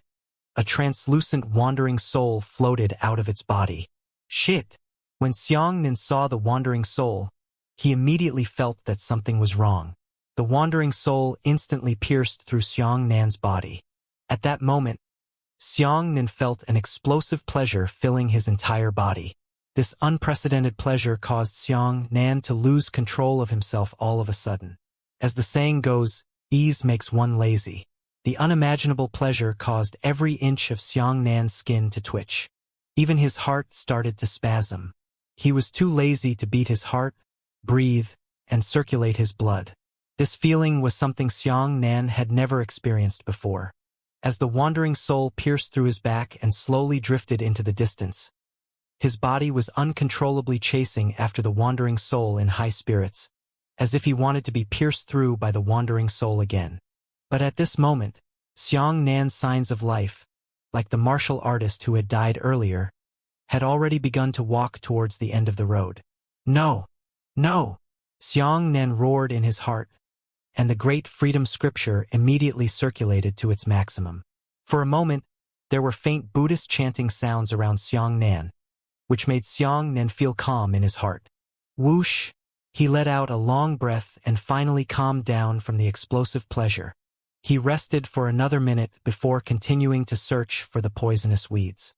Speaker 1: A translucent wandering soul floated out of its body. Shit! When Xianxia saw the wandering soul, he immediately felt that something was wrong. The wandering soul instantly pierced through Xianxia's body. At that moment, Xianxia felt an explosive pleasure filling his entire body. This unprecedented pleasure caused Xianxia to lose control of himself all of a sudden. As the saying goes, ease makes one lazy. The unimaginable pleasure caused every inch of Xianxia's skin to twitch. Even his heart started to spasm. He was too lazy to beat his heart, breathe, and circulate his blood. This feeling was something Xianxia had never experienced before. As the wandering soul pierced through his back and slowly drifted into the distance, his body was uncontrollably chasing after the wandering soul in high spirits, as if he wanted to be pierced through by the wandering soul again. But at this moment, Xianxia's signs of life, like the martial artist who had died earlier, had already begun to walk towards the end of the road. No! No! Xianxia roared in his heart, and the great freedom scripture immediately circulated to its maximum. For a moment, there were faint Buddhist chanting sounds around Xianxia, which made Xianxia feel calm in his heart. Whoosh! He let out a long breath and finally calmed down from the explosive pleasure. He rested for another minute before continuing to search for the poisonous weeds.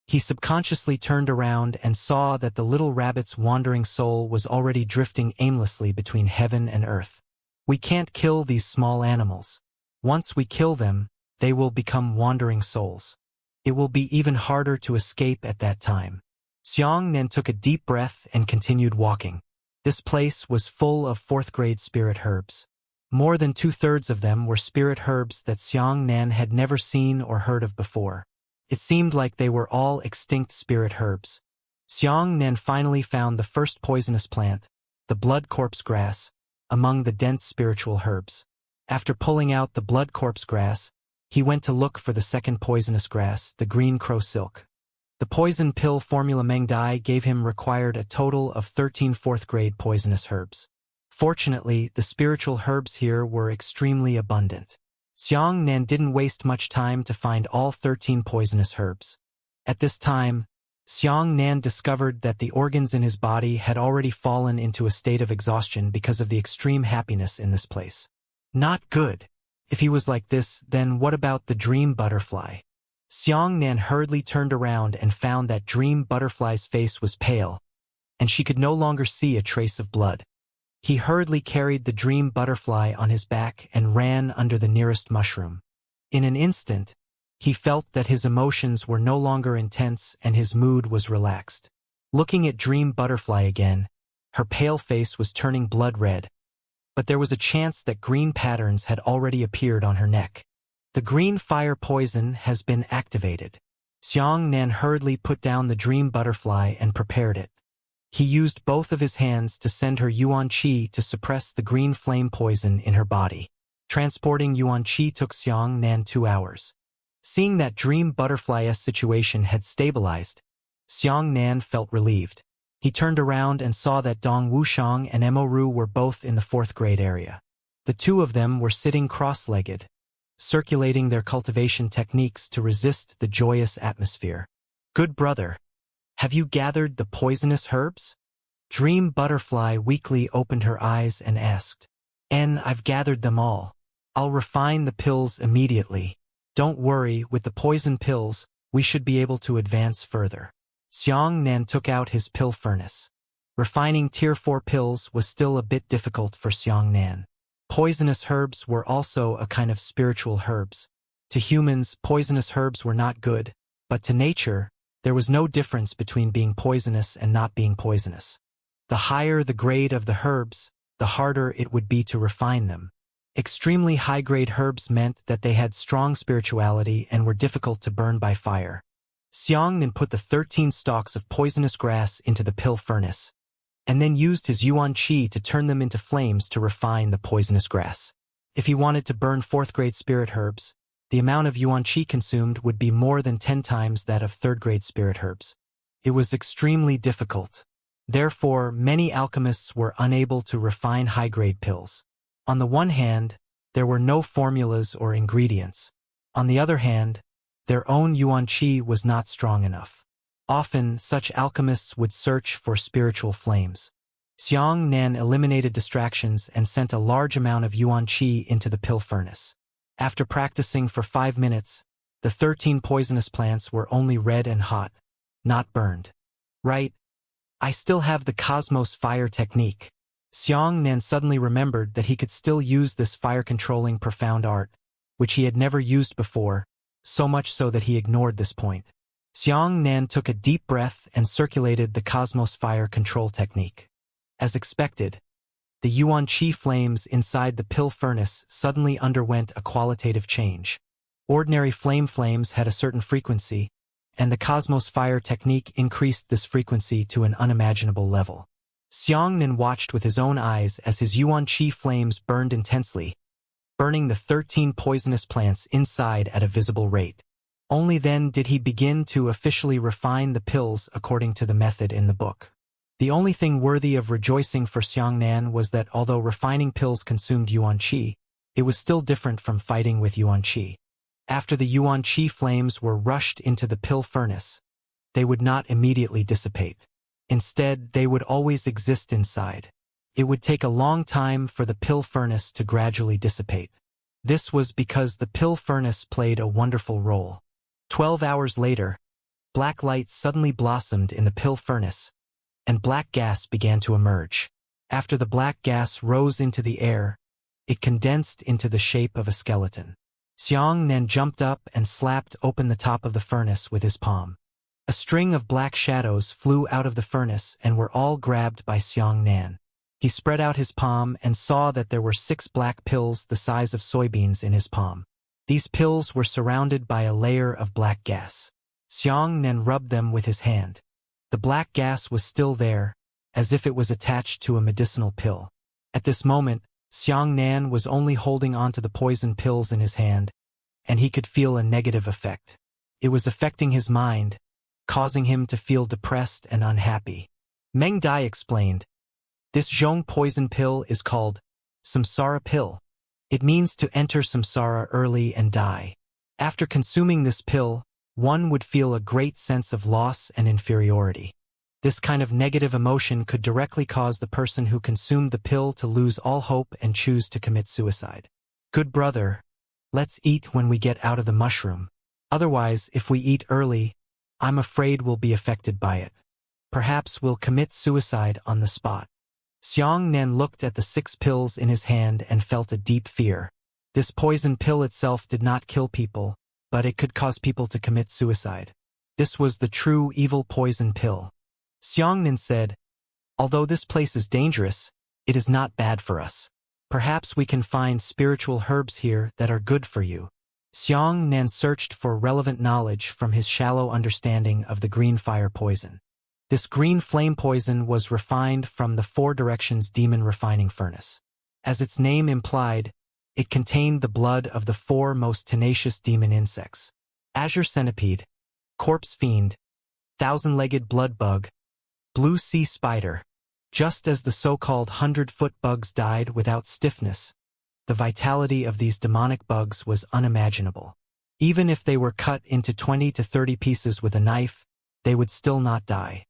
Speaker 1: He subconsciously turned around and saw that the little rabbit's wandering soul was already drifting aimlessly between heaven and earth. We can't kill these small animals. Once we kill them, they will become wandering souls. It will be even harder to escape at that time. Xianxia took a deep breath and continued walking. This place was full of fourth-grade spirit herbs. More than 2/3 of them were spirit herbs that Xianxia had never seen or heard of before. It seemed like they were all extinct spirit herbs. Xianxia finally found the first poisonous plant, the blood corpse grass, among the dense spiritual herbs. After pulling out the blood corpse grass, he went to look for the second poisonous grass, the green crow silk. The poison pill formula Meng Dai gave him required a total of 13 fourth-grade poisonous herbs. Fortunately, the spiritual herbs here were extremely abundant. Xianxia didn't waste much time to find all 13 poisonous herbs. At this time, Xianxia discovered that the organs in his body had already fallen into a state of exhaustion because of the extreme happiness in this place. Not good. If he was like this, then what about the dream butterfly? Xianxia hurriedly turned around and found that dream butterfly's face was pale, and she could no longer see a trace of blood. He hurriedly carried the dream butterfly on his back and ran under the nearest mushroom. In an instant, he felt that his emotions were no longer intense and his mood was relaxed. Looking at dream butterfly again, her pale face was turning blood red, but there was a chance that green patterns had already appeared on her neck. The green fire poison has been activated. Xianxia hurriedly put down the dream butterfly and prepared it. He used both of his hands to send her yuan qi to suppress the green flame poison in her body. Transporting yuan qi took Xianxia 2 hours. Seeing that dream butterfly's situation had stabilized, Xianxia felt relieved. He turned around and saw that Dong Wuxiang and Emoru were both in the 4th-grade area. The two of them were sitting cross-legged, circulating their cultivation techniques to resist the joyous atmosphere. Good brother, have you gathered the poisonous herbs? Dream Butterfly weakly opened her eyes and asked. I've gathered them all. I'll refine the pills immediately. Don't worry, with the poison pills, we should be able to advance further. Xianxia took out his pill furnace. Refining Tier 4 pills was still a bit difficult for Xianxia. Poisonous herbs were also a kind of spiritual herbs. To humans, poisonous herbs were not good, but to nature, there was no difference between being poisonous and not being poisonous. The higher the grade of the herbs, the harder it would be to refine them. Extremely high-grade herbs meant that they had strong spirituality and were difficult to burn by fire. Xianxia put the 13 stalks of poisonous grass into the pill furnace, and then used his yuan qi to turn them into flames to refine the poisonous grass. If he wanted to burn 4th-grade spirit herbs, the amount of yuan qi consumed would be more than 10 times that of 3rd-grade spirit herbs. It was extremely difficult. Therefore, many alchemists were unable to refine high-grade pills. On the one hand, there were no formulas or ingredients. On the other hand, Their own yuan qi was not strong enough. Often, such alchemists would search for spiritual flames. Xiang Nan eliminated distractions and sent a large amount of yuan qi into the pill furnace. After practicing for 5 minutes, the 13 poisonous plants were only red and hot, not burned. Right? I still have the Cosmos fire technique. Xiang Nan suddenly remembered that he could still use this fire-controlling profound art, which he had never used before, so much so that he ignored this point. Xiang Nan took a deep breath and circulated the Cosmos fire control technique. As expected, the yuan qi flames inside the pill furnace suddenly underwent a qualitative change. Ordinary flames had a certain frequency, and the Cosmos fire technique increased this frequency to an unimaginable level. Xiang Nan watched with his own eyes as his yuan qi flames burned intensely, burning the 13 poisonous plants inside at a visible rate. Only then did he begin to officially refine the pills according to the method in the book. The only thing worthy of rejoicing for Xiang Nan was that although refining pills consumed yuan qi, it was still different from fighting with yuan qi. After the yuan qi flames were rushed into the pill furnace, they would not immediately dissipate. Instead, they would always exist inside. It would take a long time for the pill furnace to gradually dissipate. This was because the pill furnace played a wonderful role. 12 hours later, black light suddenly blossomed in the pill furnace, and black gas began to emerge. After the black gas rose into the air, it condensed into the shape of a skeleton. Xiang Nan jumped up and slapped open the top of the furnace with his palm. A string of black shadows flew out of the furnace and were all grabbed by Xiang Nan. He spread out his palm and saw that there were 6 black pills the size of soybeans in his palm. These pills were surrounded by a layer of black gas. Xiang Nan rubbed them with his hand. The black gas was still there, as if it was attached to a medicinal pill. At this moment, Xiang Nan was only holding onto the poison pills in his hand, and he could feel a negative effect. It was affecting his mind, causing him to feel depressed and unhappy. Meng Dai explained, "This Zhong poison pill is called samsara pill. It means to enter samsara early and die. After consuming this pill, one would feel a great sense of loss and inferiority. This kind of negative emotion could directly cause the person who consumed the pill to lose all hope and choose to commit suicide. Good brother, let's eat when we get out of the mushroom. Otherwise, if we eat early, I'm afraid we'll be affected by it. Perhaps we'll commit suicide on the spot." Xiang Nan looked at the 6 pills in his hand and felt a deep fear. This poison pill itself did not kill people, but it could cause people to commit suicide. This was the true evil poison pill. Xiang Nan said, "Although this place is dangerous, it is not bad for us. Perhaps we can find spiritual herbs here that are good for you." Xiang Nan searched for relevant knowledge from his shallow understanding of the green fire poison. This green flame poison was refined from the 4 Directions demon refining furnace. As its name implied, it contained the blood of the 4 most tenacious demon insects: azure centipede, corpse fiend, thousand-legged blood bug, blue sea spider. Just as the so-called 100-foot bugs died without stiffness, the vitality of these demonic bugs was unimaginable. Even if they were cut into 20 to 30 pieces with a knife, they would still not die.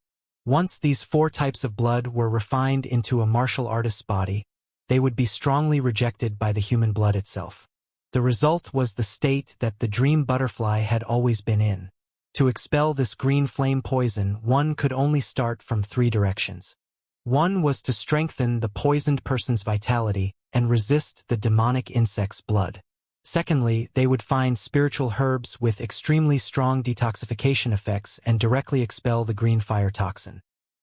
Speaker 1: Once these 4 types of blood were refined into a martial artist's body, they would be strongly rejected by the human blood itself. The result was the state that the dream butterfly had always been in. To expel this green flame poison, one could only start from 3 directions. One was to strengthen the poisoned person's vitality and resist the demonic insect's blood. Secondly, they would find spiritual herbs with extremely strong detoxification effects and directly expel the green fire toxin.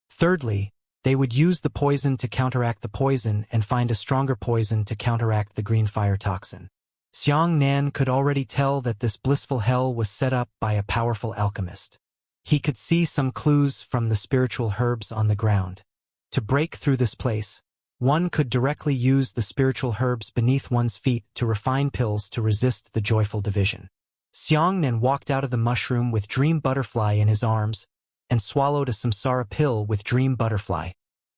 Speaker 1: Thirdly, they would use the poison to counteract the poison and find a stronger poison to counteract the green fire toxin. Xiang Nan could already tell that this blissful hell was set up by a powerful alchemist. He could see some clues from the spiritual herbs on the ground. To break through this place, one could directly use the spiritual herbs beneath one's feet to refine pills to resist the joyful division. Xiang Nan walked out of the mushroom with Dream Butterfly in his arms and swallowed a samsara pill with Dream Butterfly.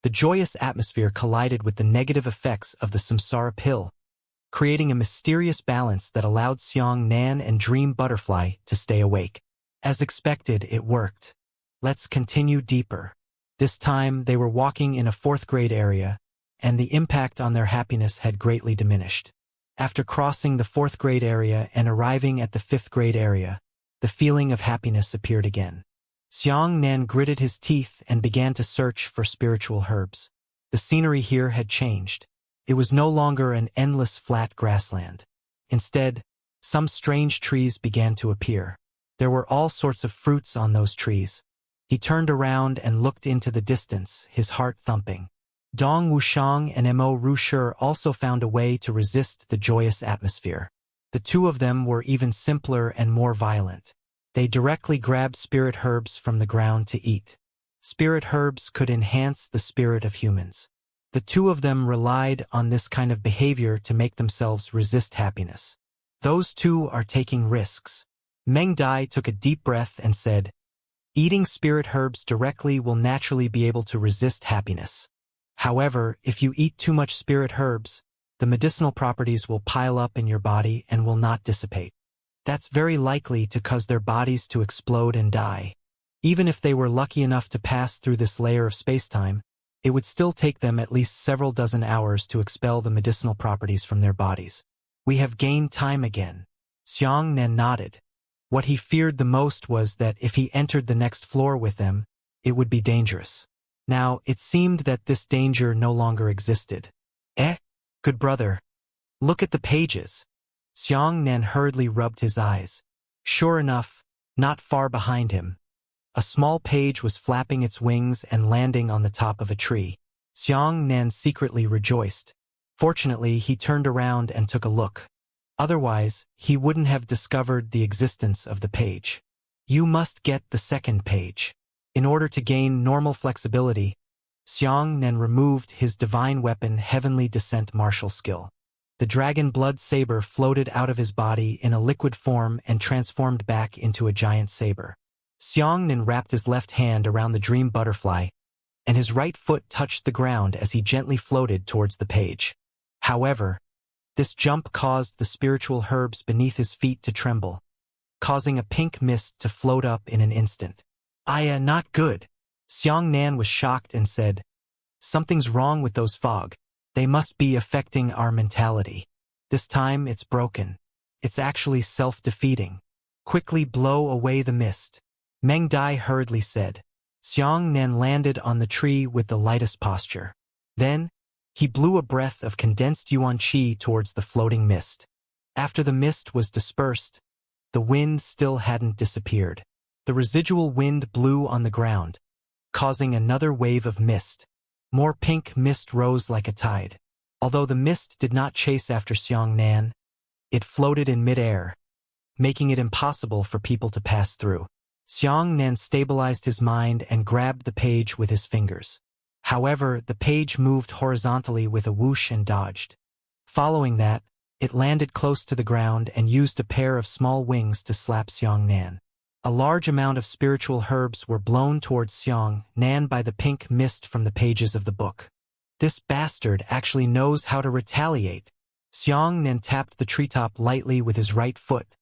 Speaker 1: The joyous atmosphere collided with the negative effects of the samsara pill, creating a mysterious balance that allowed Xiang Nan and Dream Butterfly to stay awake. As expected, it worked. Let's continue deeper. This time, they were walking in a fourth-grade area, and the impact on their happiness had greatly diminished. After crossing the fourth-grade area and arriving at the fifth-grade area, the feeling of happiness appeared again. Xiang Nan gritted his teeth and began to search for spiritual herbs. The scenery here had changed. It was no longer an endless flat grassland. Instead, some strange trees began to appear. There were all sorts of fruits on those trees. He turned around and looked into the distance, his heart thumping. Dong Wuxiang and Mo Rushi also found a way to resist the joyous atmosphere. The two of them were even simpler and more violent. They directly grabbed spirit herbs from the ground to eat. Spirit herbs could enhance the spirit of humans. The two of them relied on this kind of behavior to make themselves resist happiness. Those two are taking risks. Meng Dai took a deep breath and said, "Eating spirit herbs directly will naturally be able to resist happiness. However, if you eat too much spirit herbs, the medicinal properties will pile up in your body and will not dissipate. That's very likely to cause their bodies to explode and die. Even if they were lucky enough to pass through this layer of spacetime, it would still take them at least several dozen hours to expel the medicinal properties from their bodies. We have gained time again." Xiang Nan nodded. What he feared the most was that if he entered the next floor with them, it would be dangerous. Now, it seemed that this danger no longer existed. Good brother. Look at the pages. Xiang Nan hurriedly rubbed his eyes. Sure enough, not far behind him, a small page was flapping its wings and landing on the top of a tree. Xiang Nan secretly rejoiced. Fortunately, he turned around and took a look. Otherwise, he wouldn't have discovered the existence of the page. You must get the second page. In order to gain normal flexibility, Xiang Nan removed his divine weapon Heavenly Descent martial skill. The dragon blood saber floated out of his body in a liquid form and transformed back into a giant saber. Xiang Nan wrapped his left hand around the dream butterfly, and his right foot touched the ground as he gently floated towards the page. However, this jump caused the spiritual herbs beneath his feet to tremble, causing a pink mist to float up in an instant. Not good. Xiang Nan was shocked and said, "Something's wrong with those fog. They must be affecting our mentality. This time it's broken. It's actually self-defeating. Quickly blow away the mist." Meng Dai hurriedly said. Xiang Nan landed on the tree with the lightest posture. Then, he blew a breath of condensed yuan qi towards the floating mist. After the mist was dispersed, the wind still hadn't disappeared. The residual wind blew on the ground, causing another wave of mist. More pink mist rose like a tide. Although the mist did not chase after Xiang Nan, it floated in midair, making it impossible for people to pass through. Xiang Nan stabilized his mind and grabbed the page with his fingers. However, the page moved horizontally with a whoosh and dodged. Following that, it landed close to the ground and used a pair of small wings to slap Xiang Nan. A large amount of spiritual herbs were blown towards Xiang Nan by the pink mist from the pages of the book. This bastard actually knows how to retaliate. Xiang Nan tapped the treetop lightly with his right foot,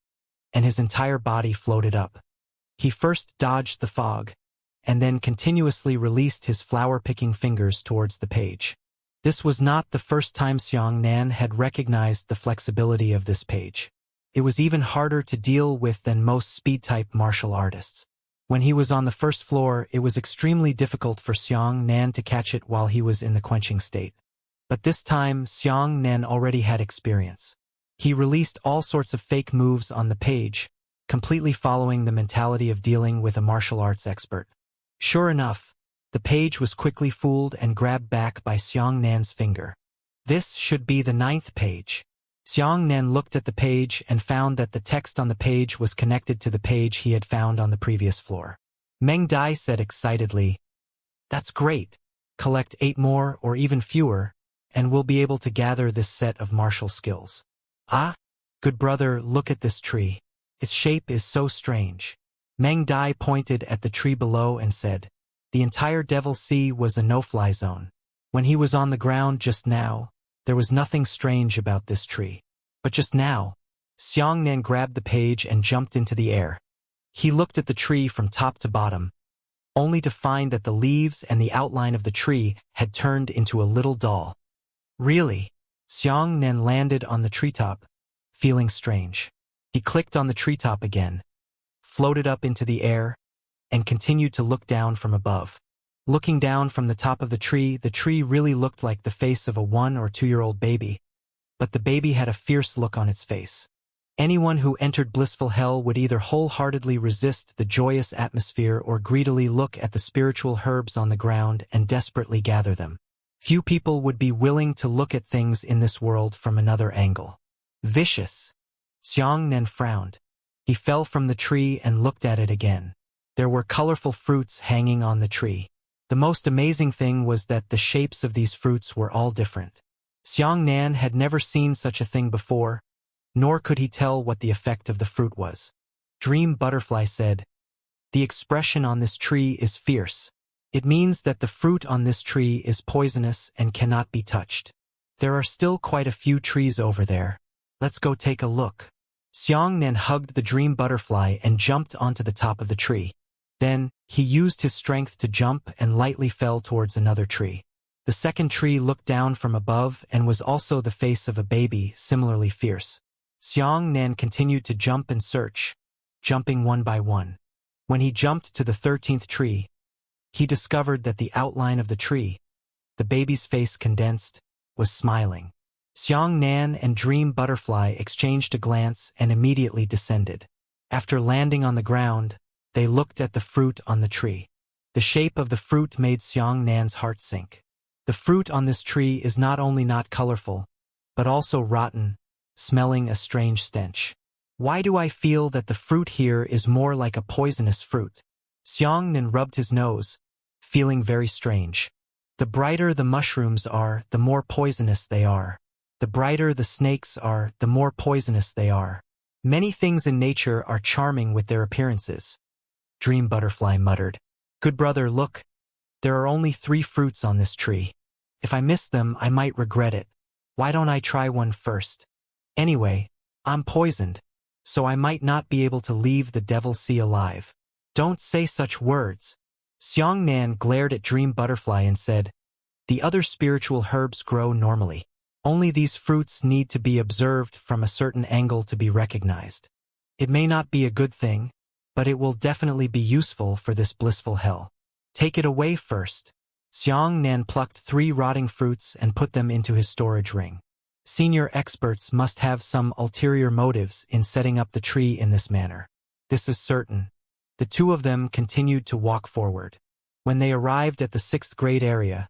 Speaker 1: and his entire body floated up. He first dodged the fog, and then continuously released his flower-picking fingers towards the page. This was not the first time Xiang Nan had recognized the flexibility of this page. It was even harder to deal with than most speed-type martial artists. When he was on the first floor, it was extremely difficult for Xiang Nan to catch it while he was in the quenching state. But this time, Xiang Nan already had experience. He released all sorts of fake moves on the page, completely following the mentality of dealing with a martial arts expert. Sure enough, the page was quickly fooled and grabbed back by Xiang Nan's finger. This should be the 9th page. Xiang Nan looked at the page and found that the text on the page was connected to the page he had found on the previous floor. Meng Dai said excitedly, "That's great. Collect 8 more or even fewer, and we'll be able to gather this set of martial skills." Good brother, look at this tree. Its shape is so strange. Meng Dai pointed at the tree below and said, "The entire Devil Sea was a no-fly zone. When he was on the ground just now, There was nothing strange about this tree. But just now, Xianxia grabbed the page and jumped into the air. He looked at the tree from top to bottom, only to find that the leaves and the outline of the tree had turned into a little doll. Really? Xianxia landed on the treetop, feeling strange. He clicked on the treetop again, floated up into the air, and continued to look down from above. Looking down from the top of the tree really looked like the face of a 1- or 2-year-old baby. But the baby had a fierce look on its face. Anyone who entered blissful hell would either wholeheartedly resist the joyous atmosphere or greedily look at the spiritual herbs on the ground and desperately gather them. Few people would be willing to look at things in this world from another angle. Vicious. Xianxia frowned. He fell from the tree and looked at it again. There were colorful fruits hanging on the tree. The most amazing thing was that the shapes of these fruits were all different. Xianxia had never seen such a thing before, nor could he tell what the effect of the fruit was. Dream Butterfly said, "The expression on this tree is fierce. It means that the fruit on this tree is poisonous and cannot be touched. There are still quite a few trees over there. Let's go take a look." Xianxia hugged the Dream Butterfly and jumped onto the top of the tree. Then, he used his strength to jump and lightly fell towards another tree. The second tree looked down from above and was also the face of a baby, similarly fierce. Xianxia continued to jump and search, jumping one by one. When he jumped to the 13th tree, he discovered that the outline of the tree, the baby's face condensed, was smiling. Xianxia and Dream Butterfly exchanged a glance and immediately descended. After landing on the ground, they looked at the fruit on the tree. The shape of the fruit made Xianxia's heart sink. The fruit on this tree is not only not colorful, but also rotten, smelling a strange stench. Why do I feel that the fruit here is more like a poisonous fruit? Xianxia rubbed his nose, feeling very strange. The brighter the mushrooms are, the more poisonous they are. The brighter the snakes are, the more poisonous they are. Many things in nature are charming with their appearances. Dream Butterfly muttered. Good brother, look. There are only 3 fruits on this tree. If I miss them, I might regret it. Why don't I try one first? Anyway, I'm poisoned, so I might not be able to leave the Devil Sea alive. Don't say such words. Xianxia glared at Dream Butterfly and said, the other spiritual herbs grow normally. Only these fruits need to be observed from a certain angle to be recognized. It may not be a good thing, but it will definitely be useful for this blissful hell. Take it away first. Xianxia plucked 3 rotting fruits and put them into his storage ring. Senior experts must have some ulterior motives in setting up the tree in this manner. This is certain. The 2 of them continued to walk forward. When they arrived at the 6th grade area,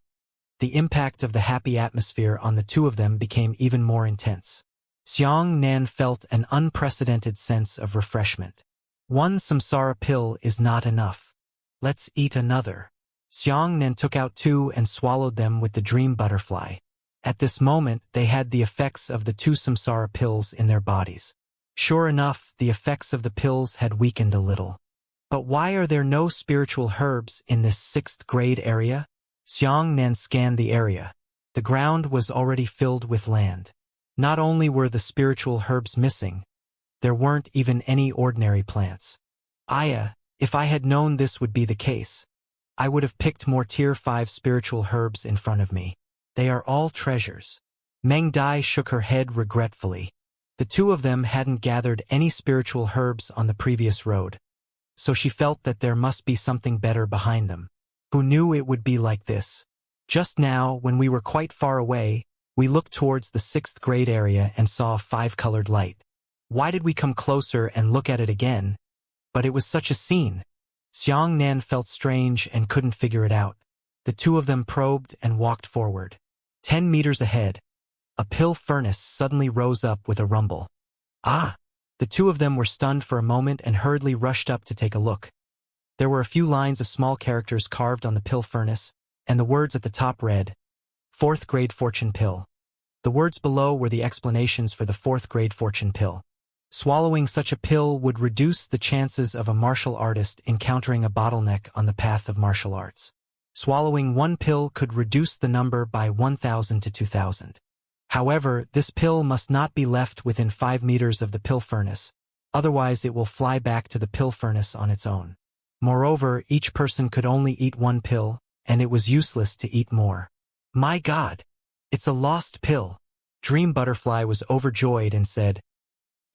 Speaker 1: the impact of the happy atmosphere on the 2 of them became even more intense. Xianxia felt an unprecedented sense of refreshment. One samsara pill is not enough. Let's eat another. Xianxia took out 2 and swallowed them with the Dream Butterfly. At this moment, they had the effects of the 2 samsara pills in their bodies. Sure enough, the effects of the pills had weakened a little. But why are there no spiritual herbs in this 6th grade area? Xianxia scanned the area. The ground was already filled with land. Not only were the spiritual herbs missing, there weren't even any ordinary plants. If I had known this would be the case, I would have picked more tier 5 spiritual herbs in front of me. They are all treasures. Meng Dai shook her head regretfully. The 2 of them hadn't gathered any spiritual herbs on the previous road, so she felt that there must be something better behind them. Who knew it would be like this? Just now, when we were quite far away, we looked towards the 6th grade area and saw a 5-colored light. Why did we come closer and look at it again? But it was such a scene. Xianxia felt strange and couldn't figure it out. The 2 of them probed and walked forward. 10 meters ahead, a pill furnace suddenly rose up with a rumble. Ah! The 2 of them were stunned for a moment and hurriedly rushed up to take a look. There were a few lines of small characters carved on the pill furnace, and the words at the top read, 4th grade fortune pill. The words below were the explanations for the 4th grade fortune pill. Swallowing such a pill would reduce the chances of a martial artist encountering a bottleneck on the path of martial arts. Swallowing 1 pill could reduce the number by 1,000 to 2,000. However, this pill must not be left within 5 meters of the pill furnace, otherwise it will fly back to the pill furnace on its own. Moreover, each person could only eat one pill, and it was useless to eat more. My God! It's a lost pill. Dream Butterfly was overjoyed and said,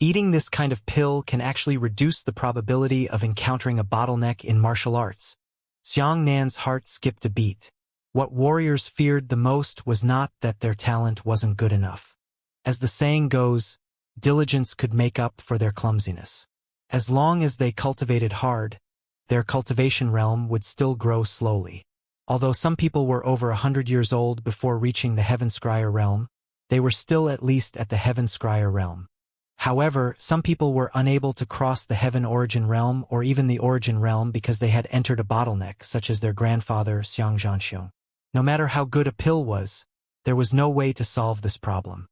Speaker 1: eating this kind of pill can actually reduce the probability of encountering a bottleneck in martial arts. Xianxia's heart skipped a beat. What warriors feared the most was not that their talent wasn't good enough. As the saying goes, diligence could make up for their clumsiness. As long as they cultivated hard, their cultivation realm would still grow slowly. Although some people were over 100 years old before reaching the Heaven-Scryer realm, they were still at least at the Heaven-Scryer realm. However, some people were unable to cross the Heaven Origin realm or even the Origin realm because they had entered a bottleneck, such as their grandfather Xianxia. No matter how good a pill was, there was no way to solve this problem.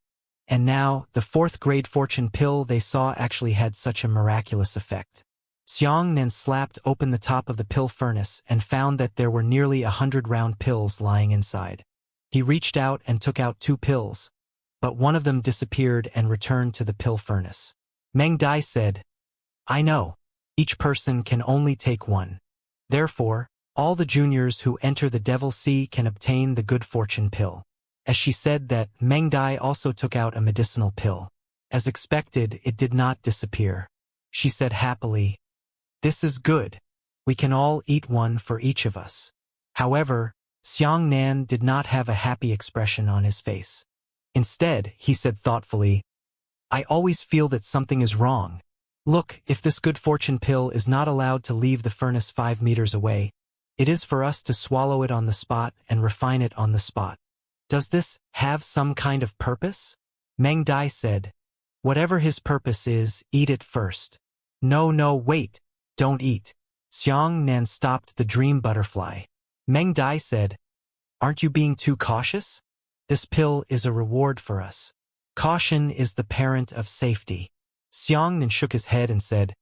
Speaker 1: And now, the 4th grade fortune pill they saw actually had such a miraculous effect. Xianxian slapped open the top of the pill furnace and found that there were nearly 100 round pills lying inside. He reached out and took out 2 pills, but one of them disappeared and returned to the pill furnace. Meng Dai said, I know. Each person can only take one. Therefore, all the juniors who enter the Devil Sea can obtain the good fortune pill. As she said that, Meng Dai also took out a medicinal pill. As expected, it did not disappear. She said happily, this is good. We can all eat one for each of us. However, Xianxian did not have a happy expression on his face. Instead, he said thoughtfully, I always feel that something is wrong. Look, if this good fortune pill is not allowed to leave the furnace 5 meters away, it is for us to swallow it on the spot and refine it on the spot. Does this have some kind of purpose? Meng Dai said, whatever his purpose is, eat it first. No, wait, don't eat. Xianxian stopped the dream butterfly. Meng Dai said, aren't you being too cautious? This pill is a reward for us. Caution is the parent of safety. Xianxian shook his head and said,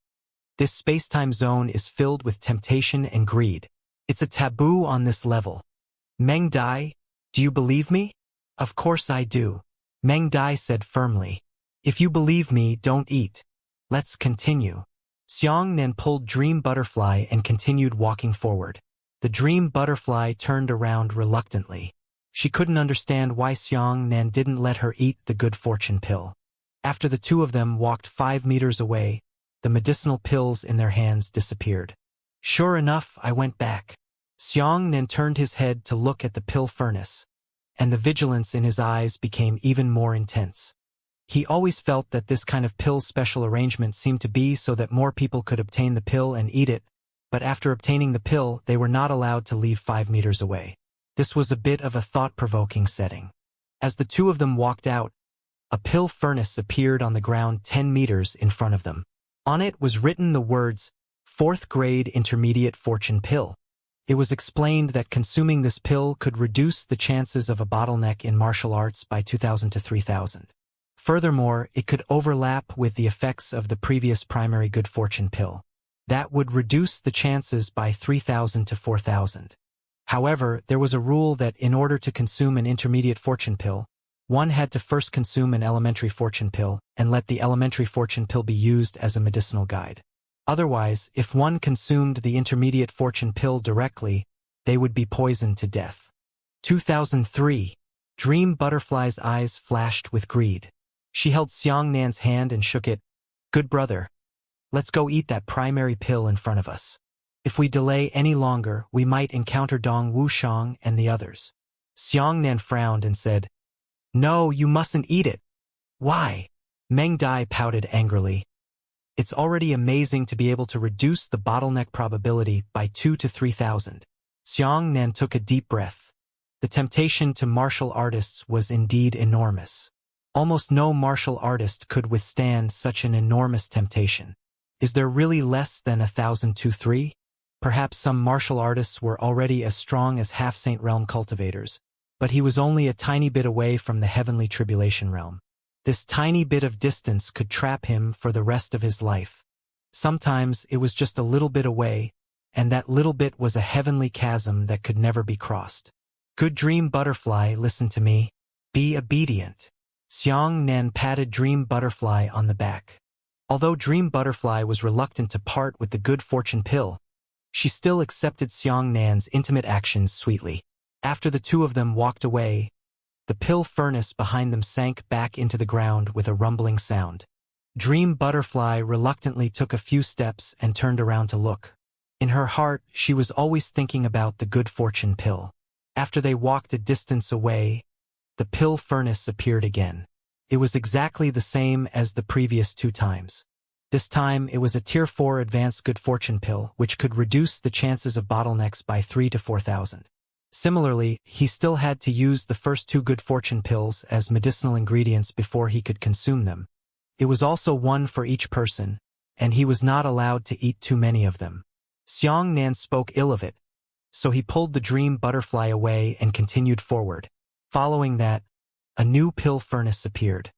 Speaker 1: this space-time zone is filled with temptation and greed. It's a taboo on this level. Meng Dai, do you believe me? Of course I do. Meng Dai said firmly. If you believe me, don't eat. Let's continue. Xianxian pulled Dream Butterfly and continued walking forward. The Dream Butterfly turned around reluctantly. She couldn't understand why Xianxian didn't let her eat the good fortune pill. After the two of them walked 5 meters away, the medicinal pills in their hands disappeared. Sure enough, I went back. Xianxian turned his head to look at the pill furnace, and the vigilance in his eyes became even more intense. He always felt that this kind of pill special arrangement seemed to be so that more people could obtain the pill and eat it, but after obtaining the pill, they were not allowed to leave 5 meters away. This was a bit of a thought-provoking setting. As the two of them walked out, a pill furnace appeared on the ground 10 meters in front of them. On it was written the words, 4th grade intermediate fortune pill. It was explained that consuming this pill could reduce the chances of a bottleneck in martial arts by 2,000 to 3,000. Furthermore, it could overlap with the effects of the previous primary good fortune pill. That would reduce the chances by 3,000 to 4,000. However, there was a rule that in order to consume an intermediate fortune pill, one had to first consume an elementary fortune pill and let the elementary fortune pill be used as a medicinal guide. Otherwise, if one consumed the intermediate fortune pill directly, they would be poisoned to death. 2003. Dream Butterfly's eyes flashed with greed. She held Xianxian's hand and shook it. Good brother. Let's go eat that primary pill in front of us. If we delay any longer, we might encounter Dong Wuxiang and the others. Xianxian frowned and said, no, you mustn't eat it. Why? Meng Dai pouted angrily. It's already amazing to be able to reduce the bottleneck probability by 2 to 3,000. Xianxian took a deep breath. The temptation to martial artists was indeed enormous. Almost no martial artist could withstand such an enormous temptation. Is there really less than 1,023? Perhaps some martial artists were already as strong as half-saint realm cultivators, but he was only a tiny bit away from the heavenly tribulation realm. This tiny bit of distance could trap him for the rest of his life. Sometimes it was just a little bit away, and that little bit was a heavenly chasm that could never be crossed. Good Dream Butterfly, listen to me. Be obedient. Xianxia patted Dream Butterfly on the back. Although Dream Butterfly was reluctant to part with the good fortune pill, she still accepted Xianxia's intimate actions sweetly. After the two of them walked away, the pill furnace behind them sank back into the ground with a rumbling sound. Dream Butterfly reluctantly took a few steps and turned around to look. In her heart, she was always thinking about the good fortune pill. After they walked a distance away, the pill furnace appeared again. It was exactly the same as the previous two times. This time, it was a Tier 4 advanced good fortune pill, which could reduce the chances of bottlenecks by 3 to 4,000. Similarly, he still had to use the first two good fortune pills as medicinal ingredients before he could consume them. It was also one for each person, and he was not allowed to eat too many of them. Xianxia spoke ill of it, so he pulled the Dream Butterfly away and continued forward. Following that, a new pill furnace appeared.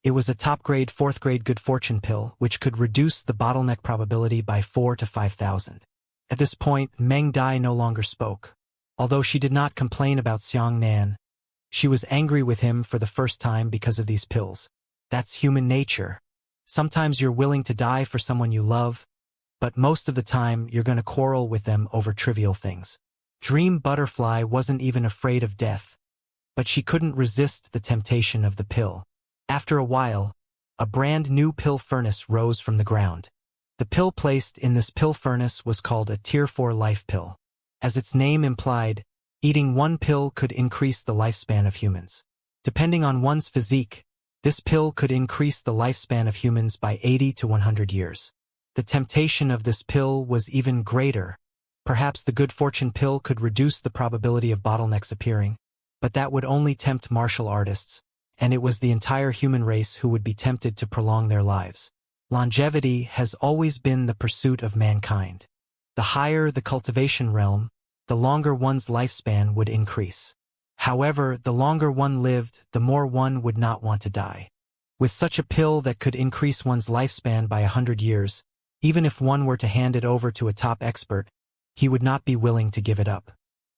Speaker 1: It was a top-grade 4th-grade good fortune pill, which could reduce the bottleneck probability by 4 to 5,000. At this point, Meng Dai no longer spoke. Although she did not complain about Xianxia, she was angry with him for the first time because of these pills. That's human nature. Sometimes you're willing to die for someone you love, but most of the time you're going to quarrel with them over trivial things. Dream Butterfly wasn't even afraid of death, but she couldn't resist the temptation of the pill. After a while, a brand new pill furnace rose from the ground. The pill placed in this pill furnace was called a Tier 4 life pill. As its name implied, eating one pill could increase the lifespan of humans. Depending on one's physique, this pill could increase the lifespan of humans by 80 to 100 years. The temptation of this pill was even greater. Perhaps the good fortune pill could reduce the probability of bottlenecks appearing, but that would only tempt martial artists, and it was the entire human race who would be tempted to prolong their lives. Longevity has always been the pursuit of mankind. The higher the cultivation realm, the longer one's lifespan would increase. However, the longer one lived, the more one would not want to die. With such a pill that could increase one's lifespan by 100 years, even if one were to hand it over to a top expert, he would not be willing to give it up.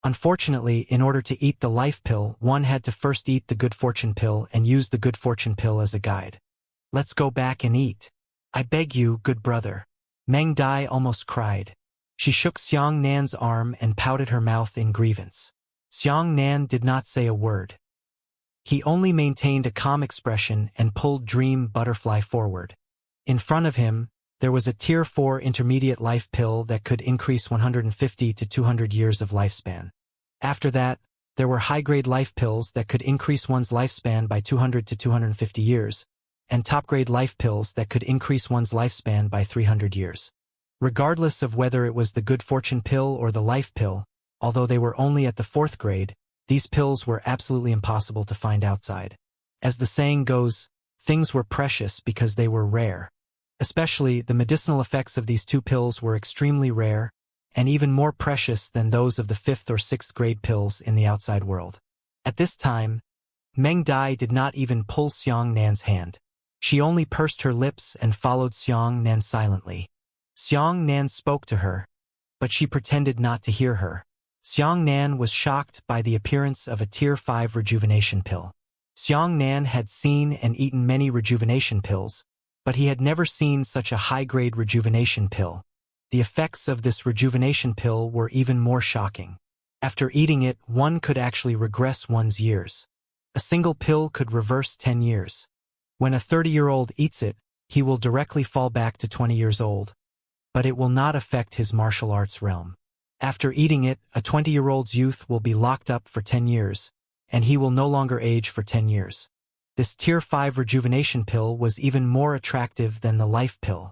Speaker 1: Unfortunately, in order to eat the life pill, one had to first eat the good fortune pill and use the good fortune pill as a guide. Let's go back and eat. I beg you, good brother. Meng Dai almost cried. She shook Xianxia's arm and pouted her mouth in grievance. Xianxia did not say a word. He only maintained a calm expression and pulled Dream Butterfly forward. In front of him, there was a Tier 4 intermediate life pill that could increase 150 to 200 years of lifespan. After that, there were high-grade life pills that could increase one's lifespan by 200 to 250 years, and top-grade life pills that could increase one's lifespan by 300 years. Regardless of whether it was the good fortune pill or the life pill, although they were only at the 4th grade, these pills were absolutely impossible to find outside. As the saying goes, things were precious because they were rare. Especially, the medicinal effects of these two pills were extremely rare, and even more precious than those of the 5th or 6th grade pills in the outside world. At this time, Meng Dai did not even pull Xianxia's hand. She only pursed her lips and followed Xianxia silently. Xianxia spoke to her, but she pretended not to hear her. Xianxia was shocked by the appearance of a Tier 5 rejuvenation pill. Xianxia had seen and eaten many rejuvenation pills, but he had never seen such a high-grade rejuvenation pill. The effects of this rejuvenation pill were even more shocking. After eating it, one could actually regress one's years. A single pill could reverse 10 years. When a 30-year-old eats it, he will directly fall back to 20 years old, but it will not affect his martial arts realm. After eating it, a 20-year-old's youth will be locked up for 10 years, and he will no longer age for 10 years. This Tier 5 rejuvenation pill was even more attractive than the life pill.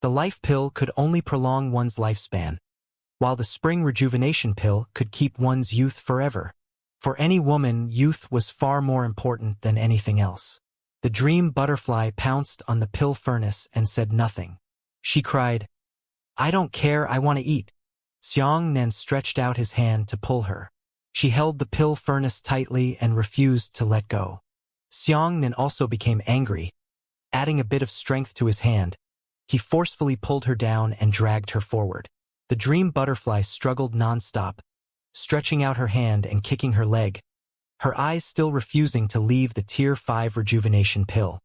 Speaker 1: The life pill could only prolong one's lifespan, while the spring rejuvenation pill could keep one's youth forever. For any woman, youth was far more important than anything else. The Dream Butterfly pounced on the pill furnace and said nothing. She cried, "I don't care, I want to eat." Xianxia stretched out his hand to pull her. She held the pill furnace tightly and refused to let go. Xianxia also became angry. Adding a bit of strength to his hand, he forcefully pulled her down and dragged her forward. The Dream Butterfly struggled non-stop, stretching out her hand and kicking her leg, her eyes still refusing to leave the Tier 5 rejuvenation pill.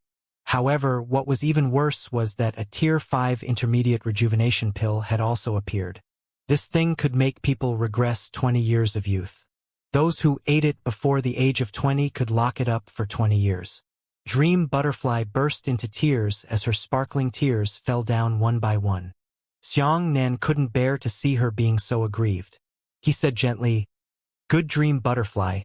Speaker 1: However, what was even worse was that a Tier 5 intermediate rejuvenation pill had also appeared. This thing could make people regress 20 years of youth. Those who ate it before the age of 20 could lock it up for 20 years. Dream Butterfly burst into tears as her sparkling tears fell down one by one. Xianxia couldn't bear to see her being so aggrieved. He said gently, "Good Dream Butterfly,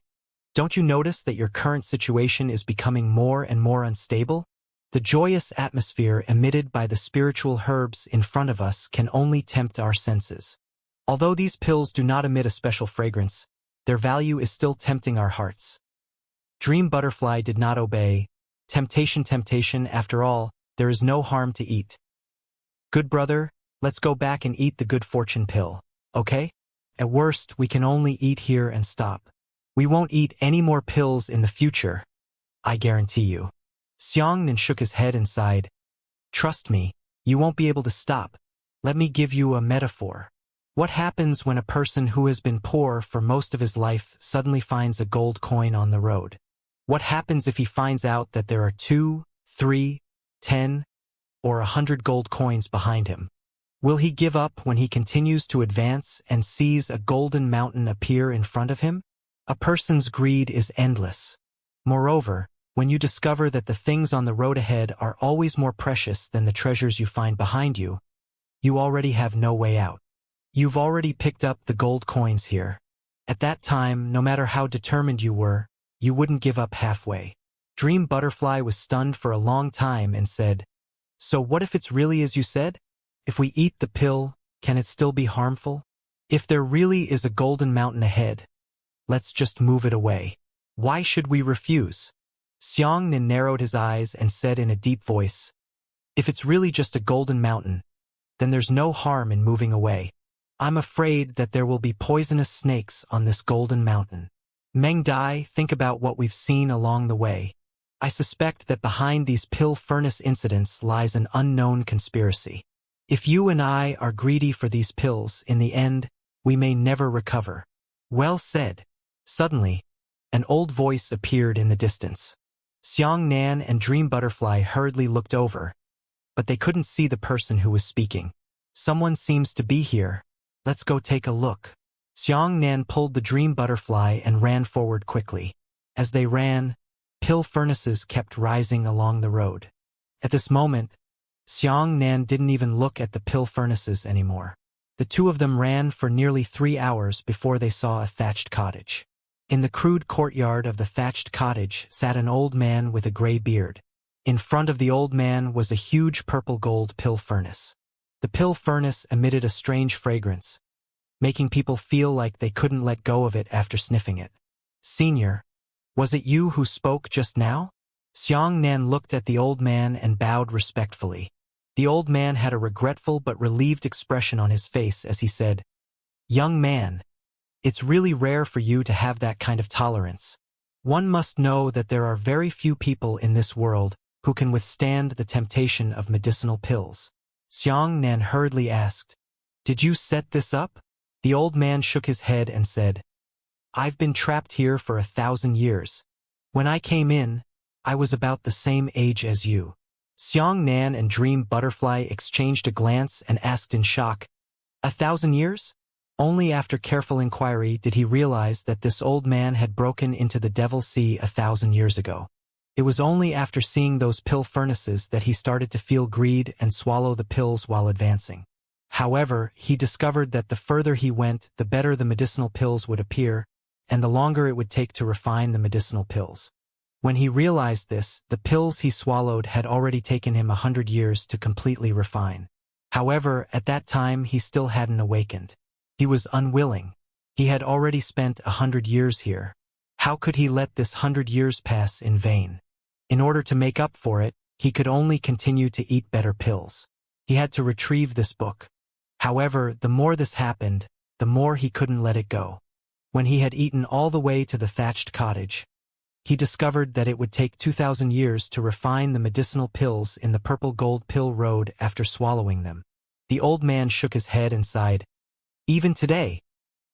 Speaker 1: don't you notice that your current situation is becoming more and more unstable? The joyous atmosphere emitted by the spiritual herbs in front of us can only tempt our senses. Although these pills do not emit a special fragrance, their value is still tempting our hearts." Dream Butterfly did not obey. Temptation, temptation, after all, there is no harm to eat. "Good brother, let's go back and eat the good fortune pill, okay? At worst, we can only eat here and stop. We won't eat any more pills in the future, I guarantee you." Xianxia shook his head and sighed. "Trust me, you won't be able to stop. Let me give you a metaphor. What happens when a person who has been poor for most of his life suddenly finds a gold coin on the road? What happens if he finds out that there are 2, 3, 10, or 100 gold coins behind him? Will he give up when he continues to advance and sees a golden mountain appear in front of him? A person's greed is endless. Moreover, when you discover that the things on the road ahead are always more precious than the treasures you find behind you, you already have no way out. You've already picked up the gold coins here. At that time, no matter how determined you were, you wouldn't give up halfway." Dream Butterfly was stunned for a long time and said, "So what if it's really as you said? If we eat the pill, can it still be harmful? If there really is a golden mountain ahead, let's just move it away. Why should we refuse?" Xianxia narrowed his eyes and said in a deep voice, "If it's really just a golden mountain, then there's no harm in moving away. I'm afraid that there will be poisonous snakes on this golden mountain. Meng Dai, think about what we've seen along the way. I suspect that behind these pill furnace incidents lies an unknown conspiracy. If you and I are greedy for these pills, in the end, we may never recover." "Well said." Suddenly, an old voice appeared in the distance. Xianxia and Dream Butterfly hurriedly looked over, but they couldn't see the person who was speaking. "Someone seems to be here. Let's go take a look." Xianxia pulled the Dream Butterfly and ran forward quickly. As they ran, pill furnaces kept rising along the road. At this moment, Xianxia didn't even look at the pill furnaces anymore. The two of them ran for nearly 3 hours before they saw a thatched cottage. In the crude courtyard of the thatched cottage sat an old man with a gray beard. In front of the old man was a huge purple gold pill furnace. The pill furnace emitted a strange fragrance, making people feel like they couldn't let go of it after sniffing it. "Senior, was it you who spoke just now?" Xianxia looked at the old man and bowed respectfully. The old man had a regretful but relieved expression on his face as he said, "Young man, it's really rare for you to have that kind of tolerance. One must know that there are very few people in this world who can withstand the temptation of medicinal pills." Xianxia hurriedly asked, "Did you set this up?" The old man shook his head and said, "I've been trapped here for 1,000 years. When I came in, I was about the same age as you." Xianxia and Dream Butterfly exchanged a glance and asked in shock, 1,000 years? Only after careful inquiry did he realize that this old man had broken into the Devil Sea 1,000 years ago. It was only after seeing those pill furnaces that he started to feel greed and swallow the pills while advancing. However, he discovered that the further he went, the better the medicinal pills would appear, and the longer it would take to refine the medicinal pills. When he realized this, the pills he swallowed had already taken him 100 years to completely refine. However, at that time he still hadn't awakened. He was unwilling. He had already spent 100 years here. How could he let this 100 years pass in vain? In order to make up for it, he could only continue to eat better pills. He had to retrieve this book. However, the more this happened, the more he couldn't let it go. When he had eaten all the way to the thatched cottage, he discovered that it would take 2,000 years to refine the medicinal pills in the purple gold pill road after swallowing them. The old man shook his head and sighed. "Even today,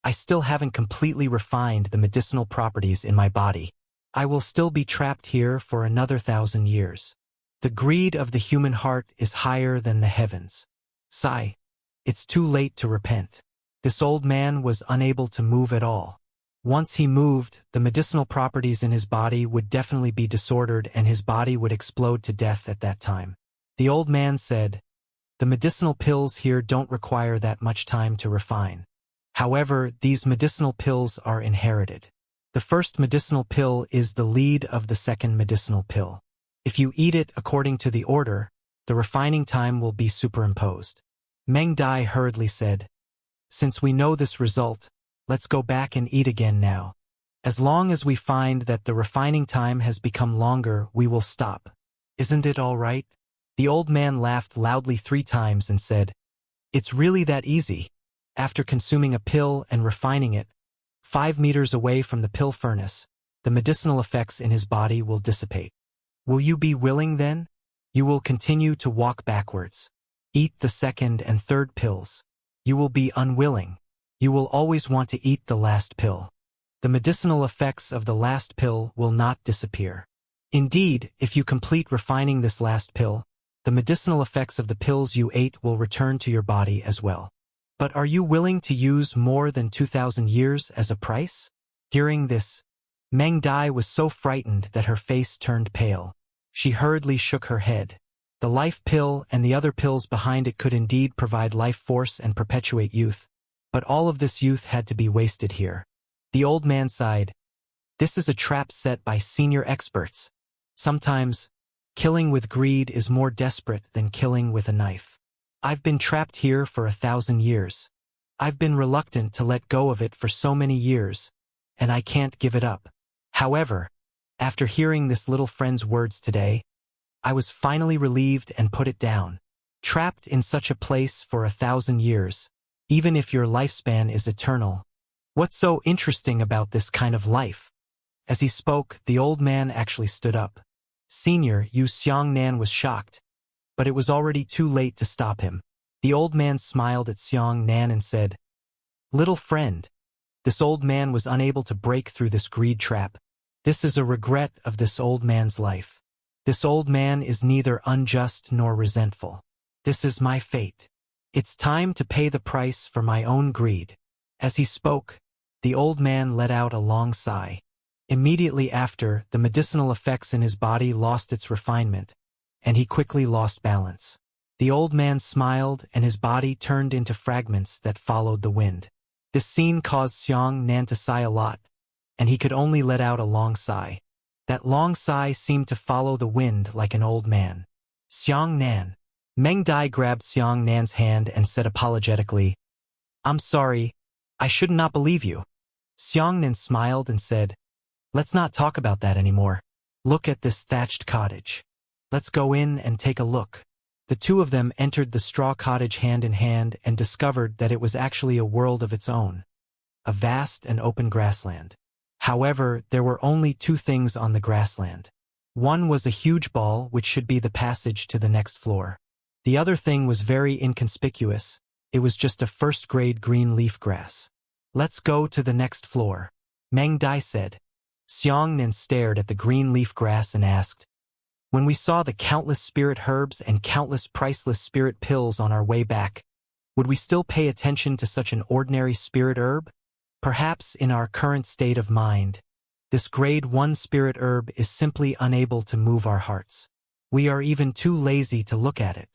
Speaker 1: I still haven't completely refined the medicinal properties in my body. I will still be trapped here for another 1,000 years. The greed of the human heart is higher than the heavens. Sigh. It's too late to repent. This old man was unable to move at all. Once he moved, the medicinal properties in his body would definitely be disordered and his body would explode to death at that time. The old man said, "The medicinal pills here don't require that much time to refine. However, these medicinal pills are inherited. The first medicinal pill is the lead of the second medicinal pill. If you eat it according to the order, the refining time will be superimposed." Meng Dai hurriedly said, "Since we know this result, let's go back and eat again now. As long as we find that the refining time has become longer, we will stop. Isn't it all right?" The old man laughed loudly 3 times and said, "It's really that easy. After consuming a pill and refining it, 5 meters away from the pill furnace, the medicinal effects in his body will dissipate. Will you be willing then? You will continue to walk backwards. Eat the second and third pills. You will be unwilling. You will always want to eat the last pill. The medicinal effects of the last pill will not disappear. Indeed, if you complete refining this last pill, the medicinal effects of the pills you ate will return to your body as well. But are you willing to use more than 2,000 years as a price?" Hearing this, Meng Dai was so frightened that her face turned pale. She hurriedly shook her head. The life pill and the other pills behind it could indeed provide life force and perpetuate youth, but all of this youth had to be wasted here. The old man sighed. "This is a trap set by senior experts. Sometimes, killing with greed is more desperate than killing with a knife. I've been trapped here for 1,000 years. I've been reluctant to let go of it for so many years, and I can't give it up. However, after hearing this little friend's words today, I was finally relieved and put it down. Trapped in such a place for 1,000 years, even if your lifespan is eternal. What's so interesting about this kind of life?" As he spoke, the old man actually stood up. Senior Yu Xiangnan was shocked, but it was already too late to stop him. The old man smiled at Xiangnan and said, "Little friend, this old man was unable to break through this greed trap. This is a regret of this old man's life. This old man is neither unjust nor resentful. This is my fate. It's time to pay the price for my own greed." As he spoke, the old man let out a long sigh. Immediately after, the medicinal effects in his body lost its refinement, and he quickly lost balance. The old man smiled and his body turned into fragments that followed the wind. This scene caused Xiangnan to sigh a lot, and he could only let out a long sigh. That long sigh seemed to follow the wind like an old man. "Xiangnan." Meng Dai grabbed Xiangnan's hand and said apologetically, "I'm sorry, I should not believe you." Xiangnan smiled and said, "Let's not talk about that anymore. Look at this thatched cottage. Let's go in and take a look." The two of them entered the straw cottage hand in hand and discovered that it was actually a world of its own. A vast and open grassland. However, there were only 2 things on the grassland. One was a huge ball which should be the passage to the next floor. The other thing was very inconspicuous. It was just a first-grade green leaf grass. "Let's go to the next floor," Meng Dai said. Xiangnan stared at the green leaf grass and asked, "When we saw the countless spirit herbs and countless priceless spirit pills on our way back, would we still pay attention to such an ordinary spirit herb? Perhaps in our current state of mind, this grade 1 spirit herb is simply unable to move our hearts. We are even too lazy to look at it.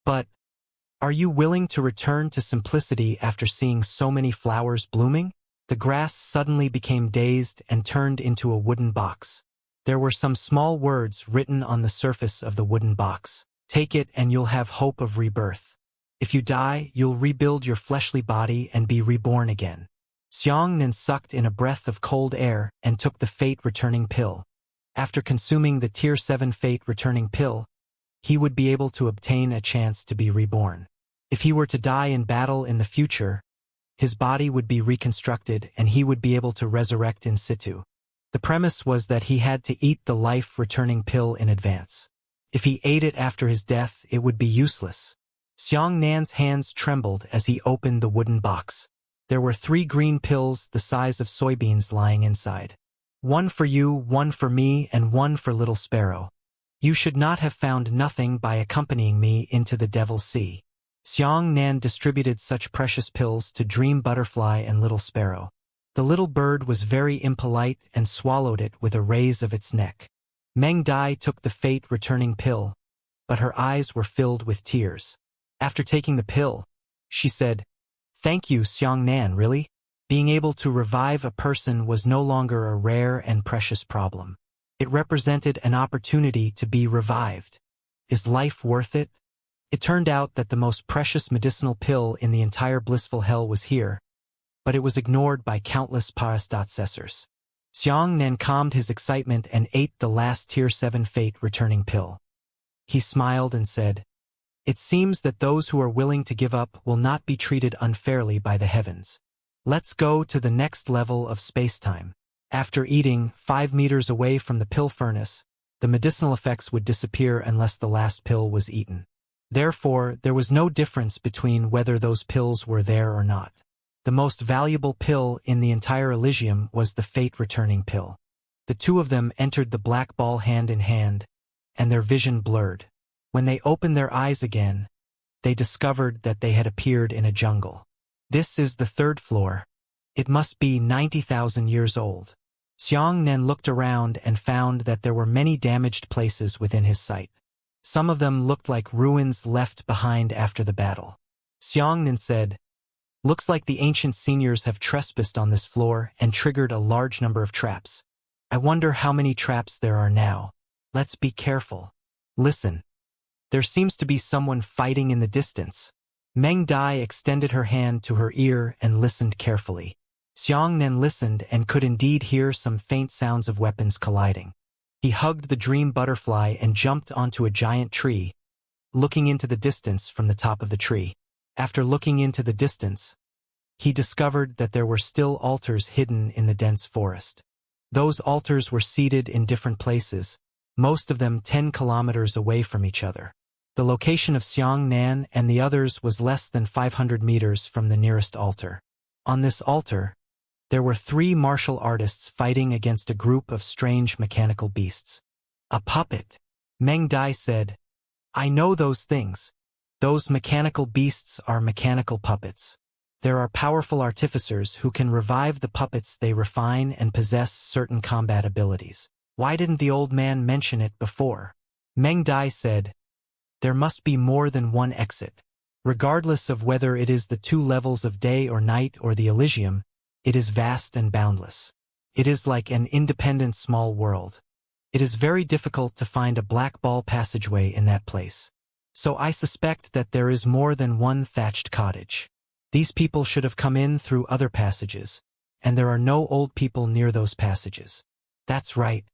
Speaker 1: But, are you willing to return to simplicity after seeing so many flowers blooming?" The grass suddenly became dazed and turned into a wooden box. There were some small words written on the surface of the wooden box. "Take it and you'll have hope of rebirth. If you die, you'll rebuild your fleshly body and be reborn again." Xiangnan sucked in a breath of cold air and took the fate-returning pill. After consuming the Tier 7 fate-returning pill, he would be able to obtain a chance to be reborn. If he were to die in battle in the future, his body would be reconstructed and he would be able to resurrect in situ. The premise was that he had to eat the life-returning pill in advance. If he ate it after his death, it would be useless. Xiangnan's hands trembled as he opened the wooden box. There were 3 green pills the size of soybeans lying inside. One for you, one for me, and one for little sparrow. You should not have found nothing by accompanying me into the Devil's Sea. Xianxia distributed such precious pills to Dream Butterfly and Little Sparrow. The little bird was very impolite and swallowed it with a raise of its neck. Meng Dai took the fate-returning pill, but her eyes were filled with tears. After taking the pill, she said, "Thank you, Xianxia, really? Being able to revive a person was no longer a rare and precious problem. It represented an opportunity to be revived. Is life worth it?" It turned out that the most precious medicinal pill in the entire blissful hell was here, but it was ignored by countless parastats. Xianxia calmed his excitement and ate the last Tier 7 fate-returning pill. He smiled and said, "It seems that those who are willing to give up will not be treated unfairly by the heavens. Let's go to the next level of space-time." After eating 5 meters away from the pill furnace, the medicinal effects would disappear unless the last pill was eaten. Therefore, there was no difference between whether those pills were there or not. The most valuable pill in the entire Elysium was the fate-returning pill. The two of them entered the black ball hand in hand, and their vision blurred. When they opened their eyes again, they discovered that they had appeared in a jungle. "This is the 3rd floor. It must be 90,000 years old." Xianxia looked around and found that there were many damaged places within his sight. Some of them looked like ruins left behind after the battle. Xianxia said, "Looks like the ancient seniors have trespassed on this floor and triggered a large number of traps. I wonder how many traps there are now. Let's be careful. Listen. There seems to be someone fighting in the distance." Meng Dai extended her hand to her ear and listened carefully. Xianxia listened and could indeed hear some faint sounds of weapons colliding. He hugged the dream butterfly and jumped onto a giant tree, looking into the distance from the top of the tree. After looking into the distance, he discovered that there were still altars hidden in the dense forest. Those altars were seated in different places, most of them 10 kilometers away from each other. The location of Xianxia and the others was less than 500 meters from the nearest altar. On this altar, there were 3 martial artists fighting against a group of strange mechanical beasts. "A puppet," Meng Dai said. "I know those things. Those mechanical beasts are mechanical puppets. There are powerful artificers who can revive the puppets they refine and possess certain combat abilities. Why didn't the old man mention it before?" Meng Dai said, "There must be more than one exit. Regardless of whether it is the 2 levels of day or night or the Elysium, it is vast and boundless. It is like an independent small world. It is very difficult to find a black ball passageway in that place. So I suspect that there is more than one thatched cottage. These people should have come in through other passages, and there are no old people near those passages." "That's right.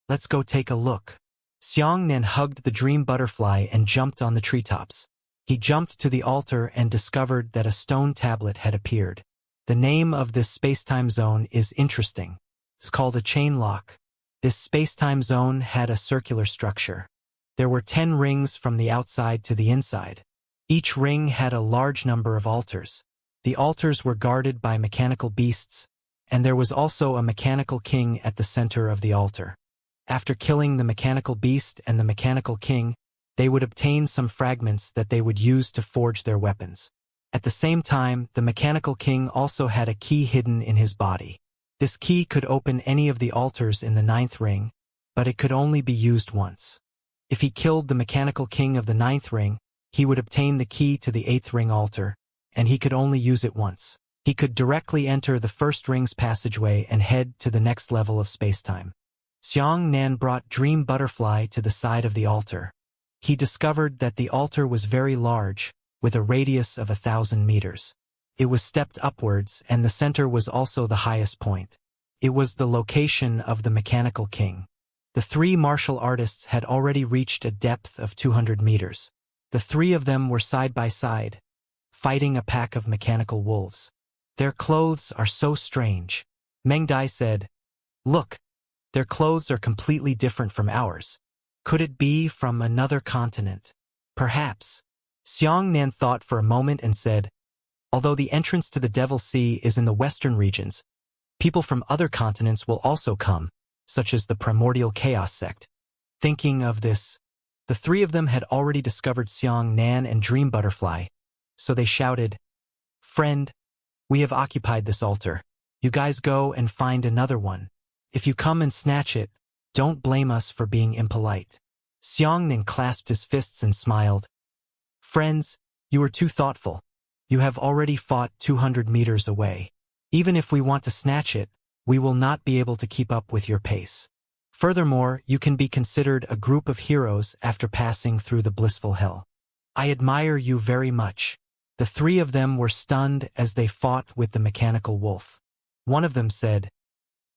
Speaker 1: Let's go take a look." Xianxia hugged the dream butterfly and jumped on the treetops. He jumped to the altar and discovered that a stone tablet had appeared. The name of this space-time zone is interesting. It's called a chain lock. This space-time zone had a circular structure. There were 10 rings from the outside to the inside. Each ring had a large number of altars. The altars were guarded by mechanical beasts, and there was also a mechanical king at the center of the altar. After killing the mechanical beast and the mechanical king, they would obtain some fragments that they would use to forge their weapons. At the same time, the mechanical king also had a key hidden in his body. This key could open any of the altars in the 9th ring, but it could only be used once. If he killed the mechanical king of the 9th ring, he would obtain the key to the 8th ring altar, and he could only use it once. He could directly enter the 1st ring's passageway and head to the next level of spacetime. Xianxia brought Dream Butterfly to the side of the altar. He discovered that the altar was very large, with a radius of 1,000 meters. It was stepped upwards, and the center was also the highest point. It was the location of the mechanical king. The 3 martial artists had already reached a depth of 200 meters. The 3 of them were side by side, fighting a pack of mechanical wolves. "Their clothes are so strange," Meng Dai said. "Look, their clothes are completely different from ours. Could it be from another continent?" "Perhaps." Xianxia thought for a moment and said, Although the entrance to the Devil's Sea is in the western regions, people from other continents will also come, such as the Primordial Chaos sect. Thinking of this, the three of them had already discovered Xianxia and Dream Butterfly, so they shouted, "Friend, we have occupied this altar. You guys go and find another one. If you come and snatch it, don't blame us for being impolite." Xianxia clasped his fists and smiled. "Friends, you are too thoughtful. You have already fought 200 meters away. Even if we want to snatch it, we will not be able to keep up with your pace. Furthermore, you can be considered a group of heroes after passing through the blissful hell. I admire you very much." The three of them were stunned as they fought with the mechanical wolf. One of them said,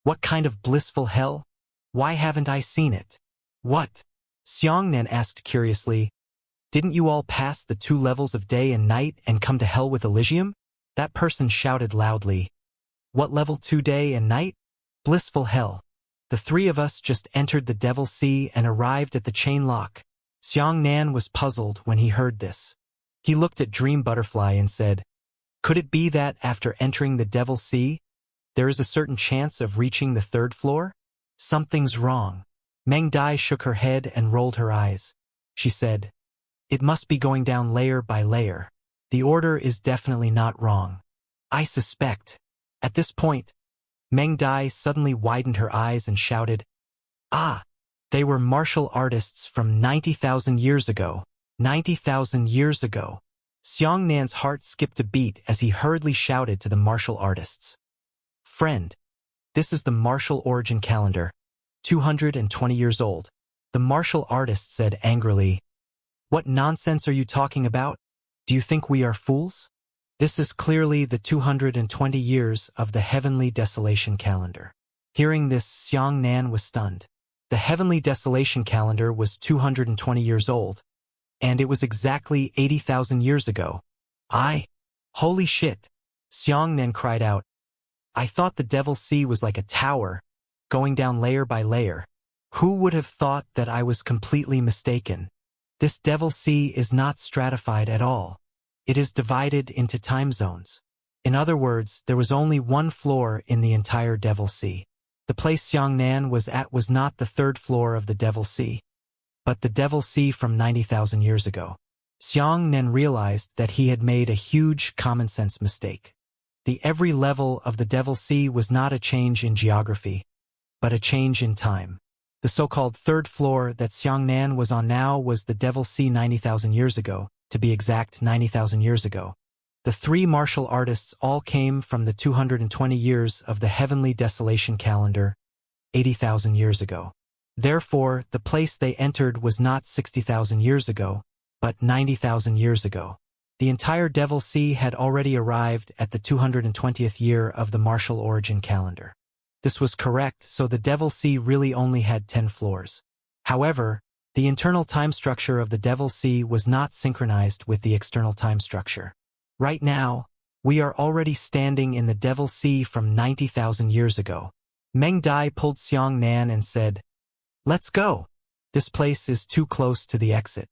Speaker 1: "What kind of blissful hell? Why haven't I seen it?" "What?" Xianxia asked curiously. "Didn't you all pass the 2 levels of day and night and come to hell with Elysium?" That person shouted loudly. "What level 2 day and night? Blissful hell. The 3 of us just entered the Devil's Sea and arrived at the chain lock." Xianxia was puzzled when he heard this. He looked at Dream Butterfly and said, "Could it be that after entering the Devil's Sea, there is a certain chance of reaching the 3rd floor? Something's wrong." Meng Dai shook her head and rolled her eyes. She said, "It must be going down layer by layer. The order is definitely not wrong. I suspect." At this point, Meng Dai suddenly widened her eyes and shouted, "Ah! They were martial artists from 90,000 years ago. 90,000 years ago." Xianxia's heart skipped a beat as he hurriedly shouted to the martial artists, "Friend, this is the martial origin calendar, 220 years old." The martial artist said angrily, "What nonsense are you talking about? Do you think we are fools? This is clearly the 220 years of the Heavenly Desolation calendar." Hearing this, Xianxia was stunned. The Heavenly Desolation calendar was 220 years old, and it was exactly 80,000 years ago. Holy shit!" Xianxia cried out. "I thought the Devil's Sea was like a tower, going down layer by layer. Who would have thought that I was completely mistaken? This Devil's Sea is not stratified at all. It is divided into time zones. In other words, there was only one floor in the entire Devil's Sea. The place Xianxia was at was not the 3rd floor of the Devil's Sea, but the Devil's Sea from 90,000 years ago. Xianxia realized that he had made a huge common-sense mistake. The every level of the Devil's Sea was not a change in geography, but a change in time. The so-called 3rd floor that Xianxia was on now was the Devil's Sea 90,000 years ago, to be exact 90,000 years ago. The 3 martial artists all came from the 220 years of the Heavenly Desolation calendar, 80,000 years ago. Therefore, the place they entered was not 60,000 years ago, but 90,000 years ago. The entire Devil's Sea had already arrived at the 220th year of the martial origin calendar. This was correct, so the Devil's Sea really only had 10 floors. However, the internal time structure of the Devil's Sea was not synchronized with the external time structure. Right now, we are already standing in the Devil's Sea from 90,000 years ago. Meng Dai pulled Xianxia and said, "Let's go. This place is too close to the exit.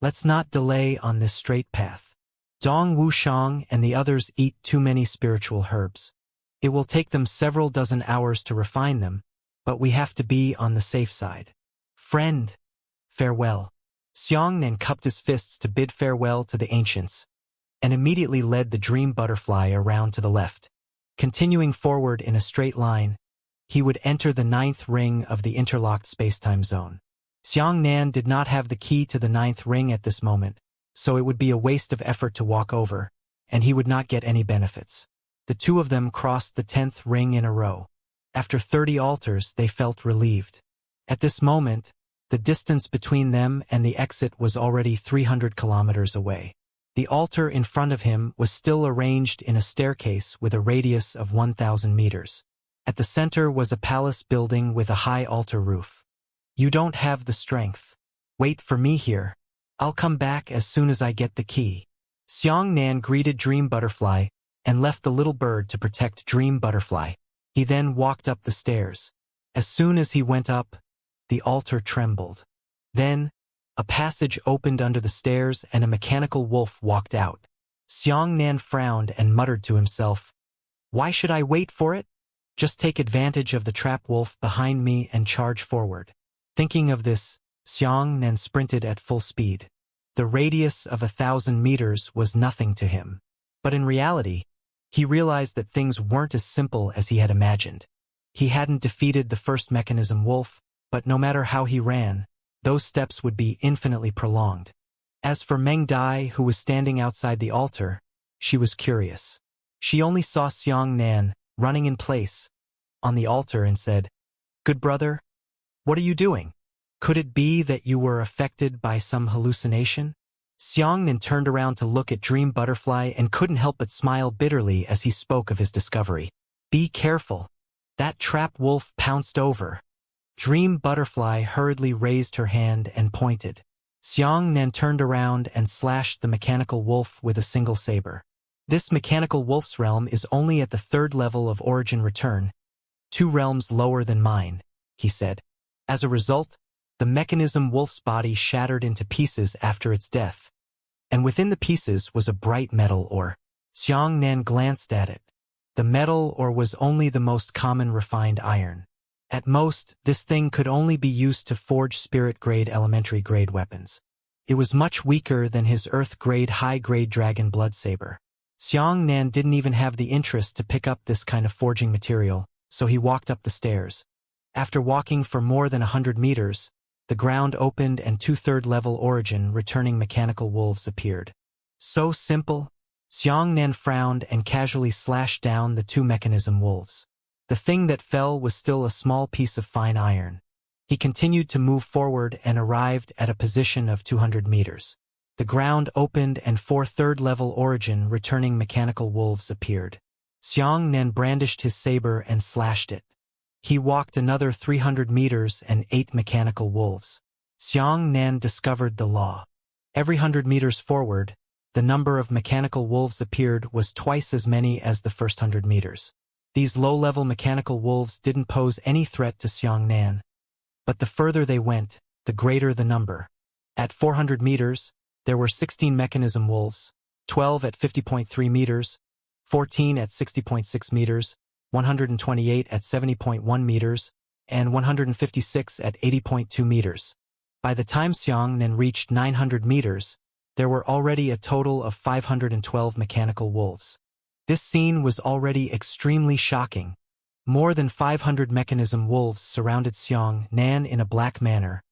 Speaker 1: Let's not delay on this straight path. Dong Wuxiang and the others eat too many spiritual herbs. It will take them several dozen hours to refine them, but we have to be on the safe side. Friend, farewell." Xianxia cupped his fists to bid farewell to the ancients, and immediately led the Dream Butterfly around to the left. Continuing forward in a straight line, he would enter the 9th ring of the interlocked spacetime zone. Xianxia did not have the key to the 9th ring at this moment, so it would be a waste of effort to walk over, and he would not get any benefits. The 2 of them crossed the 10th ring in a row. After 30 altars, they felt relieved. At this moment, the distance between them and the exit was already 300 kilometers away. The altar in front of him was still arranged in a staircase with a radius of 1,000 meters. At the center was a palace building with a high altar roof. "You don't have the strength. Wait for me here. I'll come back as soon as I get the key." Xianxia greeted Dream Butterfly and left the little bird to protect Dream Butterfly. He then walked up the stairs. As soon as he went up, the altar trembled. Then, a passage opened under the stairs and a mechanical wolf walked out. Xianxia frowned and muttered to himself, "Why should I wait for it? Just take advantage of the trap wolf behind me and charge forward." Thinking of this, Xianxia sprinted at full speed. The radius of 1,000 meters was nothing to him. But in reality, he realized that things weren't as simple as he had imagined. He hadn't defeated the first mechanism wolf, but no matter how he ran, those steps would be infinitely prolonged. As for Meng Dai, who was standing outside the altar, she was curious. She only saw Xianxia running in place on the altar and said, "Good brother, what are you doing? Could it be that you were affected by some hallucination?" Xianxia turned around to look at Dream Butterfly and couldn't help but smile bitterly as he spoke of his discovery. "Be careful. That trap wolf pounced over." Dream Butterfly hurriedly raised her hand and pointed. Xianxia turned around and slashed the mechanical wolf with a single saber. This mechanical wolf's realm is only at the 3rd level of origin return, 2 realms lower than mine, he said. As a result, the mechanism wolf's body shattered into pieces after its death, and within the pieces was a bright metal ore. Xianxia glanced at it. The metal ore was only the most common refined iron. At most, this thing could only be used to forge spirit-grade elementary-grade weapons. It was much weaker than his earth-grade high-grade dragon blood saber. Xianxia didn't even have the interest to pick up this kind of forging material, so he walked up the stairs. After walking for more than 100 meters, the ground opened and 2 3rd-level origin returning mechanical wolves appeared. "So simple?" Xianxia frowned and casually slashed down the 2 mechanism wolves. The thing that fell was still a small piece of fine iron. He continued to move forward and arrived at a position of 200 meters. The ground opened and 4 3rd-level origin returning mechanical wolves appeared. Xianxia brandished his saber and slashed it. He walked another 300 meters and 8 mechanical wolves. Xianxia discovered the law. Every 100 meters forward, the number of mechanical wolves appeared was twice as many as the first 100 meters. These low-level mechanical wolves didn't pose any threat to Xianxia, but the further they went, the greater the number. At 400 meters, there were 16 mechanism wolves, 12 at 50.3 meters, 14 at 60.6 meters, 128 at 70.1 meters, and 156 at 80.2 meters. By the time Xianxia reached 900 meters, there were already a total of 512 mechanical wolves. This scene was already extremely shocking. More than 500 mechanism wolves surrounded Xianxia in a black manner,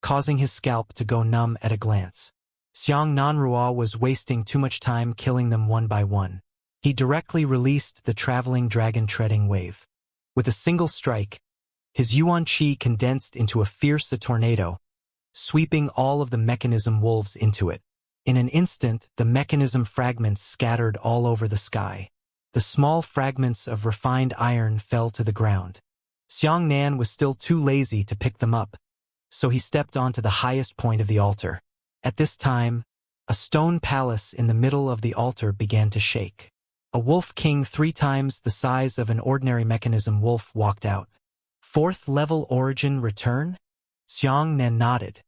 Speaker 1: causing his scalp to go numb at a glance. Xianxia was wasting too much time killing them one by one. He directly released the traveling dragon-treading wave. With a single strike, his yuan qi condensed into a fierce tornado, sweeping all of the mechanism wolves into it. In an instant, the mechanism fragments scattered all over the sky. The small fragments of refined iron fell to the ground. Xianxia was still too lazy to pick them up, so he stepped onto the highest point of the altar. At this time, a stone palace in the middle of the altar began to shake. A wolf king 3 times the size of an ordinary mechanism wolf walked out. 4th-level origin return? Xianxia nodded.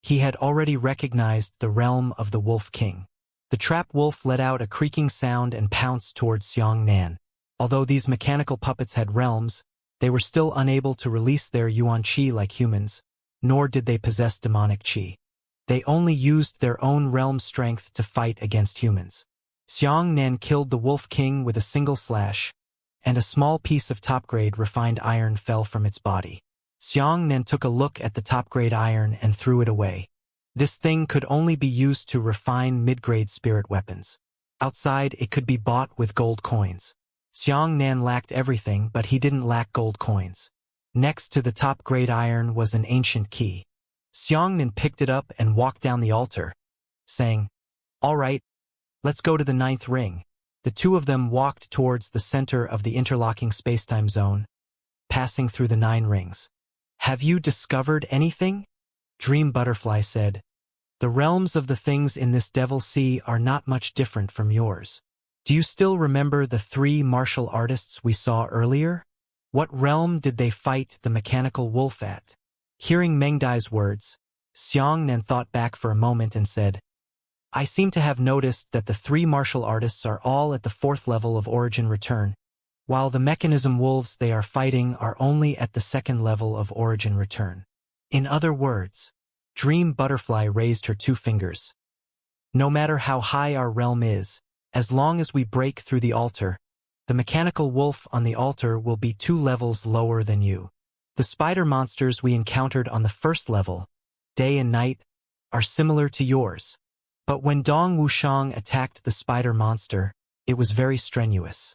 Speaker 1: He had already recognized the realm of the Wolf King. The trap wolf let out a creaking sound and pounced towards Xianxia. Although these mechanical puppets had realms, they were still unable to release their yuan qi like humans, nor did they possess demonic qi. They only used their own realm strength to fight against humans. Xianxia killed the Wolf King with a single slash, and a small piece of top-grade refined iron fell from its body. Xianxia took a look at the top-grade iron and threw it away. This thing could only be used to refine mid-grade spirit weapons. Outside, it could be bought with gold coins. Xianxia lacked everything, but he didn't lack gold coins. Next to the top-grade iron was an ancient key. Xianxia picked it up and walked down the altar, saying, "All right, let's go to the 9th ring." The 2 of them walked towards the center of the interlocking spacetime zone, passing through the 9 rings. "Have you discovered anything?" Dream Butterfly said. "The realms of the things in this Devil Sea are not much different from yours. Do you still remember the 3 martial artists we saw earlier? What realm did they fight the mechanical wolf at?" Hearing Meng Dai's words, Xianxia thought back for a moment and said, I seem to have noticed that the three martial artists are all at the fourth level of origin return, while the mechanism wolves they are fighting are only at the second level of origin return. In other words, Dream Butterfly raised her two fingers. No matter how high our realm is, as long as we break through the altar, the mechanical wolf on the altar will be 2 levels lower than you. The spider monsters we encountered on the first level, day and night, are similar to yours. But when Dong Wuxiang attacked the spider monster, it was very strenuous.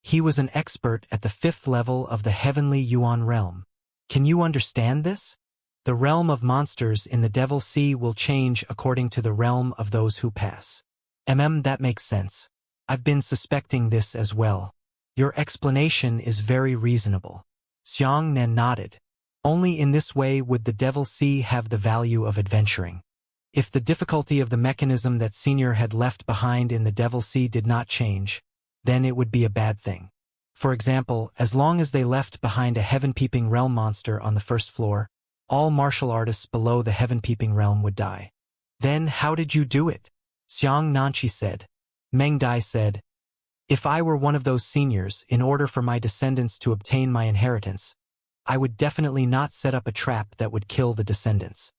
Speaker 1: He was an expert at the 5th level of the heavenly Yuan realm. Can you understand this? The realm of monsters in the Devil Sea will change according to the realm of those who pass. That makes sense. I've been suspecting this as well. Your explanation is very reasonable. Xianxia nodded. Only in this way would the Devil Sea have the value of adventuring. If the difficulty of the mechanism that Senior had left behind in the Devil Sea did not change, then it would be a bad thing. For example, as long as they left behind a heaven-peeping realm monster on the first floor, all martial artists below the heaven-peeping realm would die. Then how did you do it? Xianxia said. Meng Dai said, if I were one of those seniors, in order for my descendants to obtain my inheritance, I would definitely not set up a trap that would kill the descendants.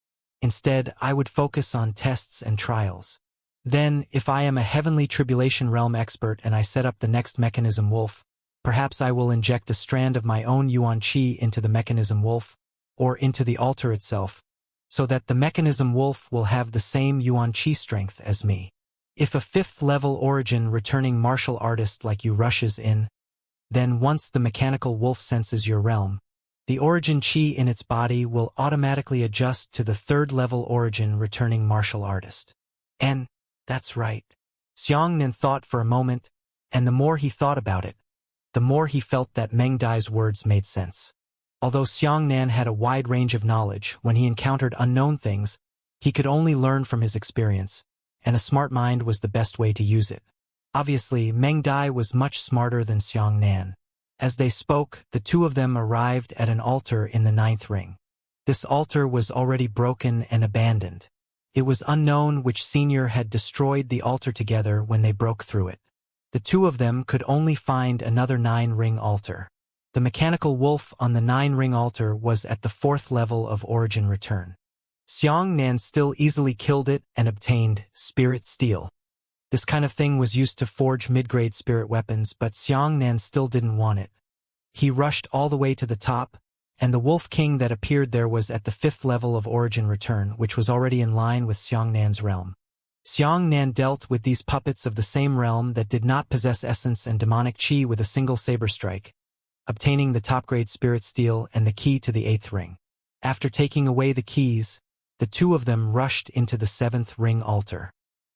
Speaker 1: Instead, I would focus on tests and trials. Then, if I am a heavenly tribulation realm expert and I set up the next mechanism wolf, perhaps I will inject a strand of my own Yuan Qi into the mechanism wolf, or into the altar itself, so that the mechanism wolf will have the same Yuan Qi strength as me. If a 5th level origin returning martial artist like you rushes in, then once the mechanical wolf senses your realm, the origin Qi in its body will automatically adjust to the 3rd level origin returning martial artist. And that's right. Xianxia thought for a moment, and the more he thought about it, the more he felt that Meng Dai's words made sense. Although Xianxia had a wide range of knowledge, when he encountered unknown things, he could only learn from his experience, and a smart mind was the best way to use it. Obviously, Meng Dai was much smarter than Xianxia. As they spoke, the two of them arrived at an altar in the 9th ring. This altar was already broken and abandoned. It was unknown which senior had destroyed the altar together when they broke through it. The two of them could only find another 9-ring altar. The mechanical wolf on the 9-ring altar was at the 4th level of origin return. Xianxia still easily killed it and obtained spirit steel. This kind of thing was used to forge mid-grade spirit weapons, but Xianxia still didn't want it. He rushed all the way to the top, and the Wolf King that appeared there was at the 5th level of origin return, which was already in line with Xianxia's realm. Xianxia dealt with these puppets of the same realm that did not possess essence and demonic qi with a single saber strike, obtaining the top-grade spirit steel and the key to the 8th ring. After taking away the keys, the two of them rushed into the 7th ring altar.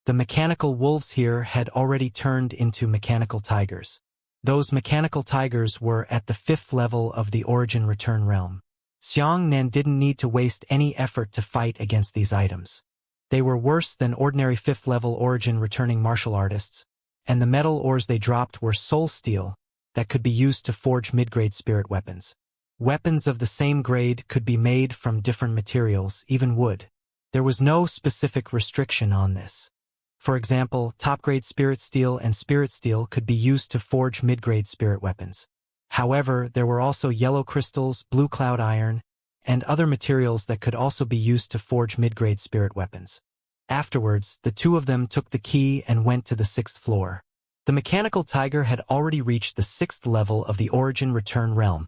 Speaker 1: The mechanical wolves here had already turned into mechanical tigers. Those mechanical tigers were at the 5th level of the origin return realm. Xianxia didn't need to waste any effort to fight against these items. They were worse than ordinary 5th level origin returning martial artists, and the metal ores they dropped were soul steel that could be used to forge mid-grade spirit weapons. Weapons of the same grade could be made from different materials, even wood. There was no specific restriction on this. For example, top-grade spirit steel and spirit steel could be used to forge mid-grade spirit weapons. However, there were also yellow crystals, blue cloud iron, and other materials that could also be used to forge mid-grade spirit weapons. Afterwards, the two of them took the key and went to the 6th floor. The mechanical tiger had already reached the 6th level of the origin return realm,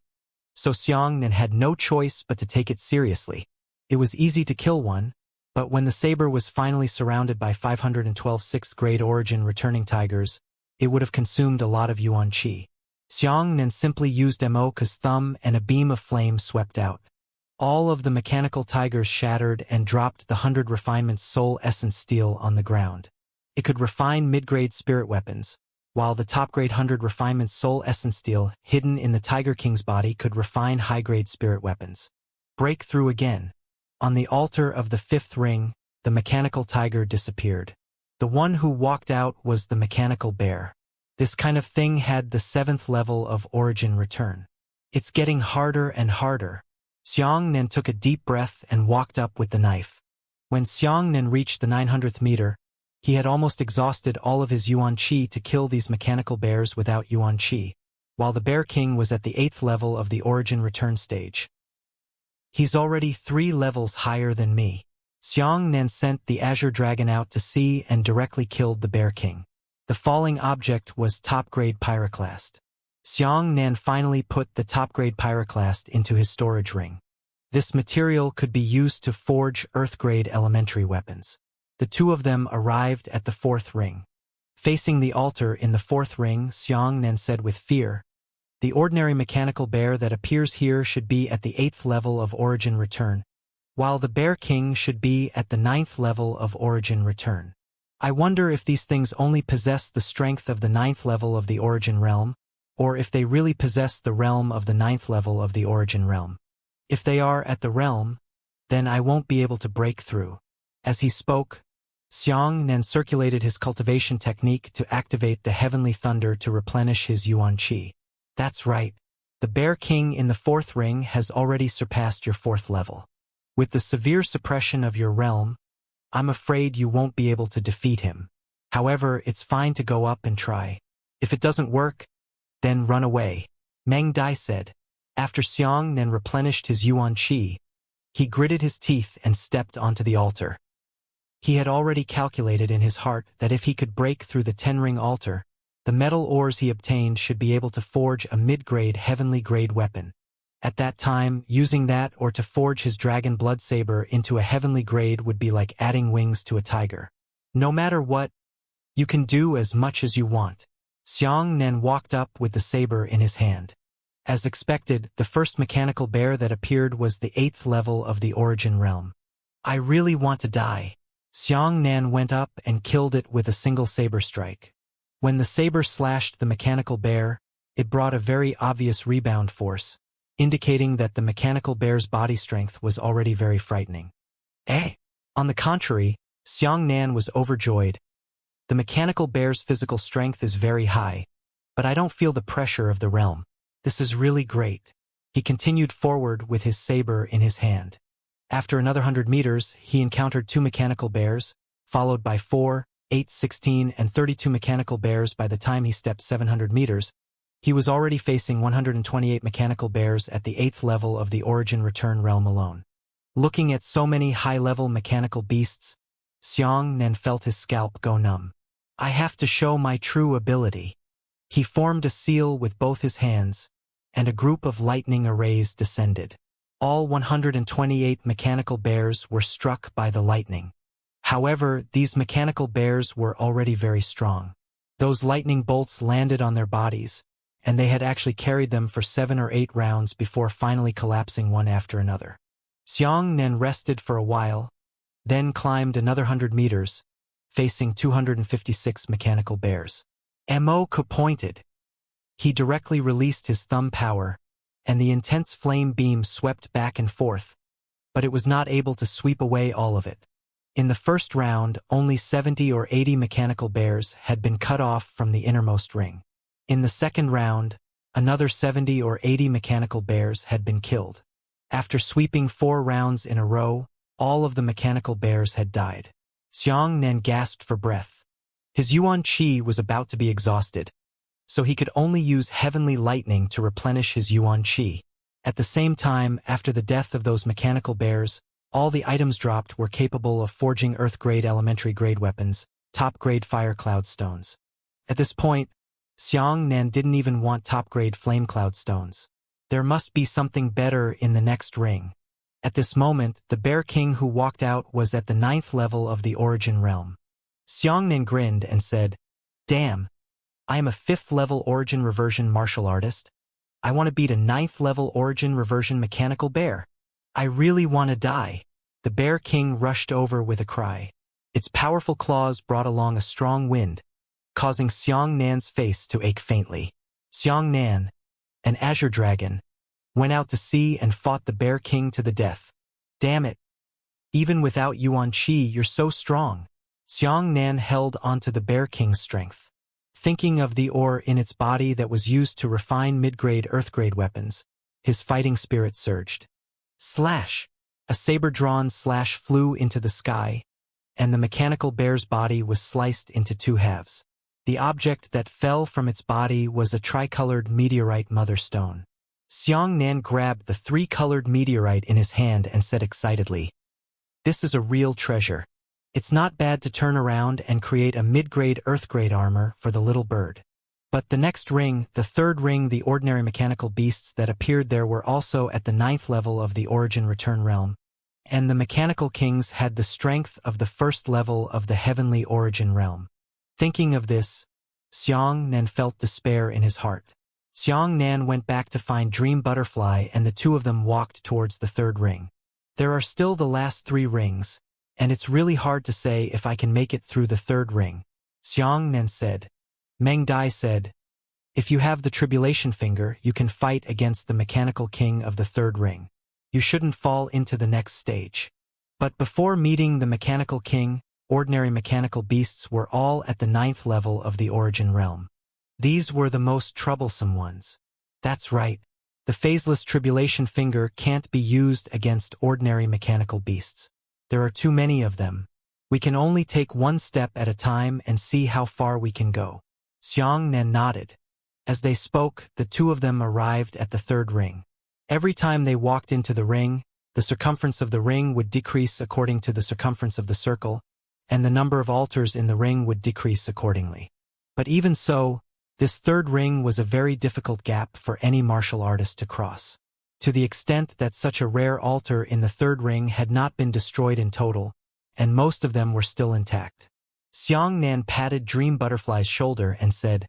Speaker 1: so Xianxia had no choice but to take it seriously. It was easy to kill one, but when the saber was finally surrounded by 512 6th-grade origin returning tigers, it would have consumed a lot of Yuan Qi. Xianxia simply used Moka's thumb and a beam of flame swept out. All of the mechanical tigers shattered and dropped the 100 refinements soul essence steel on the ground. It could refine mid-grade spirit weapons, while the top-grade 100 refinements soul essence steel hidden in the Tiger King's body could refine high-grade spirit weapons. Break through again. On the altar of the 5th ring, the mechanical tiger disappeared. The one who walked out was the mechanical bear. This kind of thing had the 7th level of origin return. It's getting harder and harder. Xianxia took a deep breath and walked up with the knife. When Xianxia reached the 900th meter, He had almost exhausted all of his Yuan Qi to kill these mechanical bears without Yuan Qi, while the Bear King was at the 8th level of the origin return stage. He's already 3 levels higher than me. Xianxia sent the Azure Dragon out to sea and directly killed the Bear King. The falling object was top-grade pyroclast. Xianxia finally put the top-grade pyroclast into his storage ring. This material could be used to forge Earth-grade elementary weapons. The two of them arrived at the 4th ring. Facing the altar in the 4th ring, Xianxia said with fear, "The ordinary mechanical bear that appears here should be at the 8th level of origin return, while the Bear King should be at the 9th level of origin return. I wonder if these things only possess the strength of the 9th level of the origin realm, or if they really possess the realm of the 9th level of the origin realm. If they are at the realm, then I won't be able to break through." As he spoke, Xianxia circulated his cultivation technique to activate the heavenly thunder to replenish his Yuan Qi. "That's right. The Bear King in the 4th ring has already surpassed your 4th level. With the severe suppression of your realm, I'm afraid you won't be able to defeat him. However, it's fine to go up and try. If it doesn't work, then run away," Meng Dai said. After Xianxia replenished his Yuan Qi, he gritted his teeth and stepped onto the altar. He had already calculated in his heart that if he could break through the 10-ring altar, the metal ores he obtained should be able to forge a mid-grade heavenly-grade weapon. At that time, using that or to forge his dragon blood saber into a heavenly grade would be like adding wings to a tiger. "No matter what, you can do as much as you want." Xianxia walked up with the saber in his hand. As expected, the first mechanical bear that appeared was the 8th level of the origin realm. "I really want to die." Xianxia went up and killed it with a single saber strike. When the saber slashed the mechanical bear, it brought a very obvious rebound force, indicating that the mechanical bear's body strength was already very frightening. On the contrary, Xianxia was overjoyed. "The mechanical bear's physical strength is very high, but I don't feel the pressure of the realm. This is really great." He continued forward with his saber in his hand. After another 100 meters, he encountered 2 mechanical bears, followed by 4, 8, 16, and 32 mechanical bears. By the time he stepped 700 meters, he was already facing 128 mechanical bears at the 8th level of the origin return realm alone. Looking at so many high-level mechanical beasts, Xianxia felt his scalp go numb. "I have to show my true ability." He formed a seal with both his hands, and a group of lightning arrays descended. All 128 mechanical bears were struck by the lightning. However, these mechanical bears were already very strong. Those lightning bolts landed on their bodies, and they had actually carried them for 7 or 8 rounds before finally collapsing one after another. Xianxia rested for a while, then climbed another 100 meters, facing 256 mechanical bears. Mo pointed. He directly released his thumb power, and the intense flame beam swept back and forth, but it was not able to sweep away all of it. In the first round, only 70 or 80 mechanical bears had been cut off from the innermost ring. In the second round, another 70 or 80 mechanical bears had been killed. After sweeping 4 rounds in a row, all of the mechanical bears had died. Xianxia gasped for breath. His Yuan Qi was about to be exhausted, so he could only use heavenly lightning to replenish his Yuan Qi. At the same time, after the death of those mechanical bears, all the items dropped were capable of forging Earth-grade elementary-grade weapons, top-grade fire cloud stones. At this point, Xianxia didn't even want top-grade flame cloud stones. There must be something better in the next ring. At this moment, the Bear King who walked out was at the 9th level of the origin realm. Xianxia grinned and said, "Damn, I am a 5th-level origin reversion martial artist. I want to beat a 9th-level origin reversion mechanical bear. I really want to die." The Bear King rushed over with a cry. Its powerful claws brought along a strong wind, causing Xianxia's face to ache faintly. Xianxia, an azure dragon, went out to sea and fought the Bear King to the death. "Damn it. Even without Yuan Qi, you're so strong." Xianxia held onto the Bear King's strength. Thinking of the ore in its body that was used to refine mid-grade Earth-grade weapons, his fighting spirit surged. Slash! A saber-drawn slash flew into the sky, and the mechanical bear's body was sliced into two halves. The object that fell from its body was a tricolored meteorite mother stone. Xianxia grabbed the three-colored meteorite in his hand and said excitedly, "This is a real treasure. It's not bad to turn around and create a mid-grade Earth-grade armor for the little bird." But the next ring, the third ring, the ordinary mechanical beasts that appeared there were also at the 9th level of the origin return realm, and the mechanical kings had the strength of the first level of the heavenly origin realm. Thinking of this, Xianxia felt despair in his heart. Xianxia went back to find Dream Butterfly, and the two of them walked towards the third ring. There are still the last 3 rings, and it's really hard to say if I can make it through the third ring, Xianxia said. Meng Dai said, "If you have the tribulation finger, you can fight against the mechanical king of the third ring. You shouldn't fall into the next stage." But before meeting the mechanical king, ordinary mechanical beasts were all at the 9th level of the origin realm. These were the most troublesome ones. That's right. The phaseless tribulation finger can't be used against ordinary mechanical beasts. There are too many of them. We can only take one step at a time and see how far we can go. Xianxia nodded. As they spoke, the two of them arrived at the third ring. Every time they walked into the ring, the circumference of the ring would decrease according to the circumference of the circle, and the number of altars in the ring would decrease accordingly. But even so, this third ring was a very difficult gap for any martial artist to cross. To the extent that such a rare altar in the third ring had not been destroyed in total, and most of them were still intact. Xianxia patted Dream Butterfly's shoulder and said,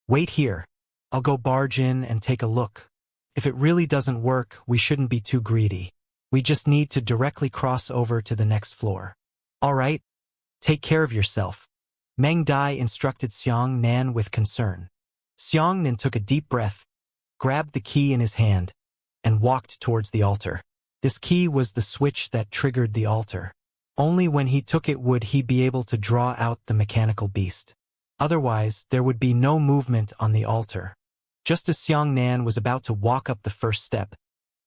Speaker 1: "Wait here. I'll go barge in and take a look. If it really doesn't work, we shouldn't be too greedy. We just need to directly cross over to the next floor." "All right. Take care of yourself," Meng Dai instructed Xianxia with concern. Xianxia took a deep breath, grabbed the key in his hand, and walked towards the altar. This key was the switch that triggered the altar. Only when he took it would he be able to draw out the mechanical beast. Otherwise, there would be no movement on the altar. Just as Xianxia was about to walk up the first step,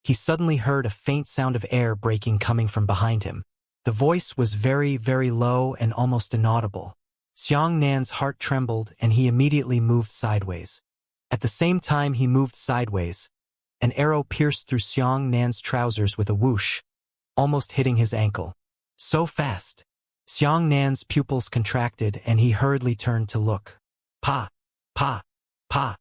Speaker 1: he suddenly heard a faint sound of air breaking coming from behind him. The voice was very, very low and almost inaudible. Xianxia's heart trembled and he immediately moved sideways. At the same time he moved sideways, an arrow pierced through Xianxia's trousers with a whoosh, almost hitting his ankle. So fast. Xianxia's pupils contracted and he hurriedly turned to look. Pa! Pa! Pa!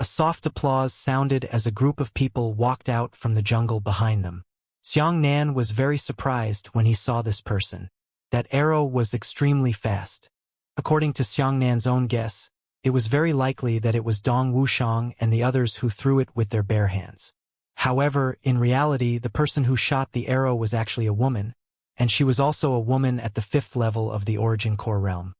Speaker 1: A soft applause sounded as a group of people walked out from the jungle behind them. Xianxia was very surprised when he saw this person. That arrow was extremely fast. According to Xianxia's own guess, it was very likely that it was Dong Wuxiang and the others who threw it with their bare hands. However, in reality, the person who shot the arrow was actually a woman, and she was also a woman at the 5th level of the origin core realm.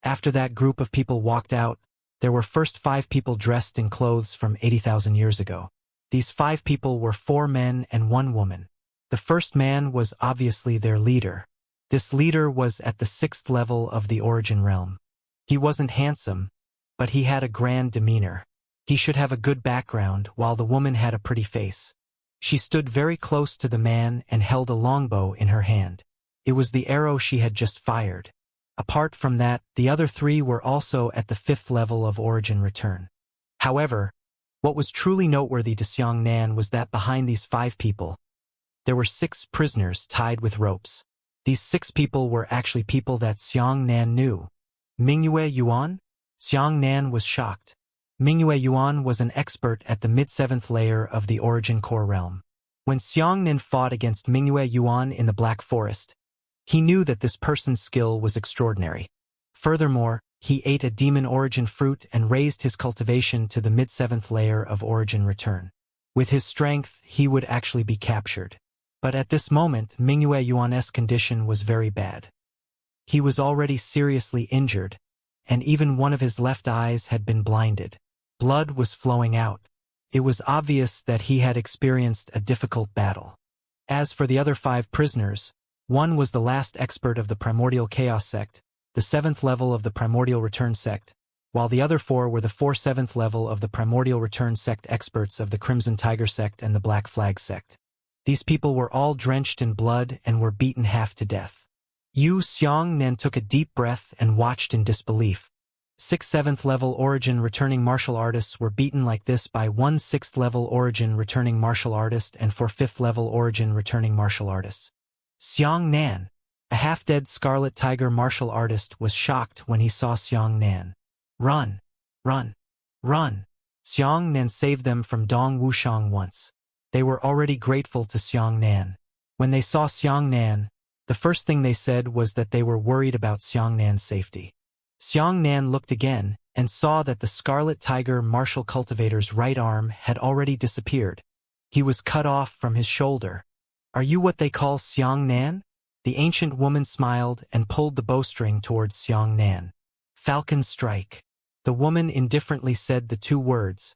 Speaker 1: After that group of people walked out, there were first 5 people dressed in clothes from 80,000 years ago. These 5 people were 4 men and 1 woman. The first man was obviously their leader. This leader was at the 6th level of the origin realm. He wasn't handsome, but he had a grand demeanor. He should have a good background, while the woman had a pretty face. She stood very close to the man and held a longbow in her hand. It was the arrow she had just fired. Apart from that, the other 3 were also at the 5th level of origin return. However, what was truly noteworthy to Xianxia was that behind these 5 people, there were 6 prisoners tied with ropes. These 6 people were actually people that Xianxia knew. Mingyue Yuan? Xianxia was shocked. Mingyue Yuan was an expert at the mid-7th layer of the origin core realm. When Xianxia fought against Mingyue Yuan in the Black Forest, he knew that this person's skill was extraordinary. Furthermore, he ate a demon origin fruit and raised his cultivation to the mid-7th layer of origin return. With his strength, he would actually be captured. But at this moment, Mingyue Yuan's condition was very bad. He was already seriously injured, and even one of his left eyes had been blinded. Blood was flowing out. It was obvious that he had experienced a difficult battle. As for the other 5 prisoners, one was the last expert of the Primordial Chaos sect, the 7th level of the Primordial Return sect, while the other 4 were the 7th level of the Primordial Return sect experts of the Crimson Tiger sect and the Black Flag sect. These people were all drenched in blood and were beaten half to death. Yu Xiangnan took a deep breath and watched in disbelief. 6th 7th level origin returning martial artists were beaten like this by 1 6th level origin returning martial artist and 4 5th level origin returning martial artists. Xiangnan, a half-dead scarlet tiger martial artist, was shocked when he saw Xiangnan. Run! Run! Run! Xiangnan saved them from Dong Wushang once. They were already grateful to Xiangnan. When they saw Xiangnan, the first thing they said was that they were worried about Xiangnan's safety. Xiangnan looked again and saw that the Scarlet Tiger martial cultivator's right arm had already disappeared. He was cut off from his shoulder. Are you what they call Xiangnan? The ancient woman smiled and pulled the bowstring towards Xiangnan. Falcon strike. The woman indifferently said the two words,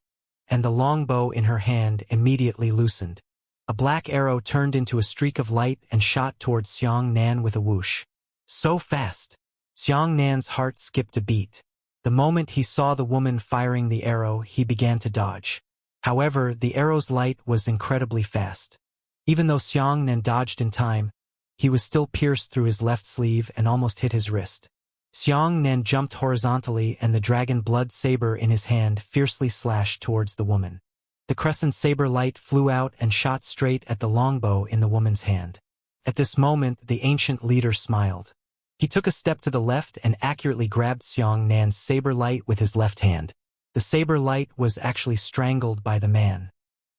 Speaker 1: and the longbow in her hand immediately loosened. A black arrow turned into a streak of light and shot towards Xiangnan with a whoosh. So fast! Xiangnan's heart skipped a beat. The moment he saw the woman firing the arrow, he began to dodge. However, the arrow's light was incredibly fast. Even though Xiangnan dodged in time, he was still pierced through his left sleeve and almost hit his wrist. Xiangnan jumped horizontally and the dragon blood saber in his hand fiercely slashed towards the woman. The crescent saber light flew out and shot straight at the longbow in the woman's hand. At this moment, the ancient leader smiled. He took a step to the left and accurately grabbed Xiangnan's saber light with his left hand. The saber light was actually strangled by the man.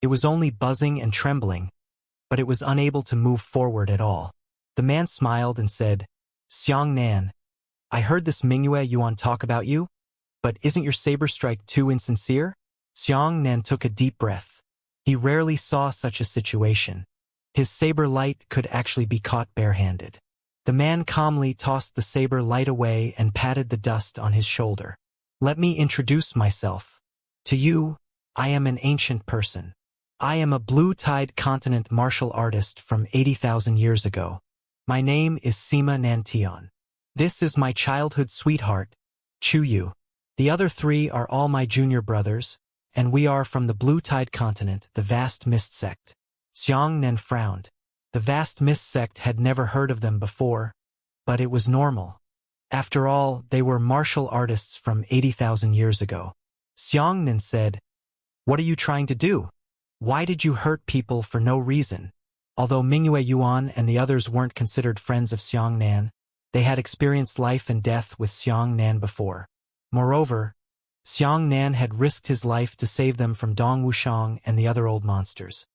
Speaker 1: It was only buzzing and trembling, but it was unable to move forward at all. The man smiled and said, Xiangnan, I heard this Mingyue Yuan talk about you, but isn't your saber strike too insincere? Xiangnan took a deep breath. He rarely saw such a situation. His saber light could actually be caught barehanded. The man calmly tossed the saber light away and patted the dust on his shoulder. Let me introduce myself. To you, I am an ancient person. I am a blue-tide continent martial artist from 80,000 years ago. My name is Sima Nantian. This is my childhood sweetheart, Chuyu. The other three are all my junior brothers, and we are from the blue-tide continent, the vast mist sect. Xiangnan frowned. The vast mist sect had never heard of them before, but it was normal. After all, they were martial artists from 80,000 years ago. Xiangnan said, What are you trying to do? Why did you hurt people for no reason? Although Mingyue Yuan and the others weren't considered friends of Xiangnan, they had experienced life and death with Xiangnan before. Moreover, Xiangnan had risked his life to save them from Dong Wushang and the other old monsters.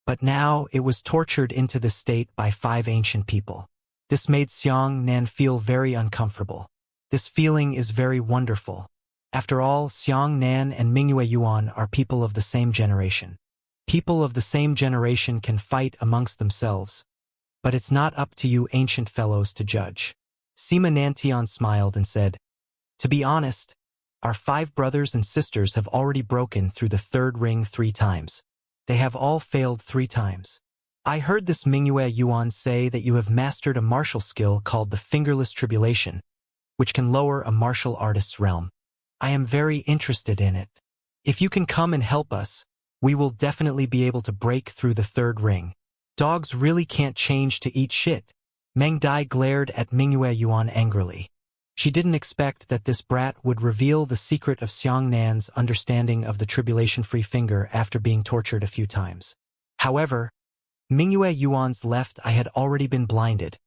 Speaker 1: But now it was tortured into this state by 5 ancient people. This made Xiangnan feel very uncomfortable. This feeling is very wonderful. After all, Xiangnan and Mingyue Yuan are people of the same generation. People of the same generation can fight amongst themselves. But it's not up to you ancient fellows to judge. Sima Nantian smiled and said, To be honest, our 5 brothers and sisters have already broken through the 3rd ring 3 times. They have all failed 3 times. I heard this Mingyue Yuan say that you have mastered a martial skill called the Fingerless Tribulation, which can lower a martial artist's realm. I am very interested in it. If you can come and help us, we will definitely be able to break through the 3rd ring. Dogs really can't change to eat shit. Meng Dai glared at Mingyue Yuan angrily. She didn't expect that this brat would reveal the secret of Xiangnan's understanding of the tribulation-free finger after being tortured a few times. However, Mingyue Yuan's left eye had already been blinded,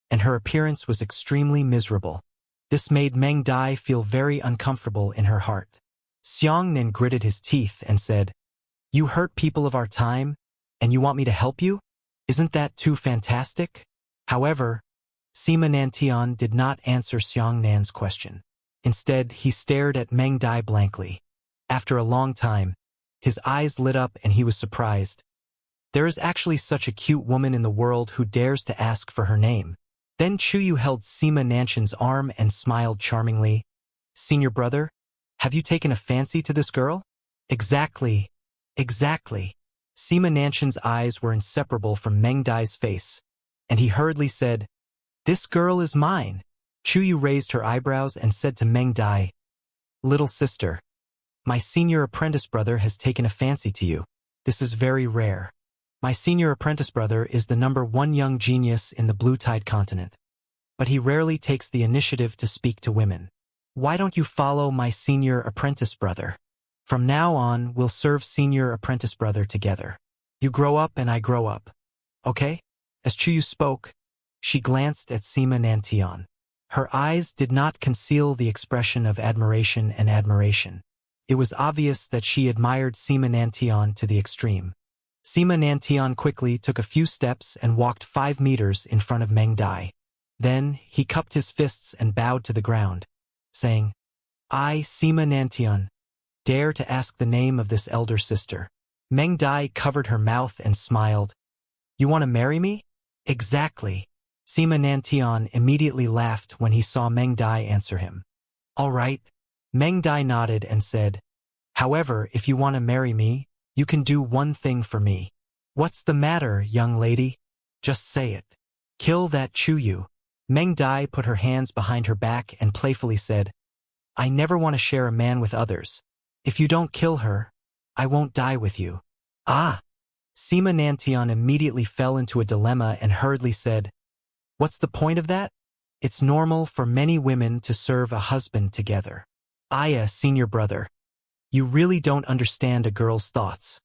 Speaker 1: and her appearance was extremely miserable. This made Meng Dai feel very uncomfortable in her heart. Xiangnan gritted his teeth and said, You hurt people of our time, and you want me to help you? Isn't that too fantastic? However, Sima Nantian did not answer Xiangnan's question. Instead, he stared at Meng Dai blankly. After a long time, his eyes lit up and he was surprised. There is actually such a cute woman in the world who dares to ask for her name. Then Chuyu held Sima Nantian's arm and smiled charmingly. Senior brother, have you taken a fancy to this girl? Exactly. Exactly. Sima Nantian's eyes were inseparable from Meng Dai's face, and he hurriedly said, This girl is mine. Chuyu raised her eyebrows and said to Meng Dai, Little sister, my senior apprentice brother has taken a fancy to you. This is very rare. My senior apprentice brother is the #1 young genius in the Blue Tide continent. but he rarely takes the initiative to speak to women. Why don't you follow my senior apprentice brother? From now on, we'll serve senior apprentice brother together. You grow up and I grow up. Okay? As Chuyu spoke, she glanced at Sima Nantian. Her eyes did not conceal the expression of admiration and admiration. It was obvious that she admired Sima Nantian to the extreme. Sima Nantian quickly took a few steps and walked 5 meters in front of Meng Dai. Then, he cupped his fists and bowed to the ground, saying, I, Sima Nantian, dare to ask the name of this elder sister. Meng Dai covered her mouth and smiled. You want to marry me? Exactly. Sima Nantian immediately laughed when he saw Meng Dai answer him. All right. Meng Dai nodded and said, however, if you want to marry me, you can do one thing for me. What's the matter, young lady? Just say it. Kill that Chuyu. Meng Dai put her hands behind her back and playfully said, I never want to share a man with others. If you don't kill her, I won't die with you. Ah! Sima Nantian immediately fell into a dilemma and hurriedly said, what's the point of that? It's normal for many women to serve a husband together. Aya, senior brother. You really don't understand a girl's thoughts.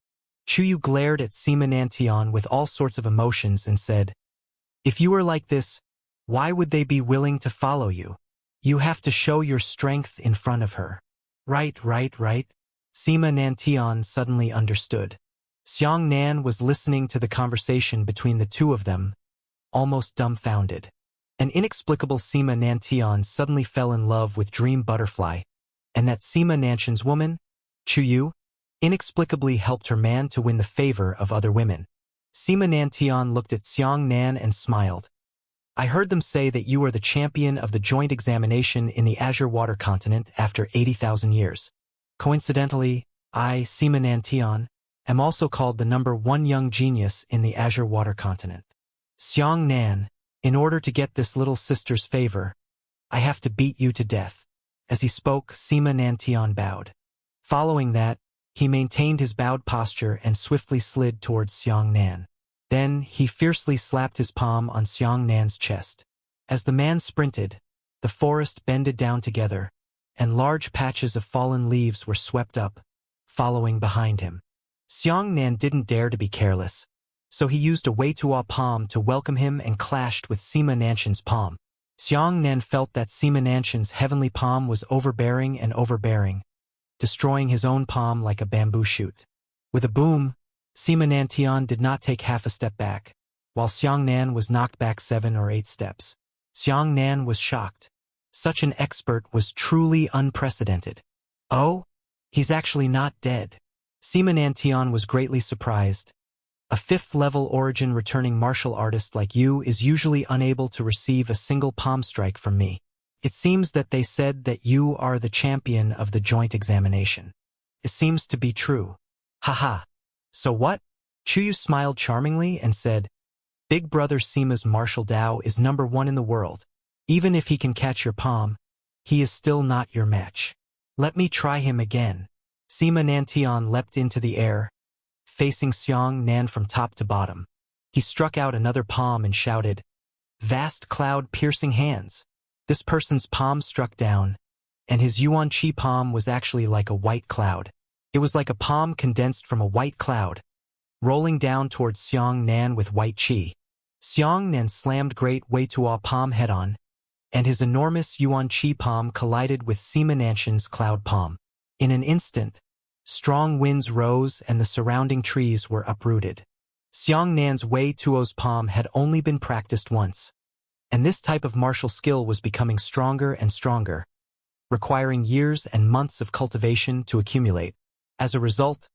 Speaker 1: Chuyu glared at Sima Nantian with all sorts of emotions and said, if you were like this, why would they be willing to follow you? You have to show your strength in front of her. Right. Sima Nantian suddenly understood. Xianxia was listening to the conversation between the two of them, almost dumbfounded. An inexplicable Sima Nantian suddenly fell in love with Dream Butterfly, and that Sima Nantian's woman, Chuyu, inexplicably helped her man to win the favor of other women. Sima Nantian looked at Xianxia and smiled. I heard them say that you are the champion of the joint examination in the Azure Water Continent after 80,000 years. Coincidentally, I, Sima Nantian, am also called the #1 young genius in the Azure Water Continent. Xianxia, in order to get this little sister's favor, I have to beat you to death. As he spoke, Sima Nantian bowed. Following that, he maintained his bowed posture and swiftly slid towards Xianxia. Then, he fiercely slapped his palm on Xianxia's chest. As the man sprinted, the forest bended down together, and large patches of fallen leaves were swept up, following behind him. Xianxia didn't dare to be careless, so he used a Wei-Tuo palm to welcome him and clashed with Sima Nantian's palm. Xianxia felt that Sima Nantian's heavenly palm was overbearing and overbearing, destroying his own palm like a bamboo shoot. With a boom, Sima Nantian did not take half a step back, while Xianxia was knocked back 7 or 8 steps. Xianxia was shocked. Such an expert was truly unprecedented. Oh? He's actually not dead. Sima Nantian was greatly surprised. A 5th-level origin returning martial artist like you is usually unable to receive a single palm strike from me. It seems that they said that you are the champion of the joint examination. It seems to be true. Haha. So what? Chuyu smiled charmingly and said, Big Brother Sima's martial Dao is #1 in the world. Even if he can catch your palm, he is still not your match. Let me try him again. Sima Nantian leapt into the air, facing Xianxia from top to bottom. He struck out another palm and shouted, Vast cloud-piercing hands. This person's palm struck down, and his Yuan Qi palm was actually like a white cloud. It was like a palm condensed from a white cloud, rolling down towards Xianxia with white qi. Xianxia slammed Great Wei-Tuo palm head-on, and his enormous Yuan Qi palm collided with Sima Nantian's cloud palm. In an instant, strong winds rose and the surrounding trees were uprooted. Xianxia's Wei-Tuo's palm had only been practiced once, and this type of martial skill was becoming stronger and stronger, requiring years and months of cultivation to accumulate. As a result,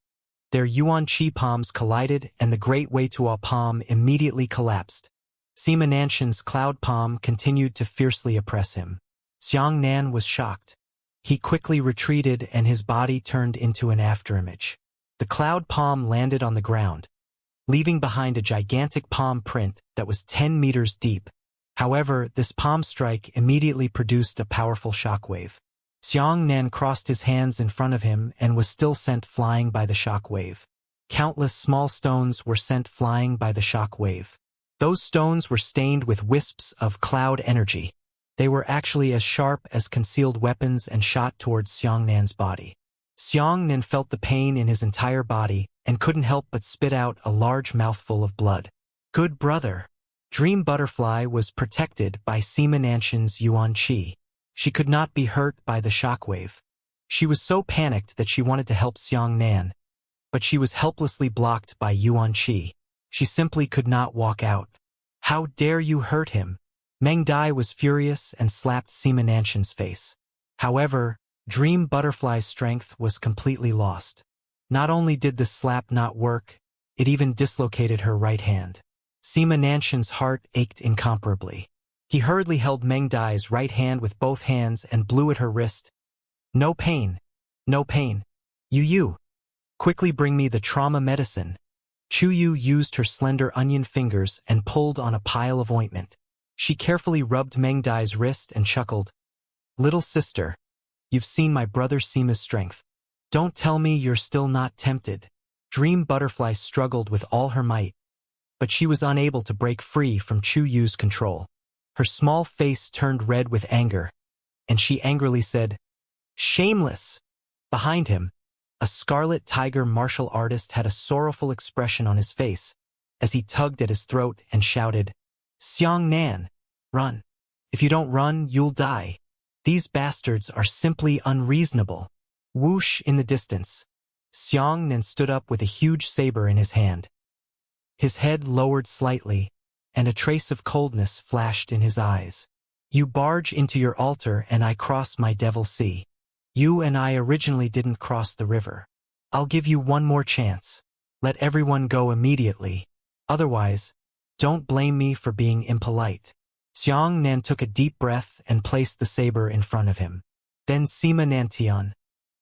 Speaker 1: their Yuan Qi palms collided and the Great Wei-Tuo palm immediately collapsed. Sima Nantian's cloud palm continued to fiercely oppress him. Xianxia was shocked. He quickly retreated and his body turned into an afterimage. The cloud palm landed on the ground, leaving behind a gigantic palm print that was 10 meters deep. However, this palm strike immediately produced a powerful shockwave. Xianxia crossed his hands in front of him and was still sent flying by the shockwave. Countless small stones were sent flying by the shockwave. Those stones were stained with wisps of cloud energy. They were actually as sharp as concealed weapons and shot towards Xiangnan's body. Xiangnan felt the pain in his entire body and couldn't help but spit out a large mouthful of blood. Good brother. Dream Butterfly was protected by Sima Nanshan's Yuan Qi. She could not be hurt by the shockwave. She was so panicked that she wanted to help Xiangnan, but she was helplessly blocked by Yuan Qi. She simply could not walk out. How dare you hurt him? Meng Dai was furious and slapped Sima Nanshan's face. However, Dream Butterfly's strength was completely lost. Not only did the slap not work, it even dislocated her right hand. Sima Nanshan's heart ached incomparably. He hurriedly held Meng Dai's right hand with both hands and blew at her wrist. No pain. No pain. You. Quickly bring me the trauma medicine. Chu Yu used her slender onion fingers and pulled on a pile of ointment. She carefully rubbed Meng Dai's wrist and chuckled. Little sister, you've seen my brother Sima's strength. Don't tell me you're still not tempted. Dream Butterfly struggled with all her might, but she was unable to break free from Chu Yu's control. Her small face turned red with anger, and she angrily said, Shameless! Behind him, a scarlet tiger martial artist had a sorrowful expression on his face as he tugged at his throat and shouted, Xiangnan, run. If you don't run, you'll die. These bastards are simply unreasonable. Whoosh in the distance. Xiangnan stood up with a huge saber in his hand. His head lowered slightly, and a trace of coldness flashed in his eyes. You barge into your altar and I cross my devil sea. You and I originally didn't cross the river. I'll give you one more chance. Let everyone go immediately. Otherwise, don't blame me for being impolite. Xiangnan took a deep breath and placed the saber in front of him. Then Sima Nantian.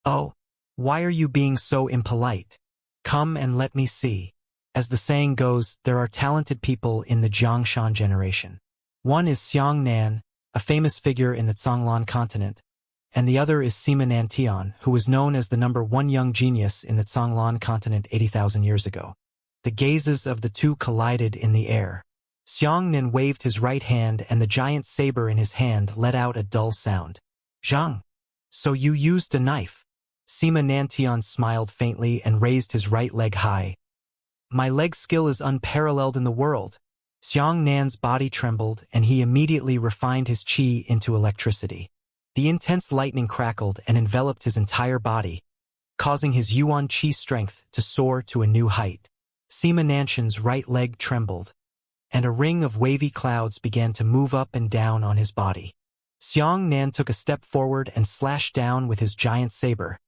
Speaker 1: Oh, why are you being so impolite? Come and let me see. As the saying goes, there are talented people in the Xiangshan generation. One is Xiangnan, a famous figure in the Zhonglan continent, and the other is Sima Nantian, who was known as the #1 young genius in the Zhonglan continent 80,000 years ago. The gazes of the two collided in the air. Xiangnan waved his right hand and the giant saber in his hand let out a dull sound. Zhang. So you used a knife. Sima Nantian smiled faintly and raised his right leg high. My leg skill is unparalleled in the world. Xiangnan's body trembled and he immediately refined his qi into electricity. The intense lightning crackled and enveloped his entire body, causing his Yuan Qi strength to soar to a new height. Sima Nanshan's right leg trembled, and a ring of wavy clouds began to move up and down on his body. Xiangnan took a step forward and slashed down with his giant saber,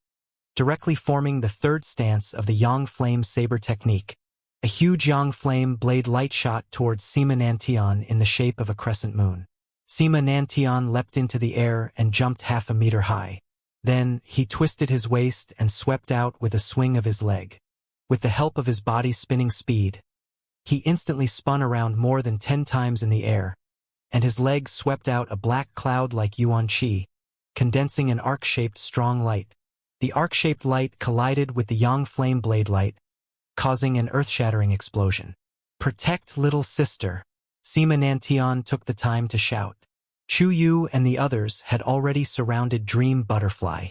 Speaker 1: directly forming the third stance of the Yang Flame Saber technique. A huge Yang Flame blade light shot towards Sima Nantian in the shape of a crescent moon. Sima Nantian leapt into the air and jumped half a meter high. Then, he twisted his waist and swept out with a swing of his leg. With the help of his body's spinning speed, he instantly spun around more than 10 times in the air, and his leg swept out a black cloud like Yuan Qi, condensing an arc-shaped strong light. The arc-shaped light collided with the Yang Flame blade light, causing an earth-shattering explosion. Protect little sister. Sima Nantian took the time to shout. Chu Yu and the others had already surrounded Dream Butterfly.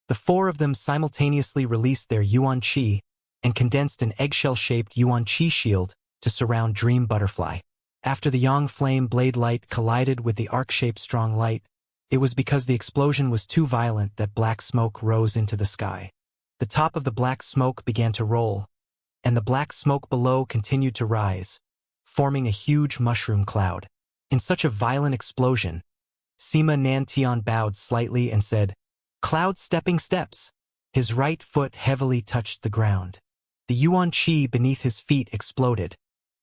Speaker 1: The four of them simultaneously released their Yuan Qi and condensed an eggshell-shaped Yuan Qi shield to surround Dream Butterfly. After the Yang Flame blade light collided with the arc-shaped strong light, it was because the explosion was too violent that black smoke rose into the sky. The top of the black smoke began to roll, and the black smoke below continued to rise, forming a huge mushroom cloud. In such a violent explosion, Sima Nantian bowed slightly and said, Cloud stepping steps. His right foot heavily touched the ground. The Yuan Qi beneath his feet exploded,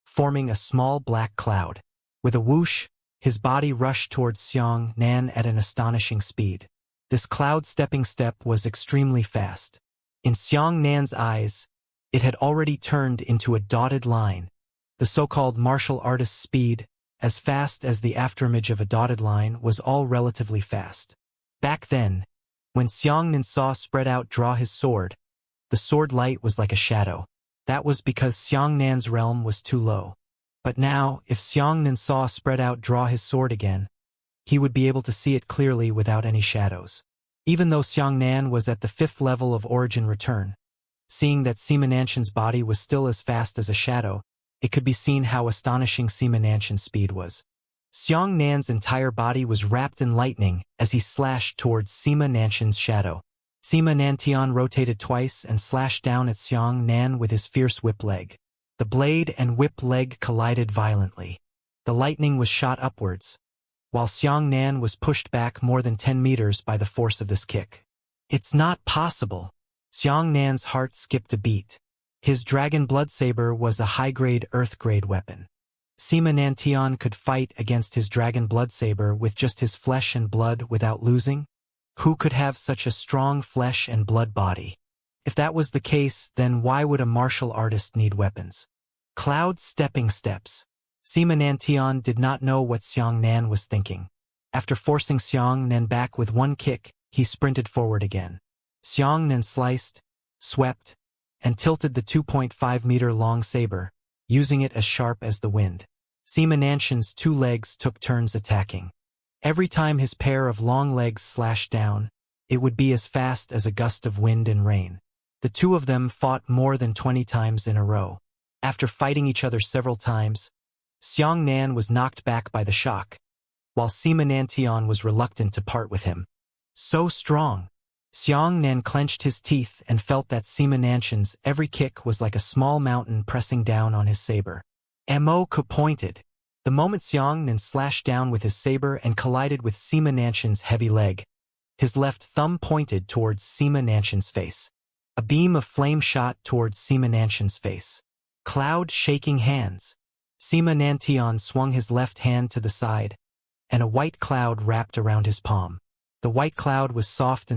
Speaker 1: forming a small black cloud. With a whoosh, his body rushed towards Xiangnan at an astonishing speed. This cloud stepping step was extremely fast. In Xiangnan's eyes, it had already turned into a dotted line, the so-called martial artist's speed, as fast as the afterimage of a dotted line, was all relatively fast. Back then, when Xiangnan saw spread out draw his sword, the sword light was like a shadow. That was because Xiangnan's realm was too low. But now, if Xianxia saw spread out draw his sword again, he would be able to see it clearly without any shadows. Even though Xianxia was at the 5th level of origin return, seeing that Xianxia's body was still as fast as a shadow, it could be seen how astonishing Xianxia's speed was. Xianxia's entire body was wrapped in lightning as he slashed towards Xianxia's shadow. Xianxia rotated twice and slashed down at Xianxia with his fierce whip leg. The blade and whip leg collided violently. The lightning was shot upwards, while Xianxia was pushed back more than 10 meters by the force of this kick. It's not possible. Xianxia's heart skipped a beat. His dragon blood saber was a high-grade earth-grade weapon. Xianxia could fight against his dragon blood saber with just his flesh and blood without losing? Who could have such a strong flesh and blood body? If that was the case, then why would a martial artist need weapons? Cloud stepping steps. Xianxia did not know what Xianxia was thinking. After forcing Xianxia back with one kick, he sprinted forward again. Xianxia sliced, swept, and tilted the 2.5-meter-long saber, using it as sharp as the wind. Xianxia's 2 legs took turns attacking. Every time his pair of long legs slashed down, it would be as fast as a gust of wind and rain. The two of them fought more than 20 times in a row. After fighting each other several times, Xianxia was knocked back by the shock, while Xianxia was reluctant to part with him. So strong! Xianxia clenched his teeth and felt that Xianxia's every kick was like a small mountain pressing down on his saber. Mo pointed. The moment Xianxia slashed down with his saber and collided with Xianxia's heavy leg, his left thumb pointed towards Xianxia's face. A beam of flame shot towards Xianxia's face. Cloud shaking hands. Xianxia swung his left hand to the side, and a white cloud wrapped around his palm. The white cloud was soft,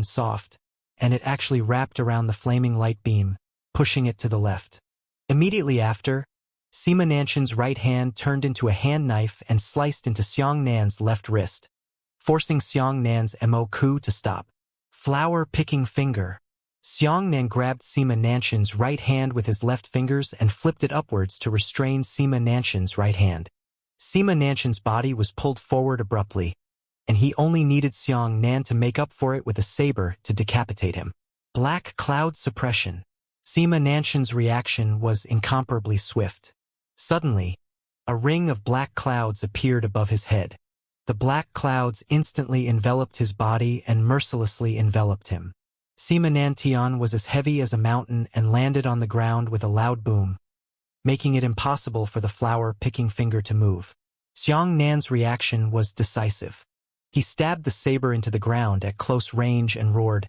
Speaker 1: and it actually wrapped around the flaming light beam, pushing it to the left. Immediately after, Xianxia's right hand turned into a hand knife and sliced into Xianxia's left wrist, forcing Xianxia's coup to stop. Flower-picking finger. Xianxia grabbed Xianxia's right hand with his left fingers and flipped it upwards to restrain Xianxia's right hand. Xianxia's body was pulled forward abruptly, and he only needed Xianxia to make up for it with a saber to decapitate him. Black cloud suppression. Xianxia's reaction was incomparably swift. Suddenly, a ring of black clouds appeared above his head. The black clouds instantly enveloped his body and mercilessly enveloped him. Xianxia was as heavy as a mountain and landed on the ground with a loud boom, making it impossible for the flower-picking finger to move. Xianxia's reaction was decisive. He stabbed the saber into the ground at close range and roared,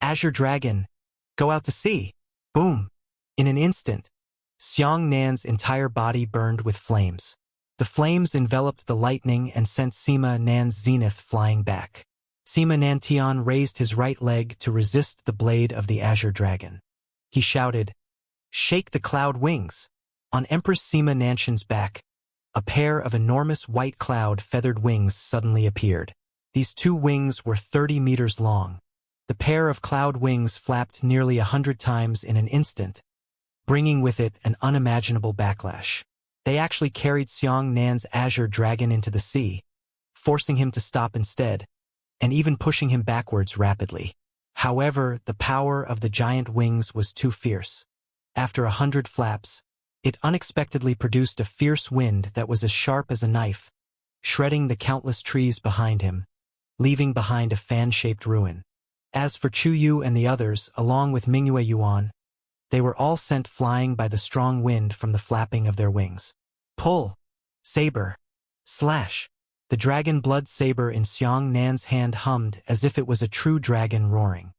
Speaker 1: "Azure Dragon, go out to sea!" Boom! In an instant, Xianxia's entire body burned with flames. The flames enveloped the lightning and sent Xianxia's zenith flying back. Xianxia raised his right leg to resist the blade of the Azure Dragon. He shouted, "Shake the cloud wings!" On Empress Xianxia's back, a pair of enormous white cloud-feathered wings suddenly appeared. These 2 wings were 30 meters long. The pair of cloud wings flapped nearly 100 times in an instant, bringing with it an unimaginable backlash. They actually carried Xianxia's Azure Dragon into the sea, forcing him to stop instead, and even pushing him backwards rapidly. However, the power of the giant wings was too fierce. After 100 flaps, it unexpectedly produced a fierce wind that was as sharp as a knife, shredding the countless trees behind him, leaving behind a fan-shaped ruin. As for Chu Yu and the others, along with Mingyue Yuan, they were all sent flying by the strong wind from the flapping of their wings. Pull! Saber! Slash! The dragon blood saber in Xianxia's hand hummed as if it was a true dragon roaring.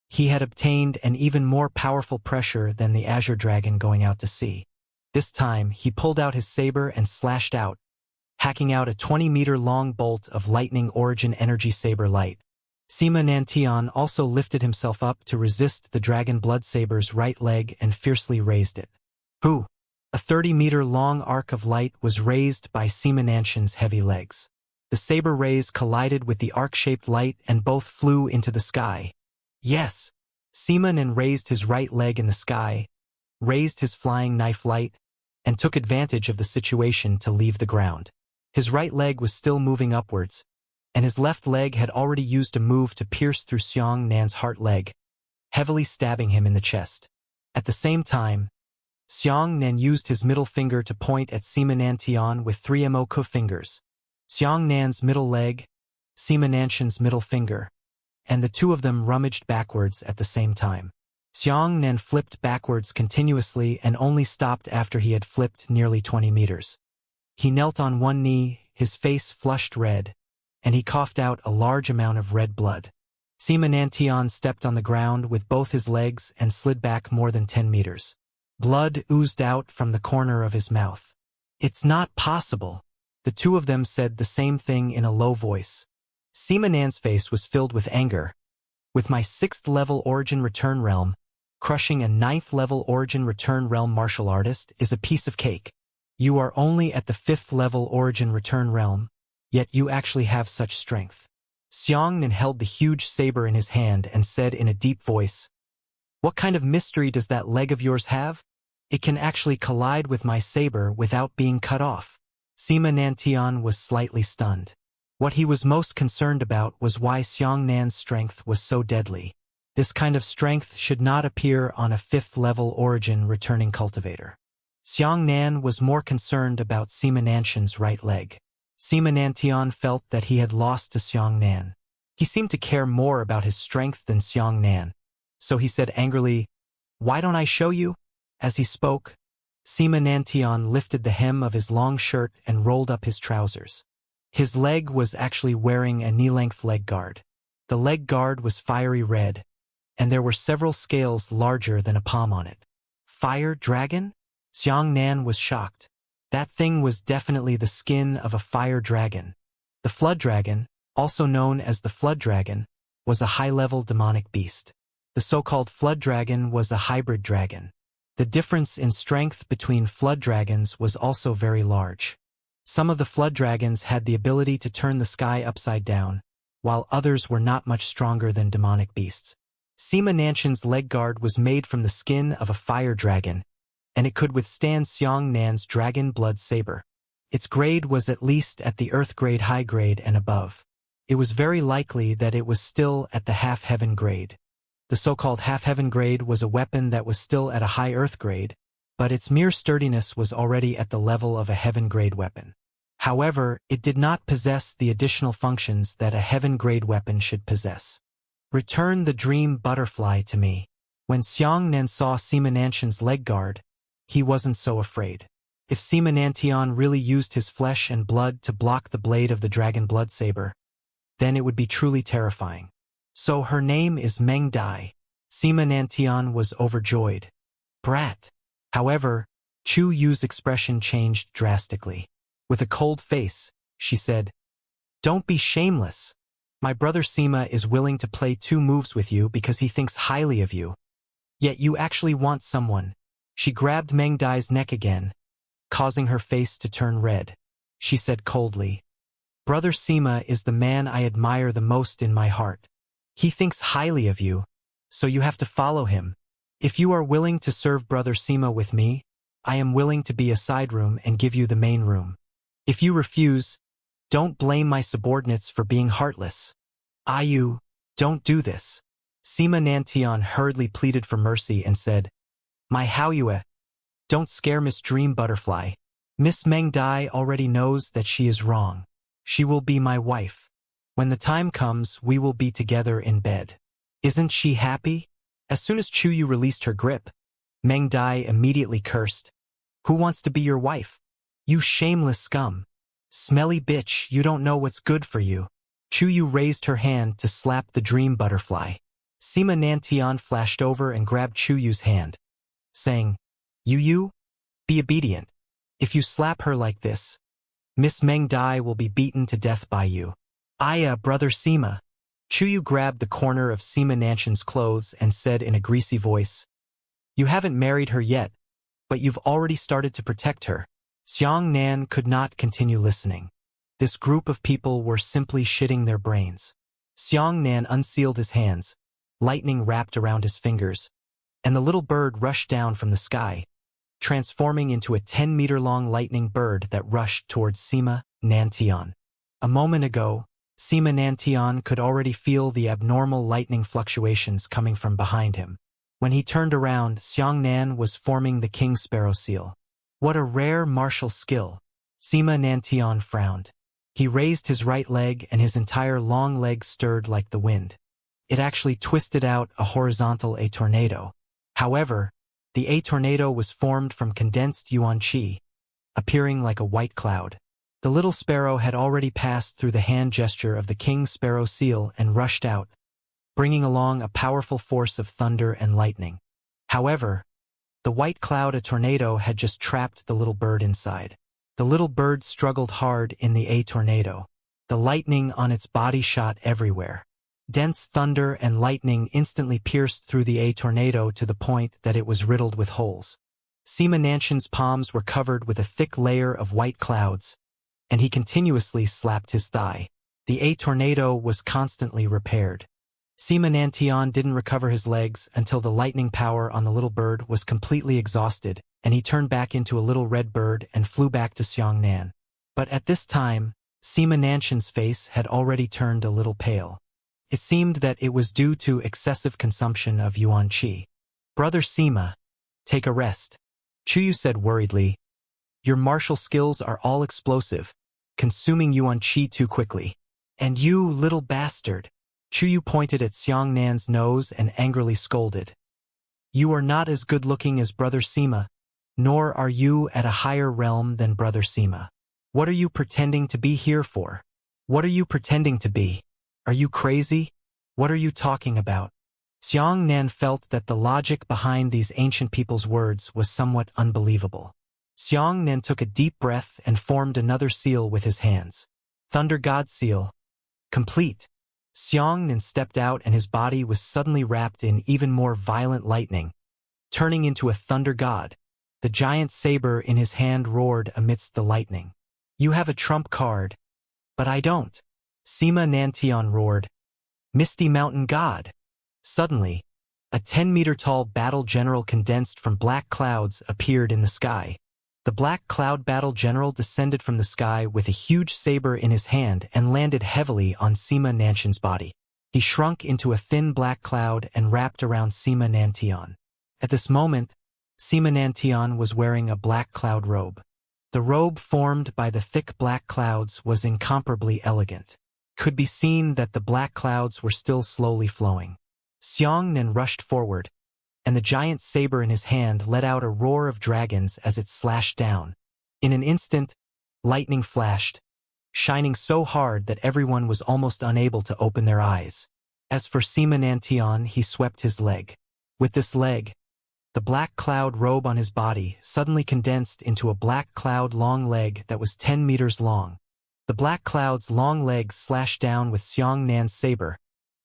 Speaker 1: He had obtained an even more powerful pressure than the Azure Dragon going out to sea. This time, he pulled out his saber and slashed out, hacking out a 20-meter-long bolt of lightning origin energy saber light. Xianxian also lifted himself up to resist the dragon blood saber's right leg and fiercely raised it. Hoo! A 30-meter-long arc of light was raised by Xianxia's heavy legs. The saber rays collided with the arc-shaped light and both flew into the sky. Yes! Xianxian raised his right leg in the sky, raised his flying knife light, and took advantage of the situation to leave the ground. His right leg was still moving upwards, and his left leg had already used a move to pierce through Xiang Nan's heart leg, heavily stabbing him in the chest. At the same time, Xiang Nan used his middle finger to point at Sima Nantian with 3 Mo-ku fingers. Xiang Nan's middle leg, Sima Nanshan's middle finger, and the two of them rummaged backwards at the same time. Xiang Nan flipped backwards continuously and only stopped after he had flipped nearly 20 meters. He knelt on one knee, his face flushed red, and he coughed out a large amount of red blood. Sima Nantian stepped on the ground with both his legs and slid back more than 10 meters. Blood oozed out from the corner of his mouth. "It's not possible." The two of them said the same thing in a low voice. Sima Nan's face was filled with anger. "With my 6th level origin return realm, crushing a 9th level origin return realm martial artist is a piece of cake. You are only at the 5th level origin return realm, yet you actually have such strength." Xiang Nan held the huge saber in his hand and said in a deep voice, "What kind of mystery does that leg of yours have? It can actually collide with my saber without being cut off." Sima Nantian was slightly stunned. What he was most concerned about was why Xiang Nan's strength was so deadly. This kind of strength should not appear on a 5th level origin returning cultivator. Xiang Nan was more concerned about Sima Nanshan's right leg. Sima Nantian felt that he had lost to Xiang Nan. He seemed to care more about his strength than Xiang Nan, so he said angrily, "Why don't I show you?" As he spoke, Sima Nantian lifted the hem of his long shirt and rolled up his trousers. His leg was actually wearing a knee-length leg guard. The leg guard was fiery red, and there were several scales larger than a palm on it. "Fire dragon?" Xiang Nan was shocked. That thing was definitely the skin of a fire dragon. The flood dragon, also known as the flood dragon, was a high-level demonic beast. The so-called flood dragon was a hybrid dragon. The difference in strength between flood dragons was also very large. Some of the flood dragons had the ability to turn the sky upside down, while others were not much stronger than demonic beasts. Sima Nanshan's leg guard was made from the skin of a fire dragon, and it could withstand Xiang Nan's dragon blood saber. Its grade was at least at the earth grade, high grade, and above. It was very likely that it was still at the half-heaven grade. The so-called half-heaven grade was a weapon that was still at a high earth grade, but its mere sturdiness was already at the level of a heaven grade weapon. However, it did not possess the additional functions that a heaven grade weapon should possess. "Return the dream butterfly to me." When Xiang Nan saw Sima Nanshan's leg guard, he wasn't so afraid. If Sima Nantian really used his flesh and blood to block the blade of the dragon blood saber, then it would be truly terrifying. "So her name is Meng Dai." Sima Nantian was overjoyed. "Brat." However, Chu Yu's expression changed drastically. With a cold face, she said, "Don't be shameless. My brother Sima is willing to play 2 moves with you because he thinks highly of you. Yet you actually want someone." She grabbed Meng Dai's neck again, causing her face to turn red. She said coldly, "Brother Sima is the man I admire the most in my heart. He thinks highly of you, so you have to follow him. If you are willing to serve Brother Sima with me, I am willing to be a side room and give you the main room. If you refuse, don't blame my subordinates for being heartless. Ayu, don't do this." Sima Nantian hurriedly pleaded for mercy and said, "My Haoyue, don't scare Miss Dream Butterfly. Miss Meng Dai already knows that she is wrong. She will be my wife. When the time comes, we will be together in bed. Isn't she happy?" As soon as Chuyu released her grip, Meng Dai immediately cursed, "Who wants to be your wife? You shameless scum. Smelly bitch, you don't know what's good for you." Chuyu raised her hand to slap the dream butterfly. Sima Nantian flashed over and grabbed Chuyu's hand, saying, "Yu, be obedient. If you slap her like this, Miss Meng Dai will be beaten to death by you." "Aya, brother Sima." Chuyu grabbed the corner of Sima Nanshan's clothes and said in a greasy voice, "You haven't married her yet, but you've already started to protect her." Xiang Nan could not continue listening. This group of people were simply shitting their brains. Xiang Nan unsealed his hands, lightning wrapped around his fingers, and the little bird rushed down from the sky, transforming into a 10-meter-long lightning bird that rushed towards Sima Nantian. A moment ago, Sima Nantian could already feel the abnormal lightning fluctuations coming from behind him. When he turned around, Xiangnan was forming the King Sparrow seal. What a rare martial skill! Sima Nantian frowned. He raised his right leg and his entire long leg stirred like the wind. It actually twisted out a horizontal A-tornado. However, the A-tornado was formed from condensed yuan qi, appearing like a white cloud. The little sparrow had already passed through the hand gesture of the King Sparrow seal and rushed out, bringing along a powerful force of thunder and lightning. However, the white cloud, a tornado, had just trapped the little bird inside. The little bird struggled hard in the A-tornado. The lightning on its body shot everywhere. Dense thunder and lightning instantly pierced through the A-tornado to the point that it was riddled with holes. Sima Nanshan's palms were covered with a thick layer of white clouds, and he continuously slapped his thigh. The A-tornado was constantly repaired. Sima Nantian didn't recover his legs until the lightning power on the little bird was completely exhausted, and he turned back into a little red bird and flew back to Xiangnan. But at this time, Sima Nanshan's face had already turned a little pale. It seemed that it was due to excessive consumption of yuan qi. "Brother Sima, take a rest," Chuyu said worriedly. "Your martial skills are all explosive, consuming yuan qi too quickly. And you, little bastard." Chuyu pointed at Xiangnan's nose and angrily scolded. "You are not as good-looking as Brother Sima, nor are you at a higher realm than Brother Sima. What are you pretending to be here for? What are you pretending to be? Are you crazy? What are you talking about?" Xiangnan felt that the logic behind these ancient people's words was somewhat unbelievable. Xiangnan took a deep breath and formed another seal with his hands. Thunder God Seal. Complete. Xiangnan stepped out and his body was suddenly wrapped in even more violent lightning, turning into a thunder god. The giant saber in his hand roared amidst the lightning. "You have a trump card, but I don't." Sima Nantian roared. "Misty Mountain God." Suddenly, a 10-meter-tall battle general condensed from black clouds appeared in the sky. The black cloud battle general descended from the sky with a huge saber in his hand and landed heavily on Sima Nanshan's body. He shrunk into a thin black cloud and wrapped around Sima Nantian. At this moment, Sima Nantian was wearing a black cloud robe. The robe formed by the thick black clouds was incomparably elegant. Could be seen that the black clouds were still slowly flowing. Xiangnan rushed forward, and the giant saber in his hand let out a roar of dragons as it slashed down. In an instant, lightning flashed, shining so hard that everyone was almost unable to open their eyes. As for Sima Nantian, he swept his leg. With this leg, the black cloud robe on his body suddenly condensed into a black cloud long leg that was 10 meters long. The black cloud's long legs slashed down with Xiangnan's saber,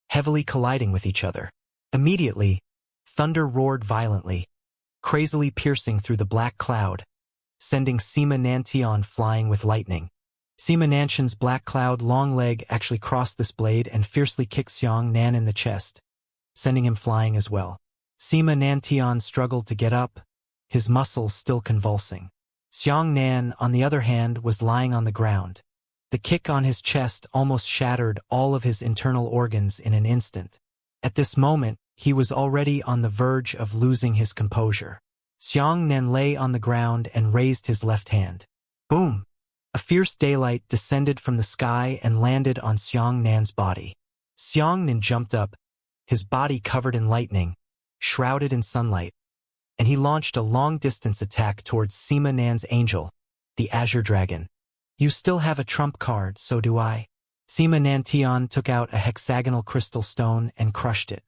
Speaker 1: heavily colliding with each other. Immediately, thunder roared violently, crazily piercing through the black cloud, sending Sima Nantian flying with lightning. Sima Nanshan's black cloud long leg actually crossed this blade and fiercely kicked Xiangnan in the chest, sending him flying as well. Sima Nantian struggled to get up, his muscles still convulsing. Xiangnan, on the other hand, was lying on the ground. The kick on his chest almost shattered all of his internal organs in an instant. At this moment, he was already on the verge of losing his composure. Xiangnan lay on the ground and raised his left hand. Boom! A fierce daylight descended from the sky and landed on Xiangnan's body. Xiangnan jumped up, his body covered in lightning, shrouded in sunlight, and he launched a long-distance attack towards Sima Nan's angel, the Azure Dragon. "You still have a trump card, so do I." Sima Nantian took out a hexagonal crystal stone and crushed it.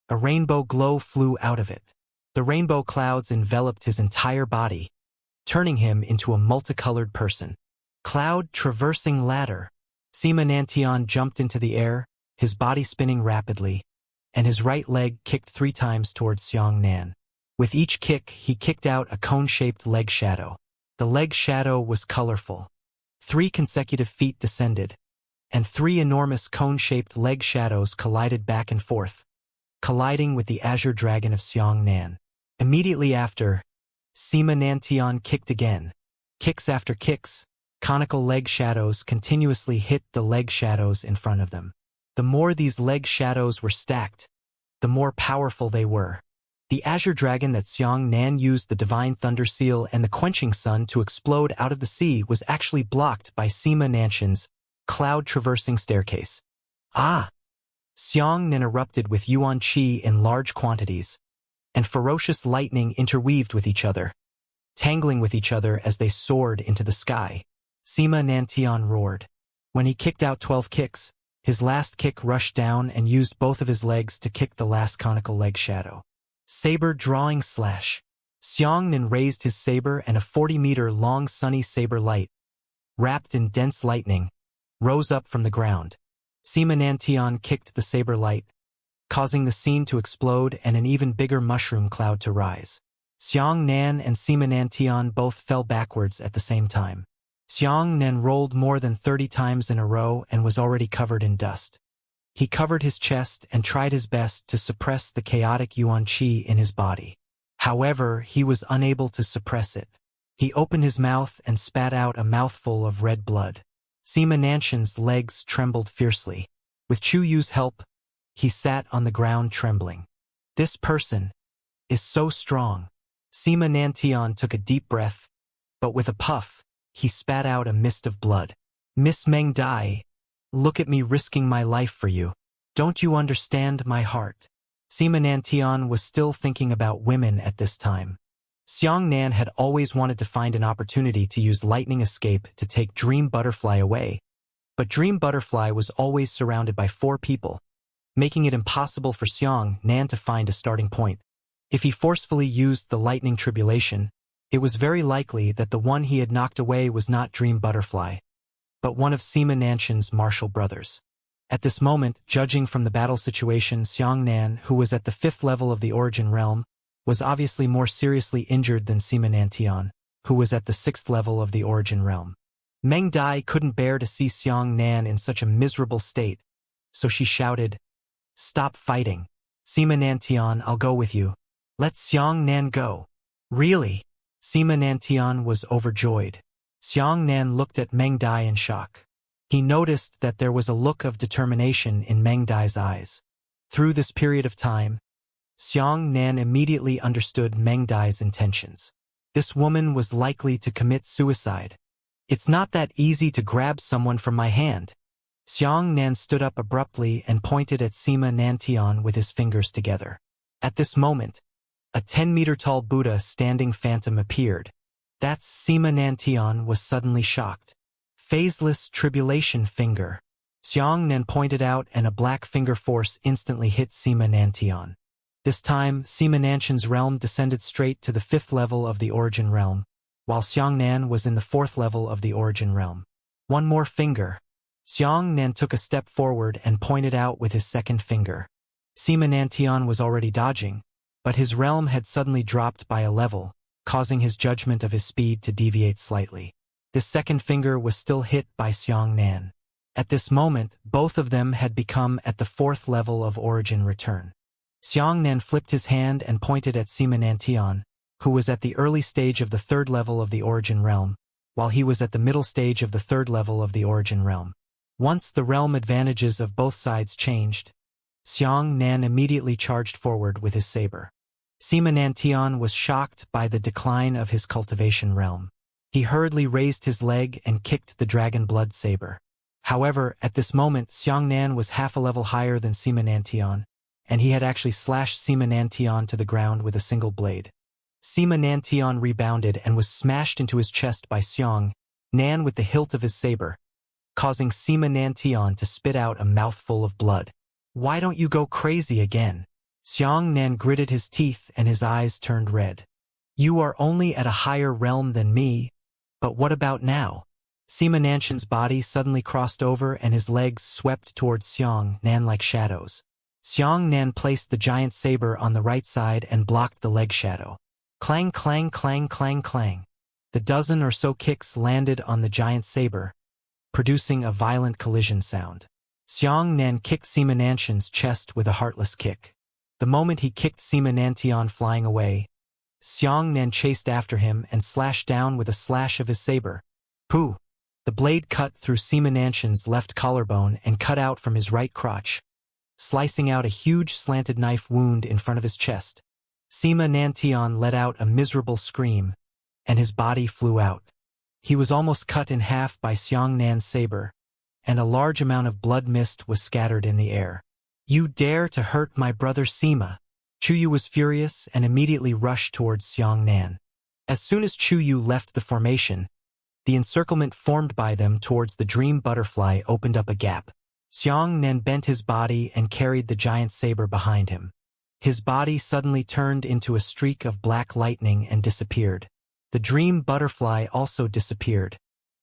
Speaker 1: A rainbow glow flew out of it. The rainbow clouds enveloped his entire body, turning him into a multicolored person. Cloud traversing ladder. Sima Nantian jumped into the air, his body spinning rapidly, and his right leg kicked 3 times towards Xiangnan. With each kick, he kicked out a cone-shaped leg shadow. The leg shadow was colorful. 3 consecutive feet descended, and 3 enormous cone-shaped leg shadows collided back and forth, colliding with the Azure Dragon of Xiangnan. Immediately after, Sima Nantian kicked again. Kicks after kicks, conical leg shadows continuously hit the leg shadows in front of them. The more these leg shadows were stacked, the more powerful they were. The azure dragon that Xiang Nan used the divine thunder seal and the quenching sun to explode out of the sea was actually blocked by Sima Nantian's cloud-traversing staircase. Ah! Xiang Nan erupted with yuan qi in large quantities, and ferocious lightning interweaved with each other, tangling with each other as they soared into the sky. Sima Nantian roared. When he kicked out 12 kicks, his last kick rushed down and used both of his legs to kick the last conical leg shadow. Saber drawing slash. Xiang Nan raised his saber and a 40-meter-long sunny saber light, wrapped in dense lightning, rose up from the ground. Sima Nantian kicked the saber light, causing the scene to explode and an even bigger mushroom cloud to rise. Xiang Nan and Sima Nantian both fell backwards at the same time. Xiang Nan rolled more than 30 times in a row and was already covered in dust. He covered his chest and tried his best to suppress the chaotic yuan qi in his body. However, he was unable to suppress it. He opened his mouth and spat out a mouthful of red blood. Sima Nantian's legs trembled fiercely. With Chu Yu's help, he sat on the ground trembling. This person is so strong. Sima Nantian took a deep breath, but with a puff, he spat out a mist of blood. Miss Meng Dai, look at me risking my life for you. Don't you understand my heart? Sima Nantian was still thinking about women at this time. Xiang Nan had always wanted to find an opportunity to use lightning escape to take Dream Butterfly away, but Dream Butterfly was always surrounded by 4 people, making it impossible for Xiang Nan to find a starting point. If he forcefully used the lightning tribulation, it was very likely that the one he had knocked away was not Dream Butterfly, but one of Sima Nantian's martial brothers. At this moment, judging from the battle situation, Xiang Nan, who was at the 5th level of the Origin Realm, was obviously more seriously injured than Sima Nantian, who was at the 6th level of the Origin Realm. Meng Dai couldn't bear to see Xiang Nan in such a miserable state, so she shouted, "Stop fighting. Sima Nantian, I'll go with you. Let Xiang Nan go." Really? Sima Nantian was overjoyed. Xiang Nan looked at Meng Dai in shock. He noticed that there was a look of determination in Meng Dai's eyes. Through this period of time, Xiang Nan immediately understood Meng Dai's intentions. This woman was likely to commit suicide. It's not that easy to grab someone from my hand. Xiang Nan stood up abruptly and pointed at Sima Nantian with his fingers together. At this moment, a 10-meter-tall Buddha standing phantom appeared. That's Sima Nantian was suddenly shocked. Phaseless tribulation finger. Xiang Nan pointed out and a black finger force instantly hit Sima Nantian. This time, Sima Nantian's realm descended straight to the 5th level of the Origin Realm, while Xiang Nan was in the 4th level of the Origin Realm. One more finger. Xiang Nan took a step forward and pointed out with his second finger. Sima Nantian was already dodging, but his realm had suddenly dropped by a level, causing his judgment of his speed to deviate slightly. This second finger was still hit by Xiang Nan. At this moment, both of them had become at the 4th level of Origin Return. Xiang Nan flipped his hand and pointed at Sima Nantian, who was at the early stage of the 3rd level of the Origin Realm, while he was at the middle stage of the 3rd level of the Origin Realm. Once the realm advantages of both sides changed, Xiang Nan immediately charged forward with his saber. Sima Nantian was shocked by the decline of his cultivation realm. He hurriedly raised his leg and kicked the dragon blood saber. However, at this moment Xiang Nan was half a level higher than Sima Nantian, and he had actually slashed Sima Nantian to the ground with a single blade. Sima Nantian rebounded and was smashed into his chest by Xiang Nan with the hilt of his saber, causing Sima Nantian to spit out a mouthful of blood. "Why don't you go crazy again?" Xiang Nan gritted his teeth and his eyes turned red. "You are only at a higher realm than me, but what about now?" Sima Nantian's body suddenly crossed over and his legs swept towards Xiang Nan like shadows. Xiang Nan placed the giant saber on the right side and blocked the leg shadow. Clang, clang, clang, clang, clang. The dozen or so kicks landed on the giant saber, producing a violent collision sound. Xiang Nan kicked Sima Nantian's chest with a heartless kick. The moment he kicked Sima Nantian flying away, Xianxia chased after him and slashed down with a slash of his saber. Pooh! The blade cut through Sima Nanshan's left collarbone and cut out from his right crotch, slicing out a huge slanted knife wound in front of his chest. Sima Nantian let out a miserable scream, and his body flew out. He was almost cut in half by Xiangnan's saber, and a large amount of blood mist was scattered in the air. "You dare to hurt my brother Sima!" Chuyu was furious and immediately rushed towards Xiangnan. As soon as Chuyu left the formation, the encirclement formed by them towards the dream butterfly opened up a gap. Xiangnan bent his body and carried the giant saber behind him. His body suddenly turned into a streak of black lightning and disappeared. The dream butterfly also disappeared.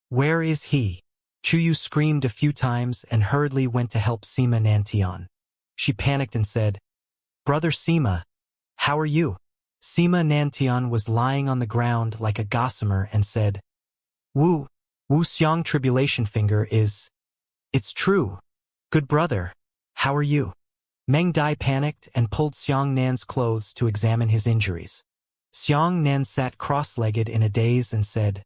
Speaker 1: "Where is he?" Chuyu screamed a few times and hurriedly went to help Sima Nantian. She panicked and said, "Brother Sima, how are you?" Sima Nantian was lying on the ground like a gossamer and said, Wu Xiang tribulation finger is... It's true. Good brother, how are you?" Meng Dai panicked and pulled Xiangnan's clothes to examine his injuries. Xiangnan sat cross-legged in a daze and said,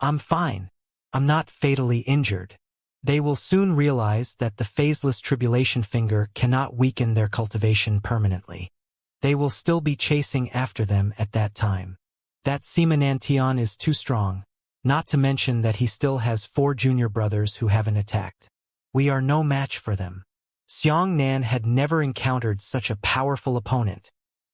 Speaker 1: "I'm fine. I'm not fatally injured. They will soon realize that the phaseless tribulation finger cannot weaken their cultivation permanently. They will still be chasing after them at that time. That Sima Nantian is too strong, not to mention that he still has 4 junior brothers who haven't attacked. We are no match for them." Xiangnan had never encountered such a powerful opponent.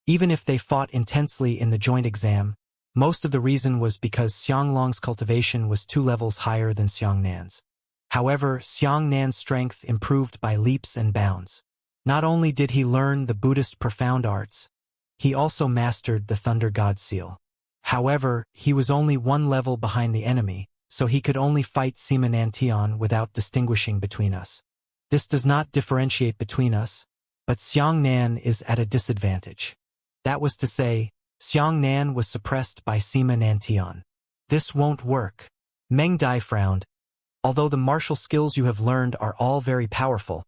Speaker 1: Even if they fought intensely in the joint exam, most of the reason was because Xianglong's cultivation was 2 levels higher than Xiangnan's. However, Xiangnan's strength improved by leaps and bounds. Not only did he learn the Buddhist profound arts, he also mastered the Thunder God Seal. However, he was only 1 level behind the enemy, so he could only fight Sima Nantian without distinguishing between us. This does not differentiate between us, but Xiangnan is at a disadvantage. That was to say, Xiangnan was suppressed by Sima Nantian. "This won't work." Meng Dai frowned. "Although the martial skills you have learned are all very powerful,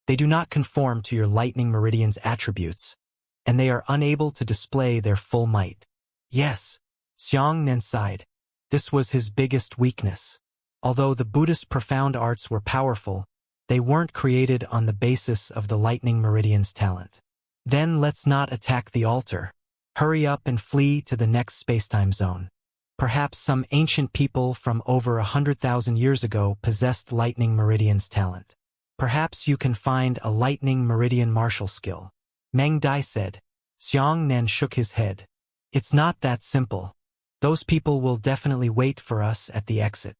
Speaker 1: they do not conform to your lightning meridian's attributes, and they are unable to display their full might." "Yes," Xiangnan sighed. This was his biggest weakness. Although the Buddhist profound arts were powerful, they weren't created on the basis of the lightning meridian's talent. "Then let's not attack the altar. Hurry up and flee to the next spacetime zone. Perhaps some ancient people from over 100,000 years ago possessed lightning meridian's talent. Perhaps you can find a lightning meridian martial skill," Meng Dai said. Xiangnan shook his head. "It's not that simple. Those people will definitely wait for us at the exit."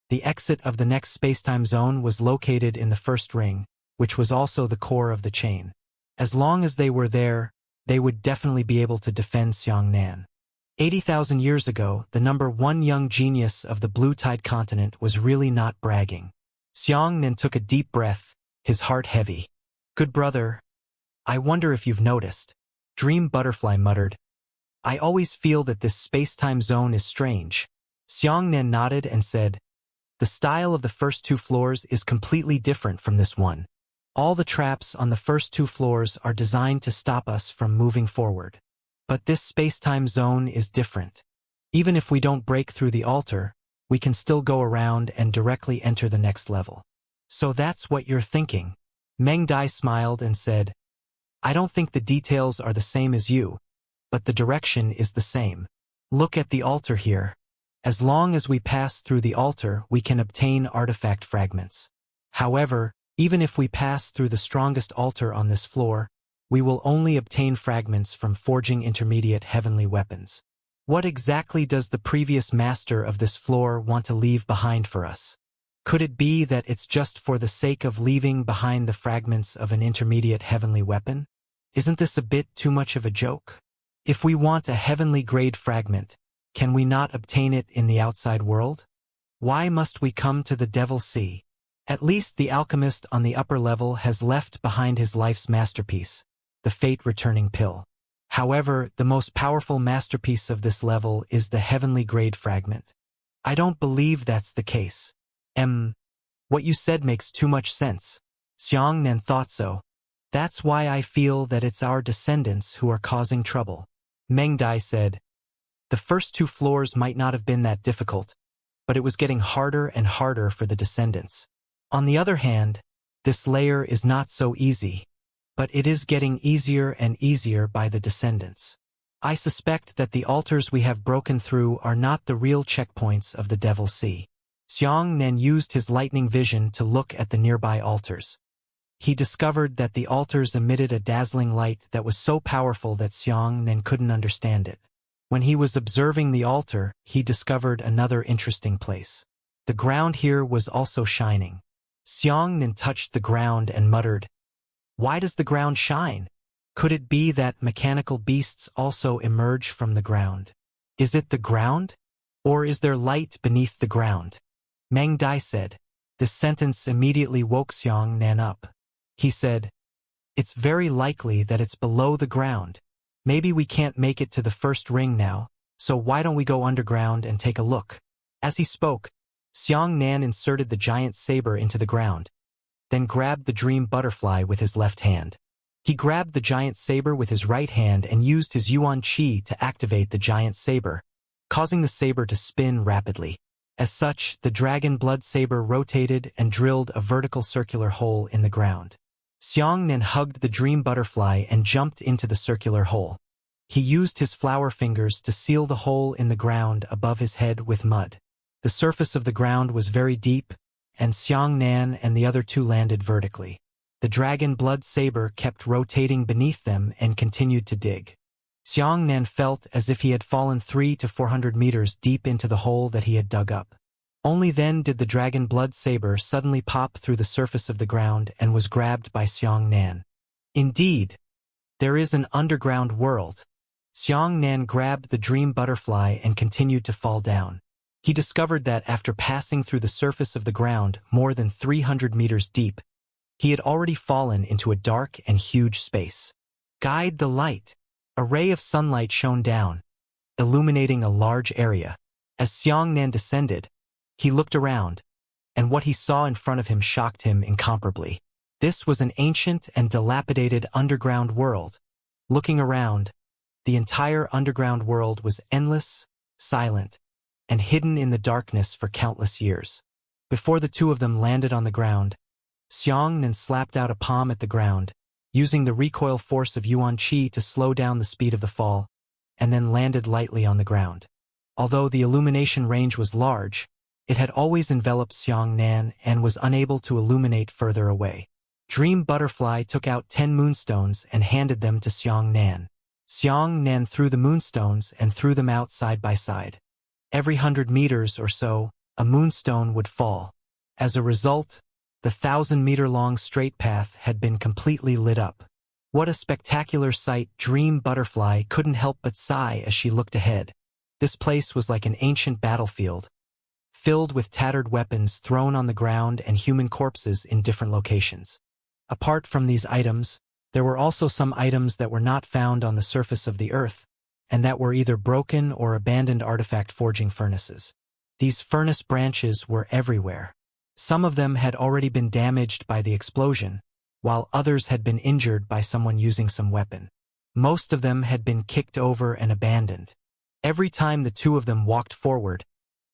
Speaker 1: The exit of the next spacetime zone was located in the first ring, which was also the core of the chain. As long as they were there, they would definitely be able to defend Xiangnan. 80,000 years ago, the number 1 young genius of the Blue Tide continent was really not bragging. Xiangnan took a deep breath, his heart heavy. "Good brother, I wonder if you've noticed," Dream Butterfly muttered. "I always feel that this space-time zone is strange." Xiangnan nodded and said, "The style of the first 2 floors is completely different from this one. All the traps on the first 2 floors are designed to stop us from moving forward. But this space-time zone is different. Even if we don't break through the altar, we can still go around and directly enter the next level." "So that's what you're thinking." Meng Dai smiled and said, "I don't think the details are the same as you, but the direction is the same. Look at the altar here. As long as we pass through the altar, we can obtain artifact fragments. However, even if we pass through the strongest altar on this floor, we will only obtain fragments from forging intermediate heavenly weapons. What exactly does the previous master of this floor want to leave behind for us? Could it be that it's just for the sake of leaving behind the fragments of an intermediate heavenly weapon? Isn't this a bit too much of a joke? If we want a heavenly grade fragment, can we not obtain it in the outside world? Why must we come to the Devil's Sea? At least the alchemist on the upper level has left behind his life's masterpiece, the fate-returning pill. However, the most powerful masterpiece of this level is the heavenly grade fragment. I don't believe that's the case. What you said makes too much sense. Xiangnan thought so. That's why I feel that it's our descendants who are causing trouble. Meng Dai said, The first 2 floors might not have been that difficult, but it was getting harder and harder for the descendants. On the other hand, this layer is not so easy, but it is getting easier and easier by the descendants. I suspect that the altars we have broken through are not the real checkpoints of the Devil Sea. Xianxia used his lightning vision to look at the nearby altars. He discovered that the altars emitted a dazzling light that was so powerful that Xianxia couldn't understand it. When he was observing the altar, he discovered another interesting place. The ground here was also shining. Xianxia touched the ground and muttered, "Why does the ground shine? Could it be that mechanical beasts also emerge from the ground? Is it the ground? Or is there light beneath the ground?" Meng Dai said. This sentence immediately woke Xianxia up. He said, "It's very likely that it's below the ground. Maybe we can't make it to the first ring now, so why don't we go underground and take a look?" As he spoke, Xianxia inserted the giant saber into the ground, then grabbed the dream butterfly with his left hand. He grabbed the giant saber with his right hand and used his yuan qi to activate the giant saber, causing the saber to spin rapidly. As such, the dragon blood saber rotated and drilled a vertical circular hole in the ground. Xianxia hugged the dream butterfly and jumped into the circular hole. He used his flower fingers to seal the hole in the ground above his head with mud. The surface of the ground was very deep, and Xianxia and the other 2 landed vertically. The dragon blood saber kept rotating beneath them and continued to dig. Xianxia felt as if he had fallen 300 to 400 meters deep into the hole that he had dug up. Only then did the dragon blood saber suddenly pop through the surface of the ground and was grabbed by Xianxia. Indeed, there is an underground world. Xianxia grabbed the dream butterfly and continued to fall down. He discovered that after passing through the surface of the ground more than 300 meters deep, he had already fallen into a dark and huge space. Guide the light. A ray of sunlight shone down, illuminating a large area. As Xianxia descended, he looked around, and what he saw in front of him shocked him incomparably. This was an ancient and dilapidated underground world. Looking around, the entire underground world was endless, silent, and hidden in the darkness for countless years. Before the 2 of them landed on the ground, Xianxia slapped out a palm at the ground, using the recoil force of yuan qi to slow down the speed of the fall, and then landed lightly on the ground. Although the illumination range was large, it had always enveloped Xianxia and was unable to illuminate further away. Dream Butterfly took out 10 moonstones and handed them to Xianxia. Xianxia threw the moonstones and threw them out side by side. Every 100 meters or so, a moonstone would fall. As a result, the 1,000-meter-long straight path had been completely lit up. What a spectacular sight! Dream Butterfly couldn't help but sigh as she looked ahead. This place was like an ancient battlefield, filled with tattered weapons thrown on the ground and human corpses in different locations. Apart from these items, there were also some items that were not found on the surface of the earth, and that were either broken or abandoned artifact forging furnaces. These furnace branches were everywhere. Some of them had already been damaged by the explosion, while others had been injured by someone using some weapon. Most of them had been kicked over and abandoned. Every time the 2 of them walked forward,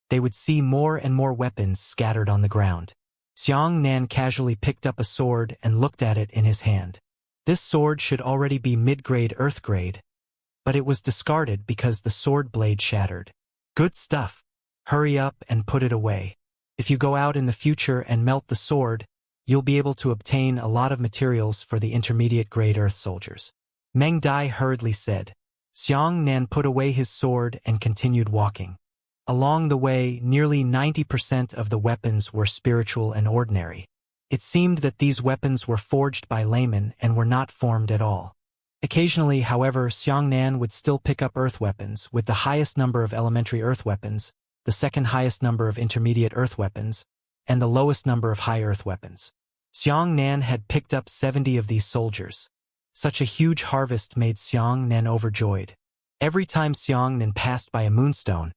Speaker 1: they would see more and more weapons scattered on the ground. Xianxia casually picked up a sword and looked at it in his hand. This sword should already be mid-grade earth grade, but it was discarded because the sword blade shattered. Good stuff. Hurry up and put it away. If you go out in the future and melt the sword, you'll be able to obtain a lot of materials for the intermediate-grade earth soldiers. Meng Dai hurriedly said. Xianxia put away his sword and continued walking. Along the way, nearly 90% of the weapons were spiritual and ordinary. It seemed that these weapons were forged by laymen and were not formed at all. Occasionally, however, Xianxia would still pick up earth weapons, with the highest number of elementary earth weapons, the second highest number of intermediate earth weapons, and the lowest number of high earth weapons. Xianxia had picked up 70 of these soldiers. Such a huge harvest made Xianxia overjoyed. Every time Xianxia passed by a moonstone,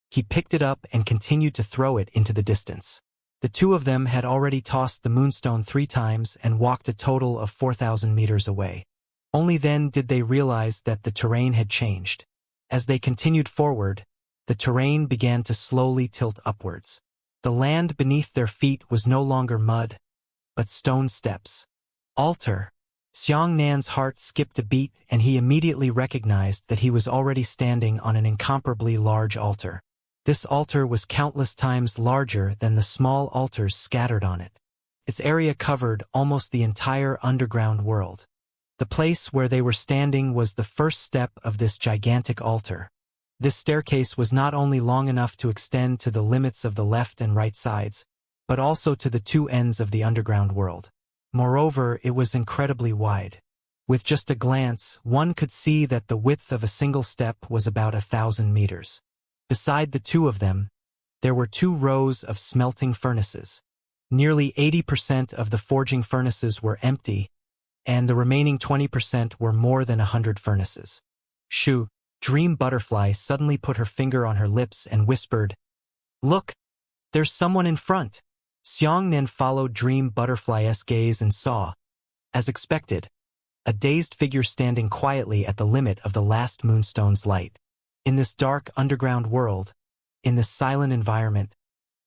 Speaker 1: he picked it up and continued to throw it into the distance. The 2 of them had already tossed the moonstone 3 times and walked a total of 4,000 meters away. Only then did they realize that the terrain had changed. As they continued forward, the terrain began to slowly tilt upwards. The land beneath their feet was no longer mud, but stone steps. Altar. Xiangnan's heart skipped a beat and he immediately recognized that he was already standing on an incomparably large altar. This altar was countless times larger than the small altars scattered on it. Its area covered almost the entire underground world. The place where they were standing was the first step of this gigantic altar. This staircase was not only long enough to extend to the limits of the left and right sides, but also to the two ends of the underground world. Moreover, it was incredibly wide. With just a glance, one could see that the width of a single step was about 1,000 meters. Beside the two of them, there were 2 rows of smelting furnaces. Nearly 80% of the forging furnaces were empty, and the remaining 20% were more than 100 furnaces. Shu, Dream Butterfly, suddenly put her finger on her lips and whispered, "Look, there's someone in front." Xiangnan followed Dream Butterfly's gaze and saw, as expected, a dazed figure standing quietly at the limit of the last moonstone's light. In this dark underground world, in this silent environment,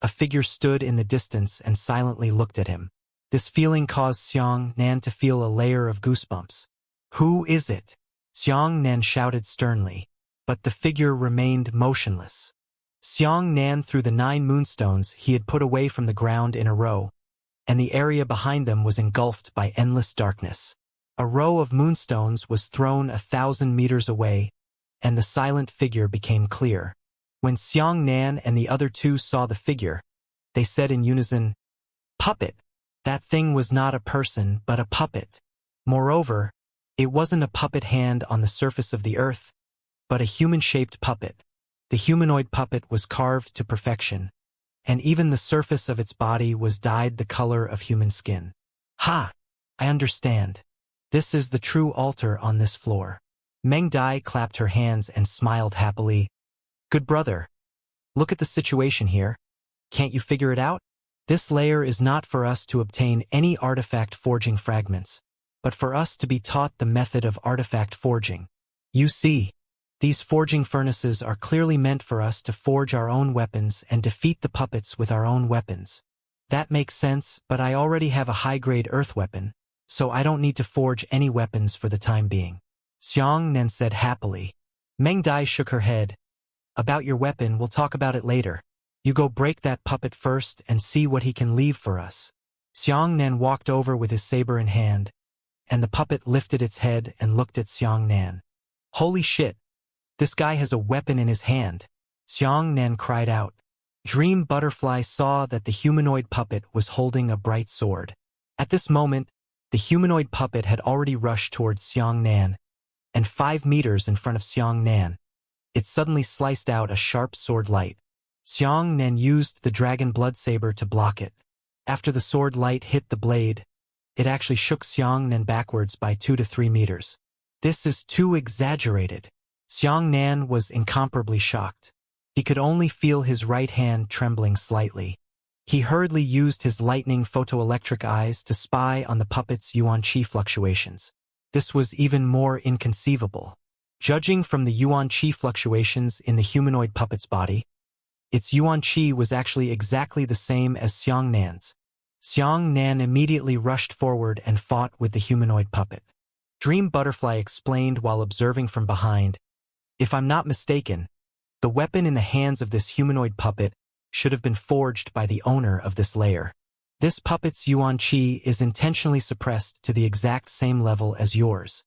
Speaker 1: a figure stood in the distance and silently looked at him. This feeling caused Xiangnan to feel a layer of goosebumps. "Who is it?" Xiangnan shouted sternly, but the figure remained motionless. Xiangnan threw the 9 moonstones he had put away from the ground in a row, and the area behind them was engulfed by endless darkness. A row of moonstones was thrown 1,000 meters away, and the silent figure became clear. When Xiangnan and the other 2 saw the figure, they said in unison, "Puppet." That thing was not a person, but a puppet. Moreover, it wasn't a puppet hand on the surface of the earth, but a human-shaped puppet. The humanoid puppet was carved to perfection, and even the surface of its body was dyed the color of human skin. "Ha! I understand. This is the true altar on this floor." Meng Dai clapped her hands and smiled happily. "Good brother. Look at the situation here. Can't you figure it out? This layer is not for us to obtain any artifact forging fragments, but for us to be taught the method of artifact forging. You see, these forging furnaces are clearly meant for us to forge our own weapons and defeat the puppets with our own weapons. That makes sense, but I already have a high-grade earth weapon, so I don't need to forge any weapons for the time being," Xiangnan said happily. Meng Dai shook her head. "About your weapon, we'll talk about it later. You go break that puppet first and see what he can leave for us." Xiangnan walked over with his saber in hand, and the puppet lifted its head and looked at Xiangnan. "Holy shit! This guy has a weapon in his hand," Xiangnan cried out. Dream Butterfly saw that the humanoid puppet was holding a bright sword. At this moment, the humanoid puppet had already rushed towards Xiangnan, and 5 meters in front of Xiangnan, it suddenly sliced out a sharp sword light. Xiangnan used the dragon blood saber to block it. After the sword light hit the blade, it actually shook Xiangnan backwards by 2 to 3 meters. "This is too exaggerated." Xiangnan was incomparably shocked. He could only feel his right hand trembling slightly. He hurriedly used his lightning photoelectric eyes to spy on the puppet's yuan qi fluctuations. This was even more inconceivable. Judging from the yuan qi fluctuations in the humanoid puppet's body, its yuan qi was actually exactly the same as Xiangnan's. Xiangnan immediately rushed forward and fought with the humanoid puppet. Dream Butterfly explained while observing from behind, "If I'm not mistaken, the weapon in the hands of this humanoid puppet should have been forged by the owner of this layer. This puppet's yuan qi is intentionally suppressed to the exact same level as yours.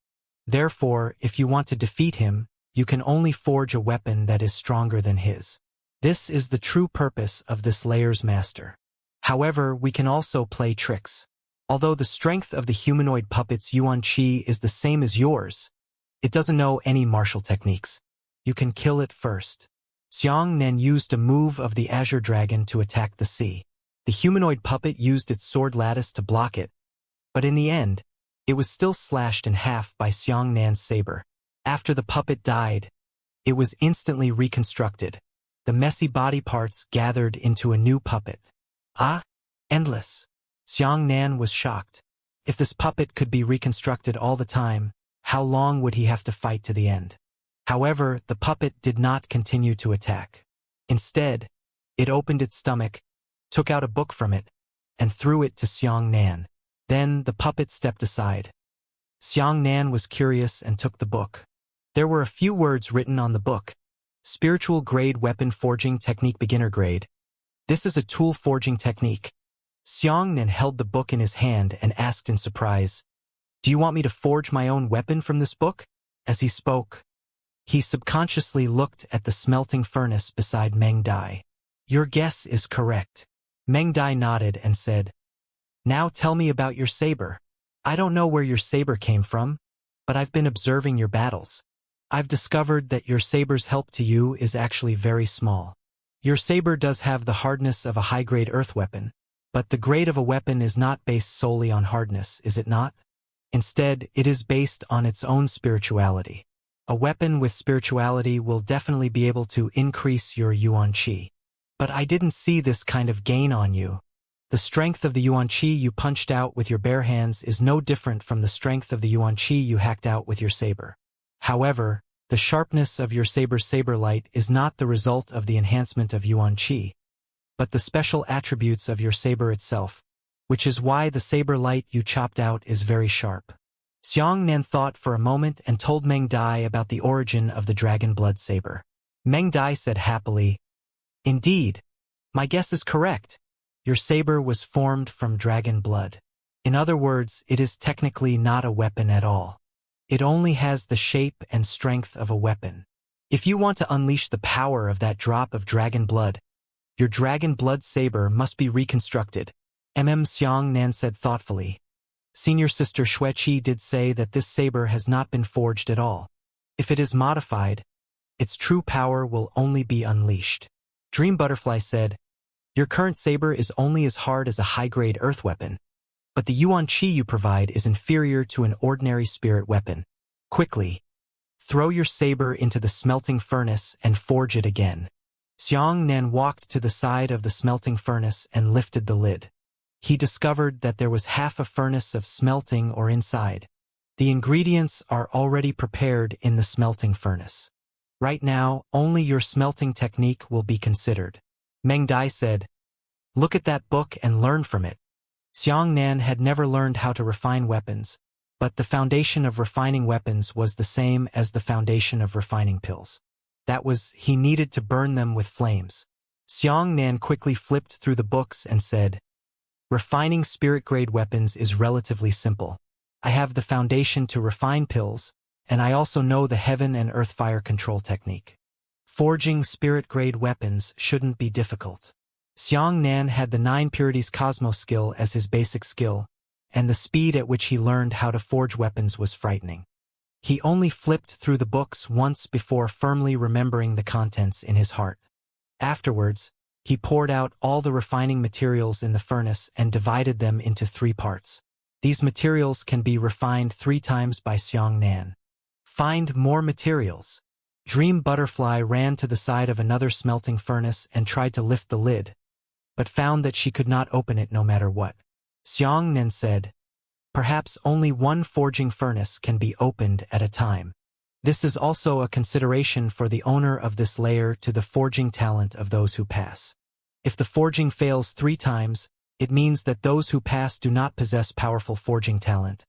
Speaker 1: Therefore, if you want to defeat him, you can only forge a weapon that is stronger than his. This is the true purpose of this layer's master. However, we can also play tricks. Although the strength of the humanoid puppet's yuan qi is the same as yours, it doesn't know any martial techniques. You can kill it first." Xiangnan used a move of the Azure Dragon to attack the sea. The humanoid puppet used its sword lattice to block it, but in the end, it was still slashed in half by Xiangnan's saber. After the puppet died, it was instantly reconstructed. The messy body parts gathered into a new puppet. "Ah, endless." Xiangnan was shocked. If this puppet could be reconstructed all the time, how long would he have to fight to the end? However, the puppet did not continue to attack. Instead, it opened its stomach, took out a book from it, and threw it to Xiang Nan. Then the puppet stepped aside. Xiang Nan was curious and took the book. There were a few words written on the book. Spiritual grade weapon forging technique, beginner grade. This is a tool forging technique. Xiang Nan held the book in his hand and asked in surprise, "Do you want me to forge my own weapon from this book?" As he spoke, he subconsciously looked at the smelting furnace beside Meng Dai. "Your guess is correct." Meng Dai nodded and said, "Now tell me about your saber. I don't know where your saber came from, but I've been observing your battles. I've discovered that your saber's help to you is actually very small. Your saber does have the hardness of a high-grade earth weapon, but the grade of a weapon is not based solely on hardness, is it not? Instead, it is based on its own spirituality. A weapon with spirituality will definitely be able to increase your yuan qi. But I didn't see this kind of gain on you. The strength of the yuan qi you punched out with your bare hands is no different from the strength of the yuan qi you hacked out with your saber. However, the sharpness of your saber's saber light is not the result of the enhancement of yuan qi, but the special attributes of your saber itself, which is why the saber light you chopped out is very sharp." Xiang Nan thought for a moment and told Meng Dai about the origin of the dragon blood saber. Meng Dai said happily, "Indeed, my guess is correct. Your saber was formed from dragon blood. In other words, it is technically not a weapon at all. It only has the shape and strength of a weapon. If you want to unleash the power of that drop of dragon blood, your dragon blood saber must be reconstructed." Xiang Nan said thoughtfully. "Senior Sister Xueqi did say that this saber has not been forged at all. If it is modified, its true power will only be unleashed." Dream Butterfly said, "Your current saber is only as hard as a high-grade earth weapon, but the yuan qi you provide is inferior to an ordinary spirit weapon. Quickly, throw your saber into the smelting furnace and forge it again." Xiang Nan walked to the side of the smelting furnace and lifted the lid. He discovered that there was half a furnace of smelting ore inside. The ingredients are already prepared in the smelting furnace. Right now, only your smelting technique will be considered. Meng Dai said, "Look at that book and learn from it." Xiang Nan had never learned how to refine weapons, but the foundation of refining weapons was the same as the foundation of refining pills. That was, he needed to burn them with flames. Xiang Nan quickly flipped through the books and said, "Refining spirit-grade weapons is relatively simple. I have the foundation to refine pills, and I also know the heaven and earth fire control technique. Forging spirit-grade weapons shouldn't be difficult." Xiang Nan had the 9 purities cosmos skill as his basic skill, and the speed at which he learned how to forge weapons was frightening. He only flipped through the books once before firmly remembering the contents in his heart. Afterwards, he poured out all the refining materials in the furnace and divided them into 3 parts. These materials can be refined 3 times by Xiang Nan. Find more materials. Dream Butterfly ran to the side of another smelting furnace and tried to lift the lid, but found that she could not open it no matter what. Xiang Nan said, "Perhaps only one forging furnace can be opened at a time. This is also a consideration for the owner of this layer to the forging talent of those who pass. If the forging fails 3 times, it means that those who pass do not possess powerful forging talent.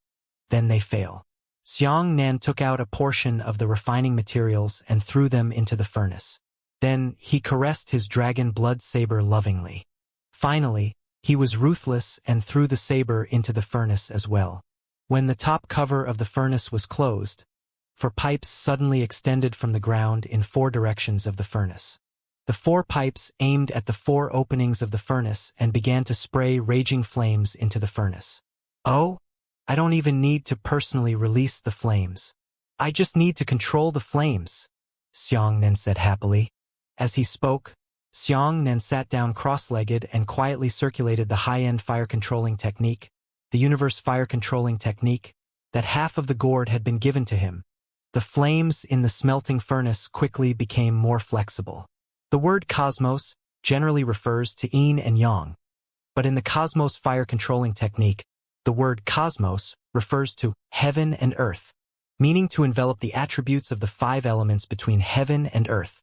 Speaker 1: Then they fail." Xiang Nan took out a portion of the refining materials and threw them into the furnace. Then he caressed his dragon blood saber lovingly. Finally, he was ruthless and threw the saber into the furnace as well. When the top cover of the furnace was closed, 4 pipes suddenly extended from the ground in 4 directions of the furnace. The 4 pipes aimed at the 4 openings of the furnace and began to spray raging flames into the furnace. "Oh, I don't even need to personally release the flames. I just need to control the flames," Xiang Nan said happily. As he spoke, Xiang Nan sat down cross-legged and quietly circulated the high-end fire-controlling technique, the universe fire-controlling technique, that half of the gourd had been given to him. The flames in the smelting furnace quickly became more flexible. The word cosmos generally refers to yin and yang, but in the cosmos fire-controlling technique, the word cosmos refers to heaven and earth. meaning to envelop the attributes of the 5 elements between heaven and earth.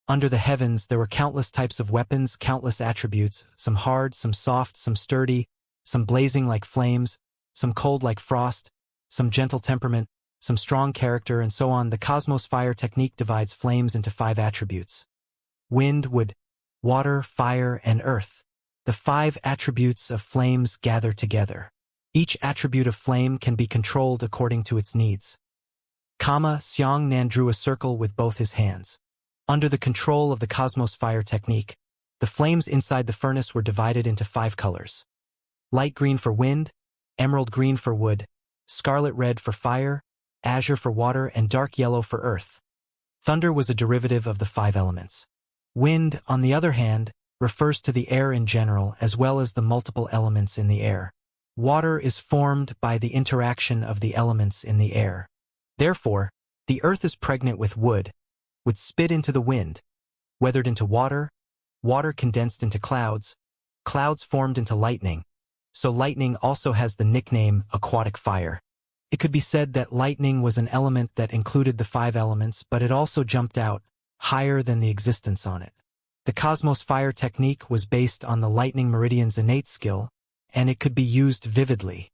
Speaker 1: Under the heavens, there were countless types of weapons, countless attributes, some hard, some soft, some sturdy, some blazing like flames, some cold like frost, some gentle temperament, some strong character, and so on. The cosmos fire technique divides flames into 5 attributes: wind, wood, water, fire, and earth. The 5 attributes of flames gather together. Each attribute of flame can be controlled according to its needs. Xianxia drew a circle with both his hands. Under the control of the cosmos fire technique, the flames inside the furnace were divided into 5 colors: light green for wind, emerald green for wood, scarlet red for fire, azure for water, and dark yellow for earth. Thunder was a derivative of the 5 elements. Wind, on the other hand, refers to the air in general as well as the multiple elements in the air. Water is formed by the interaction of the elements in the air. Therefore, the earth is pregnant with wood spit into the wind, weathered into water, water condensed into clouds, clouds formed into lightning. So lightning also has the nickname aquatic fire. It could be said that lightning was an element that included the 5 elements, but it also jumped out higher than the existence on it. The cosmos fire technique was based on the lightning meridian's innate skill, and it could be used vividly.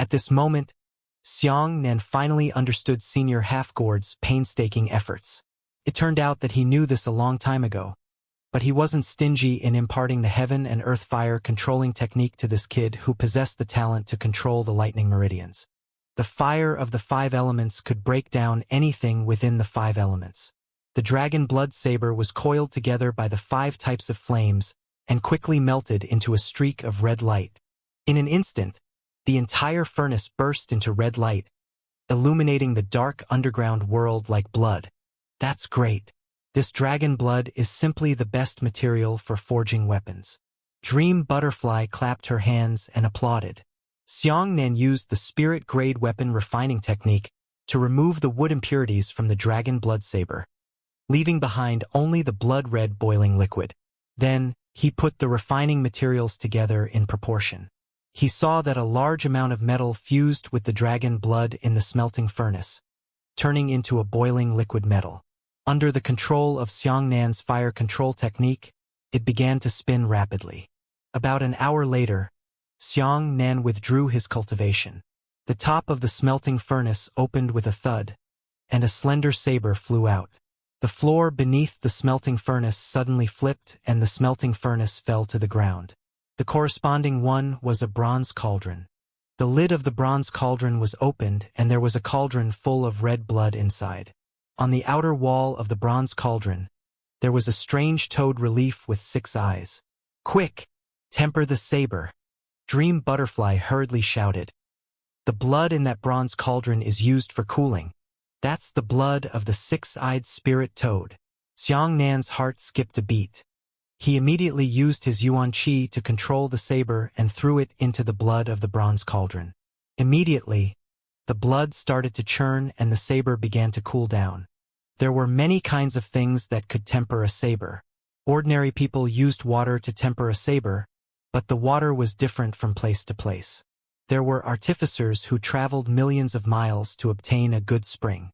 Speaker 1: At this moment, Xianxia finally understood Senior Half-Gourd's painstaking efforts. It turned out that he knew this a long time ago, but he wasn't stingy in imparting the heaven and earth fire controlling technique to this kid who possessed the talent to control the lightning meridians. The fire of the 5 elements could break down anything within the 5 elements. The dragon blood saber was coiled together by the 5 types of flames and quickly melted into a streak of red light. In an instant, the entire furnace burst into red light, illuminating the dark underground world like blood. That's great. This dragon blood is simply the best material for forging weapons. Dream Butterfly clapped her hands and applauded. Xianxia used the spirit-grade weapon refining technique to remove the wood impurities from the dragon blood saber, leaving behind only the blood-red boiling liquid. Then, he put the refining materials together in proportion. He saw that a large amount of metal fused with the dragon blood in the smelting furnace, turning into a boiling liquid metal. Under the control of Xianxia's fire control technique, it began to spin rapidly. About an hour later, Xianxia withdrew his cultivation. The top of the smelting furnace opened with a thud, and a slender saber flew out. The floor beneath the smelting furnace suddenly flipped and the smelting furnace fell to the ground. The corresponding one was a bronze cauldron. The lid of the bronze cauldron was opened and there was a cauldron full of red blood inside. On the outer wall of the bronze cauldron, there was a strange toad relief with 6 eyes. "Quick! Temper the saber!" Dream Butterfly hurriedly shouted. "The blood in that bronze cauldron is used for cooling. That's the blood of the 6-eyed spirit toad." Xianxia's heart skipped a beat. He immediately used his yuan qi to control the saber and threw it into the blood of the bronze cauldron. Immediately, the blood started to churn and the saber began to cool down. There were many kinds of things that could temper a saber. Ordinary people used water to temper a saber, but the water was different from place to place. There were artificers who traveled millions of miles to obtain a good spring.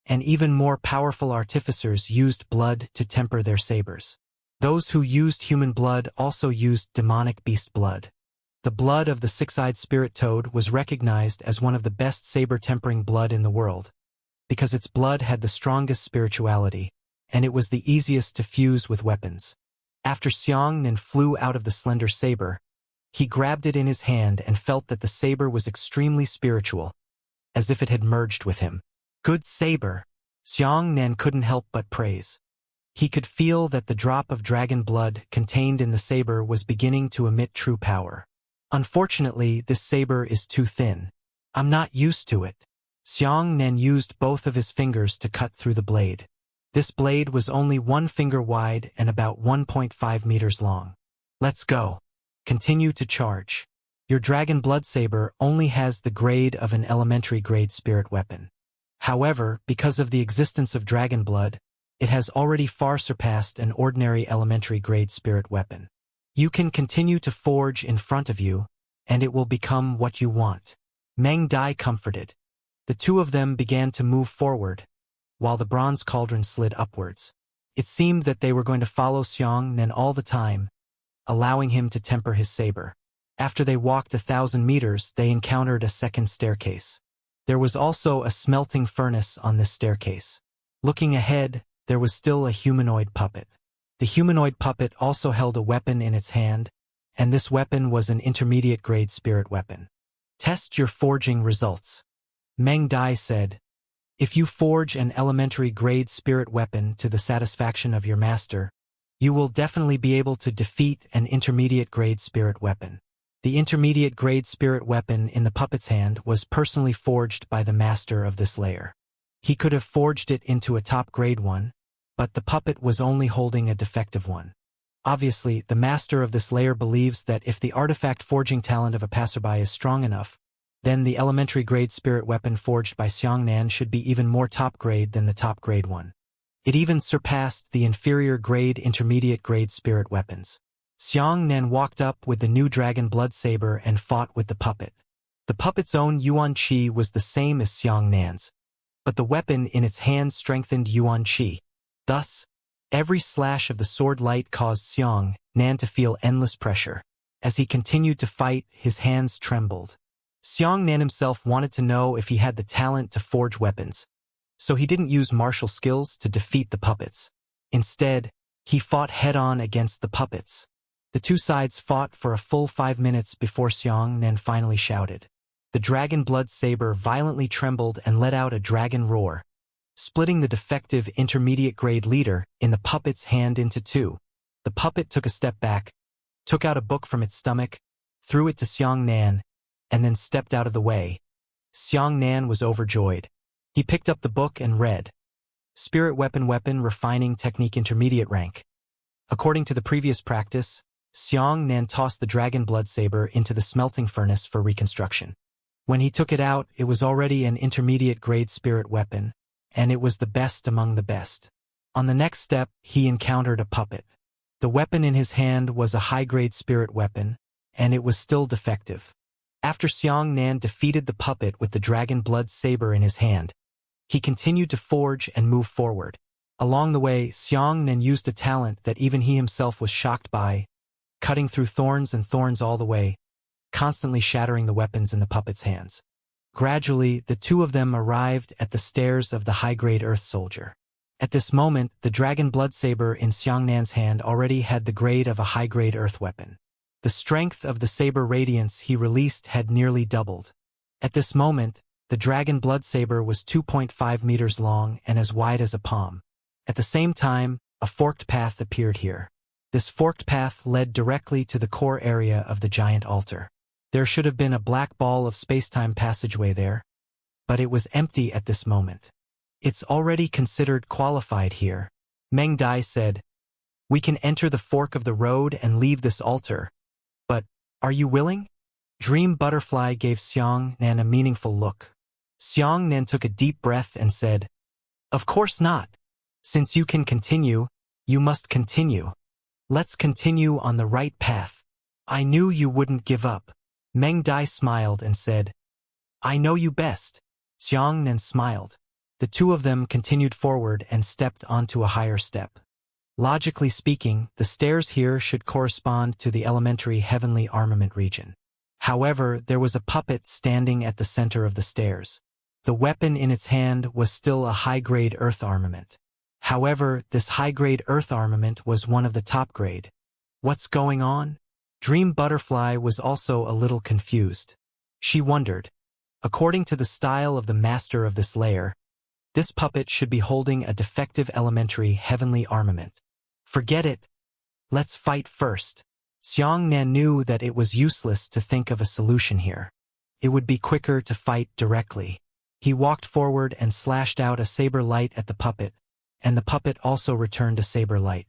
Speaker 1: And even more powerful artificers used blood to temper their sabers. Those who used human blood also used demonic beast blood. The blood of the 6-eyed spirit toad was recognized as one of the best saber-tempering blood in the world, because its blood had the strongest spirituality, and it was the easiest to fuse with weapons. After Xianxia flew out of the slender saber, he grabbed it in his hand and felt that the saber was extremely spiritual, as if it had merged with him. "Good saber!" Xianxia couldn't help but praise. He could feel that the drop of dragon blood contained in the saber was beginning to emit true power. "Unfortunately, this saber is too thin. I'm not used to it." Xianxia used both of his fingers to cut through the blade. This blade was only 1 finger wide and about 1.5 meters long. "Let's go. Continue to charge. Your dragon blood saber only has the grade of an elementary grade spirit weapon. However, because of the existence of dragon blood, it has already far surpassed an ordinary elementary grade spirit weapon. You can continue to forge in front of you, and it will become what you want." Meng Dai comforted. The two of them began to move forward, while the bronze cauldron slid upwards. It seemed that they were going to follow Xianxia all the time, allowing him to temper his saber. After they walked 1,000 meters, they encountered a second staircase. There was also a smelting furnace on this staircase. Looking ahead, there was still a humanoid puppet. The humanoid puppet also held a weapon in its hand, and this weapon was an intermediate-grade spirit weapon. Test your forging results. Meng Dai said, if you forge an elementary-grade spirit weapon to the satisfaction of your master, you will definitely be able to defeat an intermediate-grade spirit weapon. The intermediate-grade spirit weapon in the puppet's hand was personally forged by the master of this layer. He could have forged it into a top-grade one, but the puppet was only holding a defective one. Obviously, the master of this layer believes that if the artifact forging talent of a passerby is strong enough, then the elementary-grade spirit weapon forged by Xianxia should be even more top-grade than the top-grade one. It even surpassed the inferior-grade intermediate-grade spirit weapons. Xianxia walked up with the new dragon blood saber and fought with the puppet. The puppet's own yuan qi was the same as Xianxia's, but the weapon in its hand strengthened yuan qi. Thus, every slash of the sword light caused Xianxia to feel endless pressure. As he continued to fight, his hands trembled. Xianxia himself wanted to know if he had the talent to forge weapons, so he didn't use martial skills to defeat the puppets. Instead, he fought head-on against the puppets. The two sides fought for a full 5 minutes before Xianxia finally shouted. The dragon blood saber violently trembled and let out a dragon roar, splitting the defective intermediate-grade leader in the puppet's hand into two. The puppet took a step back, took out a book from its stomach, threw it to Xianxia, and then stepped out of the way. Xianxia was overjoyed. He picked up the book and read, Spirit Weapon Refining Technique Intermediate Rank. According to the previous practice, Xianxia tossed the dragon blood saber into the smelting furnace for reconstruction. When he took it out, it was already an intermediate-grade spirit weapon, and it was the best among the best. On the next step, he encountered a puppet. The weapon in his hand was a high-grade spirit weapon, and it was still defective. After Xianxia defeated the puppet with the dragon blood saber in his hand, he continued to forge and move forward. Along the way, Xianxia used a talent that even he himself was shocked by, cutting through thorns and thorns all the way, constantly shattering the weapons in the puppet's hands. Gradually, the two of them arrived at the stairs of the high-grade earth soldier. At this moment, the dragon blood saber in Xianxia's hand already had the grade of a high-grade earth weapon. The strength of the saber radiance he released had nearly doubled. At this moment, the dragon blood saber was 2.5 meters long and as wide as a palm. At the same time, a forked path appeared here. This forked path led directly to the core area of the giant altar. There should have been a black ball of space-time passageway there, but it was empty at this moment. It's already considered qualified here. Meng Dai said, we can enter the fork of the road and leave this altar, but are you willing? Dream Butterfly gave Xianxia a meaningful look. Xianxia took a deep breath and said, of course not. Since you can continue, you must continue. Let's continue on the right path. I knew you wouldn't give up. Meng Dai smiled and said, I know you best. Xianxia smiled. The two of them continued forward and stepped onto a higher step. Logically speaking, the stairs here should correspond to the elementary heavenly armament region. However, there was a puppet standing at the center of the stairs. The weapon in its hand was still a high-grade earth armament. However, this high-grade earth armament was one of the top-grade. What's going on? Dream Butterfly was also a little confused. She wondered. According to the style of the master of this layer, this puppet should be holding a defective elementary heavenly armament. Forget it. Let's fight first. Xianxia knew that it was useless to think of a solution here. It would be quicker to fight directly. He walked forward and slashed out a saber light at the puppet, and the puppet also returned a saber light.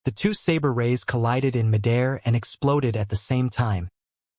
Speaker 1: The two saber rays collided in midair and exploded at the same time,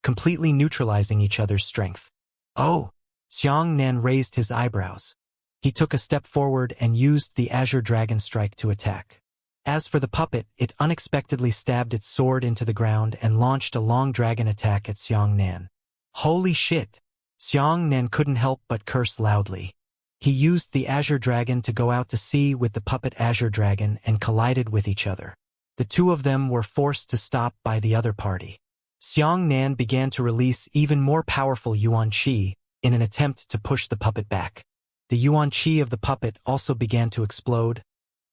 Speaker 1: completely neutralizing each other's strength. Oh! Xianxia raised his eyebrows. He took a step forward and used the Azure Dragon Strike to attack. As for the puppet, it unexpectedly stabbed its sword into the ground and launched a long dragon attack at Xianxia. Holy shit! Xianxia couldn't help but curse loudly. He used the Azure Dragon to go out to sea with the puppet Azure Dragon and collided with each other. The two of them were forced to stop by the other party. Xianxia began to release even more powerful Yuan Qi in an attempt to push the puppet back. The Yuan Qi of the puppet also began to explode,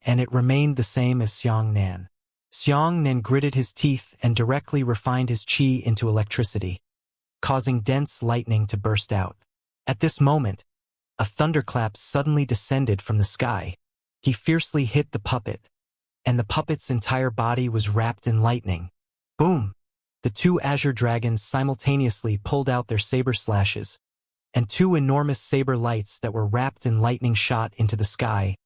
Speaker 1: and it remained the same as Xianxia. Xianxia gritted his teeth and directly refined his qi into electricity, causing dense lightning to burst out. At this moment, a thunderclap suddenly descended from the sky. He fiercely hit the puppet, and the puppet's entire body was wrapped in lightning. Boom! The two Azure Dragons simultaneously pulled out their saber slashes, and two enormous saber lights that were wrapped in lightning shot into the sky,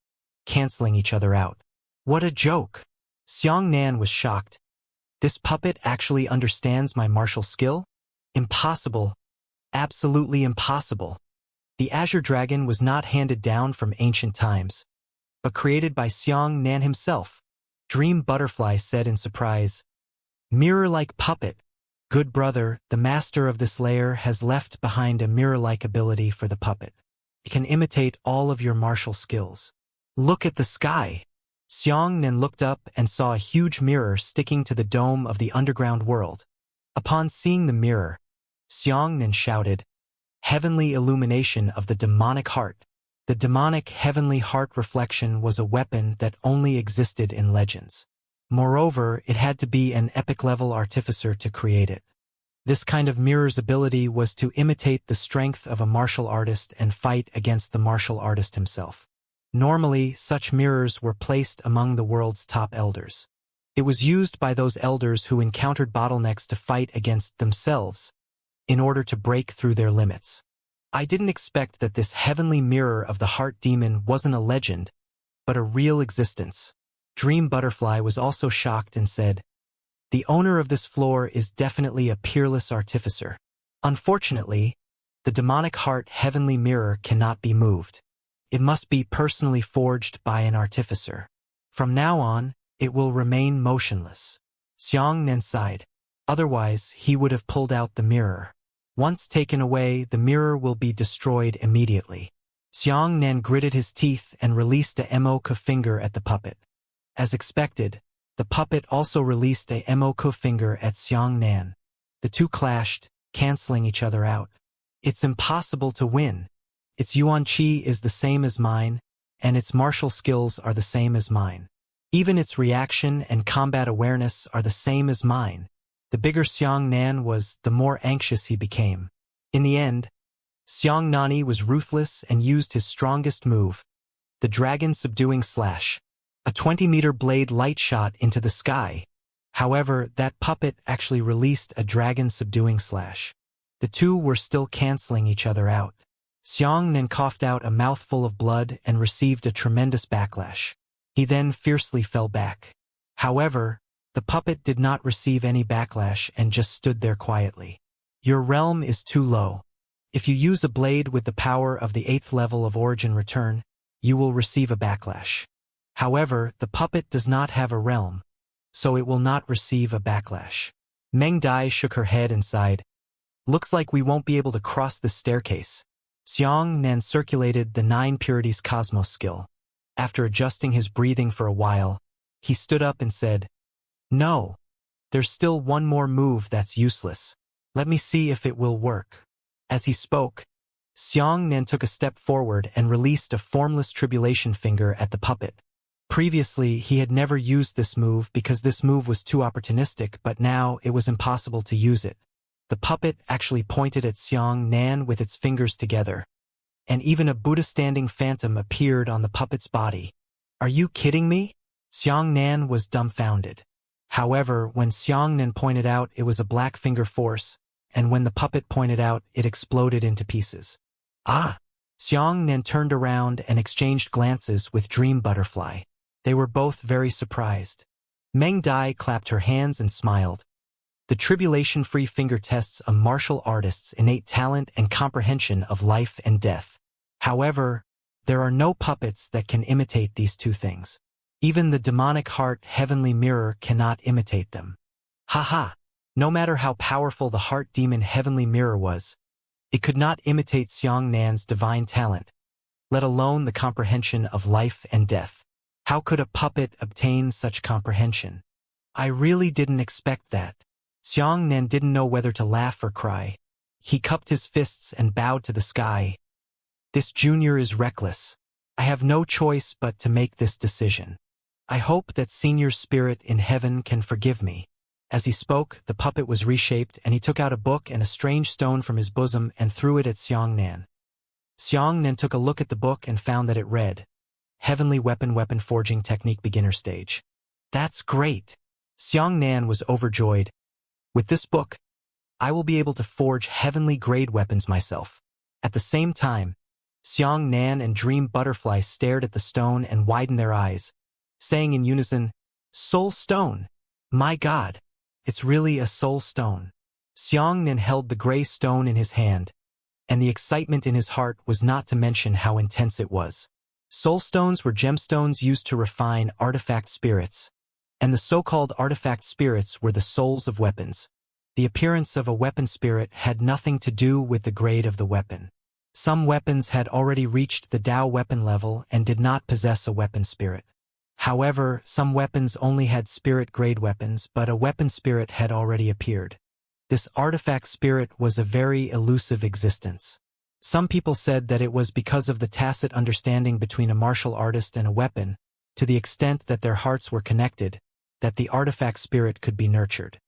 Speaker 1: canceling each other out. What a joke! Xianxia was shocked. This puppet actually understands my martial skill? Impossible. Absolutely impossible. The Azure Dragon was not handed down from ancient times, but created by Xianxia himself. Dream Butterfly said in surprise, "Mirror-like puppet. Good brother, the master of this layer has left behind a mirror-like ability for the puppet. It can imitate all of your martial skills. Look at the sky." Xianxia looked up and saw a huge mirror sticking to the dome of the underground world. Upon seeing the mirror, Xianxia shouted, "Heavenly illumination of the demonic heart." The demonic heavenly heart reflection was a weapon that only existed in legends. Moreover, it had to be an epic-level artificer to create it. This kind of mirror's ability was to imitate the strength of a martial artist and fight against the martial artist himself. Normally, such mirrors were placed among the world's top elders. It was used by those elders who encountered bottlenecks to fight against themselves in order to break through their limits. I didn't expect that this heavenly mirror of the heart demon wasn't a legend, but a real existence. Dream Butterfly was also shocked and said, "The owner of this floor is definitely a peerless artificer. Unfortunately, the demonic heart heavenly mirror cannot be moved. It must be personally forged by an artificer. From now on, it will remain motionless." Xianxia sighed. Otherwise, he would have pulled out the mirror. Once taken away, the mirror will be destroyed immediately. Xianxia gritted his teeth and released a Moku finger at the puppet. As expected, the puppet also released a Moku finger at Xianxia. The two clashed, canceling each other out. It's impossible to win. Its Yuan Qi is the same as mine, and its martial skills are the same as mine. Even its reaction and combat awareness are the same as mine. The bigger Xianxia was, the more anxious he became. In the end, Xianxia was ruthless and used his strongest move, the Dragon Subduing Slash. A 20-meter blade light shot into the sky. However, that puppet actually released a Dragon Subduing Slash. The two were still canceling each other out. Xianxia coughed out a mouthful of blood and received a tremendous backlash. He then fiercely fell back. However, the puppet did not receive any backlash and just stood there quietly. Your realm is too low. If you use a blade with the power of the 8th level of Origin Return, you will receive a backlash. However, the puppet does not have a realm, so it will not receive a backlash. Meng Dai shook her head and sighed. Looks like we won't be able to cross this staircase. Xianxia circulated the 9 Purities Cosmos skill. After adjusting his breathing for a while, he stood up and said, "No, there's still one more move that's useless. Let me see if it will work." As he spoke, Xianxia took a step forward and released a formless tribulation finger at the puppet. Previously, he had never used this move because this move was too opportunistic, but now it was impossible to use it. The puppet actually pointed at Xianxia with its fingers together, and even a Buddha-standing phantom appeared on the puppet's body. Are you kidding me? Xianxia was dumbfounded. However, when Xianxia pointed out it was a black finger force, and when the puppet pointed out it exploded into pieces. Ah! Xianxia turned around and exchanged glances with Dream Butterfly. They were both very surprised. Meng Dai clapped her hands and smiled. The tribulation-free finger tests a martial artist's innate talent and comprehension of life and death. However, there are no puppets that can imitate these two things. Even the demonic heart heavenly mirror cannot imitate them. Haha! No matter how powerful the heart demon heavenly mirror was, It could not imitate Xianxia's divine talent, let alone the comprehension of life and death. How could a puppet obtain such comprehension? I really didn't expect that. Xianxia didn't know whether to laugh or cry. He cupped his fists and bowed to the sky. This junior is reckless. I have no choice but to make this decision. I hope that Senior's spirit in heaven can forgive me. As he spoke, the puppet was reshaped, and he took out a book and a strange stone from his bosom and threw it at Xianxia. Xianxia took a look at the book and found that it read, Heavenly Weapon Forging Technique Beginner Stage. That's great! Xianxia was overjoyed. With this book, I will be able to forge heavenly-grade weapons myself. At the same time, Xianxia and Dream Butterfly stared at the stone and widened their eyes, saying in unison, Soul Stone! My God! It's really a soul stone. Xianxia held the gray stone in his hand, and the excitement in his heart was not to mention how intense it was. Soul stones were gemstones used to refine artifact spirits, and the so-called artifact spirits were the souls of weapons. The appearance of a weapon spirit had nothing to do with the grade of the weapon. Some weapons had already reached the Dao weapon level and did not possess a weapon spirit. However, some weapons only had spirit-grade weapons, but a weapon spirit had already appeared. This artifact spirit was a very elusive existence. Some people said that it was because of the tacit understanding between a martial artist and a weapon, to the extent that their hearts were connected, that the artifact spirit could be nurtured.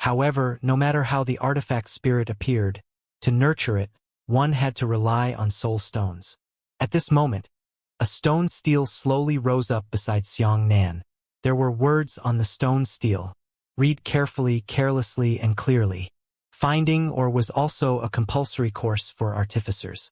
Speaker 1: However, no matter how the artifact spirit appeared, to nurture it, one had to rely on soul stones. At this moment, a stone stele slowly rose up beside Xianxia. There were words on the stone stele. Read carefully, carelessly, and clearly. Finding or was also a compulsory course for artificers.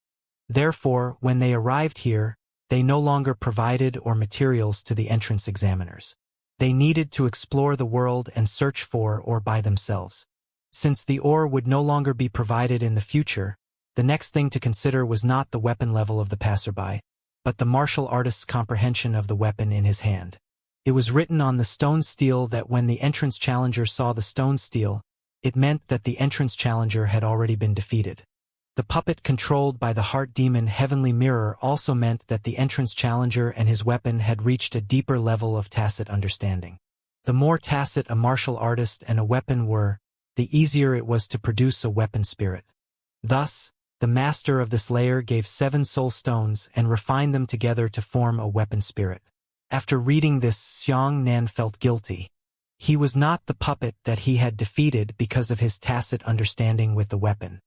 Speaker 1: Therefore, when they arrived here, they no longer provided or materials to the entrance examiners. They needed to explore the world and search for or by themselves. Since the ore would no longer be provided in the future, the next thing to consider was not the weapon level of the passerby, but the martial artist's comprehension of the weapon in his hand. It was written on the stone stele that when the entrance challenger saw the stone stele, it meant that the entrance challenger had already been defeated. The puppet controlled by the heart demon Heavenly Mirror also meant that the entrance challenger and his weapon had reached a deeper level of tacit understanding. The more tacit a martial artist and a weapon were, the easier it was to produce a weapon spirit. Thus, the master of this layer gave 7 soul stones and refined them together to form a weapon spirit. After reading this, Xianxia felt guilty. He was not the puppet that he had defeated because of his tacit understanding with the weapon.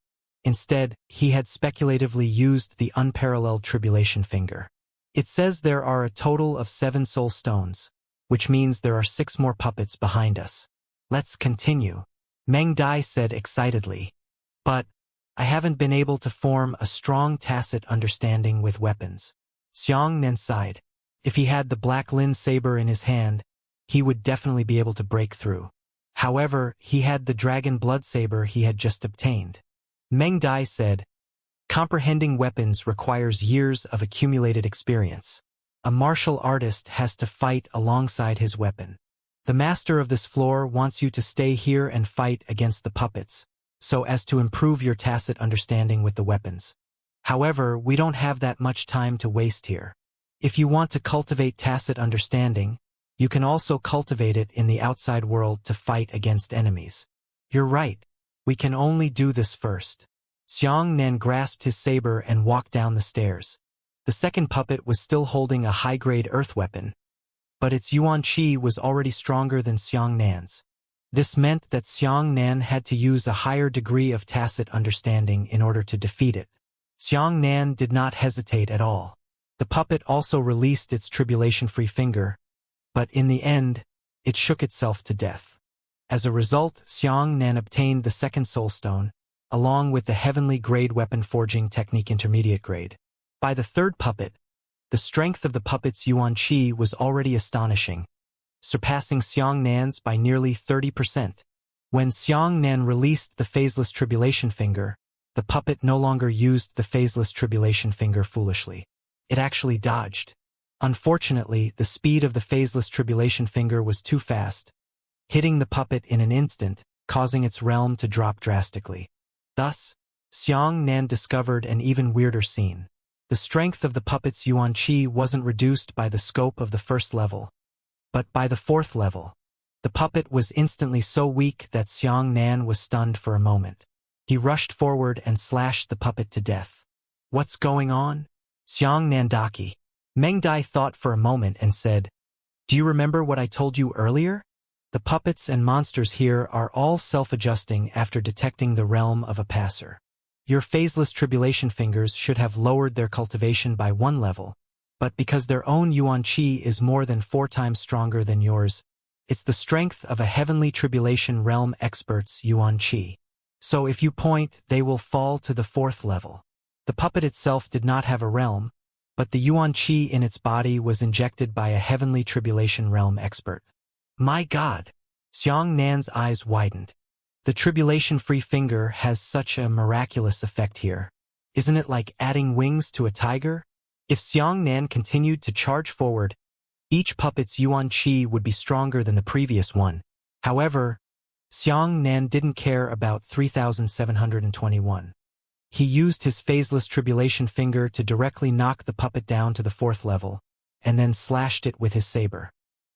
Speaker 1: Instead, he had speculatively used the unparalleled tribulation finger. It says there are a total of 7 soul stones, which means there are 6 more puppets behind us. Let's continue, Meng Dai said excitedly. But I haven't been able to form a strong tacit understanding with weapons. Xianxia sighed. If he had the Black Lin saber in his hand, he would definitely be able to break through. However, he had the dragon blood saber he had just obtained. Meng Dai said, comprehending weapons requires years of accumulated experience. A martial artist has to fight alongside his weapon. The master of this floor wants you to stay here and fight against the puppets, so as to improve your tacit understanding with the weapons. However, we don't have that much time to waste here. If you want to cultivate tacit understanding, you can also cultivate it in the outside world to fight against enemies. You're right. We can only do this first. Xianxia grasped his saber and walked down the stairs. The second puppet was still holding a high-grade earth weapon, but its yuan qi was already stronger than Xianxia's. This meant that Xianxia had to use a higher degree of tacit understanding in order to defeat it. Xianxia did not hesitate at all. The puppet also released its tribulation-free finger, but in the end, it shook itself to death. As a result, Xianxia obtained the second soul stone, along with the heavenly grade weapon forging technique intermediate grade. By the third puppet, the strength of the puppet's yuan qi was already astonishing, surpassing Xianxia's by nearly 30%. When Xianxia released the phaseless tribulation finger, the puppet no longer used the phaseless tribulation finger foolishly. It actually dodged. Unfortunately, the speed of the phaseless tribulation finger was too fast, hitting the puppet in an instant, causing its realm to drop drastically. Thus, Xiang Nan discovered an even weirder scene. The strength of the puppet's yuan qi wasn't reduced by the scope of the first level, but by the fourth level. The puppet was instantly so weak that Xiang Nan was stunned for a moment. He rushed forward and slashed the puppet to death. What's going on? Xiang Nandaki. Meng Dai thought for a moment and said, Do you remember what I told you earlier? The puppets and monsters here are all self-adjusting after detecting the realm of a passer. Your phaseless tribulation fingers should have lowered their cultivation by 1 level, but because their own yuan qi is more than 4 times stronger than yours, it's the strength of a heavenly tribulation realm expert's yuan qi. So if you point, they will fall to the 4th level. The puppet itself did not have a realm, but the yuan qi in its body was injected by a heavenly tribulation realm expert. My God! Xiang Nan's eyes widened. The tribulation-free finger has such a miraculous effect here. Isn't it like adding wings to a tiger? If Xiang Nan continued to charge forward, each puppet's yuan qi would be stronger than the previous one. However, Xiang Nan didn't care about 3,721. He used his phaseless tribulation finger to directly knock the puppet down to the 4th level, and then slashed it with his saber.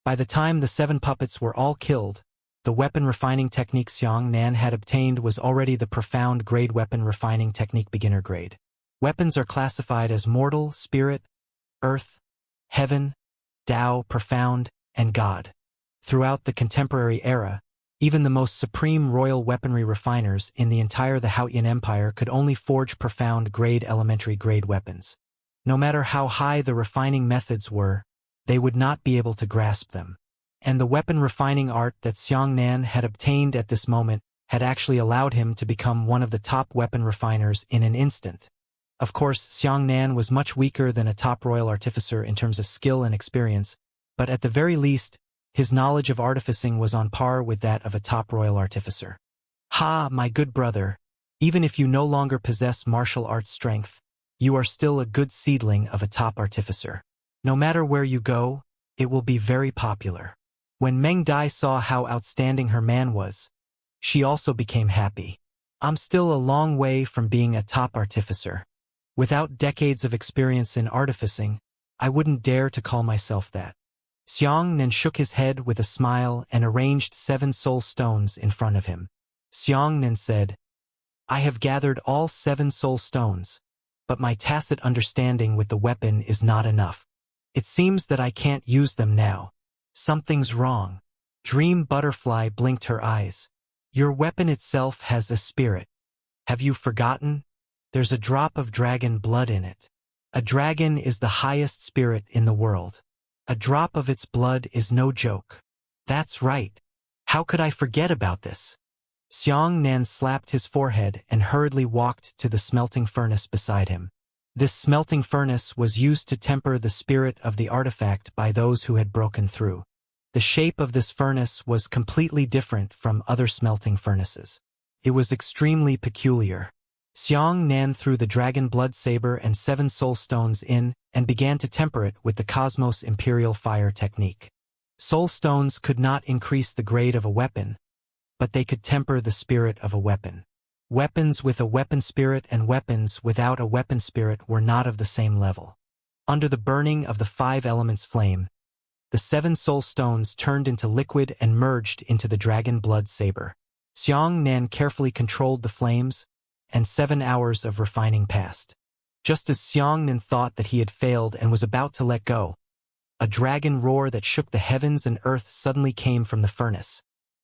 Speaker 1: By the time the 7 puppets were all killed, the weapon refining technique Xiang Nan had obtained was already the profound grade weapon refining technique beginner grade. Weapons are classified as mortal, spirit, earth, heaven, Tao, profound, and God. Throughout the contemporary era, even the most supreme royal weaponry refiners in the entire the Haotian Empire could only forge profound grade elementary grade weapons. No matter how high the refining methods were, they would not be able to grasp them. And the weapon refining art that Xiang Nan had obtained at this moment had actually allowed him to become one of the top weapon refiners in an instant. Of course, Xiang Nan was much weaker than a top royal artificer in terms of skill and experience, but at the very least, his knowledge of artificing was on par with that of a top royal artificer. Ha, my good brother, even if you no longer possess martial arts strength, you are still a good seedling of a top artificer. No matter where you go, it will be very popular. When Meng Dai saw how outstanding her man was, she also became happy. I'm still a long way from being a top artificer. Without decades of experience in artificing, I wouldn't dare to call myself that. Xiang Nan shook his head with a smile and arranged 7 soul stones in front of him. Xiang Nan said, I have gathered all 7 soul stones, but my tacit understanding with the weapon is not enough. It seems that I can't use them now. Something's wrong. Dream Butterfly blinked her eyes. Your weapon itself has a spirit. Have you forgotten? There's a drop of dragon blood in it. A dragon is the highest spirit in the world. A drop of its blood is no joke. That's right. How could I forget about this? Xiang Nan slapped his forehead and hurriedly walked to the smelting furnace beside him. This smelting furnace was used to temper the spirit of the artifact by those who had broken through. The shape of this furnace was completely different from other smelting furnaces. It was extremely peculiar. Xiang Nan threw the dragon blood saber and 7 soul stones in and began to temper it with the Cosmos Imperial Fire technique. Soul stones could not increase the grade of a weapon, but they could temper the spirit of a weapon. Weapons with a weapon spirit and weapons without a weapon spirit were not of the same level. Under the burning of the 5 elements flame, the 7 soul stones turned into liquid and merged into the dragon blood saber. Xiang Nan carefully controlled the flames, and 7 hours of refining passed. Just as Xiang Nan thought that he had failed and was about to let go, a dragon roar that shook the heavens and earth suddenly came from the furnace.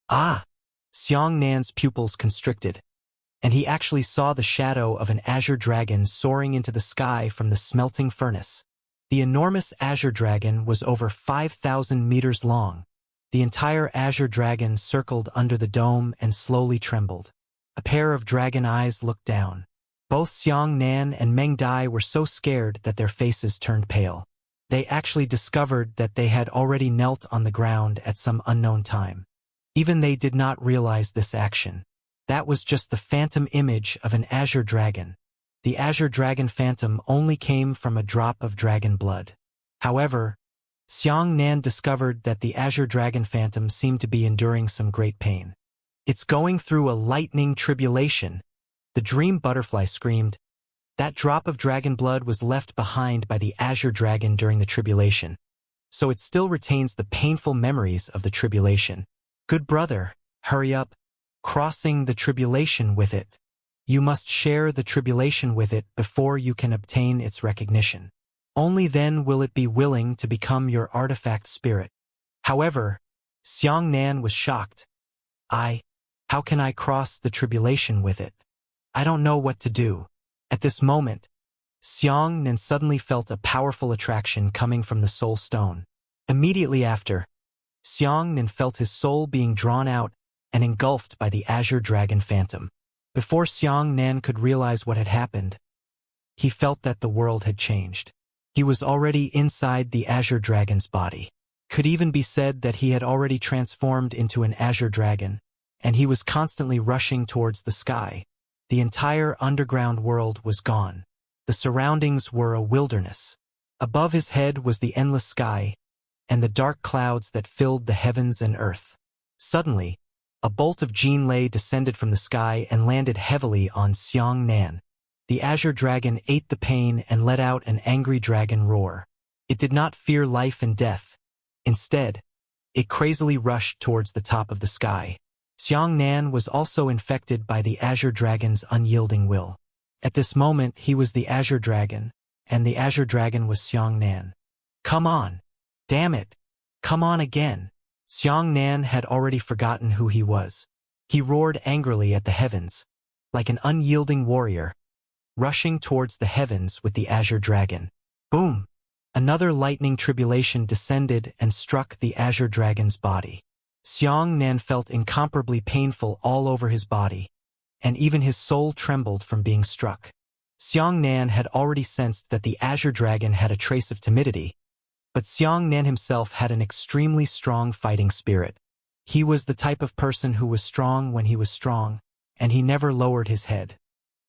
Speaker 1: Ah! Xiang Nan's pupils constricted, and he actually saw the shadow of an azure dragon soaring into the sky from the smelting furnace. The enormous azure dragon was over 5,000 meters long. The entire azure dragon circled under the dome and slowly trembled. A pair of dragon eyes looked down. Both Xiang Nan and Meng Dai were so scared that their faces turned pale. They actually discovered that they had already knelt on the ground at some unknown time. Even they did not realize this action. That was just the phantom image of an azure dragon. The azure dragon phantom only came from a drop of dragon blood. However, Xiang Nan discovered that the azure dragon phantom seemed to be enduring some great pain. It's going through a lightning tribulation. The dream butterfly screamed. That drop of dragon blood was left behind by the azure dragon during the tribulation, so it still retains the painful memories of the tribulation. Good brother, hurry up, crossing the tribulation with it. You must share the tribulation with it before you can obtain its recognition. Only then will it be willing to become your artifact spirit. However, Xianxia was shocked. How can I cross the tribulation with it? I don't know what to do. At this moment, Xianxia suddenly felt a powerful attraction coming from the soul stone. Immediately after, Xianxia felt his soul being drawn out and engulfed by the azure dragon phantom. Before Xianxia could realize what had happened, he felt that the world had changed. He was already inside the azure dragon's body. Could even be said that he had already transformed into an azure dragon, and he was constantly rushing towards the sky. The entire underground world was gone. The surroundings were a wilderness. Above his head was the endless sky, and the dark clouds that filled the heavens and earth. Suddenly, a bolt of Jinlei descended from the sky and landed heavily on Xianxia. The azure dragon ate the pain and let out an angry dragon roar. It did not fear life and death. Instead, it crazily rushed towards the top of the sky. Xianxia was also infected by the azure dragon's unyielding will. At this moment he was the azure dragon, and the azure dragon was Xianxia. Come on! Damn it! Come on again! Xianxia had already forgotten who he was. He roared angrily at the heavens, like an unyielding warrior, rushing towards the heavens with the azure dragon. Boom! Another lightning tribulation descended and struck the azure dragon's body. Xianxia felt incomparably painful all over his body, and even his soul trembled from being struck. Xianxia had already sensed that the azure dragon had a trace of timidity, but Xianxia himself had an extremely strong fighting spirit. He was the type of person who was strong when he was strong, and he never lowered his head.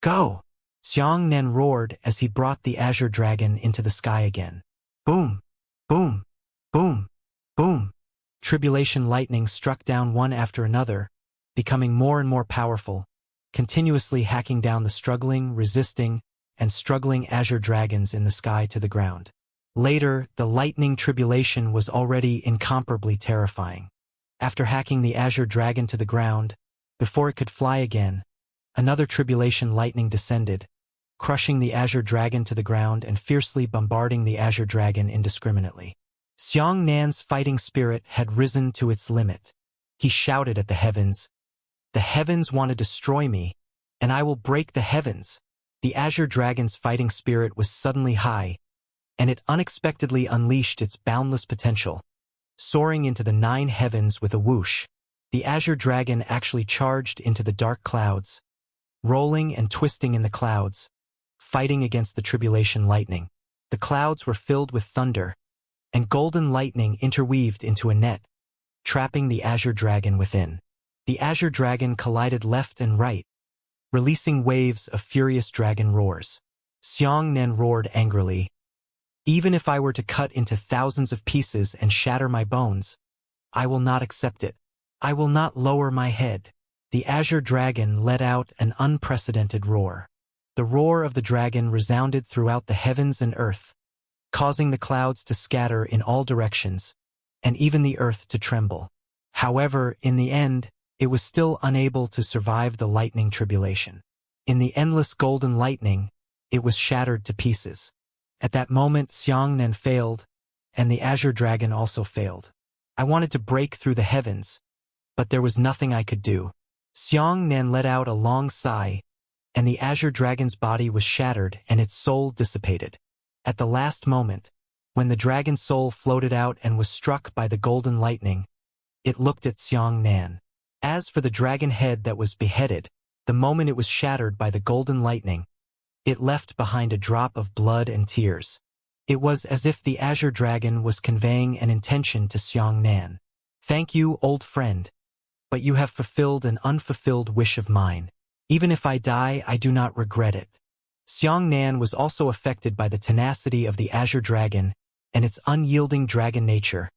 Speaker 1: Go! Xianxia roared as he brought the azure dragon into the sky again. Boom! Boom! Boom! Boom! Tribulation lightning struck down one after another, becoming more and more powerful, continuously hacking down the struggling, resisting, and struggling azure dragons in the sky to the ground. Later, the lightning tribulation was already incomparably terrifying. After hacking the azure dragon to the ground, before it could fly again, another tribulation lightning descended, crushing the azure dragon to the ground and fiercely bombarding the azure dragon indiscriminately. Xianxia's fighting spirit had risen to its limit. He shouted at the heavens, "The heavens want to destroy me, and I will break the heavens." The azure dragon's fighting spirit was suddenly high, and it unexpectedly unleashed its boundless potential. Soaring into the 9 heavens with a whoosh, the azure dragon actually charged into the dark clouds, rolling and twisting in the clouds, fighting against the tribulation lightning. The clouds were filled with thunder, and golden lightning interweaved into a net, trapping the azure dragon within. The azure dragon collided left and right, releasing waves of furious dragon roars. Xianxia roared angrily, "Even if I were to cut into thousands of pieces and shatter my bones, I will not accept it. I will not lower my head." The azure dragon let out an unprecedented roar. The roar of the dragon resounded throughout the heavens and earth, causing the clouds to scatter in all directions, and even the earth to tremble. However, in the end, it was still unable to survive the lightning tribulation. In the endless golden lightning, it was shattered to pieces. At that moment, Xianxia failed, and the azure dragon also failed. I wanted to break through the heavens, but there was nothing I could do. Xianxia let out a long sigh, and the azure dragon's body was shattered and its soul dissipated. At the last moment, when the dragon's soul floated out and was struck by the golden lightning, it looked at Xianxia. As for the dragon head that was beheaded, the moment it was shattered by the golden lightning, it left behind a drop of blood and tears. It was as if the azure dragon was conveying an intention to Xianxia. "Thank you, old friend, but you have fulfilled an unfulfilled wish of mine. Even if I die, I do not regret it." Xianxia was also affected by the tenacity of the azure dragon and its unyielding dragon nature,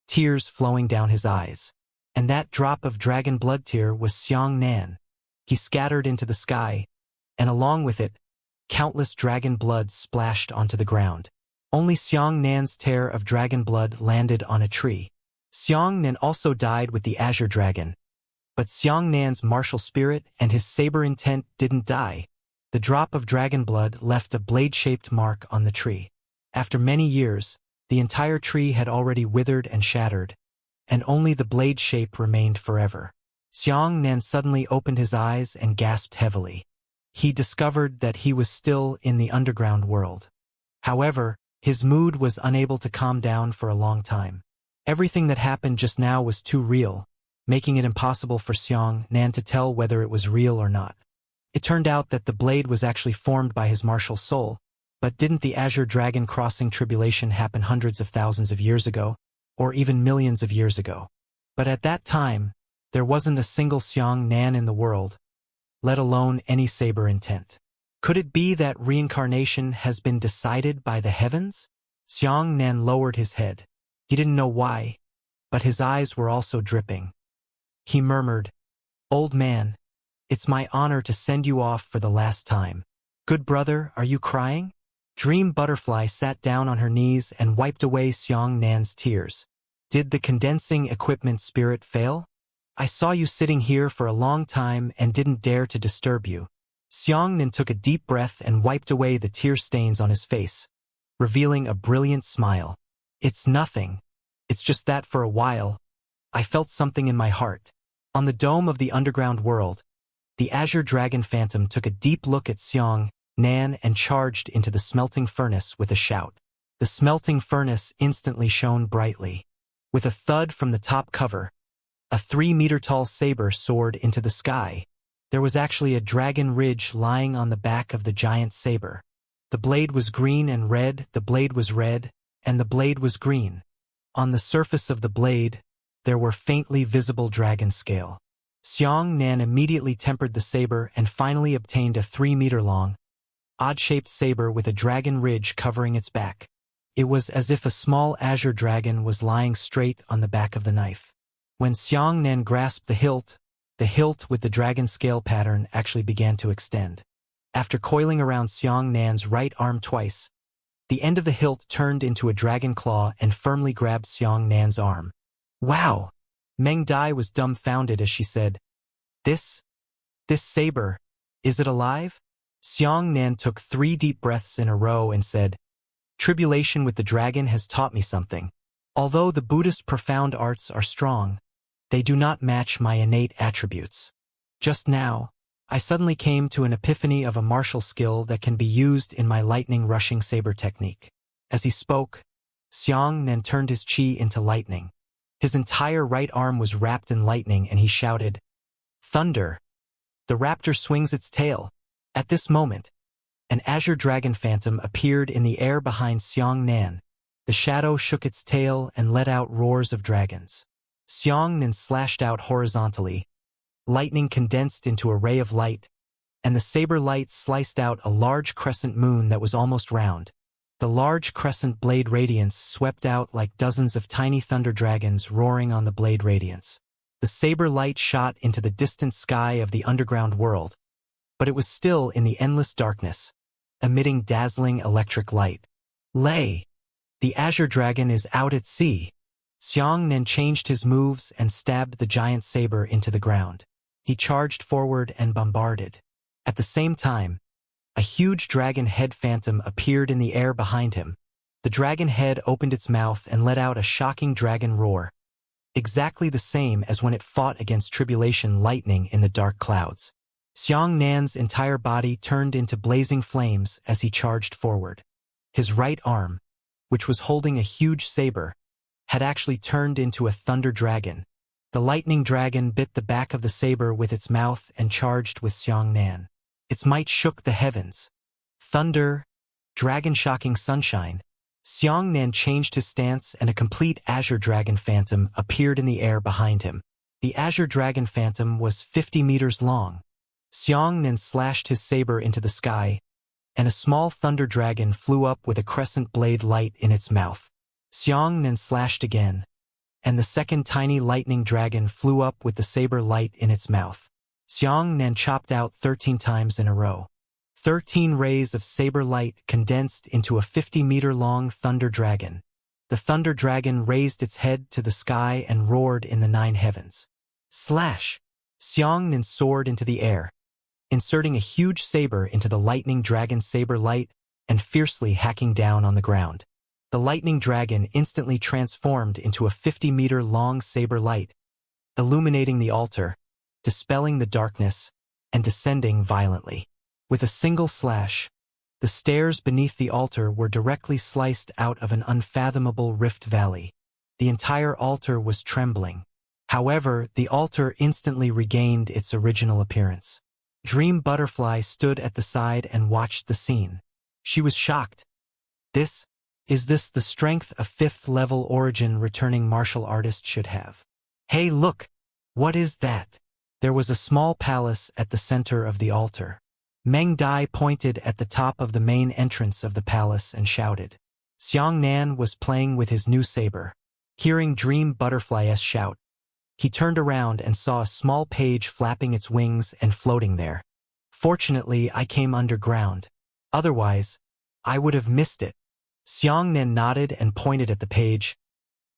Speaker 1: tears flowing down his eyes. And that drop of dragon blood tear was Xianxia. He scattered into the sky, and along with it, countless dragon blood splashed onto the ground. Only Xianxia's tear of dragon blood landed on a tree. Xianxia also died with the azure dragon. But Xianxia's martial spirit and his saber intent didn't die. The drop of dragon blood left a blade-shaped mark on the tree. After many years, the entire tree had already withered and shattered, and only the blade shape remained forever. Xianxia suddenly opened his eyes and gasped heavily. He discovered that he was still in the underground world. However, his mood was unable to calm down for a long time. Everything that happened just now was too real, making it impossible for Xianxia to tell whether it was real or not. It turned out that the blade was actually formed by his martial soul, but didn't the azure dragon crossing tribulation happen hundreds of thousands of years ago, or even millions of years ago? But at that time, there wasn't a single Xianxia in the world, let alone any saber intent. Could it be that reincarnation has been decided by the heavens? Xianxia lowered his head. He didn't know why, but his eyes were also dripping. He murmured, "Old man, it's my honor to send you off for the last time. Good brother, are you crying?" Dream Butterfly sat down on her knees and wiped away Xianxia's tears. "Did the condensing equipment spirit fail? I saw you sitting here for a long time and didn't dare to disturb you." Xianxia took a deep breath and wiped away the tear stains on his face, revealing a brilliant smile. "It's nothing. It's just that for a while, I felt something in my heart." On the dome of the underground world, the azure dragon phantom took a deep look at Xianxia and charged into the smelting furnace with a shout. The smelting furnace instantly shone brightly. With a thud from the top cover, a 3-meter-tall saber soared into the sky. There was actually a dragon ridge lying on the back of the giant saber. The blade was green and red, the blade was red, and the blade was green. On the surface of the blade, there were faintly visible dragon scale. Xianxia immediately tempered the saber and finally obtained a 3-meter-long, odd-shaped saber with a dragon ridge covering its back. It was as if a small azure dragon was lying straight on the back of the knife. When Xianxia grasped the hilt with the dragon scale pattern actually began to extend. After coiling around Xianxia's right arm twice, the end of the hilt turned into a dragon claw and firmly grabbed Xianxia's arm. "Wow!" Meng Dai was dumbfounded as she said, This saber, is it alive?" Xianxia took 3 deep breaths in a row and said, "Tribulation with the dragon has taught me something. Although the Buddhist profound arts are strong, they do not match my innate attributes. Just now, I suddenly came to an epiphany of a martial skill that can be used in my lightning rushing saber technique." As he spoke, Xianxia turned his chi into lightning. His entire right arm was wrapped in lightning and he shouted, "Thunder!" The raptor swings its tail. At this moment, an azure dragon phantom appeared in the air behind Xianxia. The shadow shook its tail and let out roars of dragons. Xianxia slashed out horizontally. Lightning condensed into a ray of light, and the saber light sliced out a large crescent moon that was almost round. The large crescent blade radiance swept out like dozens of tiny thunder dragons roaring on the blade radiance. The saber light shot into the distant sky of the underground world, but it was still in the endless darkness, emitting dazzling electric light. "Lay! The azure dragon is out at sea." Xianxia changed his moves and stabbed the giant saber into the ground. He charged forward and bombarded. At the same time, a huge dragon head phantom appeared in the air behind him. The dragon head opened its mouth and let out a shocking dragon roar, exactly the same as when it fought against tribulation lightning in the dark clouds. Xianxia's entire body turned into blazing flames as he charged forward. His right arm, which was holding a huge saber, had actually turned into a thunder dragon. The lightning dragon bit the back of the saber with its mouth and charged with Xianxia. Its might shook the heavens. Thunder, dragon-shocking sunshine. Xianxia changed his stance and a complete azure dragon phantom appeared in the air behind him. The azure dragon phantom was 50 meters long. Xianxia slashed his saber into the sky, and a small thunder dragon flew up with a crescent blade light in its mouth. Xianxia slashed again, and the second tiny lightning dragon flew up with the saber light in its mouth. Xianxia chopped out 13 times in a row. 13 rays of saber light condensed into a 50-meter-long thunder dragon. The thunder dragon raised its head to the sky and roared in the 9 heavens. Slash! Xianxia soared into the air, inserting a huge saber into the lightning dragon's saber light and fiercely hacking down on the ground. The lightning dragon instantly transformed into a 50-meter-long saber light, illuminating the altar, dispelling the darkness, and descending violently. With a single slash, the stairs beneath the altar were directly sliced out of an unfathomable rift valley. The entire altar was trembling. However, the altar instantly regained its original appearance. Dream Butterfly stood at the side and watched the scene. She was shocked. Is this the strength a 5th-level origin returning martial artist should have? Hey, look! What is that? There was a small palace at the center of the altar. Meng Dai pointed at the top of the main entrance of the palace and shouted. Xianxia was playing with his new saber. Hearing Dream Butterfly's shout, he turned around and saw a small page flapping its wings and floating there. Fortunately, I came underground. Otherwise, I would have missed it. Xianxia nodded and pointed at the page.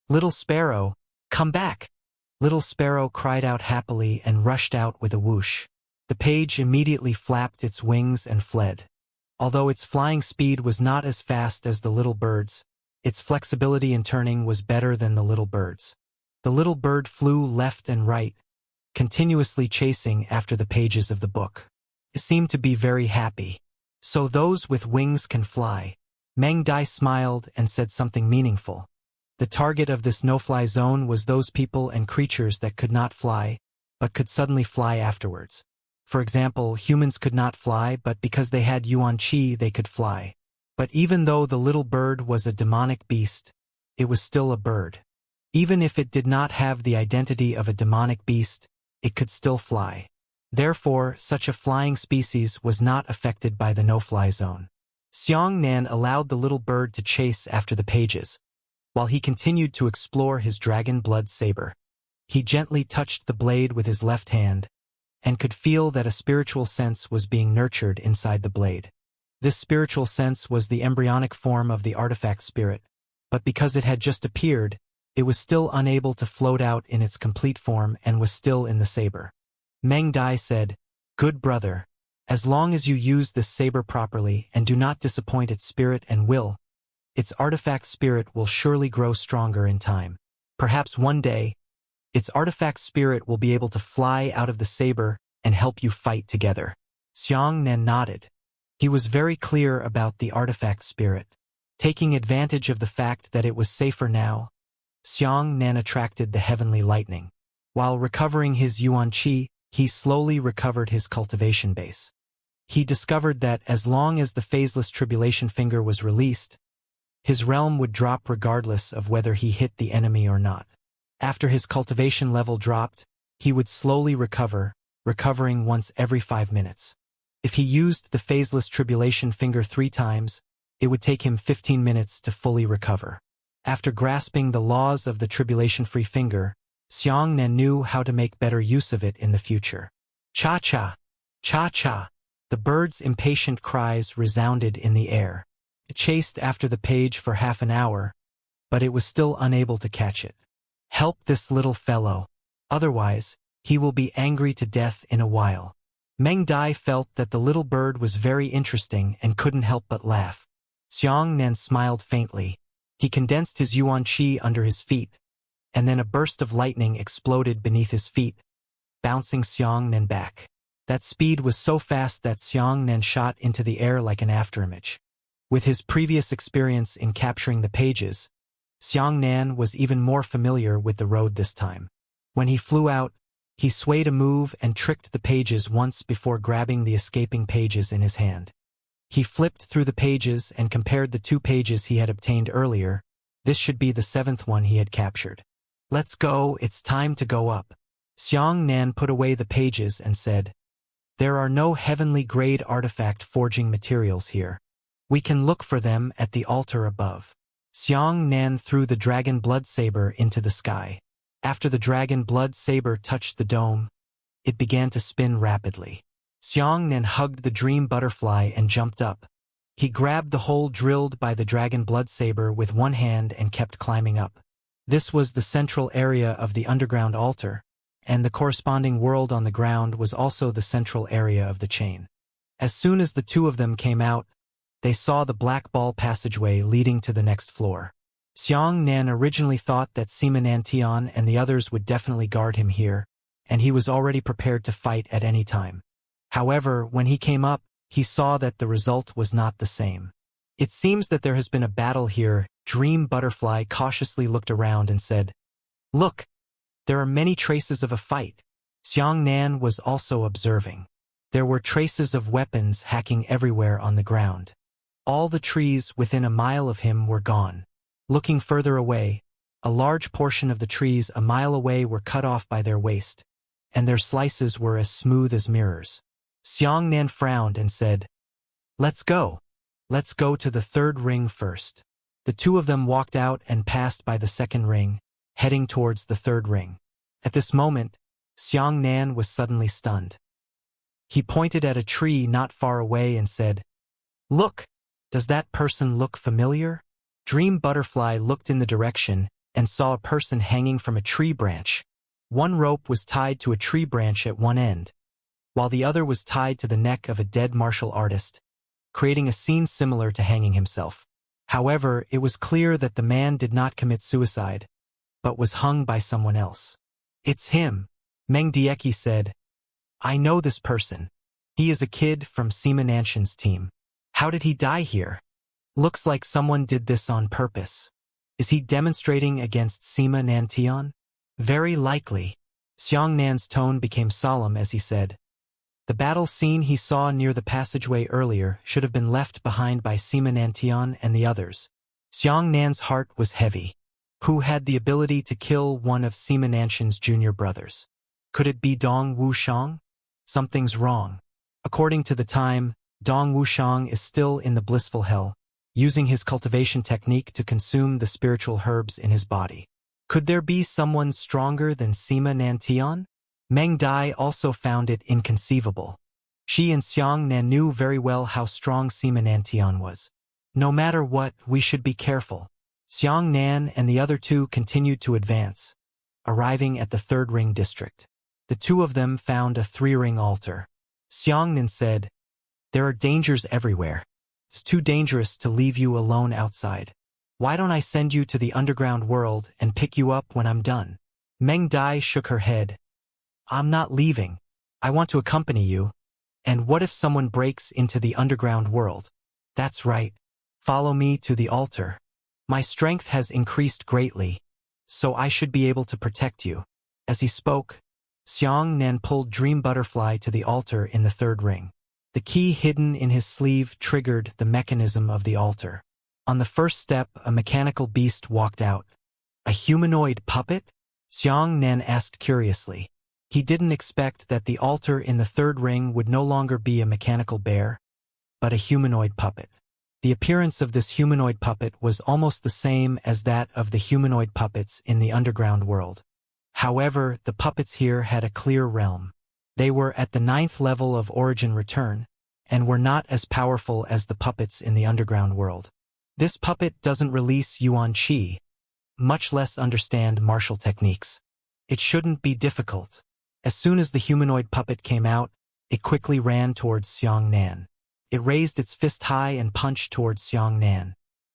Speaker 1: Little Sparrow, come back! Little Sparrow cried out happily and rushed out with a whoosh. The page immediately flapped its wings and fled. Although its flying speed was not as fast as the little bird's, its flexibility in turning was better than the little bird's. The little bird flew left and right, continuously chasing after the pages of the book. It seemed to be very happy. So those with wings can fly. Meng Dai smiled and said something meaningful. The target of this no-fly zone was those people and creatures that could not fly, but could suddenly fly afterwards. For example, humans could not fly, but because they had Yuan Qi, they could fly. But even though the little bird was a demonic beast, it was still a bird. Even if it did not have the identity of a demonic beast, it could still fly. Therefore, such a flying species was not affected by the no-fly zone. Xianxia allowed the little bird to chase after the pages, while he continued to explore his dragon blood saber. He gently touched the blade with his left hand, and could feel that a spiritual sense was being nurtured inside the blade. This spiritual sense was the embryonic form of the artifact spirit, but because it had just appeared, it was still unable to float out in its complete form and was still in the saber. Meng Dai said, "Good brother, as long as you use this saber properly and do not disappoint its spirit and will, its artifact spirit will surely grow stronger in time. Perhaps one day, its artifact spirit will be able to fly out of the saber and help you fight together." Xianxia nodded. He was very clear about the artifact spirit. Taking advantage of the fact that it was safer now, Xianxia attracted the heavenly lightning. While recovering his Yuan Qi, he slowly recovered his cultivation base. He discovered that as long as the phaseless tribulation finger was released, his realm would drop regardless of whether he hit the enemy or not. After his cultivation level dropped, he would slowly recover, recovering once every 5 minutes. If he used the phaseless tribulation finger 3 times, it would take him 15 minutes to fully recover. After grasping the laws of the tribulation-free finger, Xianxia knew how to make better use of it in the future. Cha-cha! Cha-cha! The bird's impatient cries resounded in the air. It chased after the page for half an hour, but it was still unable to catch it. Help this little fellow, otherwise, he will be angry to death in a while. Meng Dai felt that the little bird was very interesting and couldn't help but laugh. Xianxia smiled faintly. He condensed his Yuan Qi under his feet, and then a burst of lightning exploded beneath his feet, bouncing Xianxia back. That speed was so fast that Xianxia shot into the air like an afterimage. With his previous experience in capturing the pages, Xianxia was even more familiar with the road this time. When he flew out, he swayed a move and tricked the pages once before grabbing the escaping pages in his hand. He flipped through the pages and compared the 2 pages he had obtained earlier. This should be the 7th one he had captured. "Let's go, it's time to go up." Xianxia put away the pages and said, "There are no heavenly grade artifact forging materials here. We can look for them at the altar above." Xianxia threw the dragon blood saber into the sky. After the dragon blood saber touched the dome, it began to spin rapidly. Xianxia hugged the dream butterfly and jumped up. He grabbed the hole drilled by the dragon blood saber with one hand and kept climbing up. This was the central area of the underground altar, and the corresponding world on the ground was also the central area of the chain. As soon as the two of them came out, they saw the black ball passageway leading to the next floor. Xianxia originally thought that Sima Nantian and the others would definitely guard him here, and he was already prepared to fight at any time. However, when he came up, he saw that the result was not the same. It seems that there has been a battle here. Dream Butterfly cautiously looked around and said, "Look, there are many traces of a fight." Xianxia was also observing. There were traces of weapons hacking everywhere on the ground. All the trees within a mile of him were gone. Looking further away, a large portion of the trees a mile away were cut off by their waste, and their slices were as smooth as mirrors. Xianxia frowned and said, "Let's go. Let's go to the third ring first." The two of them walked out and passed by the second ring, heading towards the third ring. At this moment, Xianxia was suddenly stunned. He pointed at a tree not far away and said, "Look, does that person look familiar?" Dream Butterfly looked in the direction and saw a person hanging from a tree branch. One rope was tied to a tree branch at one end, while the other was tied to the neck of a dead martial artist, creating a scene similar to hanging himself. However, it was clear that the man did not commit suicide, but was hung by someone else. "It's him," Meng Dieki said. "I know this person. He is a kid from Sima Nanshan's team. How did he die here? Looks like someone did this on purpose. Is he demonstrating against Sima Nantian?" "Very likely." Xianxia's tone became solemn as he said, "The battle scene he saw near the passageway earlier should have been left behind by Sima Nantian and the others." Xianxia's heart was heavy. Who had the ability to kill one of Sima Nanshan's junior brothers? Could it be Dong Wuxiang? Something's wrong. According to the time, Dong Wuxiang is still in the blissful hell, using his cultivation technique to consume the spiritual herbs in his body. Could there be someone stronger than Sima Nantian? Meng Dai also found it inconceivable. She and Xianxia knew very well how strong Sima Nantian was. No matter what, we should be careful. Xianxia and the other two continued to advance, arriving at the third ring district. The two of them found a three-ring altar. Xianxia said, "There are dangers everywhere. It's too dangerous to leave you alone outside. Why don't I send you to the underground world and pick you up when I'm done?" Meng Dai shook her head. "I'm not leaving. I want to accompany you. And what if someone breaks into the underground world?" "That's right. Follow me to the altar. My strength has increased greatly, so I should be able to protect you." As he spoke, Xianxia pulled Dream Butterfly to the altar in the third ring. The key hidden in his sleeve triggered the mechanism of the altar. On the first step, a mechanical beast walked out. "A humanoid puppet?" Xianxia asked curiously. He didn't expect that the altar in the third ring would no longer be a mechanical bear, but a humanoid puppet. The appearance of this humanoid puppet was almost the same as that of the humanoid puppets in the underground world. However, the puppets here had a clear realm. They were at the 9th level of origin return, and were not as powerful as the puppets in the underground world. This puppet doesn't release Yuan Qi, much less understand martial techniques. It shouldn't be difficult. As soon as the humanoid puppet came out, it quickly ran towards Xianxia. It raised its fist high and punched towards Xianxia.